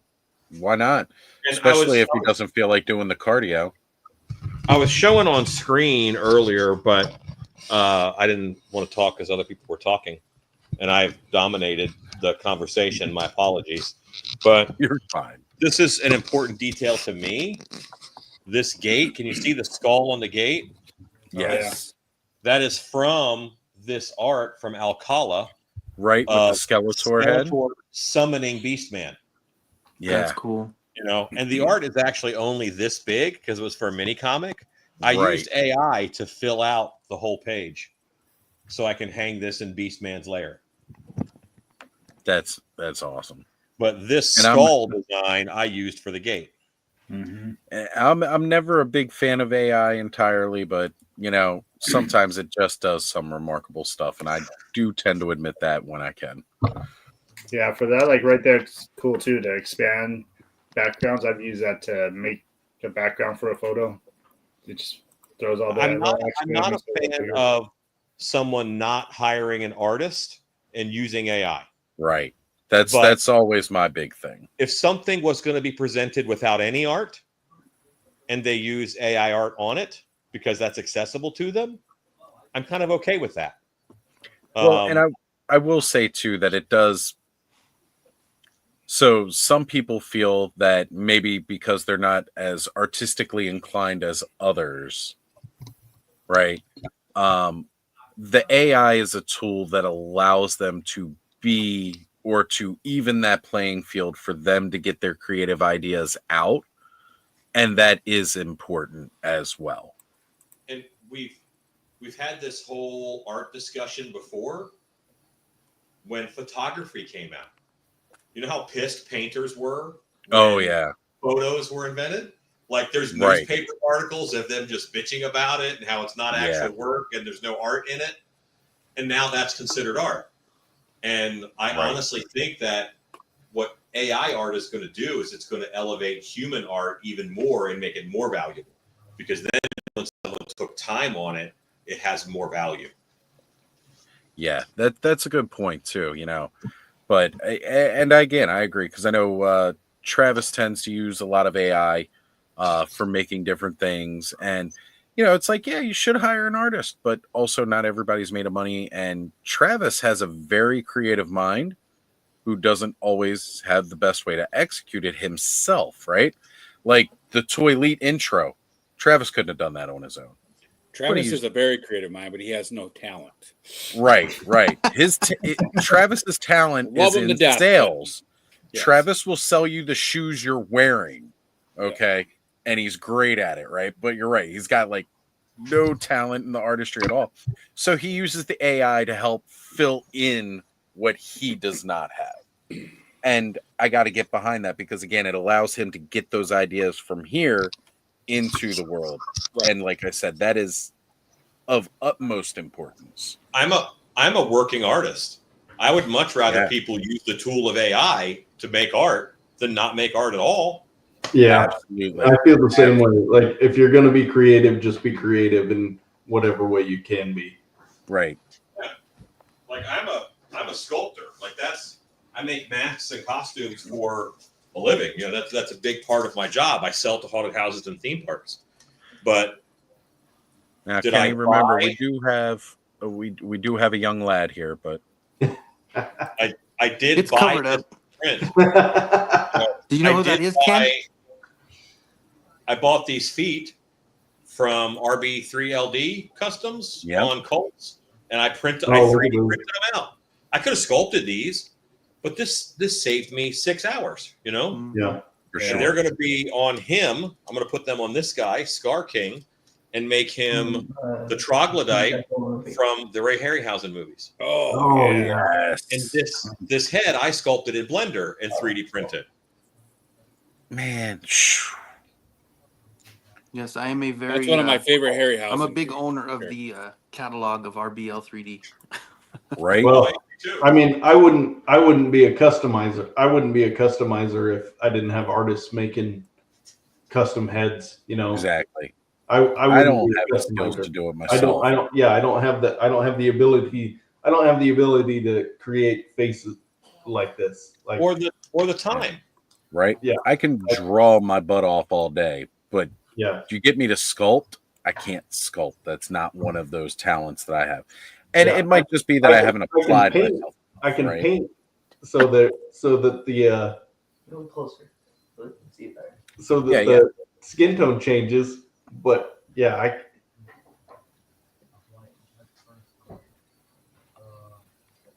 why not? And especially if he doesn't feel like doing the cardio. I was showing on screen earlier, but I didn't want to talk because other people were talking, and I dominated the conversation. My apologies, but you're fine. This is an important detail to me. This gate, can you see the skull on the gate? Yes. That is from this art from Alcala. Right, with the Skeletor head. Summoning Beastman. Yeah. That's cool. You know, and the art is actually only this big because it was for a mini comic. I used AI to fill out the whole page so I can hang this in Beastman's lair. That's awesome. But this skull design I used for the gate. Mm-hmm. I'm never a big fan of AI entirely, but you know, sometimes it just does some remarkable stuff, and I do tend to admit that when I can. Yeah, for that, like right there, it's cool too to expand backgrounds. I've used that to make a background for a photo. It just throws all the. I'm not a fan of someone not hiring an artist and using AI. Right. That's always my big thing. If something was going to be presented without any art and they use AI art on it because that's accessible to them, I'm kind of okay with that. Well, and I will say too that it does. So some people feel that maybe because they're not as artistically inclined as others, right? The AI is a tool that allows them to be, or to even that playing field for them to get their creative ideas out. And that is important as well. And we've had this whole art discussion before when photography came out. You know how pissed painters were? Oh, yeah. Photos were invented? Like there's newspaper articles of them just bitching about it and how it's not actual work and there's no art in it. And now that's considered art. And I honestly think that what AI art is going to do is it's going to elevate human art even more and make it more valuable. Because then when someone took time on it, it has more value. Yeah, that's a good point too, you know. But, and again, I agree, because I know Travis tends to use a lot of AI for making different things. And, you know, it's like, yeah, you should hire an artist, but also not everybody's made of money. And Travis has a very creative mind who doesn't always have the best way to execute it himself, right? Like the Toy Elite intro. Travis couldn't have done that on his own. Travis is a very creative mind, but he has no talent. Right. Travis's talent is in sales. Yes. Travis will sell you the shoes you're wearing, okay? Yeah. And he's great at it, right? But you're right. He's got like no talent in the artistry at all. So he uses the AI to help fill in what he does not have. And I got to get behind that because, again, it allows him to get those ideas from here into the world. Right. And like I said, that is of utmost importance. I'm a working artist. I would much rather Yeah. people use the tool of AI to make art than not make art at all. Yeah, Absolutely. I feel the same way. Like if you're going to be creative, just be creative in whatever way you can be. Right. Like I'm a sculptor. Like I make masks and costumes for a living. You know, that's a big part of my job. I sell to haunted houses and theme parks. But Now, did Kenny, I remember buy- we do have a young lad here, but I did It's buy covered this up. print. Do you know I who that did is, Ken? I bought these feet from RB3LD Customs Yep. on Colts, and I Oh, 3D look at those. printed them out. I could have sculpted these, but this saved me 6 hours. You know, Yeah. for and sure. they're going to be on him. I'm going to put them on this guy, Scar King, and make him the troglodyte from the Ray Harryhausen movies. Oh, yeah. And this head I sculpted in Blender and 3D printed. Man, Yes, I am a very. That's one of my favorite Harryhausen. I'm a big owner of the catalog of RBL 3D. right? Well, I mean, I wouldn't be a customizer. I wouldn't be a customizer if I didn't have artists making custom heads. You know, Exactly. I I don't wouldn't be a have the skills customizer. to do it I myself. don't. Yeah, I don't have the. I don't have the ability. I don't have the ability to create faces like this. Like or the time. Right? Yeah. I can draw my butt off all day, but yeah, if you get me to sculpt, I can't sculpt. That's not one of those talents that I have. And Yeah. it might just be that I haven't applied paint. myself. I can right? paint so that the A little closer. Let's see it better. so that Yeah, the skin tone changes. But yeah,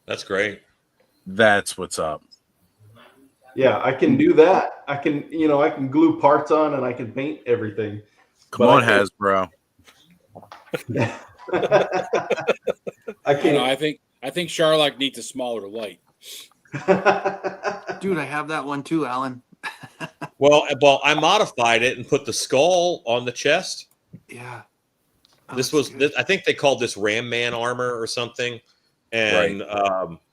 That's great. That's what's up. I can do that. I can I can glue parts on and I can paint everything. Come on, Hasbro. I can't. I think Sharlock needs a smaller light. Dude, I have that one too, Alan. Well, I modified it and put the skull on the chest. Yeah. I think they called this Ram Man armor or something. And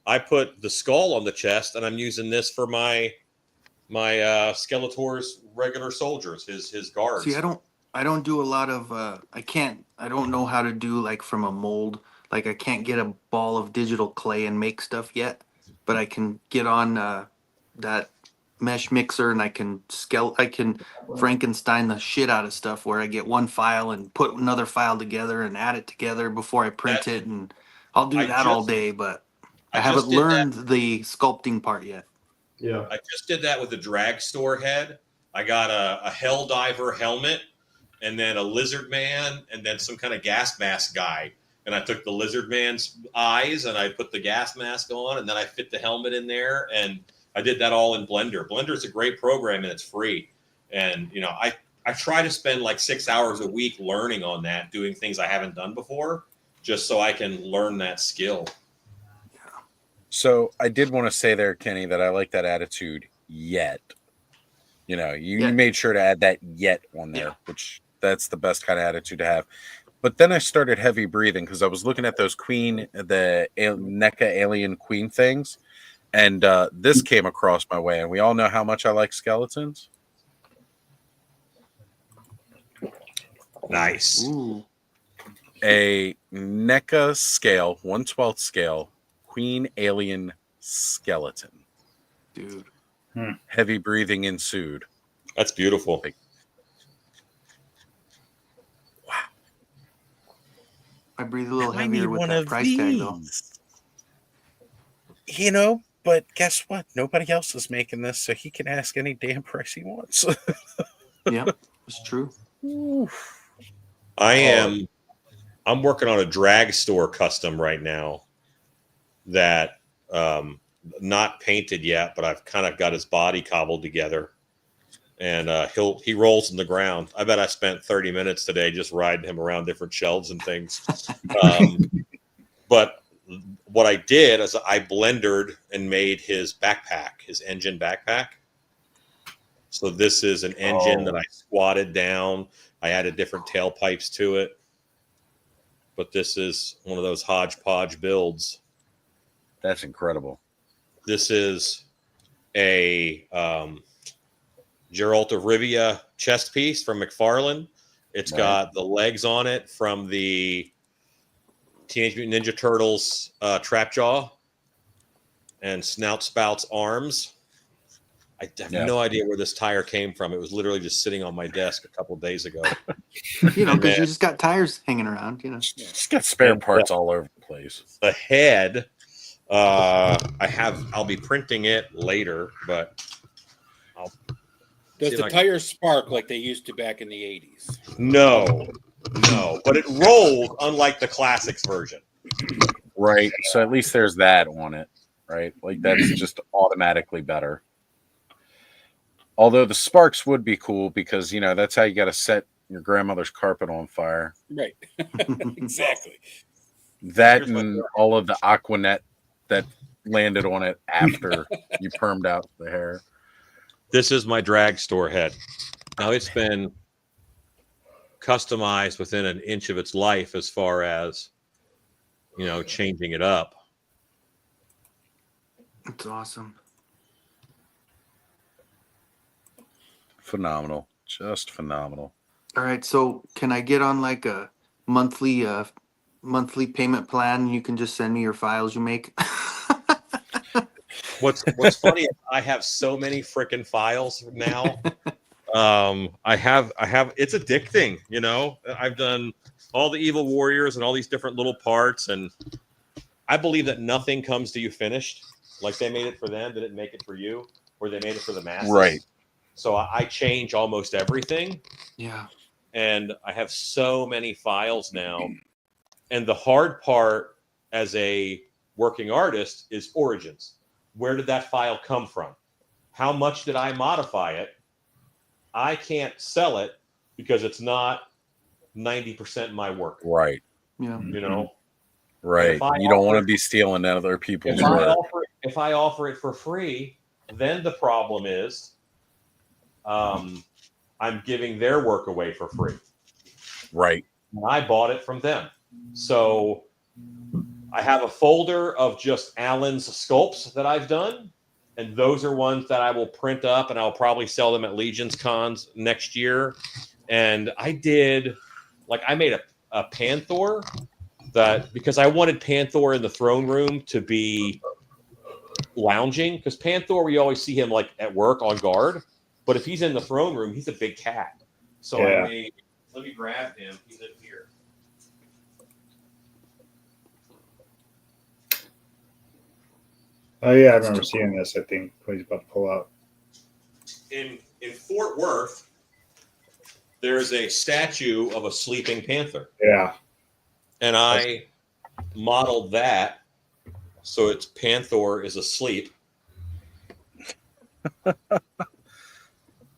I put the skull on the chest, and I'm using this for my Skeletor's regular soldiers, his guards. See, I don't do a lot of I don't know how to do like from a mold. Like I can't get a ball of digital clay and make stuff yet, but I can get on that mesh mixer and I can Frankenstein the shit out of stuff where I get one file and put another file together and add it together before I print it, and I'll do that all day, but I haven't learned the sculpting part yet. Yeah. I just did that with the drag store head. I got a Hell Diver helmet and then a Lizard Man and then some kind of gas mask guy. And I took the Lizard Man's eyes and I put the gas mask on and then I fit the helmet in there. And I did that all in Blender. Blender is a great program and it's free. And, I try to spend like 6 hours a week learning on that, doing things I haven't done before, just so I can learn that skill. So I did want to say there, Kenny, that I like that attitude yet. You made sure to add that yet on there, which that's the best kind of attitude to have. But then I started heavy breathing because I was looking at those the NECA alien queen things. And this came across my way. And we all know how much I like skeletons. Nice. Ooh. A NECA scale, 1/12 scale, queen alien skeleton. Dude. Heavy breathing ensued. That's beautiful. I breathe a little I need heavier with one that of price tag though. But guess what? Nobody else is making this, so he can ask any damn price he wants. Yeah, it's true. I'm working on a drag store custom right now that not painted yet, but I've kind of got his body cobbled together. And he rolls in the ground. I bet I spent 30 minutes today just riding him around different shelves and things. But what I did is I blendered and made his backpack, his engine backpack. So this is an engine that I squatted down I added different tailpipes to it. But this is one of those hodgepodge builds. That's incredible. This is a Geralt of Rivia chest piece from McFarlane. It's got the legs on it from the Teenage Mutant Ninja Turtles Trapjaw and Snout Spout's arms. I have no idea where this tire came from. It was literally just sitting on my desk a couple of days ago. You know, because you just got tires hanging around. You know, just got spare parts all over the place. The head, I'll be printing it later, but Does the tires spark like they used to back in the 80s? No, but it rolled unlike the classics version. Right. So at least there's that on it, right? Like that's just automatically better. Although the sparks would be cool because, you know, that's how you got to set your grandmother's carpet on fire. Right. Exactly. That and all of the Aquanet that landed on it after you permed out the hair. This is my drag store head. Now it's been customized within an inch of its life as far as, you know, changing it up. That's awesome. Phenomenal. Just phenomenal. All right, so can I get on like a monthly payment plan and you can just send me your files you make? What's funny is I have so many freaking files now. I have it's addicting, you know. I've done all the Evil Warriors and all these different little parts, and I believe that nothing comes to you finished. Like they made it for them, didn't make it for you, or they made it for the masses. Right. So I change almost everything. Yeah. And I have so many files now. And the hard part as a working artist is origins. Where did that file come from? How much did I modify it? I can't sell it because it's not 90% my work. Right. Yeah. You know? Right. You don't want to be stealing other people's work. If I offer it for free, then the problem is I'm giving their work away for free. Right. And I bought it from them. So I have a folder of just Alan's sculpts that I've done. And those are ones that I will print up and I'll probably sell them at Legion's Cons next year. And I made a Panther that because I wanted Panther in the throne room to be lounging. Because Panther, we always see him like at work on guard. But if he's in the throne room, he's a big cat. So let me grab him. He's in here. Oh yeah, I remember seeing this. I think he's about to pull out. In Fort Worth, there's a statue of a sleeping panther. Yeah. And I modeled that so its panther is asleep.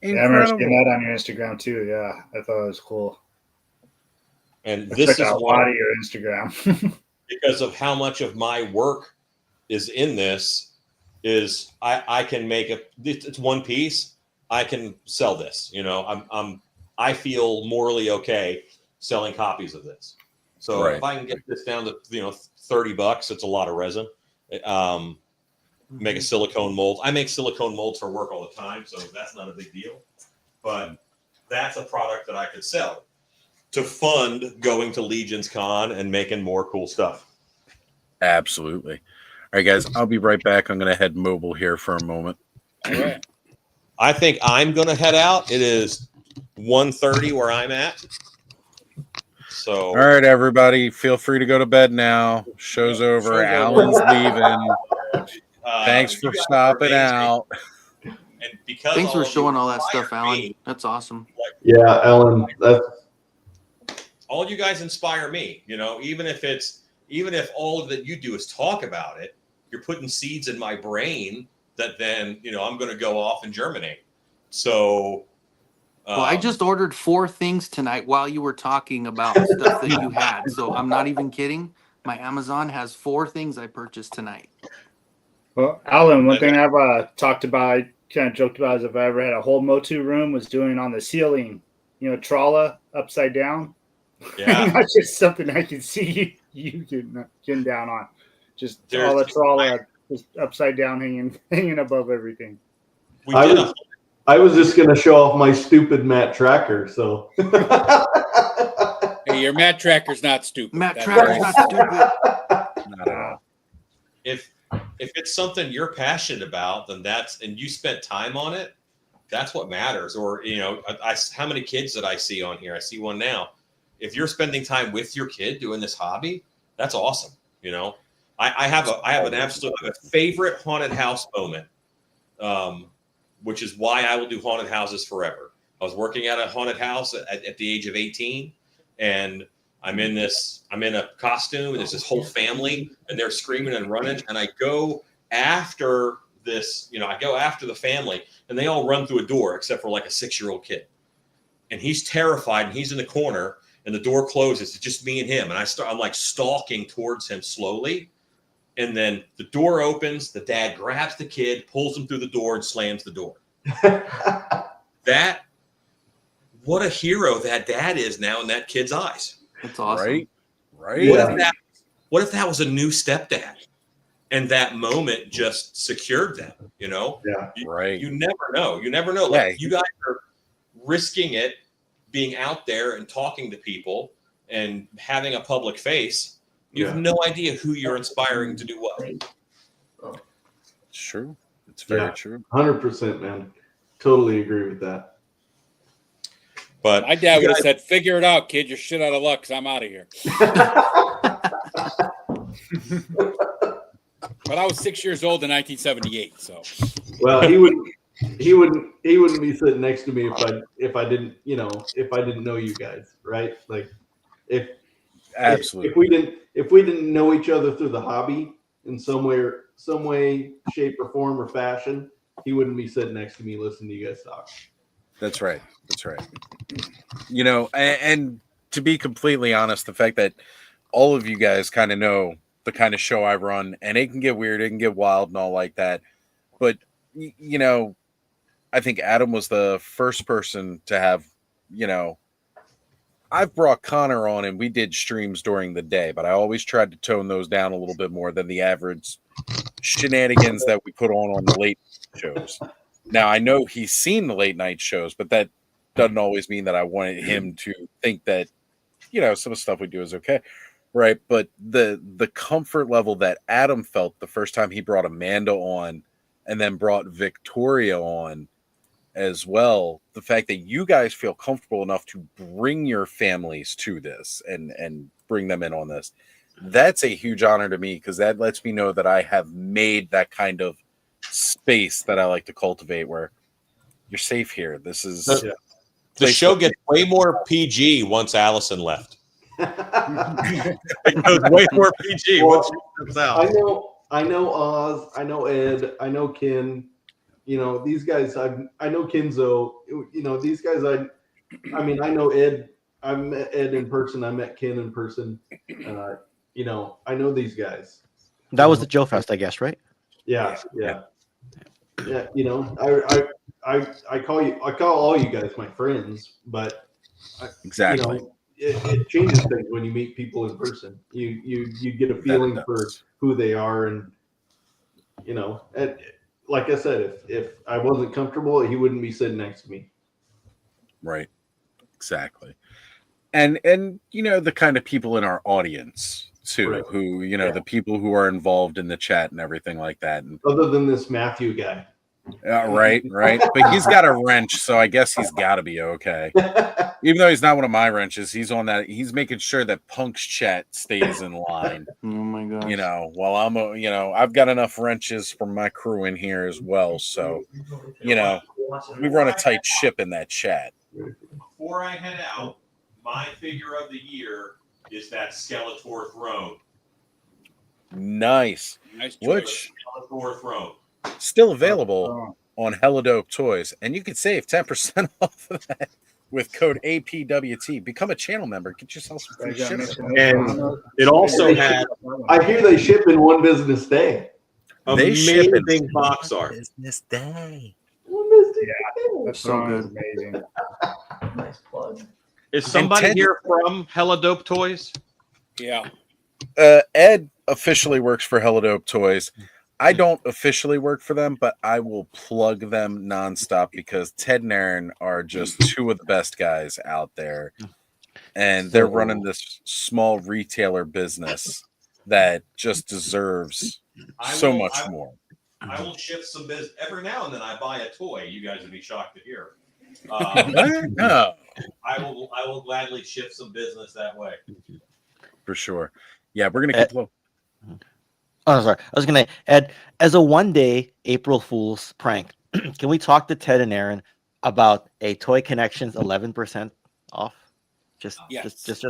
Yeah, I remember seeing that on your Instagram too. Yeah, I thought it was cool. And I this checked is out a lot of your Instagram. because of how much of my work is in this is I can make it's one piece. I can sell this. You know, I feel morally okay selling copies of this. So if I can get this down to $30, it's a lot of resin. Make a silicone mold. I make silicone molds for work all the time, so that's not a big deal. But that's a product that I could sell to fund going to Legion's Con and making more cool stuff. Absolutely. All right, guys, I'll be right back. I'm going to head mobile here for a moment. All right. I think I'm going to head out. It is 1:30 where I'm at. So, all right, everybody, feel free to go to bed now. Show's over. Alan's leaving. Thanks for stopping out. And because thanks for showing all that stuff, Alan. That's awesome. Yeah, Alan. All you guys inspire me. You know, even if all that you do is talk about it, you're putting seeds in my brain that then I'm going to go off and germinate. So. Well, I just ordered 4 things tonight while you were talking about stuff that you had. So I'm not even kidding. My Amazon has 4 things I purchased tonight. Well, Alan, one thing I've talked about, I kind of joked about, is if I ever had a whole Motu room, was doing on the ceiling, Trala, upside down. Yeah. Not just something I can see you getting down on. Just all the trawler just upside down, hanging above everything. I was just gonna show off my stupid mat tracker. So Hey, your mat tracker's not stupid. Mat tracker's not stupid. Not at all. If it's something you're passionate about, then and you spent time on it, that's what matters. Or how many kids did I see on here? I see one now. If you're spending time with your kid doing this hobby, that's awesome. I have a favorite haunted house moment, which is why I will do haunted houses forever. I was working at a haunted house at the age of 18, and I'm in a costume, and there's this whole family, and they're screaming and running, and I go after the family, and they all run through a door except for like a 6-year-old kid, and he's terrified, and he's in the corner, and the door closes. It's just me and him, and I'm like stalking towards him slowly, and then the door opens. The dad grabs the kid, pulls him through the door, and slams the door. What a hero that dad is now in that kid's eyes. That's awesome. Right. What if that was a new stepdad, and that moment just secured them? Yeah. Right. You never know. Like, you guys are risking it, being out there and talking to people and having a public face. You have no idea who you're inspiring to do what. It's true. It's very true. 100%, man. Totally agree with that. But my dad would have said, "Figure it out, kid. You're shit out of luck, because I'm out of here." But I was 6 years old in 1978, so. Well, he wouldn't be sitting next to me if I didn't know you guys, right? Like if we didn't know each other through the hobby in some way, shape, or form, or fashion, he wouldn't be sitting next to me listening to you guys talk. That's right. And to be completely honest, the fact that all of you guys kind of know the kind of show I run, and it can get weird, it can get wild and all like that. But, I think Adam was the first person to have, I've brought Connor on and we did streams during the day, but I always tried to tone those down a little bit more than the average shenanigans that we put on the late shows. Now, I know he's seen the late night shows, but that doesn't always mean that I wanted him to think that, some of the stuff we do is okay. Right. But the comfort level that Adam felt the first time he brought Amanda on and then brought Victoria on as well, the fact that you guys feel comfortable enough to bring your families to this and bring them in on this, that's a huge honor to me, because that lets me know that I have made that kind of space that I like to cultivate where you're safe here. This is the show gets way more PG once Allison left. It goes way more PG once she comes out. I know Oz, I know Ed, I know Ken. These guys. I know Kenzo. These guys. I know Ed. I met Ed in person. I met Ken in person. I know these guys. That was the Joe Fest, I guess, right? Yeah. I call all you guys my friends, but exactly. It changes things when you meet people in person. You get a feeling for who they are, and like I said, if I wasn't comfortable, he wouldn't be sitting next to me. Right. Exactly. And the kind of people in our audience too, right, who, the people who are involved in the chat and everything like that. And, other than this Matthew guy. Right. But he's got a wrench, so I guess he's got to be okay. Even though he's not one of my wrenches, he's on that. He's making sure that Punk's chat stays in line. Oh my gosh. While I'm, I've got enough wrenches for my crew in here as well. So, we run a tight ship in that chat. Before I head out, my figure of the year is that Skeletor throne. Nice. Which Skeletor throne. Still available on Hella Dope Toys, and you can save 10% off of that with code APWT. Become a channel member. Get yourself some free shipping. And it also had. I hear they ship in one business day. They ship in box art. Business day. Yeah, that's so good. Amazing. Nice plug. Is somebody here from Hella Dope Toys? Yeah. Ed officially works for Hella Dope Toys. I don't officially work for them, but I will plug them nonstop because Ted and Aaron are just two of the best guys out there. And they're running this small retailer business that just deserves so much more. I will shift some business. Every now and then I buy a toy. You guys would be shocked to hear. No. I will gladly shift some business that way. For sure. Yeah, we're going to keep low. Oh, sorry. I was going to add, as a one-day April Fool's prank, can we talk to Ted and Aaron about a Toy Connections 11% off? Just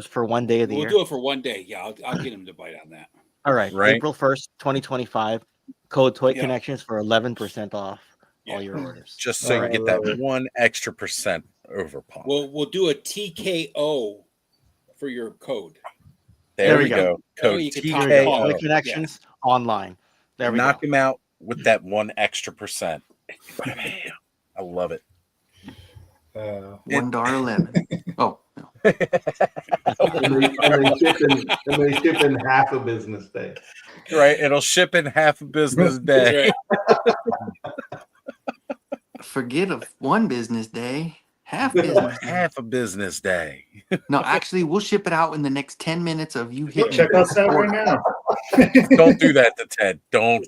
for one day of the year? We'll do it for one day. Yeah, I'll get him to bite on that. All right. April 1st, 2025. Code Toy Yeah. Connections for 11% off all your orders. Just so you get that 1 extra % over pop. We'll do a TKO for your code. There we go. Code you can TKO. Toy Connections online. There we Knock go. him out with that 1 extra %. I love it. $1.11. Oh, no. and they ship in half a business day. Right, it'll ship in half a business day. Forget of one business day. Half business day. Half a business day. No, actually, we'll ship it out in the next 10 minutes of you hitting. Check us out right now. Don't do that to Ted. Don't.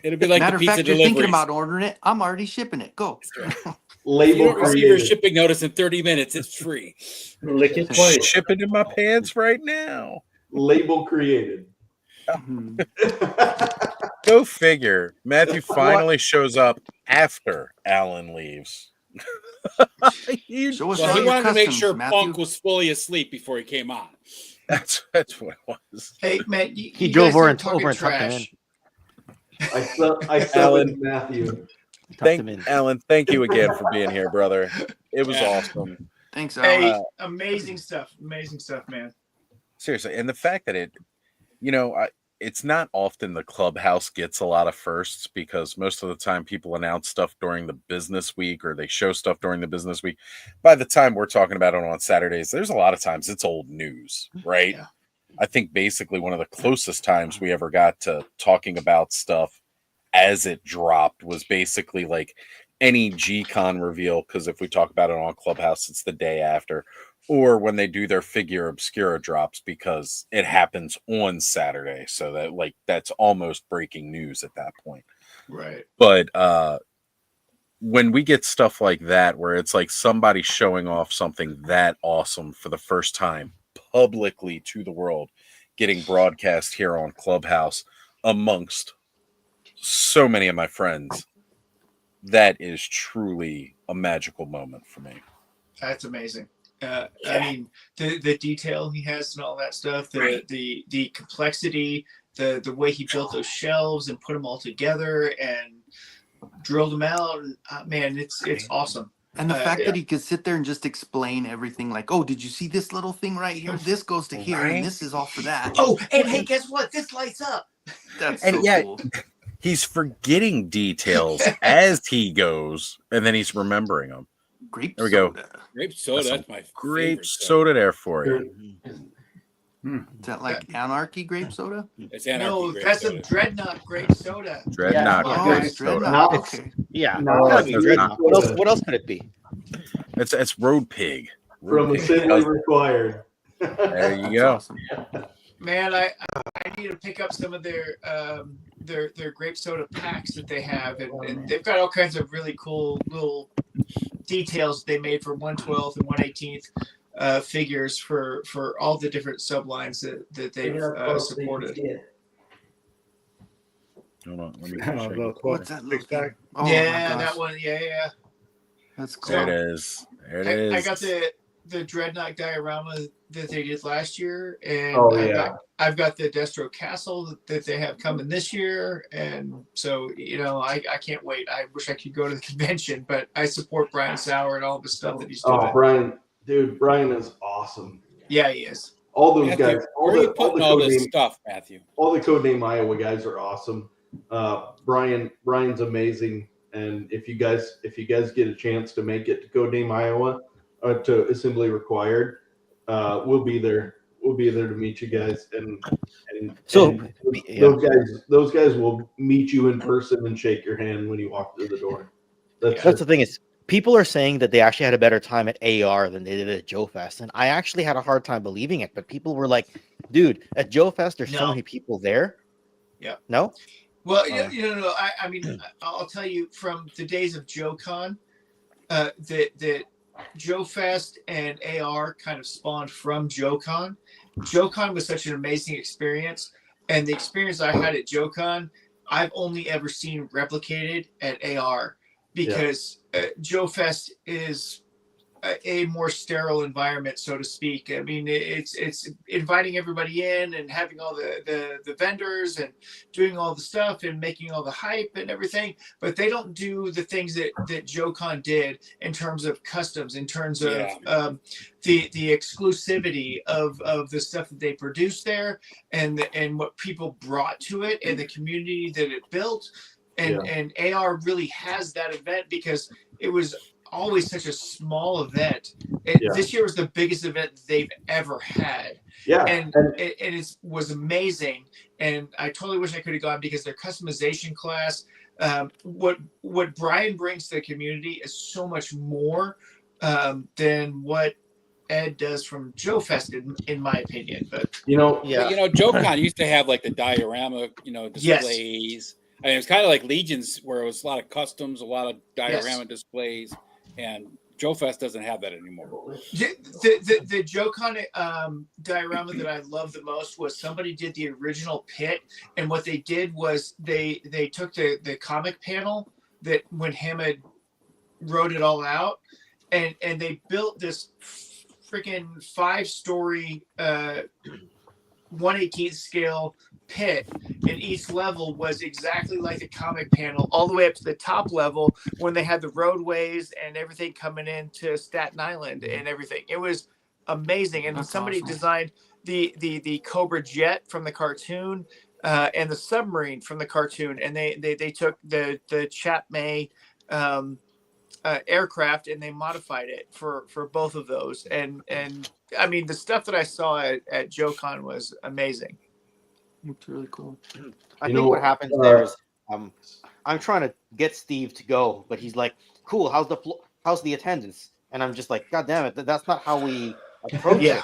It'll be like Matter the of pizza fact, you're thinking deliveries. about ordering it. I'm already shipping it. Go. If you don't receive your shipping notice in 30 minutes, it's free. Lick it twice. Shipping in my pants right now. Label created. Go figure. Matthew finally shows up after Alan leaves. Well, he wanted to make sure Punk was fully asleep before he came on. That's what it was. Hey, man, He drove over and tucked him in. I summoned Matthew. Alan, thank you again for being here, brother. It was awesome. Thanks, Hey, Alan. amazing stuff, man. Seriously, and the fact that it's not often the clubhouse gets a lot of firsts because most of the time people announce stuff during the business week or they show stuff during the business week. By the time we're talking about it on Saturdays, there's a lot of times it's old news, right? Yeah. I think basically one of the closest times we ever got to talking about stuff as it dropped was basically like any G-Con reveal, because if we talk about it on Clubhouse, it's the day after, or when they do their figure obscura drops, because it happens on Saturday. So that that's almost breaking news at that point. Right. But when we get stuff like that, where it's like somebody showing off something that awesome for the first time publicly to the world, getting broadcast here on Clubhouse amongst so many of my friends, that is truly a magical moment for me. That's amazing. I mean, the detail he has and all that stuff, the complexity, the way he built those shelves and put them all together and drilled them out. And, man, it's awesome. And the fact that he could sit there and just explain everything, like, oh, did you see this little thing right here? This goes to here, and this is all for that. Oh, and hey, guess what? This lights up. That's and so cool. He's forgetting details as he goes, and then he's remembering them. Grape there we go. Grape soda, that's my grape soda there for you. Is that like Anarchy grape soda? It's Anarchy No, grape that's soda. a Dreadnought grape soda. Dreadnought grape soda. Okay. Yeah. Dreadnought. What else could it be? It's Road Pig. From Assembly Required. There you go. Awesome. Man, I need to pick up some of their grape soda packs that they have, and they've got all kinds of really cool little details they made for 1/12 and 1/18 figures for all the different sublines that they've supported. Hold on, let me What's that little thing? Oh, yeah, that one. Yeah. That's cool. There it is. There it is. I got the Dreadnought diorama that they did last year, and I've got the Destro Castle that they have coming this year, and so I can't wait. I wish I could go to the convention, but I support Brian Sauer and all the stuff that he's doing. Oh, Brian is awesome. Yeah, he is. All those Matthew, guys. where are you putting all this stuff, Matthew? All the Codename Iowa guys are awesome. Brian's amazing, and if you guys get a chance to make it to Codename Iowa, to assembly required, we'll be there. We'll be there to meet you guys, and those guys will meet you in person and shake your hand when you walk through the door. That's the thing is, people are saying that they actually had a better time at AR than they did at Joe Fest, and I actually had a hard time believing it. But people were like, "Dude, at Joe Fest, there's so many people there." Yeah. No. Well, no. I mean, I'll tell you from the days of JoeCon, that Joe Fest and AR kind of spawned from JoeCon. JoeCon was such an amazing experience, and the experience I had at JoeCon, I've only ever seen replicated at AR because Joe Fest is a more sterile environment, so to speak. I mean, it's inviting everybody in and having all the vendors and doing all the stuff and making all the hype and everything, but they don't do the things that JoeCon did in terms of customs, in terms of the exclusivity of the stuff that they produced there and what people brought to it and the community that it built. And AR really has that event because it was always such a small event. This year was the biggest event they've ever had. And it was amazing. And I totally wish I could have gone because their customization class, what Brian brings to the community is so much more than what Ed does from Joe Fest, in my opinion. But JoeCon used to have like the diorama, displays. Yes. I mean, it was kind of like Legions, where it was a lot of customs, a lot of diorama displays, and Joe Fest doesn't have that anymore. The JoeCon diorama that I love the most was somebody did the original pit, and what they did was they took the comic panel that when Hammond wrote it all out, and they built this freaking 5-story 1/18 scale pit, and each level was exactly like the comic panel all the way up to the top level when they had the roadways and everything coming into Staten Island and everything. It was amazing. And somebody designed the Cobra jet from the cartoon and the submarine from the cartoon, and they took the Chap May aircraft and they modified it for both of those. And I mean, the stuff that I saw at JoeCon was amazing. It's really cool. I think what happens there is I'm trying to get Steve to go, but he's like, "Cool, how's the attendance?" And I'm just like, "God damn it, that's not how we approach it,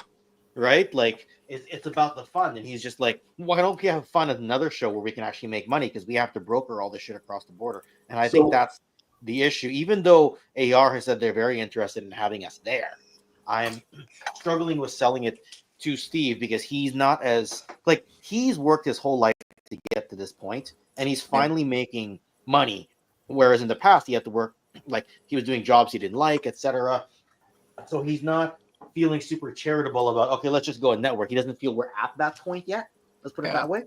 right? Like, it's about the fun." And he's just like, "Why don't we have fun at another show where we can actually make money? Because we have to broker all this shit across the border." And I think that's the issue. Even though AR has said they're very interested in having us there, I'm struggling with selling it to Steve because he's not as he's worked his whole life to get to this point, and he's finally making money, whereas in the past he had to work like he was doing jobs he didn't like, etc. So he's not feeling super charitable about, okay, let's just go and network. He doesn't feel we're at that point yet, let's put it that way.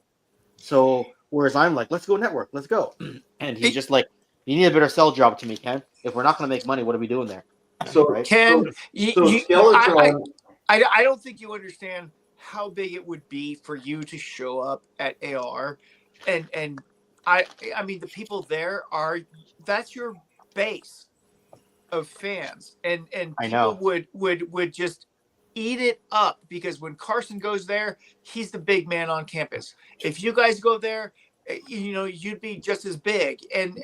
So whereas I'm like, let's go network, let's go, and he's just like, you need a better sell job to me, Ken. If we're not going to make money, what are we doing there? So right? Ken, Skeletron, I don't think you understand how big it would be for you to show up at AR, and I mean the people there that's your base of fans, and people would just eat it up because when Carson goes there, he's the big man on campus. If you guys go there, you'd be just as big, and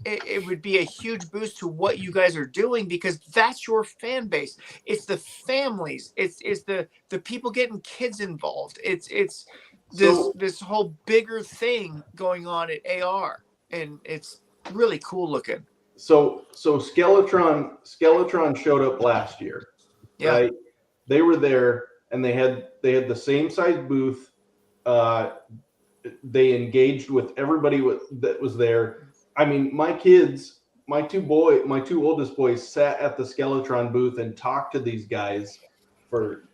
it would be a huge boost to what you guys are doing because that's your fan base. It's the families. It's the people getting kids involved. It's this whole bigger thing going on at AR, and it's really cool looking. So Skeletron showed up last year, right? They were there, and they had the same size booth. They engaged with everybody that was there. I mean, my kids, my two oldest boys sat at the Skeletron booth and talked to these guys for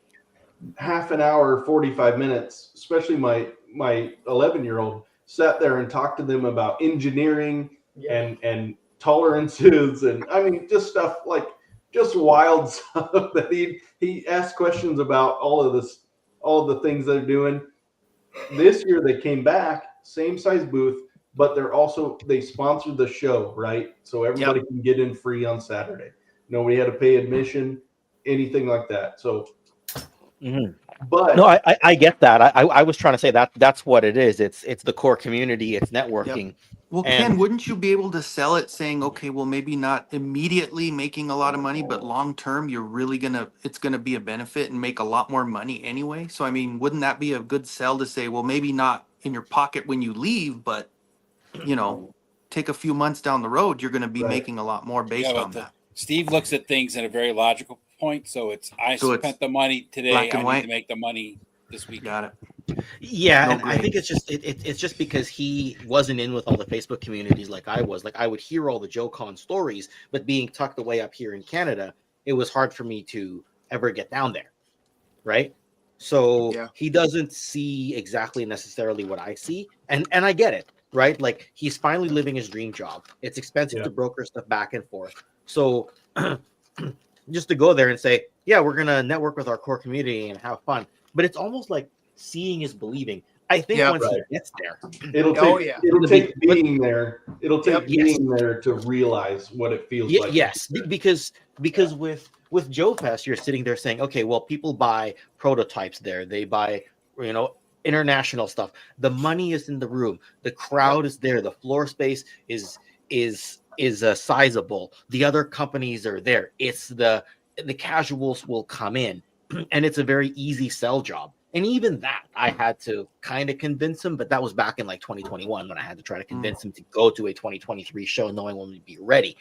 half an hour, 45 minutes, especially my 11-year-old sat there and talked to them about engineering and tolerances. And I mean, just stuff like just wild stuff that he asked questions about all of the things they're doing. This year they came back, same size booth, but they sponsored the show, right? So everybody can get in free on Saturday. Nobody had to pay admission. anything like that. So, Mhm. but No, I get that. I was trying to say that that's what it is. It's the core community. It's networking. Well, And Ken, wouldn't you be able to sell it saying, okay, well, maybe not immediately making a lot of money, but long term, it's gonna be a benefit and make a lot more money anyway. So, I mean, wouldn't that be a good sell to say, well, maybe not in your pocket when you leave, but take a few months down the road, you're gonna be making a lot more based on that. Steve looks at things at a very logical point. So it's So spent it's the money today. black and I need white. to make the money this week. Got it. yeah, No and I think gray. it's just it's just because he wasn't in with all the Facebook communities like I was. Like I would hear all the JoeCon stories, but being tucked away up here in Canada, it was hard for me to ever get down there, right? So Yeah. he doesn't see exactly necessarily what I see, and I get it, right? Like he's finally living his dream job. It's expensive to broker stuff back and forth. So just to go there and say, yeah, we're gonna network with our core community and have fun, but it's almost like seeing is believing. I think Yeah. once Right. he gets there, it'll Oh, take yeah. it'll the take big- being there. It'll take Yes. being there to realize what it feels like. Yes, because with Joe Fest, you're sitting there saying, okay, well, people buy prototypes there. They buy, international stuff. The money is in the room. The crowd is there. The floor space is sizable. The other companies are there. It's the casuals will come in, and it's a very easy sell job. And even that, I had to kind of convince him, but that was back in like 2021 when I had to try to convince him to go to a 2023 show, knowing when we'd be ready.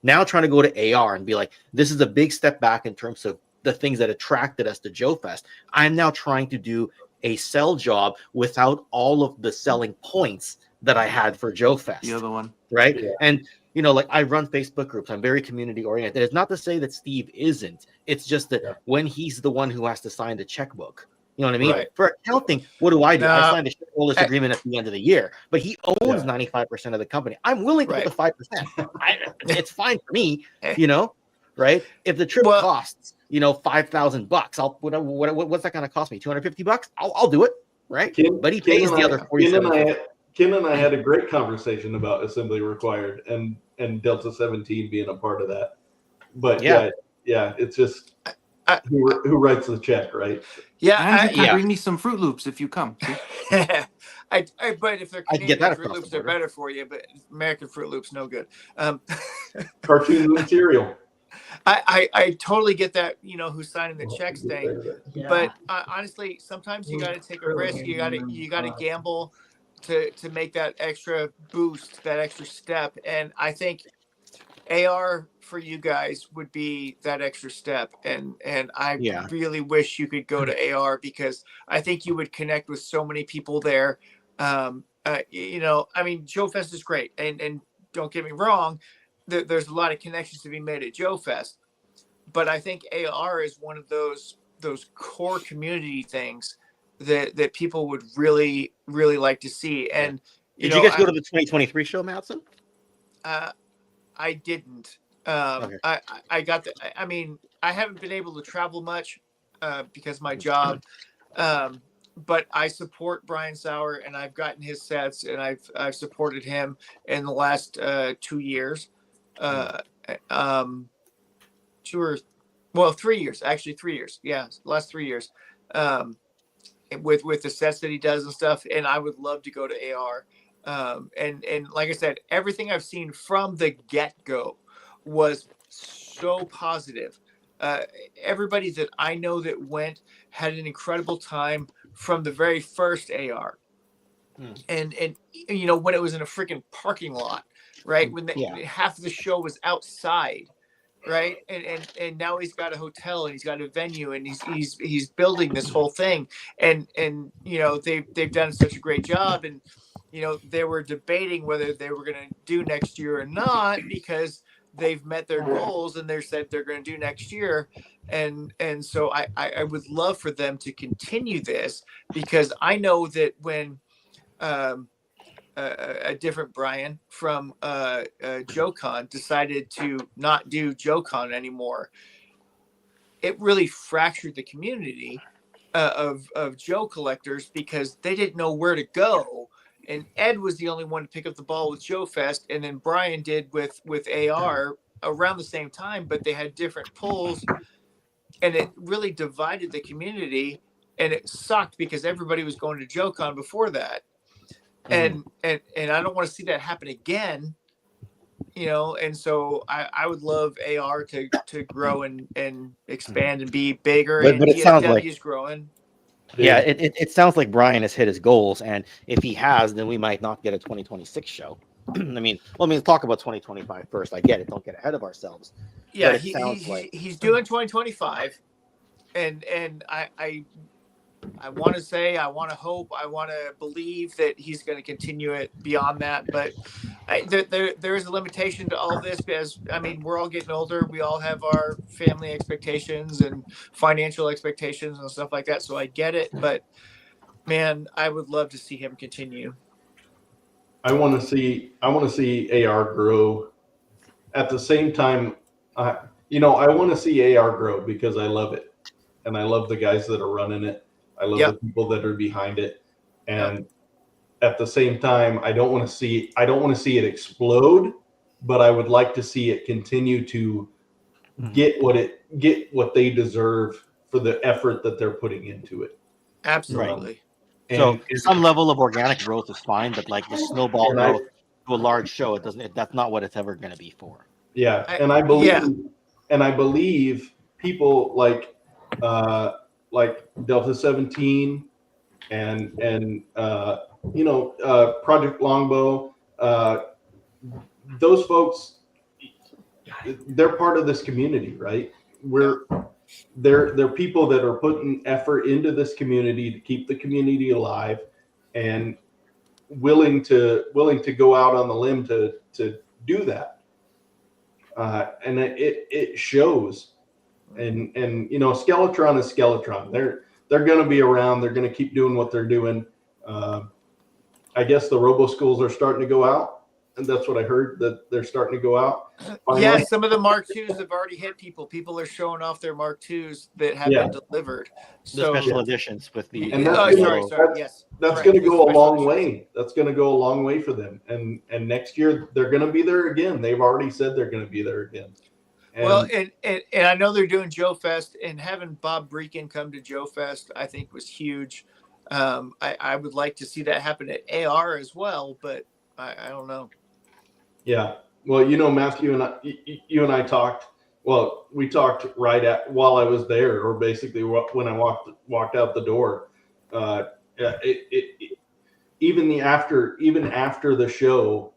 Now trying to go to AR and be like, this is a big step back in terms of the things that attracted us to Joe Fest. I'm now trying to do a sell job without all of the selling points that I had for Joe Fest. The other one. Right. Yeah. And like I run Facebook groups. I'm very community oriented. It's not to say that Steve isn't. It's just that when he's the one who has to sign the checkbook. You know what I mean? Right. For accounting, what do? I No. signed a shareholders agreement at the end of the year, but he owns 95% of the company. I'm willing to put the 5%. It's fine for me, right? If the trip costs, $5,000, I'll what's that going to cost me? $250? I'll do it, right? But he pays the other 47. Ken and I had a great conversation about assembly required and Delta 17 being a part of that. But yeah, it's just who writes the check, right? Yeah, and you can bring me some Fruit Loops if you come. But if they're I'd get Canadian that Fruit across Loops, the they're border. better for you. But American Fruit Loops, no good. Cartoon material. I totally get that. Who's signing the checks thing, but honestly, sometimes you got to take a risk. You got to gamble to make that extra boost, that extra step. And I think AR for you guys would be that extra step. And I really wish you could go to AR because I think you would connect with so many people there. I mean, Joe Fest is great, and don't get me wrong, there's a lot of connections to be made at Joe Fest, but I think AR is one of those core community things that people would really, really like to see. And Did you guys go to the 2023 show, Madsen? I didn't. Okay. I got the. I mean, I haven't been able to travel much because of my job. But I support Brian Sauer, and I've gotten his sets, and I've supported him in the last 2 years. 3 years, actually 3 years. Yeah, last 3 years. With the sets that he does and stuff, and I would love to go to AR. And like I said, everything I've seen from the get-go was so positive. Everybody that I know that went had an incredible time from the very first AR. And when it was in a freaking parking lot, right? When half of the show was outside, right? And now he's got a hotel and he's got a venue and he's building this whole thing. And they've done such a great job. And they were debating whether they were going to do next year or not because they've met their goals and they said they're going to do next year. And so I would love for them to continue this because I know that when a different Brian from JoeCon decided to not do JoeCon anymore, it really fractured the community of Joe collectors because they didn't know where to go. And Ed was the only one to pick up the ball with Joe Fest, and then Brian did with AR around the same time, but they had different pulls. it really divided the community, and it sucked because everybody was going to JoeCon before that, and I don't want to see that happen again. And so I would love AR to grow and expand and be bigger, But and it sounds like DFW's growing. Yeah, it sounds like Brian has hit his goals, and if he has, then we might not get a 2026 show. I mean, let's talk about 2025 first. I get it. Don't get ahead of ourselves. Yeah, But it sounds like he's doing 2025, and I want to say, I want to hope, I want to believe that he's going to continue it beyond that. But there is a limitation to all this, because we're all getting older. We all have our family expectations and financial expectations and stuff like that. So I get it, but man, I would love to see him continue. I want to see AR grow. At the same time, I want to see AR grow because I love it, and I love the guys that are running it. I love the people that are behind it, and at the same time, I don't want to see it explode, but I would like to see it continue to get what they deserve for the effort that they're putting into it. Absolutely. So some level of organic growth is fine, but like the snowball growth to a large show, that's not what it's ever going to be for. Yeah, and I believe people like Delta 17 and Project Longbow, those folks, they're part of this community, right? They're people that are putting effort into this community to keep the community alive, and willing to go out on the limb to do that. And it shows. And Skeletron is Skeletron. They're going to be around. They're going to keep doing what they're doing. I guess the Robo Schools are starting to go out, and that's what I heard, that they're starting to go out. Finally. Yeah, some of the Mark IIs have already hit people. People are showing off their Mark IIs that have been delivered. The special editions with the. And that's going to go a long way. That's going to go a long way for them. And next year they're going to be there again. They've already said they're going to be there again. And I know they're doing Joe Fest, and having Bob Breakin come to Joe Fest, I think, was huge. I would like to see that happen at AR as well, but I don't know. Yeah. Well, Matthew you and I talked. Well, we talked while I was there, or basically when I walked out the door. Even after the show,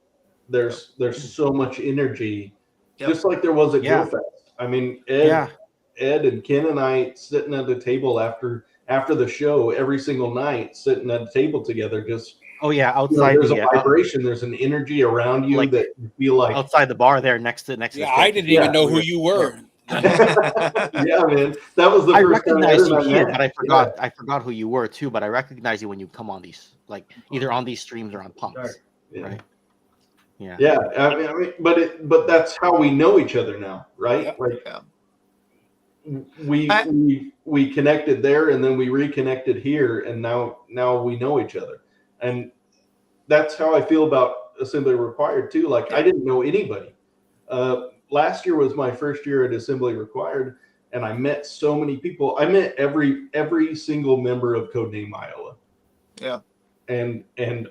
there's so much energy, just like there was at Joe Fest. I mean, Ed and Ken and I sitting at the table after the show every single night, sitting at a table together, just. Outside there's a vibration, there's an energy around you that you feel like outside the bar there next to the I didn't even know who you were. Yeah, man, that was the I first time recognized you here, met. but I forgot. I forgot who you were too. But I recognize you when you come on these, like either on these streams or on Punks, right? Yeah. Yeah, I mean, but that's how we know each other now, right? We connected there, and then we reconnected here, and now we know each other. And that's how I feel about Assembly Required too. Like, I didn't know anybody. Last year was my first year at Assembly Required, and I met so many people. I met every single member of Codename Iowa. Yeah. And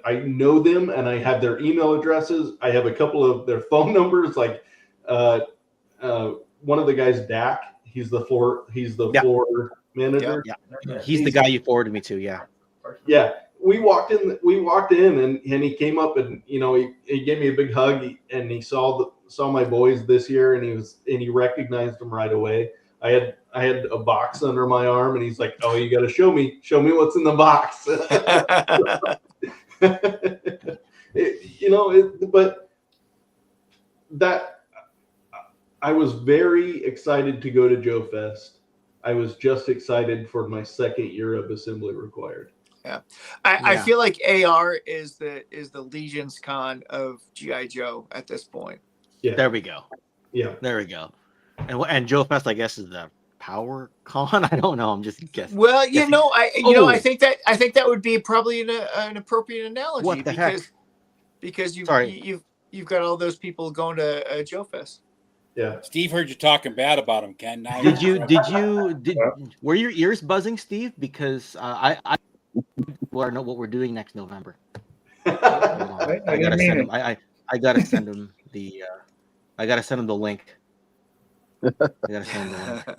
I know them, and I have their email addresses. I have a couple of their phone numbers. Like one of the guys, Dak. He's the floor manager. Yeah. He's the guy you forwarded me to. Yeah. Yeah. We walked in and he came up, and he gave me a big hug, and he saw my boys this year, and he recognized them right away. I had a box under my arm, and he's like, "Oh, you got to show me what's in the box." But that I was very excited to go to Joe Fest. I was just excited for my second year of Assembly Required. Yeah, I feel like AR is the Legion's Con of GI Joe at this point. Yeah, there we go. Yeah, there we go. And Joe Fest, I guess, is the Power Con. I don't know. I'm just guessing. Well, I think that would be probably an appropriate analogy. What the heck? Because you've got all those people going to Joe Fest. Yeah. Steve heard you talking bad about him, Ken. Now Were your ears buzzing, Steve? Because I want to know what we're doing next November. Hold on. I gotta send him. I gotta send him the. I gotta send him the link. I gotta send him the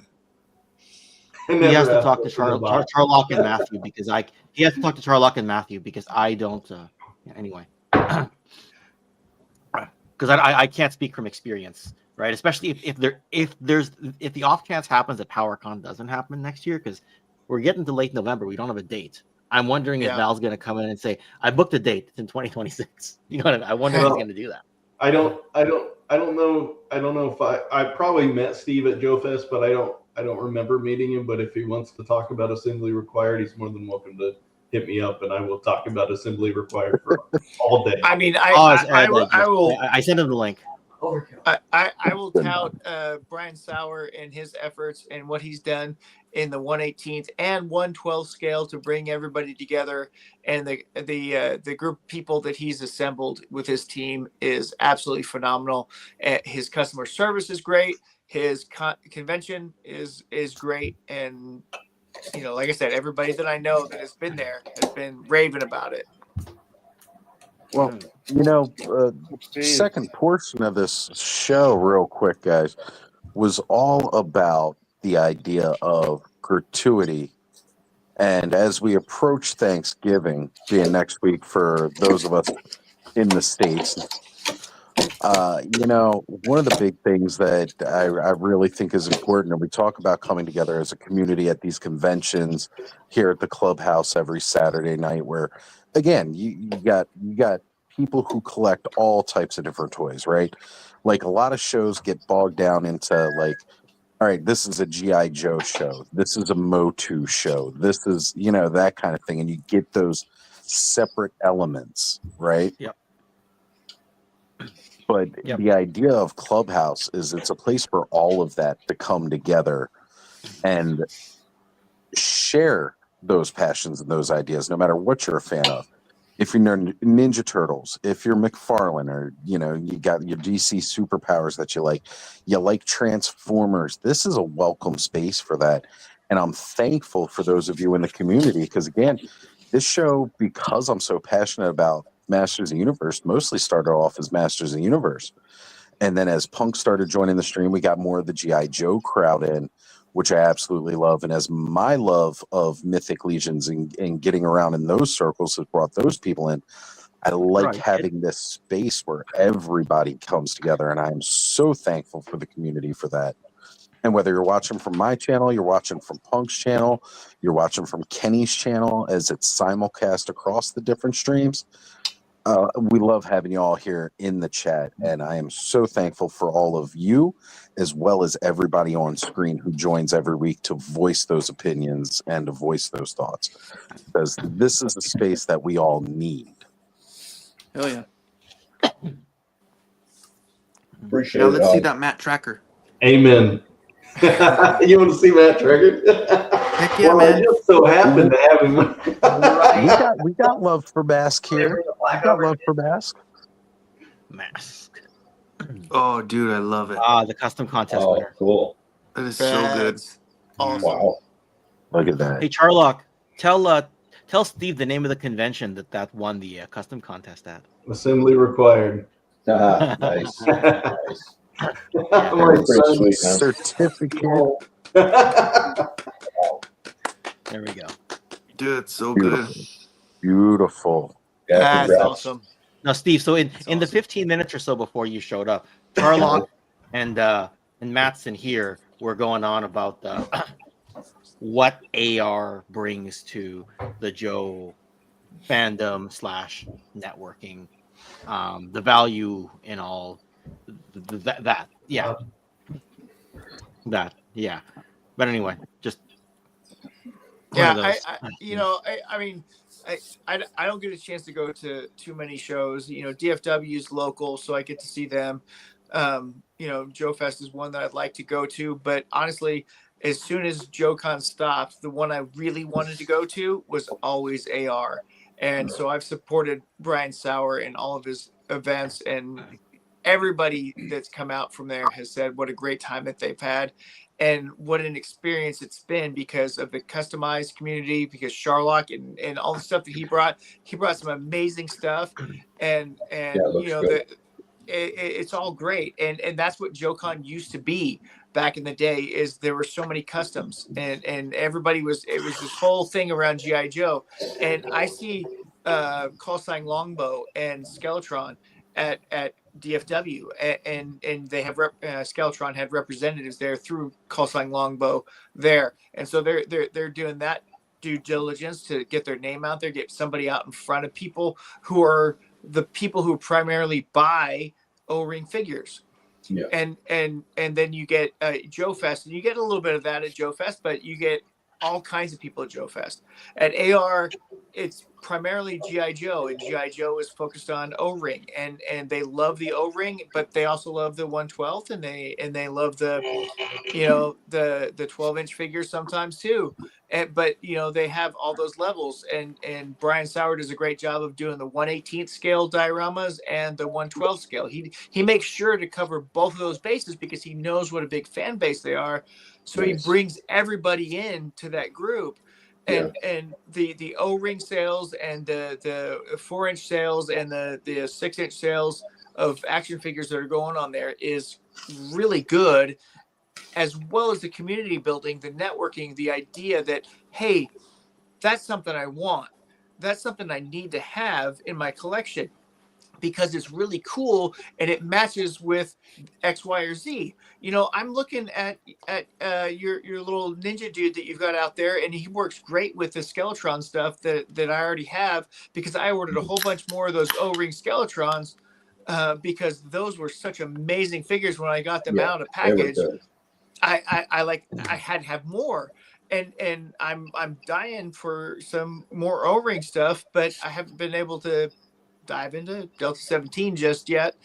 link. He has to talk to Charlock and Matthew because he has to talk to Charlock and Matthew because I don't. Anyway, because I can't speak from experience, right? Especially if the off chance happens that PowerCon doesn't happen next year, because we're getting to late November, we don't have a date. I'm wondering if Val's going to come in and say, "I booked a date. It's in 2026." You know what I mean? I wonder if he's going to do that. I don't know if I probably met Steve at Joe Fest, but I don't remember meeting him. But if he wants to talk about assembly required, he's more than welcome to hit me up, and I will talk about assembly required for all day. I mean, I will. I sent him the link. I will tout Brian Sauer and his efforts and what he's done in the 1/18th and 1/12 scale to bring everybody together, and the group of people that he's assembled with his team is absolutely phenomenal. His customer service is great. His convention is great, and like I said, everybody that I know that has been there has been raving about it. Well, second portion of this show, real quick, guys, was all about the idea of gratuity. And as we approach Thanksgiving, being next week for those of us in the States, one of the big things that I really think is important, and we talk about coming together as a community at these conventions here at the clubhouse every Saturday night, where again you got people who collect all types of different toys, right? Like a lot of shows get bogged down into like, all right, this is a GI Joe show, this is a Motu show, this is that kind of thing, and you get those separate elements, right? Yep. But the idea of Clubhouse is it's a place for all of that to come together and share those passions and those ideas, no matter what you're a fan of. If you're Ninja Turtles, if you're McFarlane, or you got your DC superpowers that you like Transformers, this is a welcome space for that. And I'm thankful for those of you in the community, because again, this show, because I'm so passionate about Masters of the Universe, mostly started off as Masters of the Universe. And then as Punk started joining the stream, we got more of the G.I. Joe crowd in, which I absolutely love. And as my love of Mythic Legions and getting around in those circles has brought those people in, I like having this space where everybody comes together. And I am so thankful for the community for that. And whether you're watching from my channel, you're watching from Punk's channel, you're watching from Kenny's channel as it's simulcast across the different streams, we love having you all here in the chat. And I am so thankful for all of you, as well as everybody on screen who joins every week to voice those opinions and to voice those thoughts. Because this is a space that we all need. Hell yeah. Appreciate now it. let's see that Matt Tracker. Amen. You want to see Matt Tracker? Heck yeah, man. I just so happen to have him. We got love for Mask here. We got love for Mask. Mask. Oh, dude, I love it. The custom contest winner. Cool. That is so good. Awesome. Wow. Look at that. Hey, Charlock, tell Steve the name of the convention that won the custom contest at. Assembly required. Nice. Nice. My son's certificate. There we go. Dude, it's so Beautiful. good. Beautiful. That's awesome. Now, Steve, so in the 15 minutes or so before you showed up, Charlock and Mattson here were going on about what AR brings to the Joe fandom / networking, the value in all that. But anyway, just I mean, I don't get a chance to go to too many shows. DFW is local, so I get to see them. Joe Fest is one that I'd like to go to, but honestly, as soon as JoeCon stopped, the one I really wanted to go to was always AR. And so I've supported Brian Sauer in all of his events, and everybody that's come out from there has said what a great time that they've had and what an experience it's been because of the customized community, because Sharlock and all the stuff that he brought some amazing stuff. And Yeah, it looks you know, good. it's all great. And that's what JoeCon used to be back in the day, is there were so many customs and everybody it was this whole thing around GI Joe. And I see call sign Longbow and Skeletron at DFW, and they have Skeletron had representatives there through call sign Longbow there, and so they're doing that due diligence to get their name out there, get somebody out in front of people who are the people who primarily buy O-ring figures. Yeah. And then you get Joe Fest, and you get a little bit of that at Joe Fest, but you get all kinds of people at Joe Fest. At AR, it's primarily GI Joe, and GI Joe is focused on O-ring, and they love the O-ring, but they also love the 1/12, and they love the, you know, the 12-inch figures sometimes too. But you know, they have all those levels, and Brian Sauer does a great job of doing the 1/18 scale dioramas and the 1/12 scale. He makes sure to cover both of those bases because he knows what a big fan base they are. So he brings everybody in to that group. And the O-ring sales and the 4-inch sales and the 6-inch sales of action figures that are going on there is really good, as well as the community building, the networking, the idea that, hey, that's something I want. That's something I need to have in my collection because it's really cool and it matches with X, Y, or Z. You know, I'm looking at your little ninja dude that you've got out there, and he works great with the Skeletron stuff that I already have, because I ordered a whole bunch more of those O-ring Skeletrons because those were such amazing figures when I got them out of package. I had to have more, and I'm dying for some more O-ring stuff, but I haven't been able to dive into Delta 17 just yet.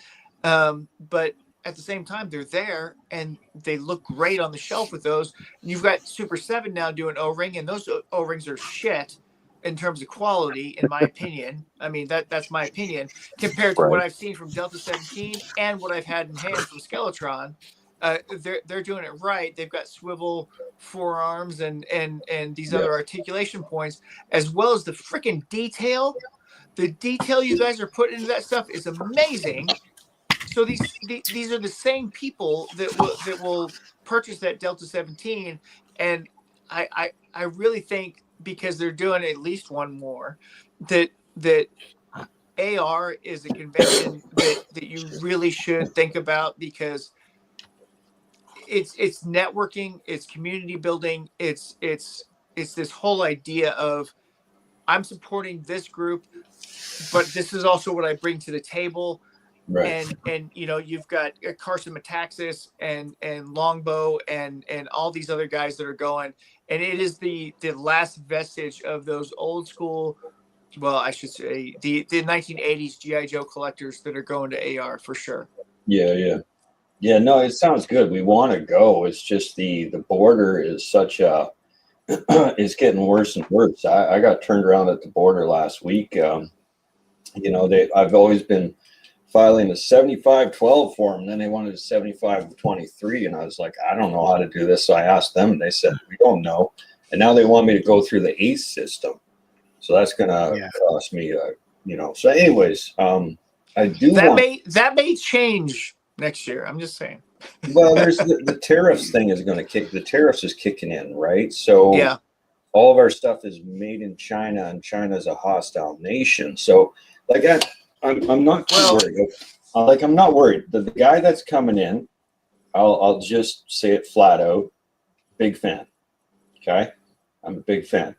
But at the same time, they're there and they look great on the shelf with those. You've got Super 7 now doing O-ring, and those O-rings are shit in terms of quality, in my opinion. I mean, that's my opinion compared to what I've seen from Delta 17 and what I've had in hand from Skeletron. They're doing it right. They've got swivel forearms and these other articulation points, as well as the freaking detail. The detail you guys are putting into that stuff is amazing. So these are the same people that will purchase that Delta 17, and I really think, because they're doing at least one more, that AR is a convention that you really should think about, because it's networking, it's community building, it's this whole idea of, I'm supporting this group, but this is also what I bring to the table. Right. And you know, you've got Carson Metaxas and Longbow and all these other guys that are going, and it is the last vestige of those old school, well, I should say the 1980s GI Joe collectors that are going to AR for sure. Yeah. No, it sounds good. We want to go. It's just the border is such a it's getting worse and worse. I got turned around at the border last week. You know, I've always been filing a 7512 form. Then they wanted a 7523, and I was like, I don't know how to do this. So I asked them, and they said, we don't know. And now they want me to go through the ACE system. So that's gonna cost me, you know. So, anyways, I do that may change next year. I'm just saying. Well, there's the tariffs thing is going to kick. The tariffs is kicking in, right? So all of our stuff is made in China, and China is a hostile nation. So, like, I'm not too worried. Like, I'm not worried. The guy that's coming in, I'll just say it flat out. Big fan. Okay, I'm a big fan.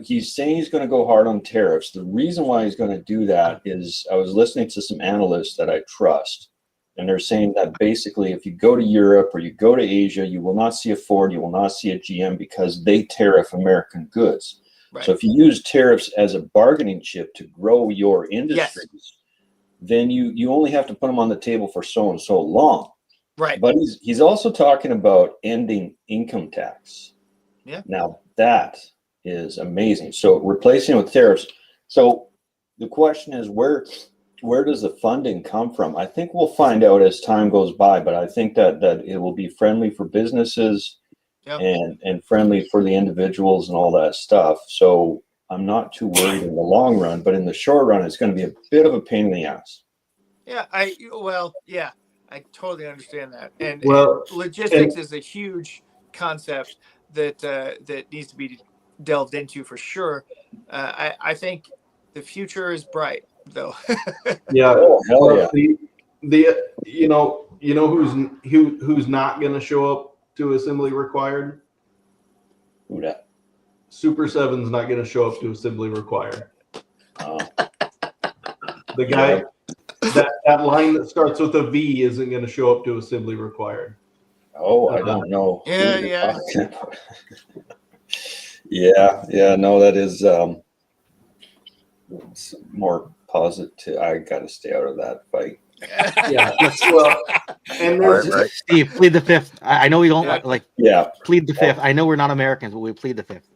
He's saying he's going to go hard on tariffs. The reason why he's going to do that is I was listening to some analysts that I trust, and they're saying that basically if you go to Europe or you go to Asia, you will not see a Ford, you will not see a GM, because they tariff American goods. Right. So if you use tariffs as a bargaining chip to grow your industries, then you only have to put them on the table for so and so long. Right. But he's also talking about ending income tax. Yeah. Now that is amazing. So replacing it with tariffs. So the question is, where where does the funding come from? I think we'll find out as time goes by, but I think that it will be friendly for businesses and friendly for the individuals and all that stuff. So I'm not too worried in the long run, but in the short run, it's going to be a bit of a pain in the ass. Yeah, I totally understand that. And and logistics is a huge concept that that needs to be delved into for sure. I think the future is bright, though. Yeah, Oh, hell well, yeah. the who's not going to show up to assembly required? Who that? Super 7's not going to show up to assembly required. Oh. The guy that line that starts with a V isn't going to show up to assembly required. Oh, I don't know. who Yeah, you're yeah. talking about. Yeah, no, that is it's more positive. I got to stay out of that fight. Yeah, well, and there's Right. Steve, plead the fifth. I know we don't like. Yeah, Plead the fifth. I know we're not Americans, but we plead the fifth.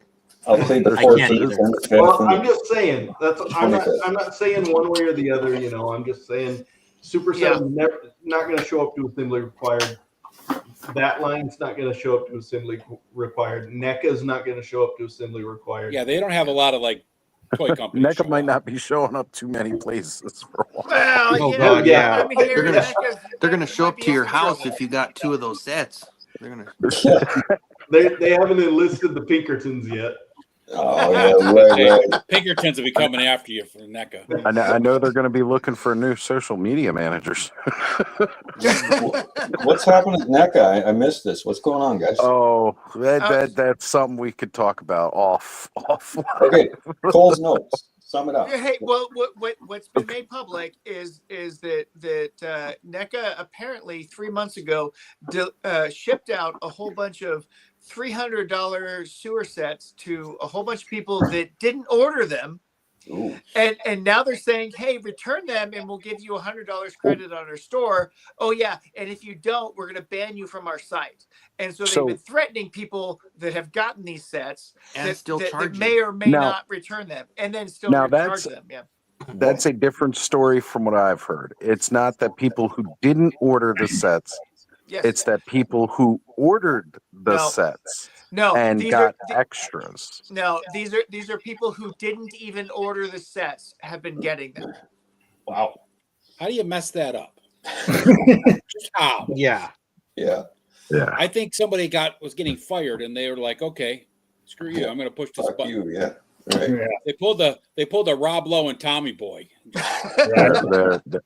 I'll plead the I can't 14th either. and the 5th. Well, and I'm just saying I'm 25th. not saying one way or the other. I'm just saying Super 7 not going to show up to assembly required. That line's not going to show up to assembly required. NECA's not going to show up to assembly required. Yeah, they don't have a lot of like toy companies. NECA might not be showing up too many places for a while. Well, Oh God, yeah. I'm hearing They're gonna show up to your house if you got 2 of those sets. They're gonna. They haven't enlisted the Pinkertons yet. Oh yeah, right. Pinkertons will be coming after you for NECA. I know they're going to be looking for new social media managers. What's happening at NECA? I missed this. What's going on, guys? Oh, that's something we could talk about off. Okay, Cole's notes. Sum it up. Yeah, hey, well, what's been made public is that NECA apparently 3 months ago shipped out a whole bunch of $300 sewer sets to a whole bunch of people that didn't order them. Ooh. And now they're saying, hey, return them and we'll give you $100 credit on our store. Oh yeah, and if you don't, we're going to ban you from our site. And so they've been threatening people that have gotten these sets And that, still that charging. may or may not return them, and then still charge them. Yeah. That's a different story from what I've heard. It's not that people who didn't order the sets. Yes. It's that people who ordered the sets and got extras. No, these are people who didn't even order the sets have been getting them. Wow. How do you mess that up? Just how? Yeah. I think somebody was getting fired, and they were like, "Okay, screw you. I'm going to push this button." You, yeah. Right. Yeah. They pulled the Rob Lowe and Tommy Boy.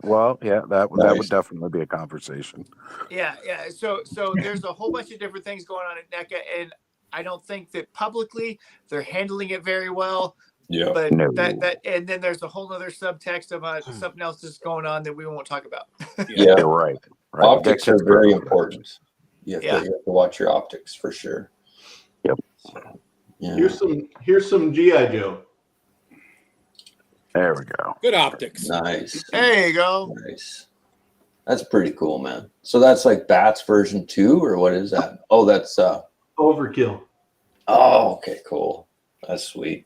Well, yeah, that would definitely be a conversation. Yeah. So there's a whole bunch of different things going on at NECA, and I don't think that publicly they're handling it very well. Yeah. But that and then there's a whole other subtext about something else that's going on that we won't talk about. Yeah, right. Optics are very important. You have to watch your optics for sure. Yep. Yeah. Here's some GI Joe. There we go. Good optics. Nice. There you go. Nice. That's pretty cool, man. So that's like Bats version 2, or what is that? Oh, that's Overkill. Oh, okay, cool. That's sweet.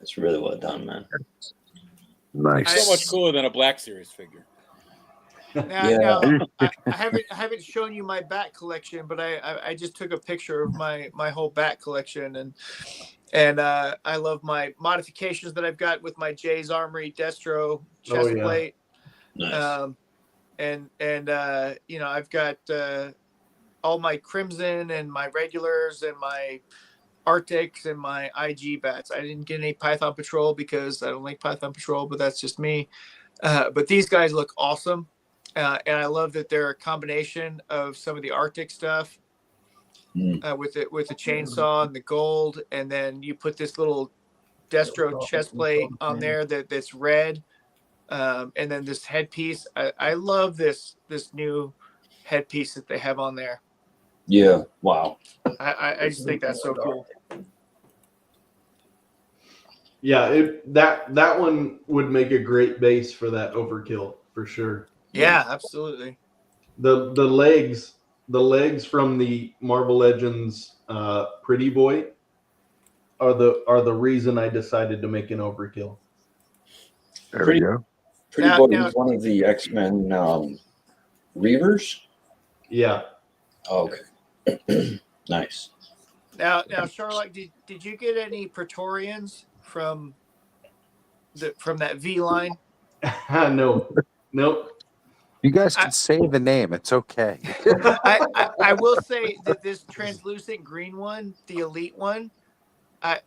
It's really well done, man. Nice. So much cooler than a Black Series figure. Now, I haven't shown you my bat collection, but I just took a picture of my whole bat collection, and I love my modifications that I've got with my Jay's Armory Destro chest plate. Nice. And I've got all my Crimson and my regulars and my Arctics and my IG bats. I didn't get any Python Patrol because I don't like Python Patrol, but that's just me. But these guys look awesome. And I love that they're a combination of some of the Arctic stuff with the chainsaw and the gold, and then you put this little Destro chest plate on there that's red, and then this headpiece. I love this new headpiece that they have on there. Yeah. Wow. I just think that's so cool. Yeah, that one would make a great base for that Overkill for sure. Yeah, absolutely. The legs from the Marvel Legends Pretty Boy are the reason I decided to make an Overkill. There Pretty, we go. Pretty Now- Boy now- was one of the X-Men Reavers. Yeah. Oh, okay. Nice. Now, Charlotte, did you get any Praetorians from that V line? No. Nope. You guys can say the name. It's okay. I will say that this translucent green one, the elite one, I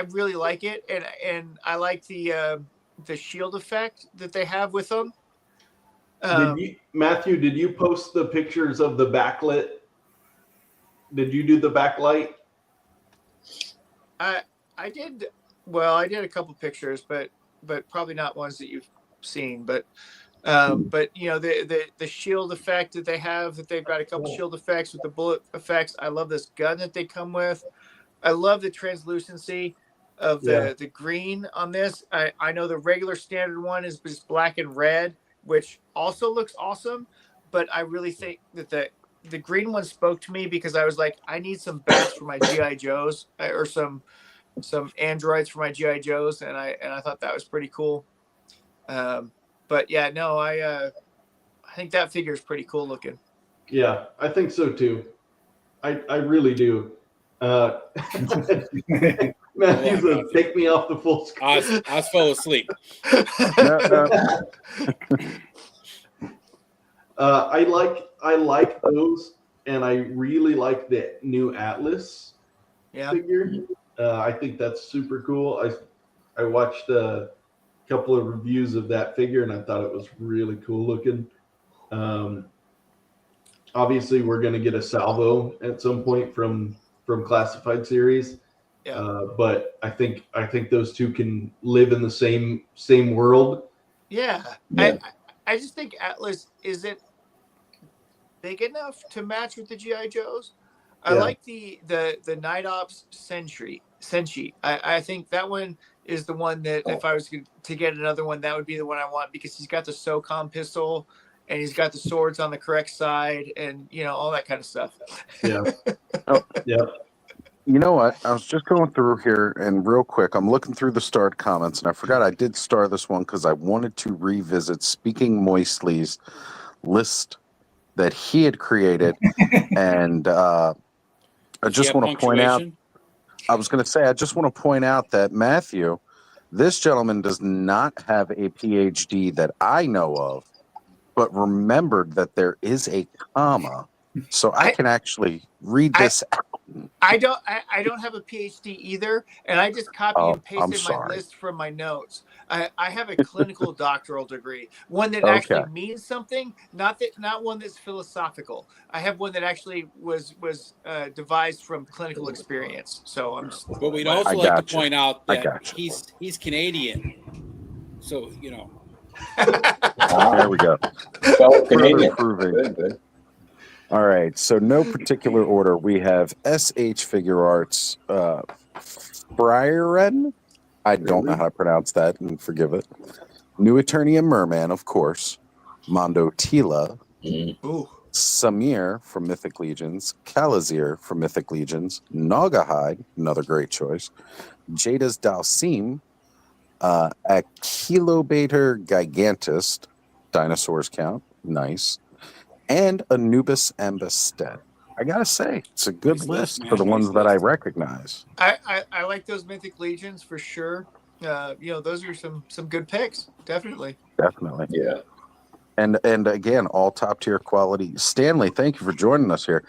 really like it, and I like the shield effect that they have with them. Matthew, did you post the pictures of the backlit? Did you do the backlight? I did. Well, I did a couple pictures, but probably not ones that you've seen. But you know, the shield effect that they have, that they've got a couple shield effects with the bullet effects. I love this gun that they come with. I love the translucency of the green on this. I know the regular standard one is just black and red, which also looks awesome. But I really think that the green one spoke to me because I was like, I need some bats for my GI Joes, or some androids for my GI Joes, and I thought that was pretty cool. But yeah, no, I think that figure is pretty cool looking. Yeah, I think so too. I really do. Matthew says, "Take me off the full screen." I was fell asleep. I like those, and I really like the new Atlas figure. I think that's super cool. I watched a couple of reviews of that figure, and I thought it was really cool looking. Obviously, we're going to get a salvo at some point from Classified series. But I think those two can live in the same world. Yeah. I just think Atlas isn't big enough to match with the GI Joes. I like the Night Ops Senshi. I think that one is the one that if I was to get another one, that would be the one I want, because he's got the SOCOM pistol and he's got the swords on the correct side, and you know, all that kind of stuff. Yeah. Yeah. You know what? I was just going through here, and real quick, I'm looking through the starred comments, and I forgot I did star this one because I wanted to revisit Speaking Moistly's list that he had created, and I just want to point out. I was going to say, I just want to point out that Matthew, this gentleman does not have a PhD that I know of, but remembered that there is a comma, so I can actually read this out. I don't have a PhD either, and I just copy and pasted my list from my notes. I have a clinical doctoral degree, one that actually means something, not one that's philosophical. I have one that actually was devised from clinical experience. So I'm just. But we'd also like to point out that he's Canadian, so you know. There we go. Canadian. Good. All right, so no particular order. We have SH Figure Arts, Frieren. I don't know how to pronounce that, and forgive it. New Attorney and Merman, of course. Mondo Tila. Samir from Mythic Legions. Kalazir from Mythic Legions. Nagahide, another great choice. Jada's Dalsim. Akilobator Gigantist. Dinosaurs count. Nice. And Anubis Ambastet. I gotta say, it's a good list for the ones that I recognize. I like those Mythic Legions for sure. You know, those are some good picks, definitely. Definitely. Yeah. And again, all top tier quality. Stanley, thank you for joining us here.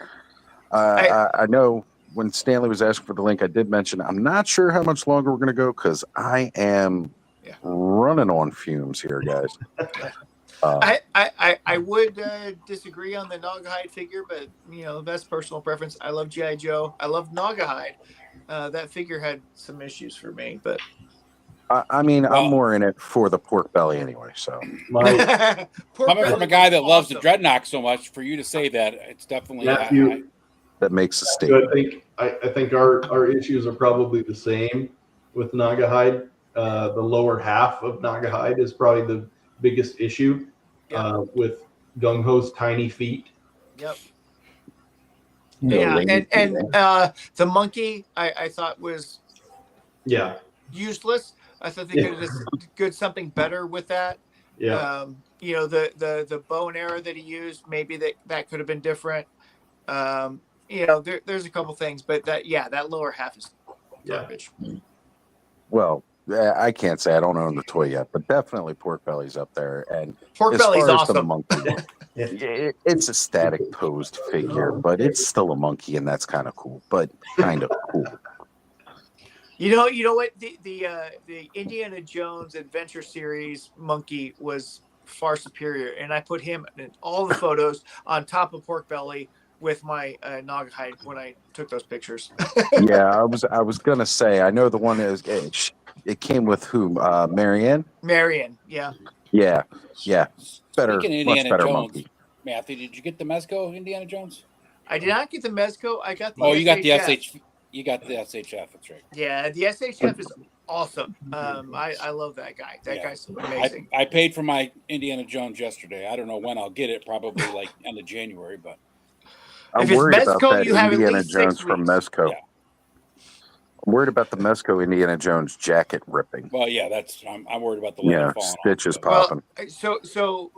I know when Stanley was asking for the link, I did mention I'm not sure how much longer we're gonna go because I am running on fumes here, guys. I would disagree on the Nagahide figure, but you know, that's personal preference. I love GI Joe. I love Nagahide. That figure had some issues for me, but I mean, I'm more in it for the pork belly anyway. So coming from a guy that loves the Dreadnought so much, for you to say that, it's definitely Matthew, that makes a statement. I think our issues are probably the same with Nagahide. The lower half of Nagahide is probably the biggest issue with Gung Ho's tiny feet. Yep. Yeah, and the monkey I thought was useless, I thought they could have did something better with that. Yeah. You know, the bow and arrow that he used, maybe that could have been different. You know, there's a couple things, but that lower half is garbage. Well, I can't say I don't own the toy yet, but definitely Pork Belly's up there. And Pork as Belly's far as the awesome. monkey, it's a static posed figure, but it's still a monkey, and that's kind of cool. But kind of cool. You know what? The Indiana Jones Adventure Series monkey was far superior, and I put him in all the photos on top of Pork Belly with my Naugahyde when I took those pictures. Yeah, I was gonna say I know the one is it came with whom? Marianne. Marion, yeah. Yeah. Better, Speaking of much Indiana better Jones, monkey. Matthew, did you get the Mezco Indiana Jones? I did not get the Mezco. I got the you got the SHF. You got the SHF. That's right. Yeah, the SHF is awesome. I love that guy. That guy's amazing. I paid for my Indiana Jones yesterday. I don't know when I'll get it. Probably like end of January, but I'm worried about that Indiana Jones from Mezco. Yeah. I'm worried about the Mezco Indiana Jones jacket ripping. Well, yeah, I'm worried about the leather falling stitches off. popping. So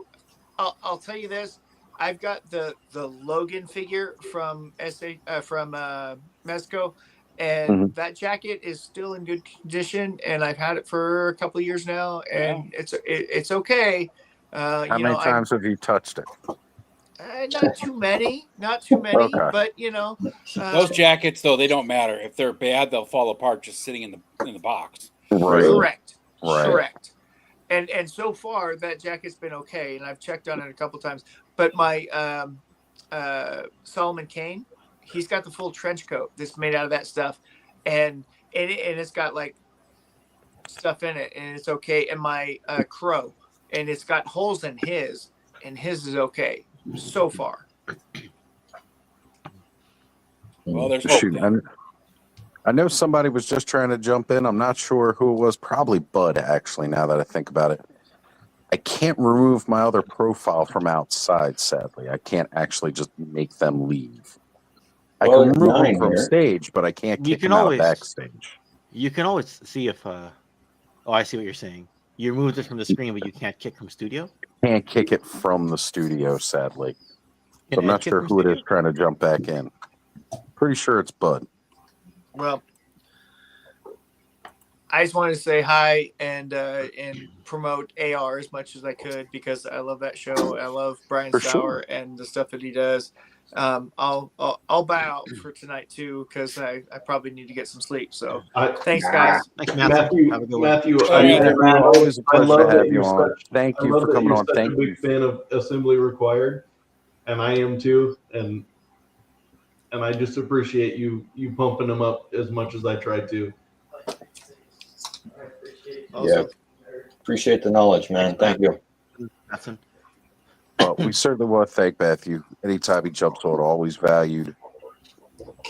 I'll tell you this. I've got the Logan figure from Mezco, and that jacket is still in good condition, and I've had it for a couple of years now, and it's okay. How many times have you touched it? Not too many, Okay. but you know, those jackets though, they don't matter. If they're bad, they'll fall apart just sitting in the box. Right. Correct. And so far that jacket's been okay, and I've checked on it a couple times. But my Solomon Kane, he's got the full trench coat that's made out of that stuff, and it's got like stuff in it, and it's okay. And my Crow, and it's got holes in his, and his is okay so far. Well, there's hope. Shoot, I know somebody was just trying to jump in. I'm not sure who it was. Probably Bud, actually, now that I think about it. I can't remove my other profile from outside, sadly. I can't actually just make them leave. I can remove them from stage, but I can't kick them out backstage. You can always see if... Oh, I see what you're saying. You removed it from the screen, but you can't kick from studio? Can't kick it from the studio, sadly. So I'm not sure who it is trying to jump back in. Pretty sure it's Bud. Well, I just wanted to say hi and promote AR as much as I could because I love that show. I love Brian Sauer and the stuff that he does. I'll bow out for tonight too because I probably need to get some sleep. So thanks, guys. Thanks, Matthew. Have a good one. Matthew, always a pleasure to have you on. Such, Thank you for coming on. Thank you. I'm a big fan of Assembly Required, and I am too. And I just appreciate you pumping them up as much as I tried to. Yeah, appreciate the knowledge, man. Thank you. Well, we certainly want to thank Matthew. Anytime he jumps on, always valued.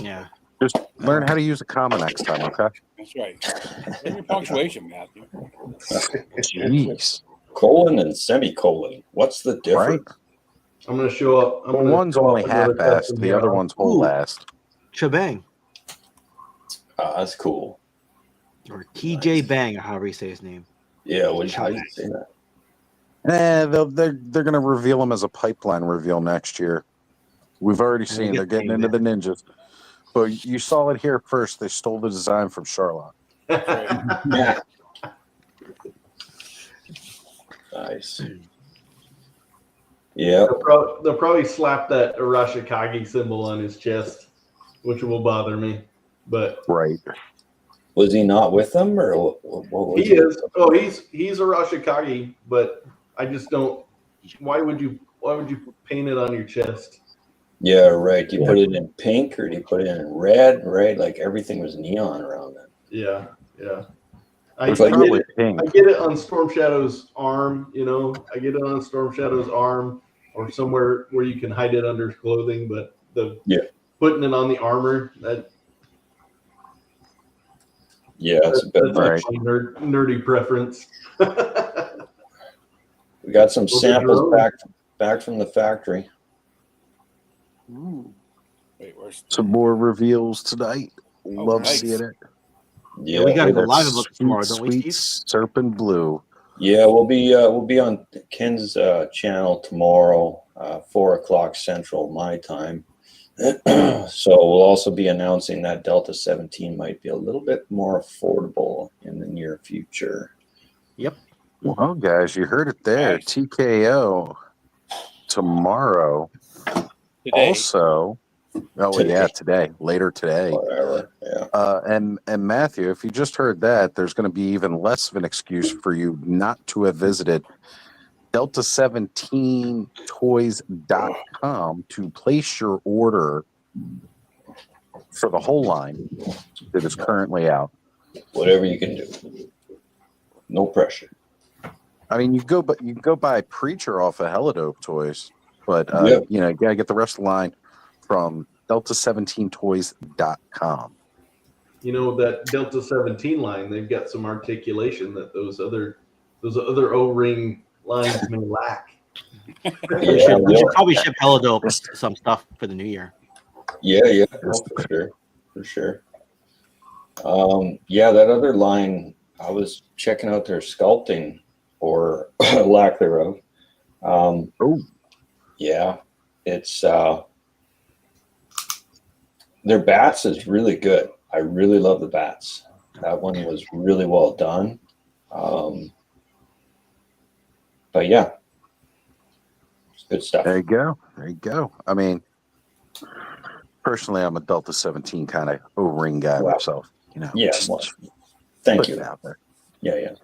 Yeah. Just learn how to use a comma next time, okay? That's right. Learn your punctuation, Matthew. Jeez. Colon and semicolon. What's the difference? Right. I'm going to show up. One's only half-assed. The other one's whole-assed. Shebang. That's cool. Or TJ Bang, or however you say his name. Yeah, how do you say that? They're going to reveal him as a pipeline reveal next year. We've already seen they're getting into the ninjas. But you saw it here first. They stole the design from Charlotte. Yeah. Nice. Yeah. They'll probably slap that Arashikage symbol on his chest, which will bother me. But right. Was he not with them, or what was he is? Oh, he's Arashikage, but I just don't. Why would you paint it on your chest? Yeah, right. Do you put it in pink or do you put it in red? Right, like everything was neon around it. Yeah. I Looks get like it on Storm Shadow's arm. You know, I get it on Storm Shadow's arm or somewhere where you can hide it under clothing. But putting it on the armor that. Yeah, it's a bit that's nerdy preference. We got some samples back from the factory. Ooh. Wait, where's some more reveals tonight? Love seeing it. Yeah, we gotta go that live and look sweet, tomorrow, don't we, sweet Steve? Serpent Blue. Yeah, we'll be on Ken's channel tomorrow, 4 o'clock Central my time. So we'll also be announcing that Delta 17 might be a little bit more affordable in the near future. Yep. Well, guys, you heard it there. Nice. TKO tomorrow. Today. Also, later today. Whatever. Yeah. And Matthew, if you just heard that, there's going to be even less of an excuse for you not to have visited delta17toys.com to place your order for the whole line that is currently out. Whatever you can do. No pressure. I mean, you go buy Preacher off of Helidope Toys, but Yep. you gotta get the rest of the line from delta17toys.com. You know, that Delta 17 line, they've got some articulation that those other O-ring lines may lack. We should probably ship Helidope some stuff for the new year. Yeah, for sure. Yeah, that other line, I was checking out their sculpting or lack thereof. Yeah, it's their bats is really good. I really love the bats. That one was really well done. But yeah, it's good stuff. There you go. I mean, personally, I'm a Delta 17 kind of O-ring guy myself. Yeah. Thank you. Out there. Yeah.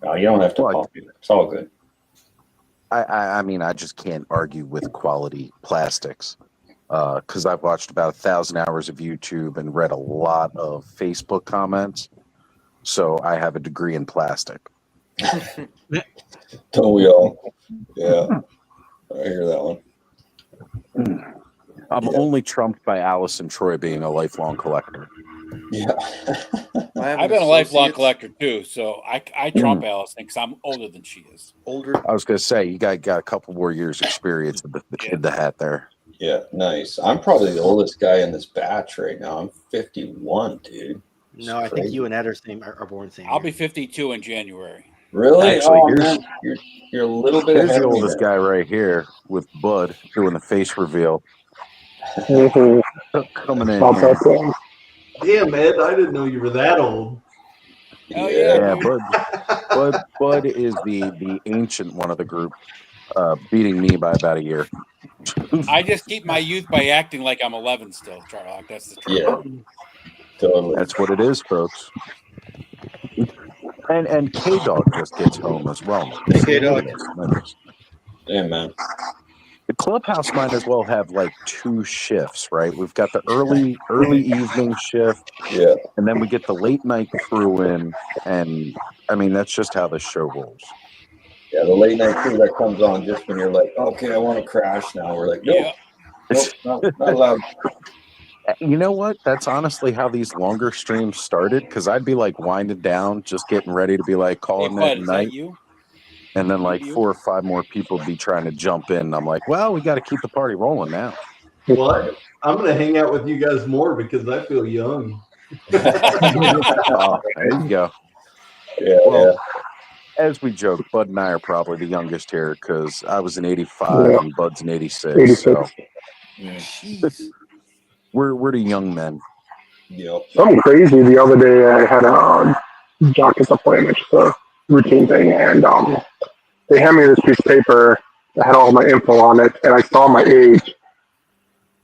No, you don't have to call me. It's all good. I mean, I just can't argue with quality plastics because I've watched about 1,000 hours of YouTube and read a lot of Facebook comments. So I have a degree in plastic. Don't we all? Yeah. I hear that one. I'm only trumped by Alice and Troy being a lifelong collector. Yeah. I've been a lifelong collector too, so I trump Allison because I'm older than she is. Older. I was going to say, you got a couple more years experience with the kid the hat there. Yeah, nice. I'm probably the oldest guy in this batch right now. I'm 51, dude. No, I think you and Ed are born same. I'll be 52 in January. Really? Actually, man. You're a little bit here's ahead the of me oldest then. guy right here with Bud doing the face reveal. Mhm. Coming in Stop here. that thing. Damn, Ed, I didn't know you were that old. Yeah, Bud is the ancient one of the group, beating me by about a year. I just keep my youth by acting like I'm 11 still, Charlotte. That's the truth. Yeah, totally. That's what it is, folks. And K-Dog just gets home as well. K-Dog. Yeah, man. The clubhouse might as well have like 2 shifts, right? We've got the early evening shift, yeah, and then we get the late night crew in, and I mean that's just how the show rolls. Yeah, the late night crew that comes on just when you're like, okay, I want to crash now. We're like, nope, not allowed. You know what? That's honestly how these longer streams started, because I'd be like winding down, just getting ready to be like calling Bud, it is night. that you? And then like 4 or 5 more people be trying to jump in. And I'm like, well, we got to keep the party rolling now. What? I'm going to hang out with you guys more because I feel young. Oh, there you go. Yeah, well, as we joke, Bud and I are probably the youngest here because I was in 85 and Bud's in 86. So we're the young men. Yep. Something crazy the other day. I had a doctor's appointment, just a routine thing, and they handed me this piece of paper that had all my info on it, and I saw my age.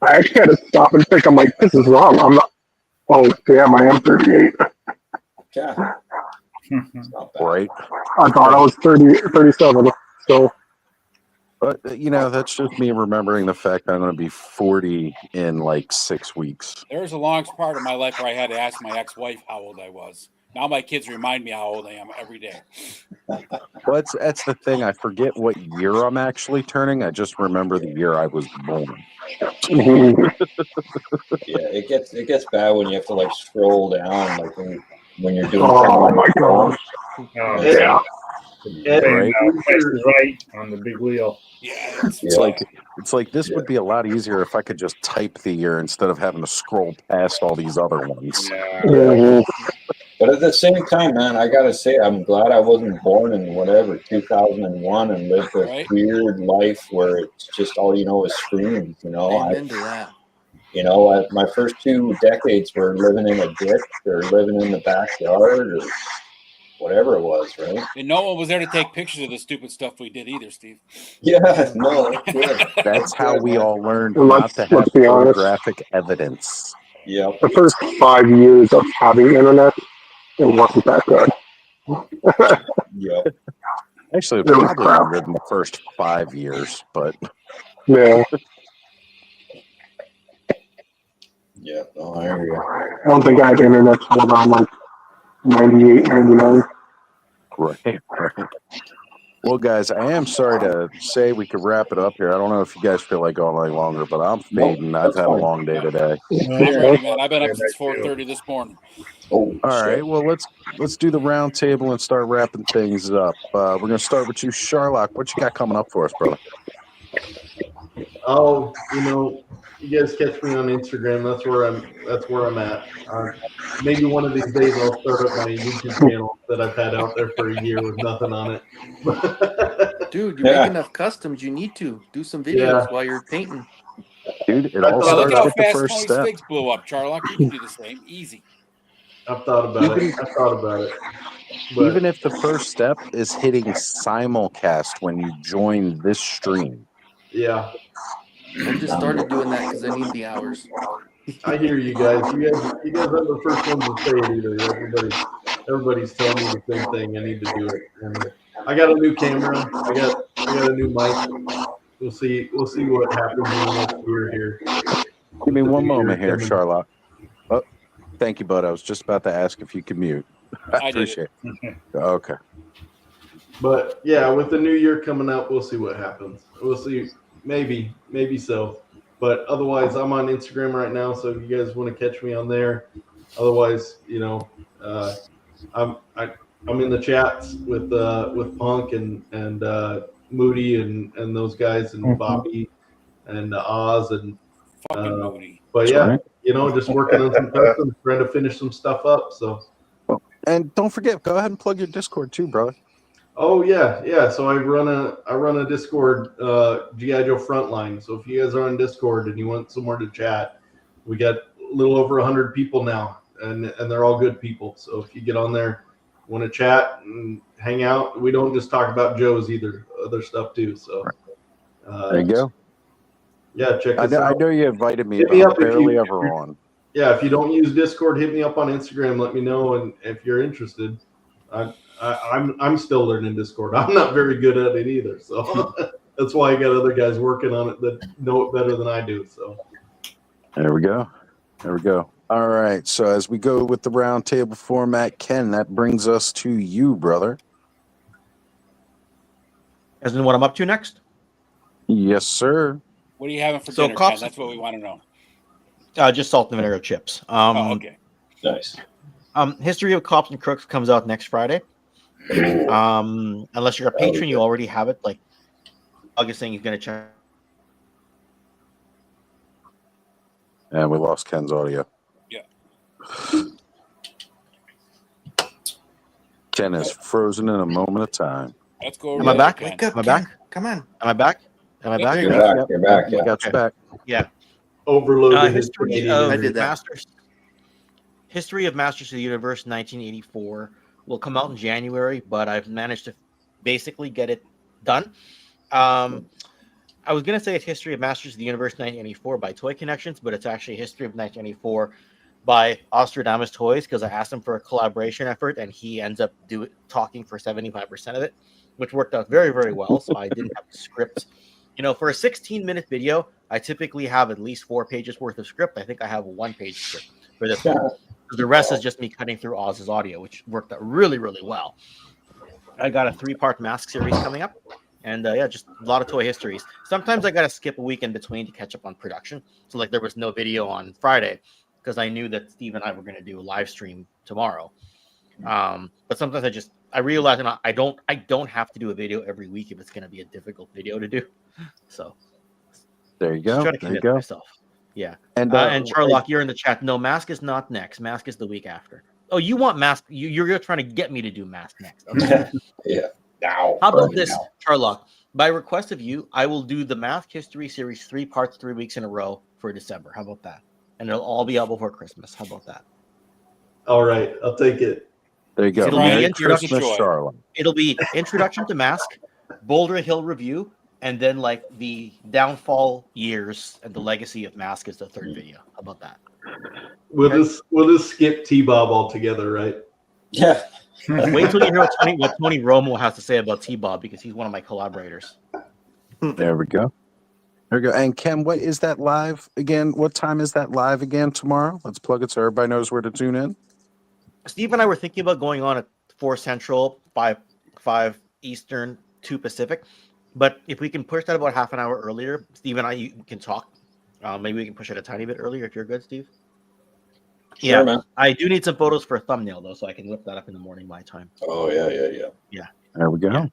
I actually had to stop and think. I'm like, this is wrong. I'm not. Oh damn, I am 38. Yeah. Right. I thought I was 37. So. But that's just me remembering the fact that I'm going to be 40 in like 6 weeks. There was a long part of my life where I had to ask my ex-wife how old I was. Now my kids remind me how old I am every day. Well, that's the thing. I forget what year I'm actually turning. I just remember the year I was born. Yeah, it gets bad when you have to like scroll down, like when you're doing. Oh my gosh. Yeah. Right? Right on the big wheel. Yeah, it's like this would be a lot easier if I could just type the year instead of having to scroll past all these other ones. Yeah. But at the same time, man, I gotta say, I'm glad I wasn't born in whatever 2001 and lived a Right. weird life where it's just all you know is screens. You know, Amen to that. you know, my first 2 decades were living in a ditch or living in the backyard or whatever it was, right? And no one was there to take pictures of the stupid stuff we did either, Steve. Yeah, no, that's good. That's how we all learned And not to have let's be honest. photographic evidence. Yep. The first 5 years of having internet, it wasn't that good. Yep. Actually, It was probably crap. longer than the first 5 years, but Yeah. Yeah, no, I hear you. I don't think I had internet till around like 98, 99. right. Well, guys, I am sorry to say we could wrap it up here. I don't know if you guys feel like going any longer, but I'm fading. I've had a long day today. I'm ready, man. I've been up since 4:30 this morning. Oh, all right. Well, let's do the round table and start wrapping things up. We're gonna start with you, Sharlock. What you got coming up for us, brother? Oh, you guys catch me on Instagram. That's where I'm at. Maybe one of these days I'll start up my YouTube channel that I've had out there for a year with nothing on it. Dude, you're making enough customs. You need to do some videos while you're painting. Dude, it I all thought Look starts at how with the fast first Tony's step. figs blew up, Charlock. You can do the same. Easy. I've thought about it. But Even if the first step is hitting simulcast when you join this stream. yeah, I just started doing that because I need the hours. I hear you guys. You guys aren't the first ones to say it either. Everybody's telling me the same thing. I need to do it. And I got a new camera. I got a new mic. We'll see what happens in the next year here. Give me one moment here, Charlotte. Oh, thank you, bud. I was just about to ask if you could mute. I appreciate it. Okay. But yeah, with the new year coming up, we'll see what happens. We'll see. Maybe so. But otherwise, I'm on Instagram right now, so if you guys want to catch me on there. Otherwise, I'm in the chats with Punk and Moody and those guys and Bobby and Oz and Moody. But yeah, just working on some customs, trying to finish some stuff up. So. And don't forget, go ahead and plug your Discord too, brother. Oh yeah. So I run a Discord, GI Joe Frontline. So if you guys are on Discord and you want somewhere to chat, we got a little over 100 people now, and they're all good people. So if you get on there, want to chat and hang out, we don't just talk about Joe's either, other stuff too. So there you go. Yeah, check us out. I know you invited me, Hit but me I'm up if barely you- ever on. Yeah, if you don't use Discord, hit me up on Instagram. Let me know, and if you're interested, I'm still learning Discord. I'm not very good at it either, so that's why I got other guys working on it that know it better than I do. So There we go. All right. So as we go with the round table format, Ken, that brings us to you, brother. As in what I'm up to next? Yes, sir. What are you having for So dinner, cops- Ken? That's what we want to know. Just salt and vinegar chips. Okay. Nice. History of Cops and Crooks comes out next Friday. Unless you're a patron, you already have it. Like August saying he's going to check. And we lost Ken's audio. Yeah. Ken is frozen in a moment of time. Let's go. Am I back? Wake up, Am I back? Ken. Come on. Am I back? Am I back? You're back. You're back. We Yeah. got you back. Yeah. overloaded his History Canadian of I did that. Masters. History of Masters of the Universe 1984 will come out in January, but I've managed to basically get it done. I was going to say it's History of Masters of the Universe 1984 by Toy Connections, but it's actually History of 1984 by Ostradamus Toys because I asked him for a collaboration effort and he ends up talking for 75% of it, which worked out very, very well. So I didn't have to script. For a 16-minute video, I typically have at least 4 pages worth of script. I think I have a 1-page script for this one. The rest is just me cutting through Oz's audio, which worked out really, really well. I got a 3-part mask series coming up. And just a lot of toy histories. Sometimes I got to skip a week in between to catch up on production. So like there was no video on Friday because I knew that Steve and I were going to do a live stream tomorrow. But sometimes I realize I don't have to do a video every week if it's going to be a difficult video to do. So there you go. Try to There you commit go. myself. Yeah. And And Charlock, you're in the chat. No, mask is not next. Mask is the week after. Oh, you want mask? You're trying to get me to do mask next. Okay. Yeah. Now. How about this, Charlock? By request of you, I will do the Mask History Series 3 parts 3 weeks in a row for December. How about that? And it'll all be out before Christmas. How about that? All right, I'll take it. There you go. It'll Merry be introduction. Christmas, Charlotte. It'll be introduction to Mask, Boulder Hill review, and then like the downfall years and the legacy of Mask is the third video. How about that? We'll just skip T-Bob altogether, right? Yeah. Wait till you hear what Tony Romo has to say about T-Bob because he's one of my collaborators. There we go. There we go. And Ken, what is that live again? What time is that live again tomorrow? Let's plug it so everybody knows where to tune in. Steve and I were thinking about going on at 4 Central, 5 Eastern, 2 Pacific. But if we can push that about half an hour earlier, Steve and I can talk. Maybe we can push it a tiny bit earlier if you're good, Steve. Sure, Yeah, man. I do need some photos for a thumbnail though, so I can whip that up in the morning my time. Oh yeah. There we go. Yeah.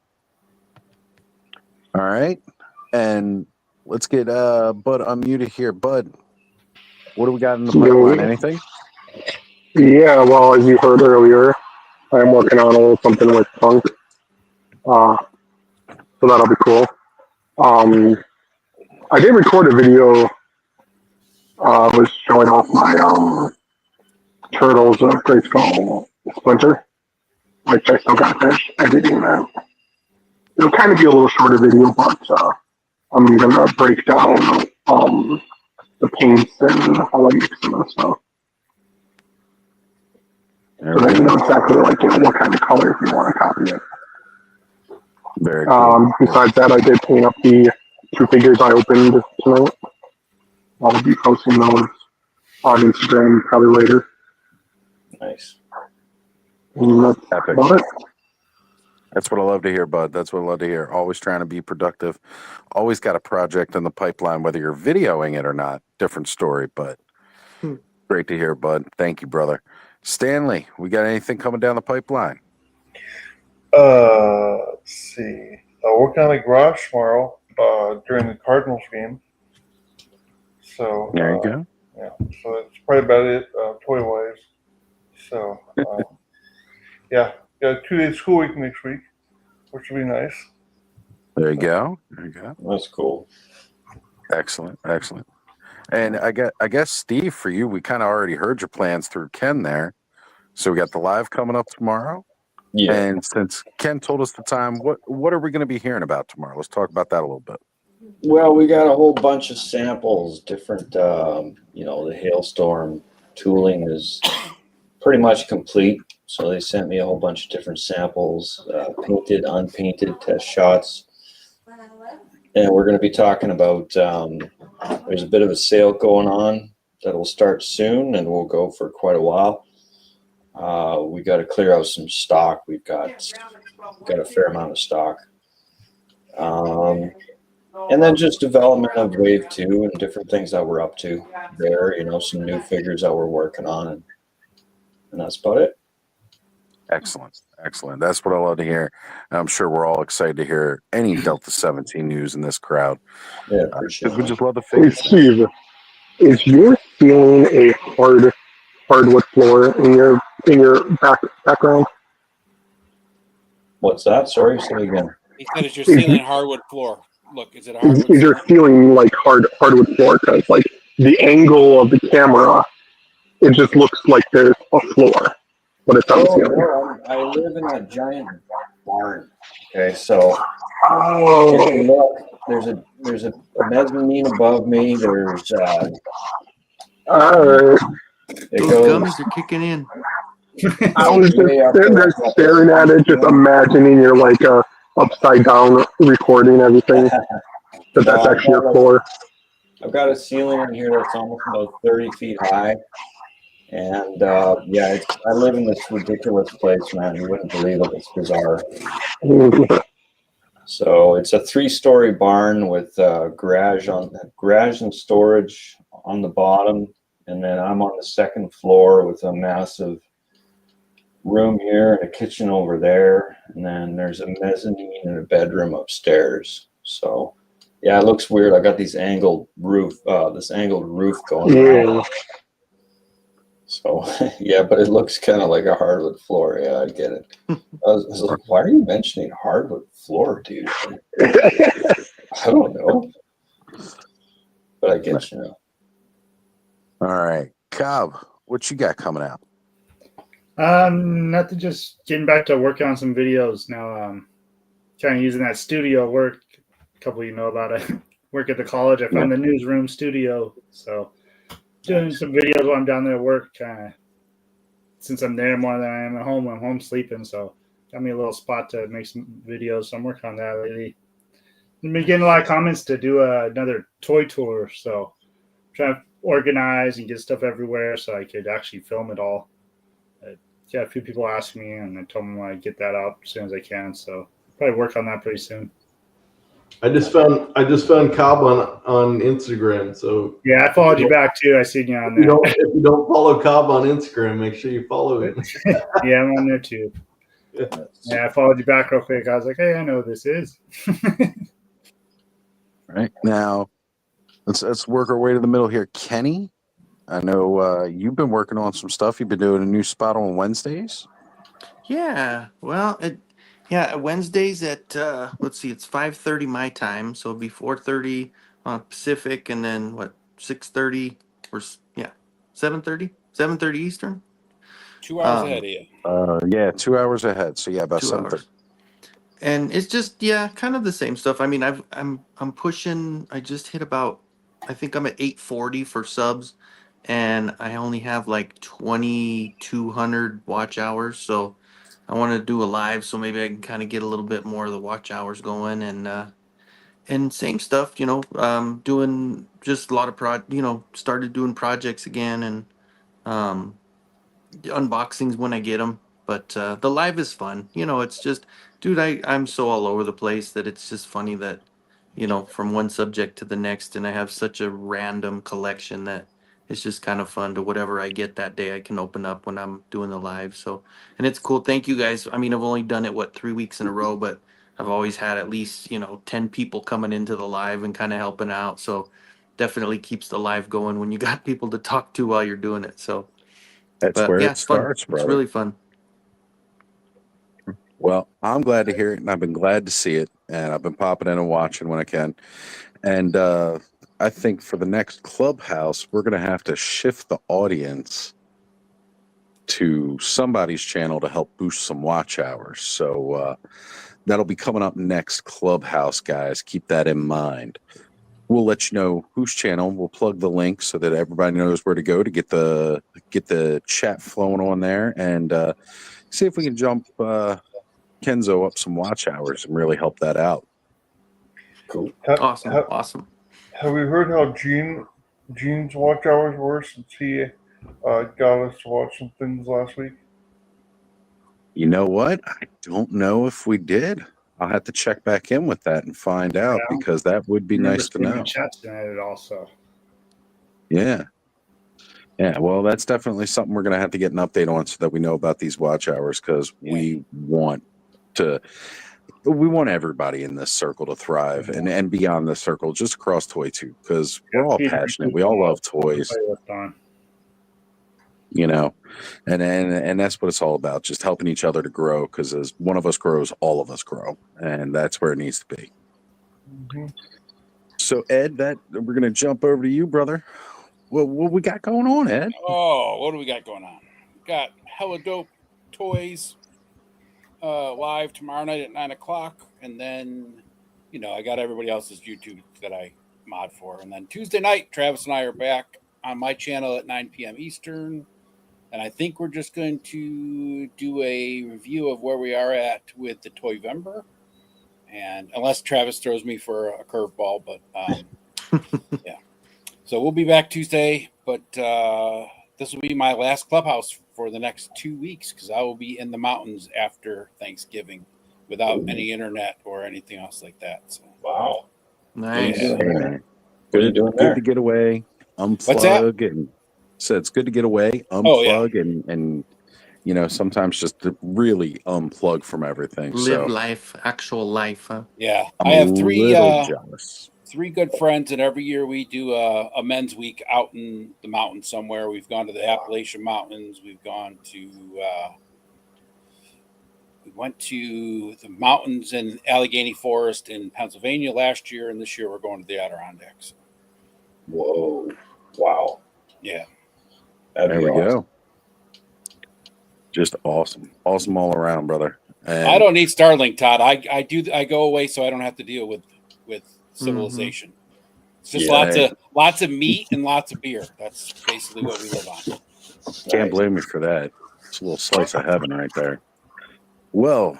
All right. And let's get Bud unmuted here. Bud, what do we got in the pipeline? Anything? Yeah, well, as you heard earlier, I'm working on a little something with Punk. So that'll be cool. I did record a video was showing off my Turtles of Grayskull Splinter, which I still got to finish editing that. It'll kind of be a little shorter video, but I'm going to break down the paints and how I mix them and stuff. So that you know exactly what kind of color if you want to copy it. Very cool. Besides that, I did paint up the 2 figures I opened tonight. I'll be posting those on Instagram probably later. Nice. And that's Epic. about it. That's what I love to hear, Bud. That's what I love to hear. Always trying to be productive. Always got a project in the pipeline, whether you're videoing it or not. Different story, but great to hear, Bud. Thank you, brother. Stanley, we got anything coming down the pipeline? Let's see. Working on the garage tomorrow during the Cardinals game. So there you go. Yeah, so that's probably about it, toy wise. So yeah, got a 2-day school week next week, which will be nice. There you go. There you go. That's cool. Excellent. Excellent. And I guess Steve, for you, we kind of already heard your plans through Ken there. So we got the live coming up tomorrow. Yeah. And since Ken told us the time, what are we going to be hearing about tomorrow? Let's talk about that a little bit. Well, we got a whole bunch of samples, different, the hailstorm tooling is pretty much complete. So they sent me a whole bunch of different samples, painted, unpainted test shots. And we're going to be talking about, there's a bit of a sale going on that will start soon and will go for quite a while. We got to clear out some stock. We've got a fair amount of stock. And then just development of Wave 2 and different things that we're up to there, some new figures that we're working on. And that's about it. Excellent. Excellent. That's what I love to hear. I'm sure we're all excited to hear any Delta 17 news in this crowd. Yeah, appreciate we just love the Hey, figures. Steve, is your ceiling a hardwood floor in your background? What's that? Sorry, say again. He said, "Is your ceiling hardwood floor?" Look, is it a hardwood? Is your ceiling like hardwood floor? Because like the angle of the camera, it just looks like there's a floor, but it's on the ceiling. No, I live in a giant barn. Okay, so Oh. if you look, there's a mezzanine above me. There's Alright. It Those goes. gummies are kicking in. I was just sitting there staring at it, just imagining you're like upside down recording everything. But that's actually your floor. I've got a ceiling in here that's almost about 30 feet high. And I live in this ridiculous place, man. You wouldn't believe it. It's bizarre. So it's a 3-story barn with garage and storage on the bottom. And then I'm on the 2nd floor with a massive room here and a kitchen over there. And then there's a mezzanine and a bedroom upstairs. So yeah, it looks weird. I got this angled roof going on. So So yeah, but it looks kind of like a hardwood floor. Yeah, I get it. I was like, why are you mentioning hardwood floor, dude? I don't know, but I get you now. All right, Cobb, what you got coming out? Nothing. Just getting back to working on some videos now. Kind of using that studio work. A couple of you know about it. Work at the college. I found the newsroom studio, so doing some videos while I'm down there at work. Since I'm there more than I am at home, I'm home sleeping, so got me a little spot to make some videos. So I'm working on that lately. I've been getting a lot of comments to do another toy tour, so I'm trying to organize and get stuff everywhere so I could actually film it all. Yeah, a few people asked me, and I told them I'd get that out as soon as I can. So probably work on that pretty soon. I just found Cobb on Instagram. So yeah, I followed you back too. I seen you on there. If you don't follow Cobb on Instagram, make sure you follow him. Yeah, I'm on there too. Yeah, I followed you back real quick. I was like, hey, I know who this is. Right now, let's work our way to the middle here. Kenny, I know you've been working on some stuff. You've been doing a new spot on Wednesdays. Yeah, well, Wednesdays at let's see, it's 5:30 my time, so it'll be 4:30 Pacific, and then what 6:30 or 7:30 Eastern. 2 hours ahead of you. Yeah, 2 hours ahead. So yeah, about 2 7:30. hours. And it's just kind of the same stuff. I mean, I'm pushing. I just hit about. I think I'm at 840 for subs, and I only have like 2,200 watch hours. So I want to do a live, so maybe I can kind of get a little bit more of the watch hours going, and same stuff. Doing just a lot of started doing projects again, and um, unboxings when I get them. But the live is fun. It's just, dude, I'm so all over the place that it's just funny that, from one subject to the next, and I have such a random collection that it's just kind of fun to whatever I get that day I can open up when I'm doing the live. So, and it's cool. Thank you guys. I mean, I've only done it 3 weeks in a row, but I've always had at least 10 people coming into the live and kind of helping out. So definitely keeps the live going when you got people to talk to while you're doing it. So. That's But where yeah, it it's fun. starts, brother. It's really fun. Well, I'm glad to hear it, and I've been glad to see it, and I've been popping in and watching when I can. And I think for the next Clubhouse, we're going to have to shift the audience to somebody's channel to help boost some watch hours. So that'll be coming up next Clubhouse, guys. Keep that in mind. We'll let you know whose channel. We'll plug the link so that everybody knows where to go to get the chat flowing on there, and see if we can jump Kenzo up some watch hours and really help that out. Cool. Awesome. Have we heard how Gene's watch hours were since he got us to watch some things last week? You know what? I don't know if we did. I'll have to check back in with that and find out, because that would be nice to know. Chat tonight also. Yeah. Yeah, well, that's definitely something we're going to have to get an update on so that we know about these watch hours, because we want everybody in this circle to thrive and beyond this circle, just across Toy Tube, because we're all passionate. We all love toys. And that's what it's all about, just helping each other to grow, because as one of us grows, all of us grow, and that's where it needs to be. Mm-hmm. So, Ed, we're going to jump over to you, brother. What we got going on, Ed? Oh, what do we got going on? Got hella dope toys live tomorrow night at 9:00, and then I got everybody else's YouTube that I mod for, and then Tuesday night Travis and I are back on my channel at 9 p.m. Eastern, and I think we're just going to do a review of where we are at with the Toyvember, and unless Travis throws me for a curveball, but yeah. So we'll be back Tuesday, but this will be my last Clubhouse for the next 2 weeks, because I will be in the mountains after Thanksgiving without any internet or anything else like that. So. Wow. Nice. Yeah. What are you doing Good there? to get away, unplug, and so it's good to get away, unplug, and sometimes just to really unplug from everything. Live life, actual life, huh? Yeah, I'm I have a three little jealous. three good friends, and every year we do a men's week out in the mountains somewhere. We've gone to the Appalachian Mountains. We've gone to we went to the mountains in Allegheny Forest in Pennsylvania last year, and this year we're going to the Adirondacks. Whoa! Wow! Yeah, there we go. Just awesome all around, brother. And I don't need Starlink, Todd. I go away so I don't have to deal with civilization. Mm-hmm. It's just lots of meat and lots of beer. That's basically what we live on. Can't blame me for that. It's a little slice of heaven right there. Well,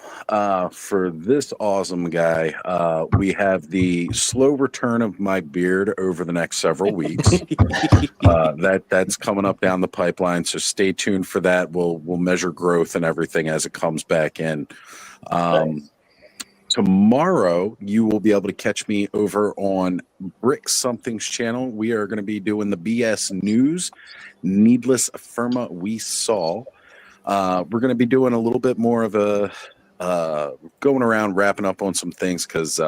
for this awesome guy, we have the slow return of my beard over the next several weeks. That's coming up down the pipeline, so stay tuned for that. We'll measure growth and everything as it comes back in. Tomorrow, you will be able to catch me over on Brick Something's channel. We are going to be doing the BS News, Needless Firma We Saw. We're going to be doing a little bit more of a going around wrapping up on some things because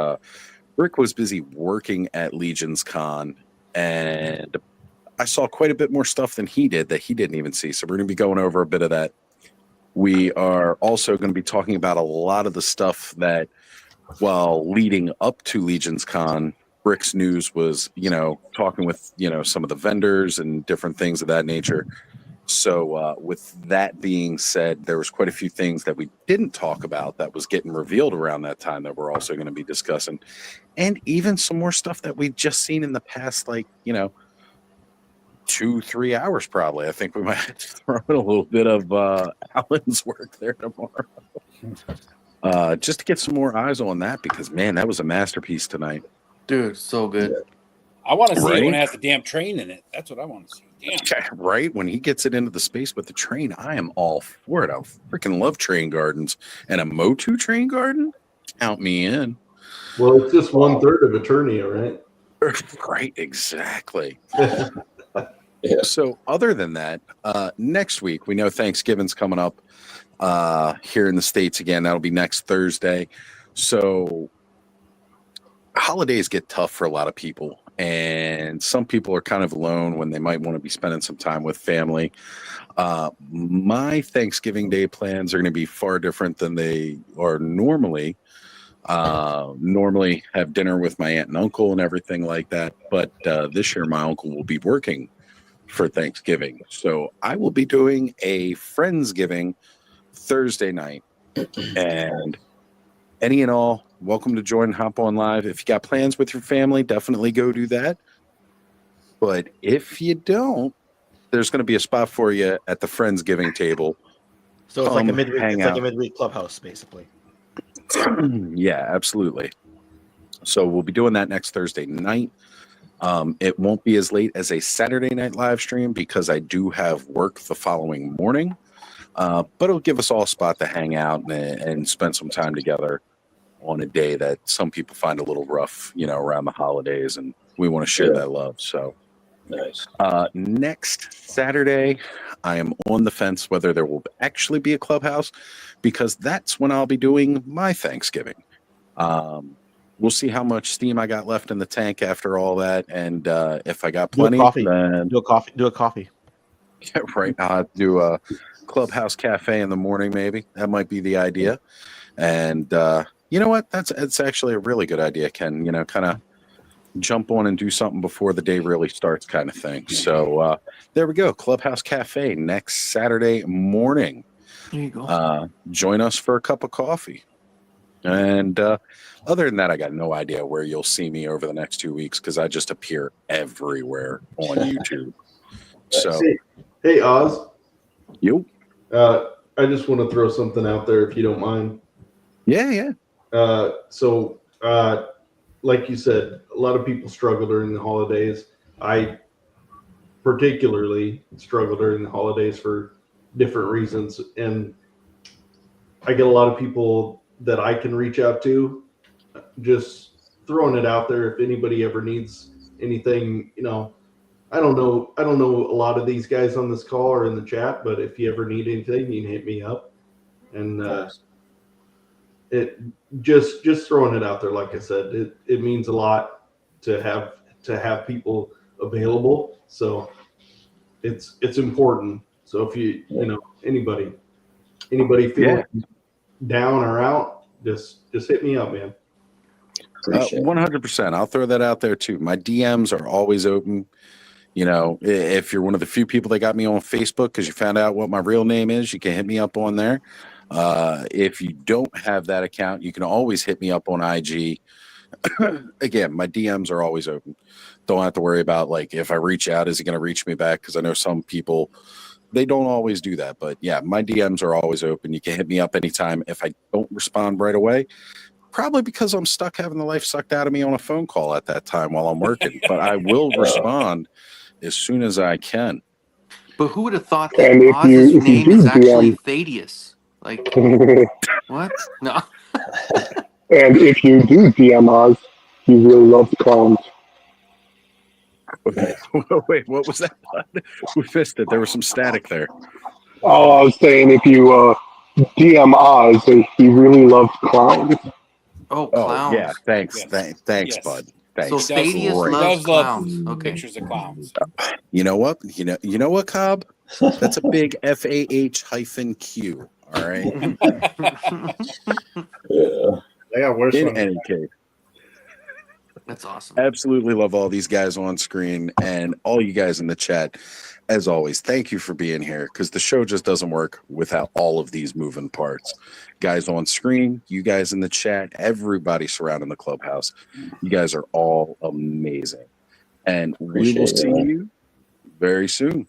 Rick was busy working at Legion's Con, and I saw quite a bit more stuff than he did that he didn't even see. So we're going to be going over a bit of that. We are also going to be talking about a lot of the stuff that, while leading up to Legion's Con, Brick's News was, talking with, some of the vendors and different things of that nature. So with that being said, there was quite a few things that we didn't talk about that was getting revealed around that time that we're also going to be discussing. And even some more stuff that we've just seen in the past, 2-3 hours probably. I think we might have to throw in a little bit of Alan's work there tomorrow. Just to get some more eyes on that because, man, that was a masterpiece tonight. Dude, so good. I want to see it when it has the damn train in it. That's what I want to see. Damn. Right? When he gets it into the space with the train, I am all for it. I freaking love train gardens. And a Motu train garden? Count me in. Well, it's just 1/3 of Eternia, right? Right, exactly. So other than that, next week, we know Thanksgiving's coming up here in the States again. That'll be next Thursday. So holidays get tough for a lot of people, and some people are kind of alone when they might want to be spending some time with family. My Thanksgiving Day plans are going to be far different than they are normally. Normally have dinner with my aunt and uncle and everything like that, but this year my uncle will be working for Thanksgiving, so I will be doing a Friendsgiving Thursday night, and any and all welcome to join and hop on live. If you got plans with your family, definitely go do that, but if you don't, there's going to be a spot for you at the Friendsgiving table. So it's like a midweek, like a midweek clubhouse basically. Yeah, absolutely. So we'll be doing that next Thursday night. It won't be as late as a Saturday night live stream because I do have work the following morning. But it'll give us all a spot to hang out and spend some time together on a day that some people find a little rough, around the holidays, and we want to share that love. So nice. Next Saturday, I am on the fence whether there will actually be a clubhouse because that's when I'll be doing my Thanksgiving. We'll see how much steam I got left in the tank after all that, and if I got plenty, then do a coffee. Yeah, right. I'll do a clubhouse cafe in the morning, maybe. That might be the idea. And you know what? It's actually a really good idea, Ken. Kind of jump on and do something before the day really starts, kind of thing. So there we go. Clubhouse Cafe next Saturday morning. There you go. Join us for a cup of coffee. And other than that, I got no idea where you'll see me over the next 2 weeks because I just appear everywhere on YouTube. So, hey Oz. You? I just want to throw something out there if you don't mind. Yeah. So, like you said, a lot of people struggle during the holidays. I particularly struggle during the holidays for different reasons. And I get a lot of people that I can reach out to. Just throwing it out there. If anybody ever needs anything, I don't know a lot of these guys on this call or in the chat, but if you ever need anything, you can hit me up. And it just throwing it out there. Like I said, it means a lot to have people available. So it's important. So if you anybody feeling down or out, just hit me up, man. 100%. I'll throw that out there too. My DMs are always open. You know, if you're one of the few people that got me on Facebook because you found out what my real name is, you can hit me up on there. If you don't have that account, you can always hit me up on IG. Again, my DMs are always open. Don't have to worry about like if I reach out, is he going to reach me back? Because I know some people, they don't always do that. But yeah, my DMs are always open. You can hit me up anytime. If I don't respond right away, probably because I'm stuck having the life sucked out of me on a phone call at that time while I'm working. But I will respond as soon as I can. But who would have thought that And if Oz's you name do is actually DM, Thaddeus? Like, what? No. and if you do DM Oz, he really loves clowns. Wait, what was that? We missed it. There was some static there. Oh, I was saying if you DM Oz, he really loves clowns. Oh, clowns. Yeah. Thanks. Yes. Thanks, Yes. bud. So Thanks. Thaddeus He loves does love clowns. Okay. pictures of clowns. You know what? You know what, Cobb? That's a big FAH-Q. All right. I got worse In ones. any case, That's awesome. absolutely love all these guys on screen and all you guys in the chat. As always, thank you for being here because the show just doesn't work without all of these moving parts. Guys on screen, you guys in the chat, everybody surrounding the clubhouse. You guys are all amazing. And we will see you very soon.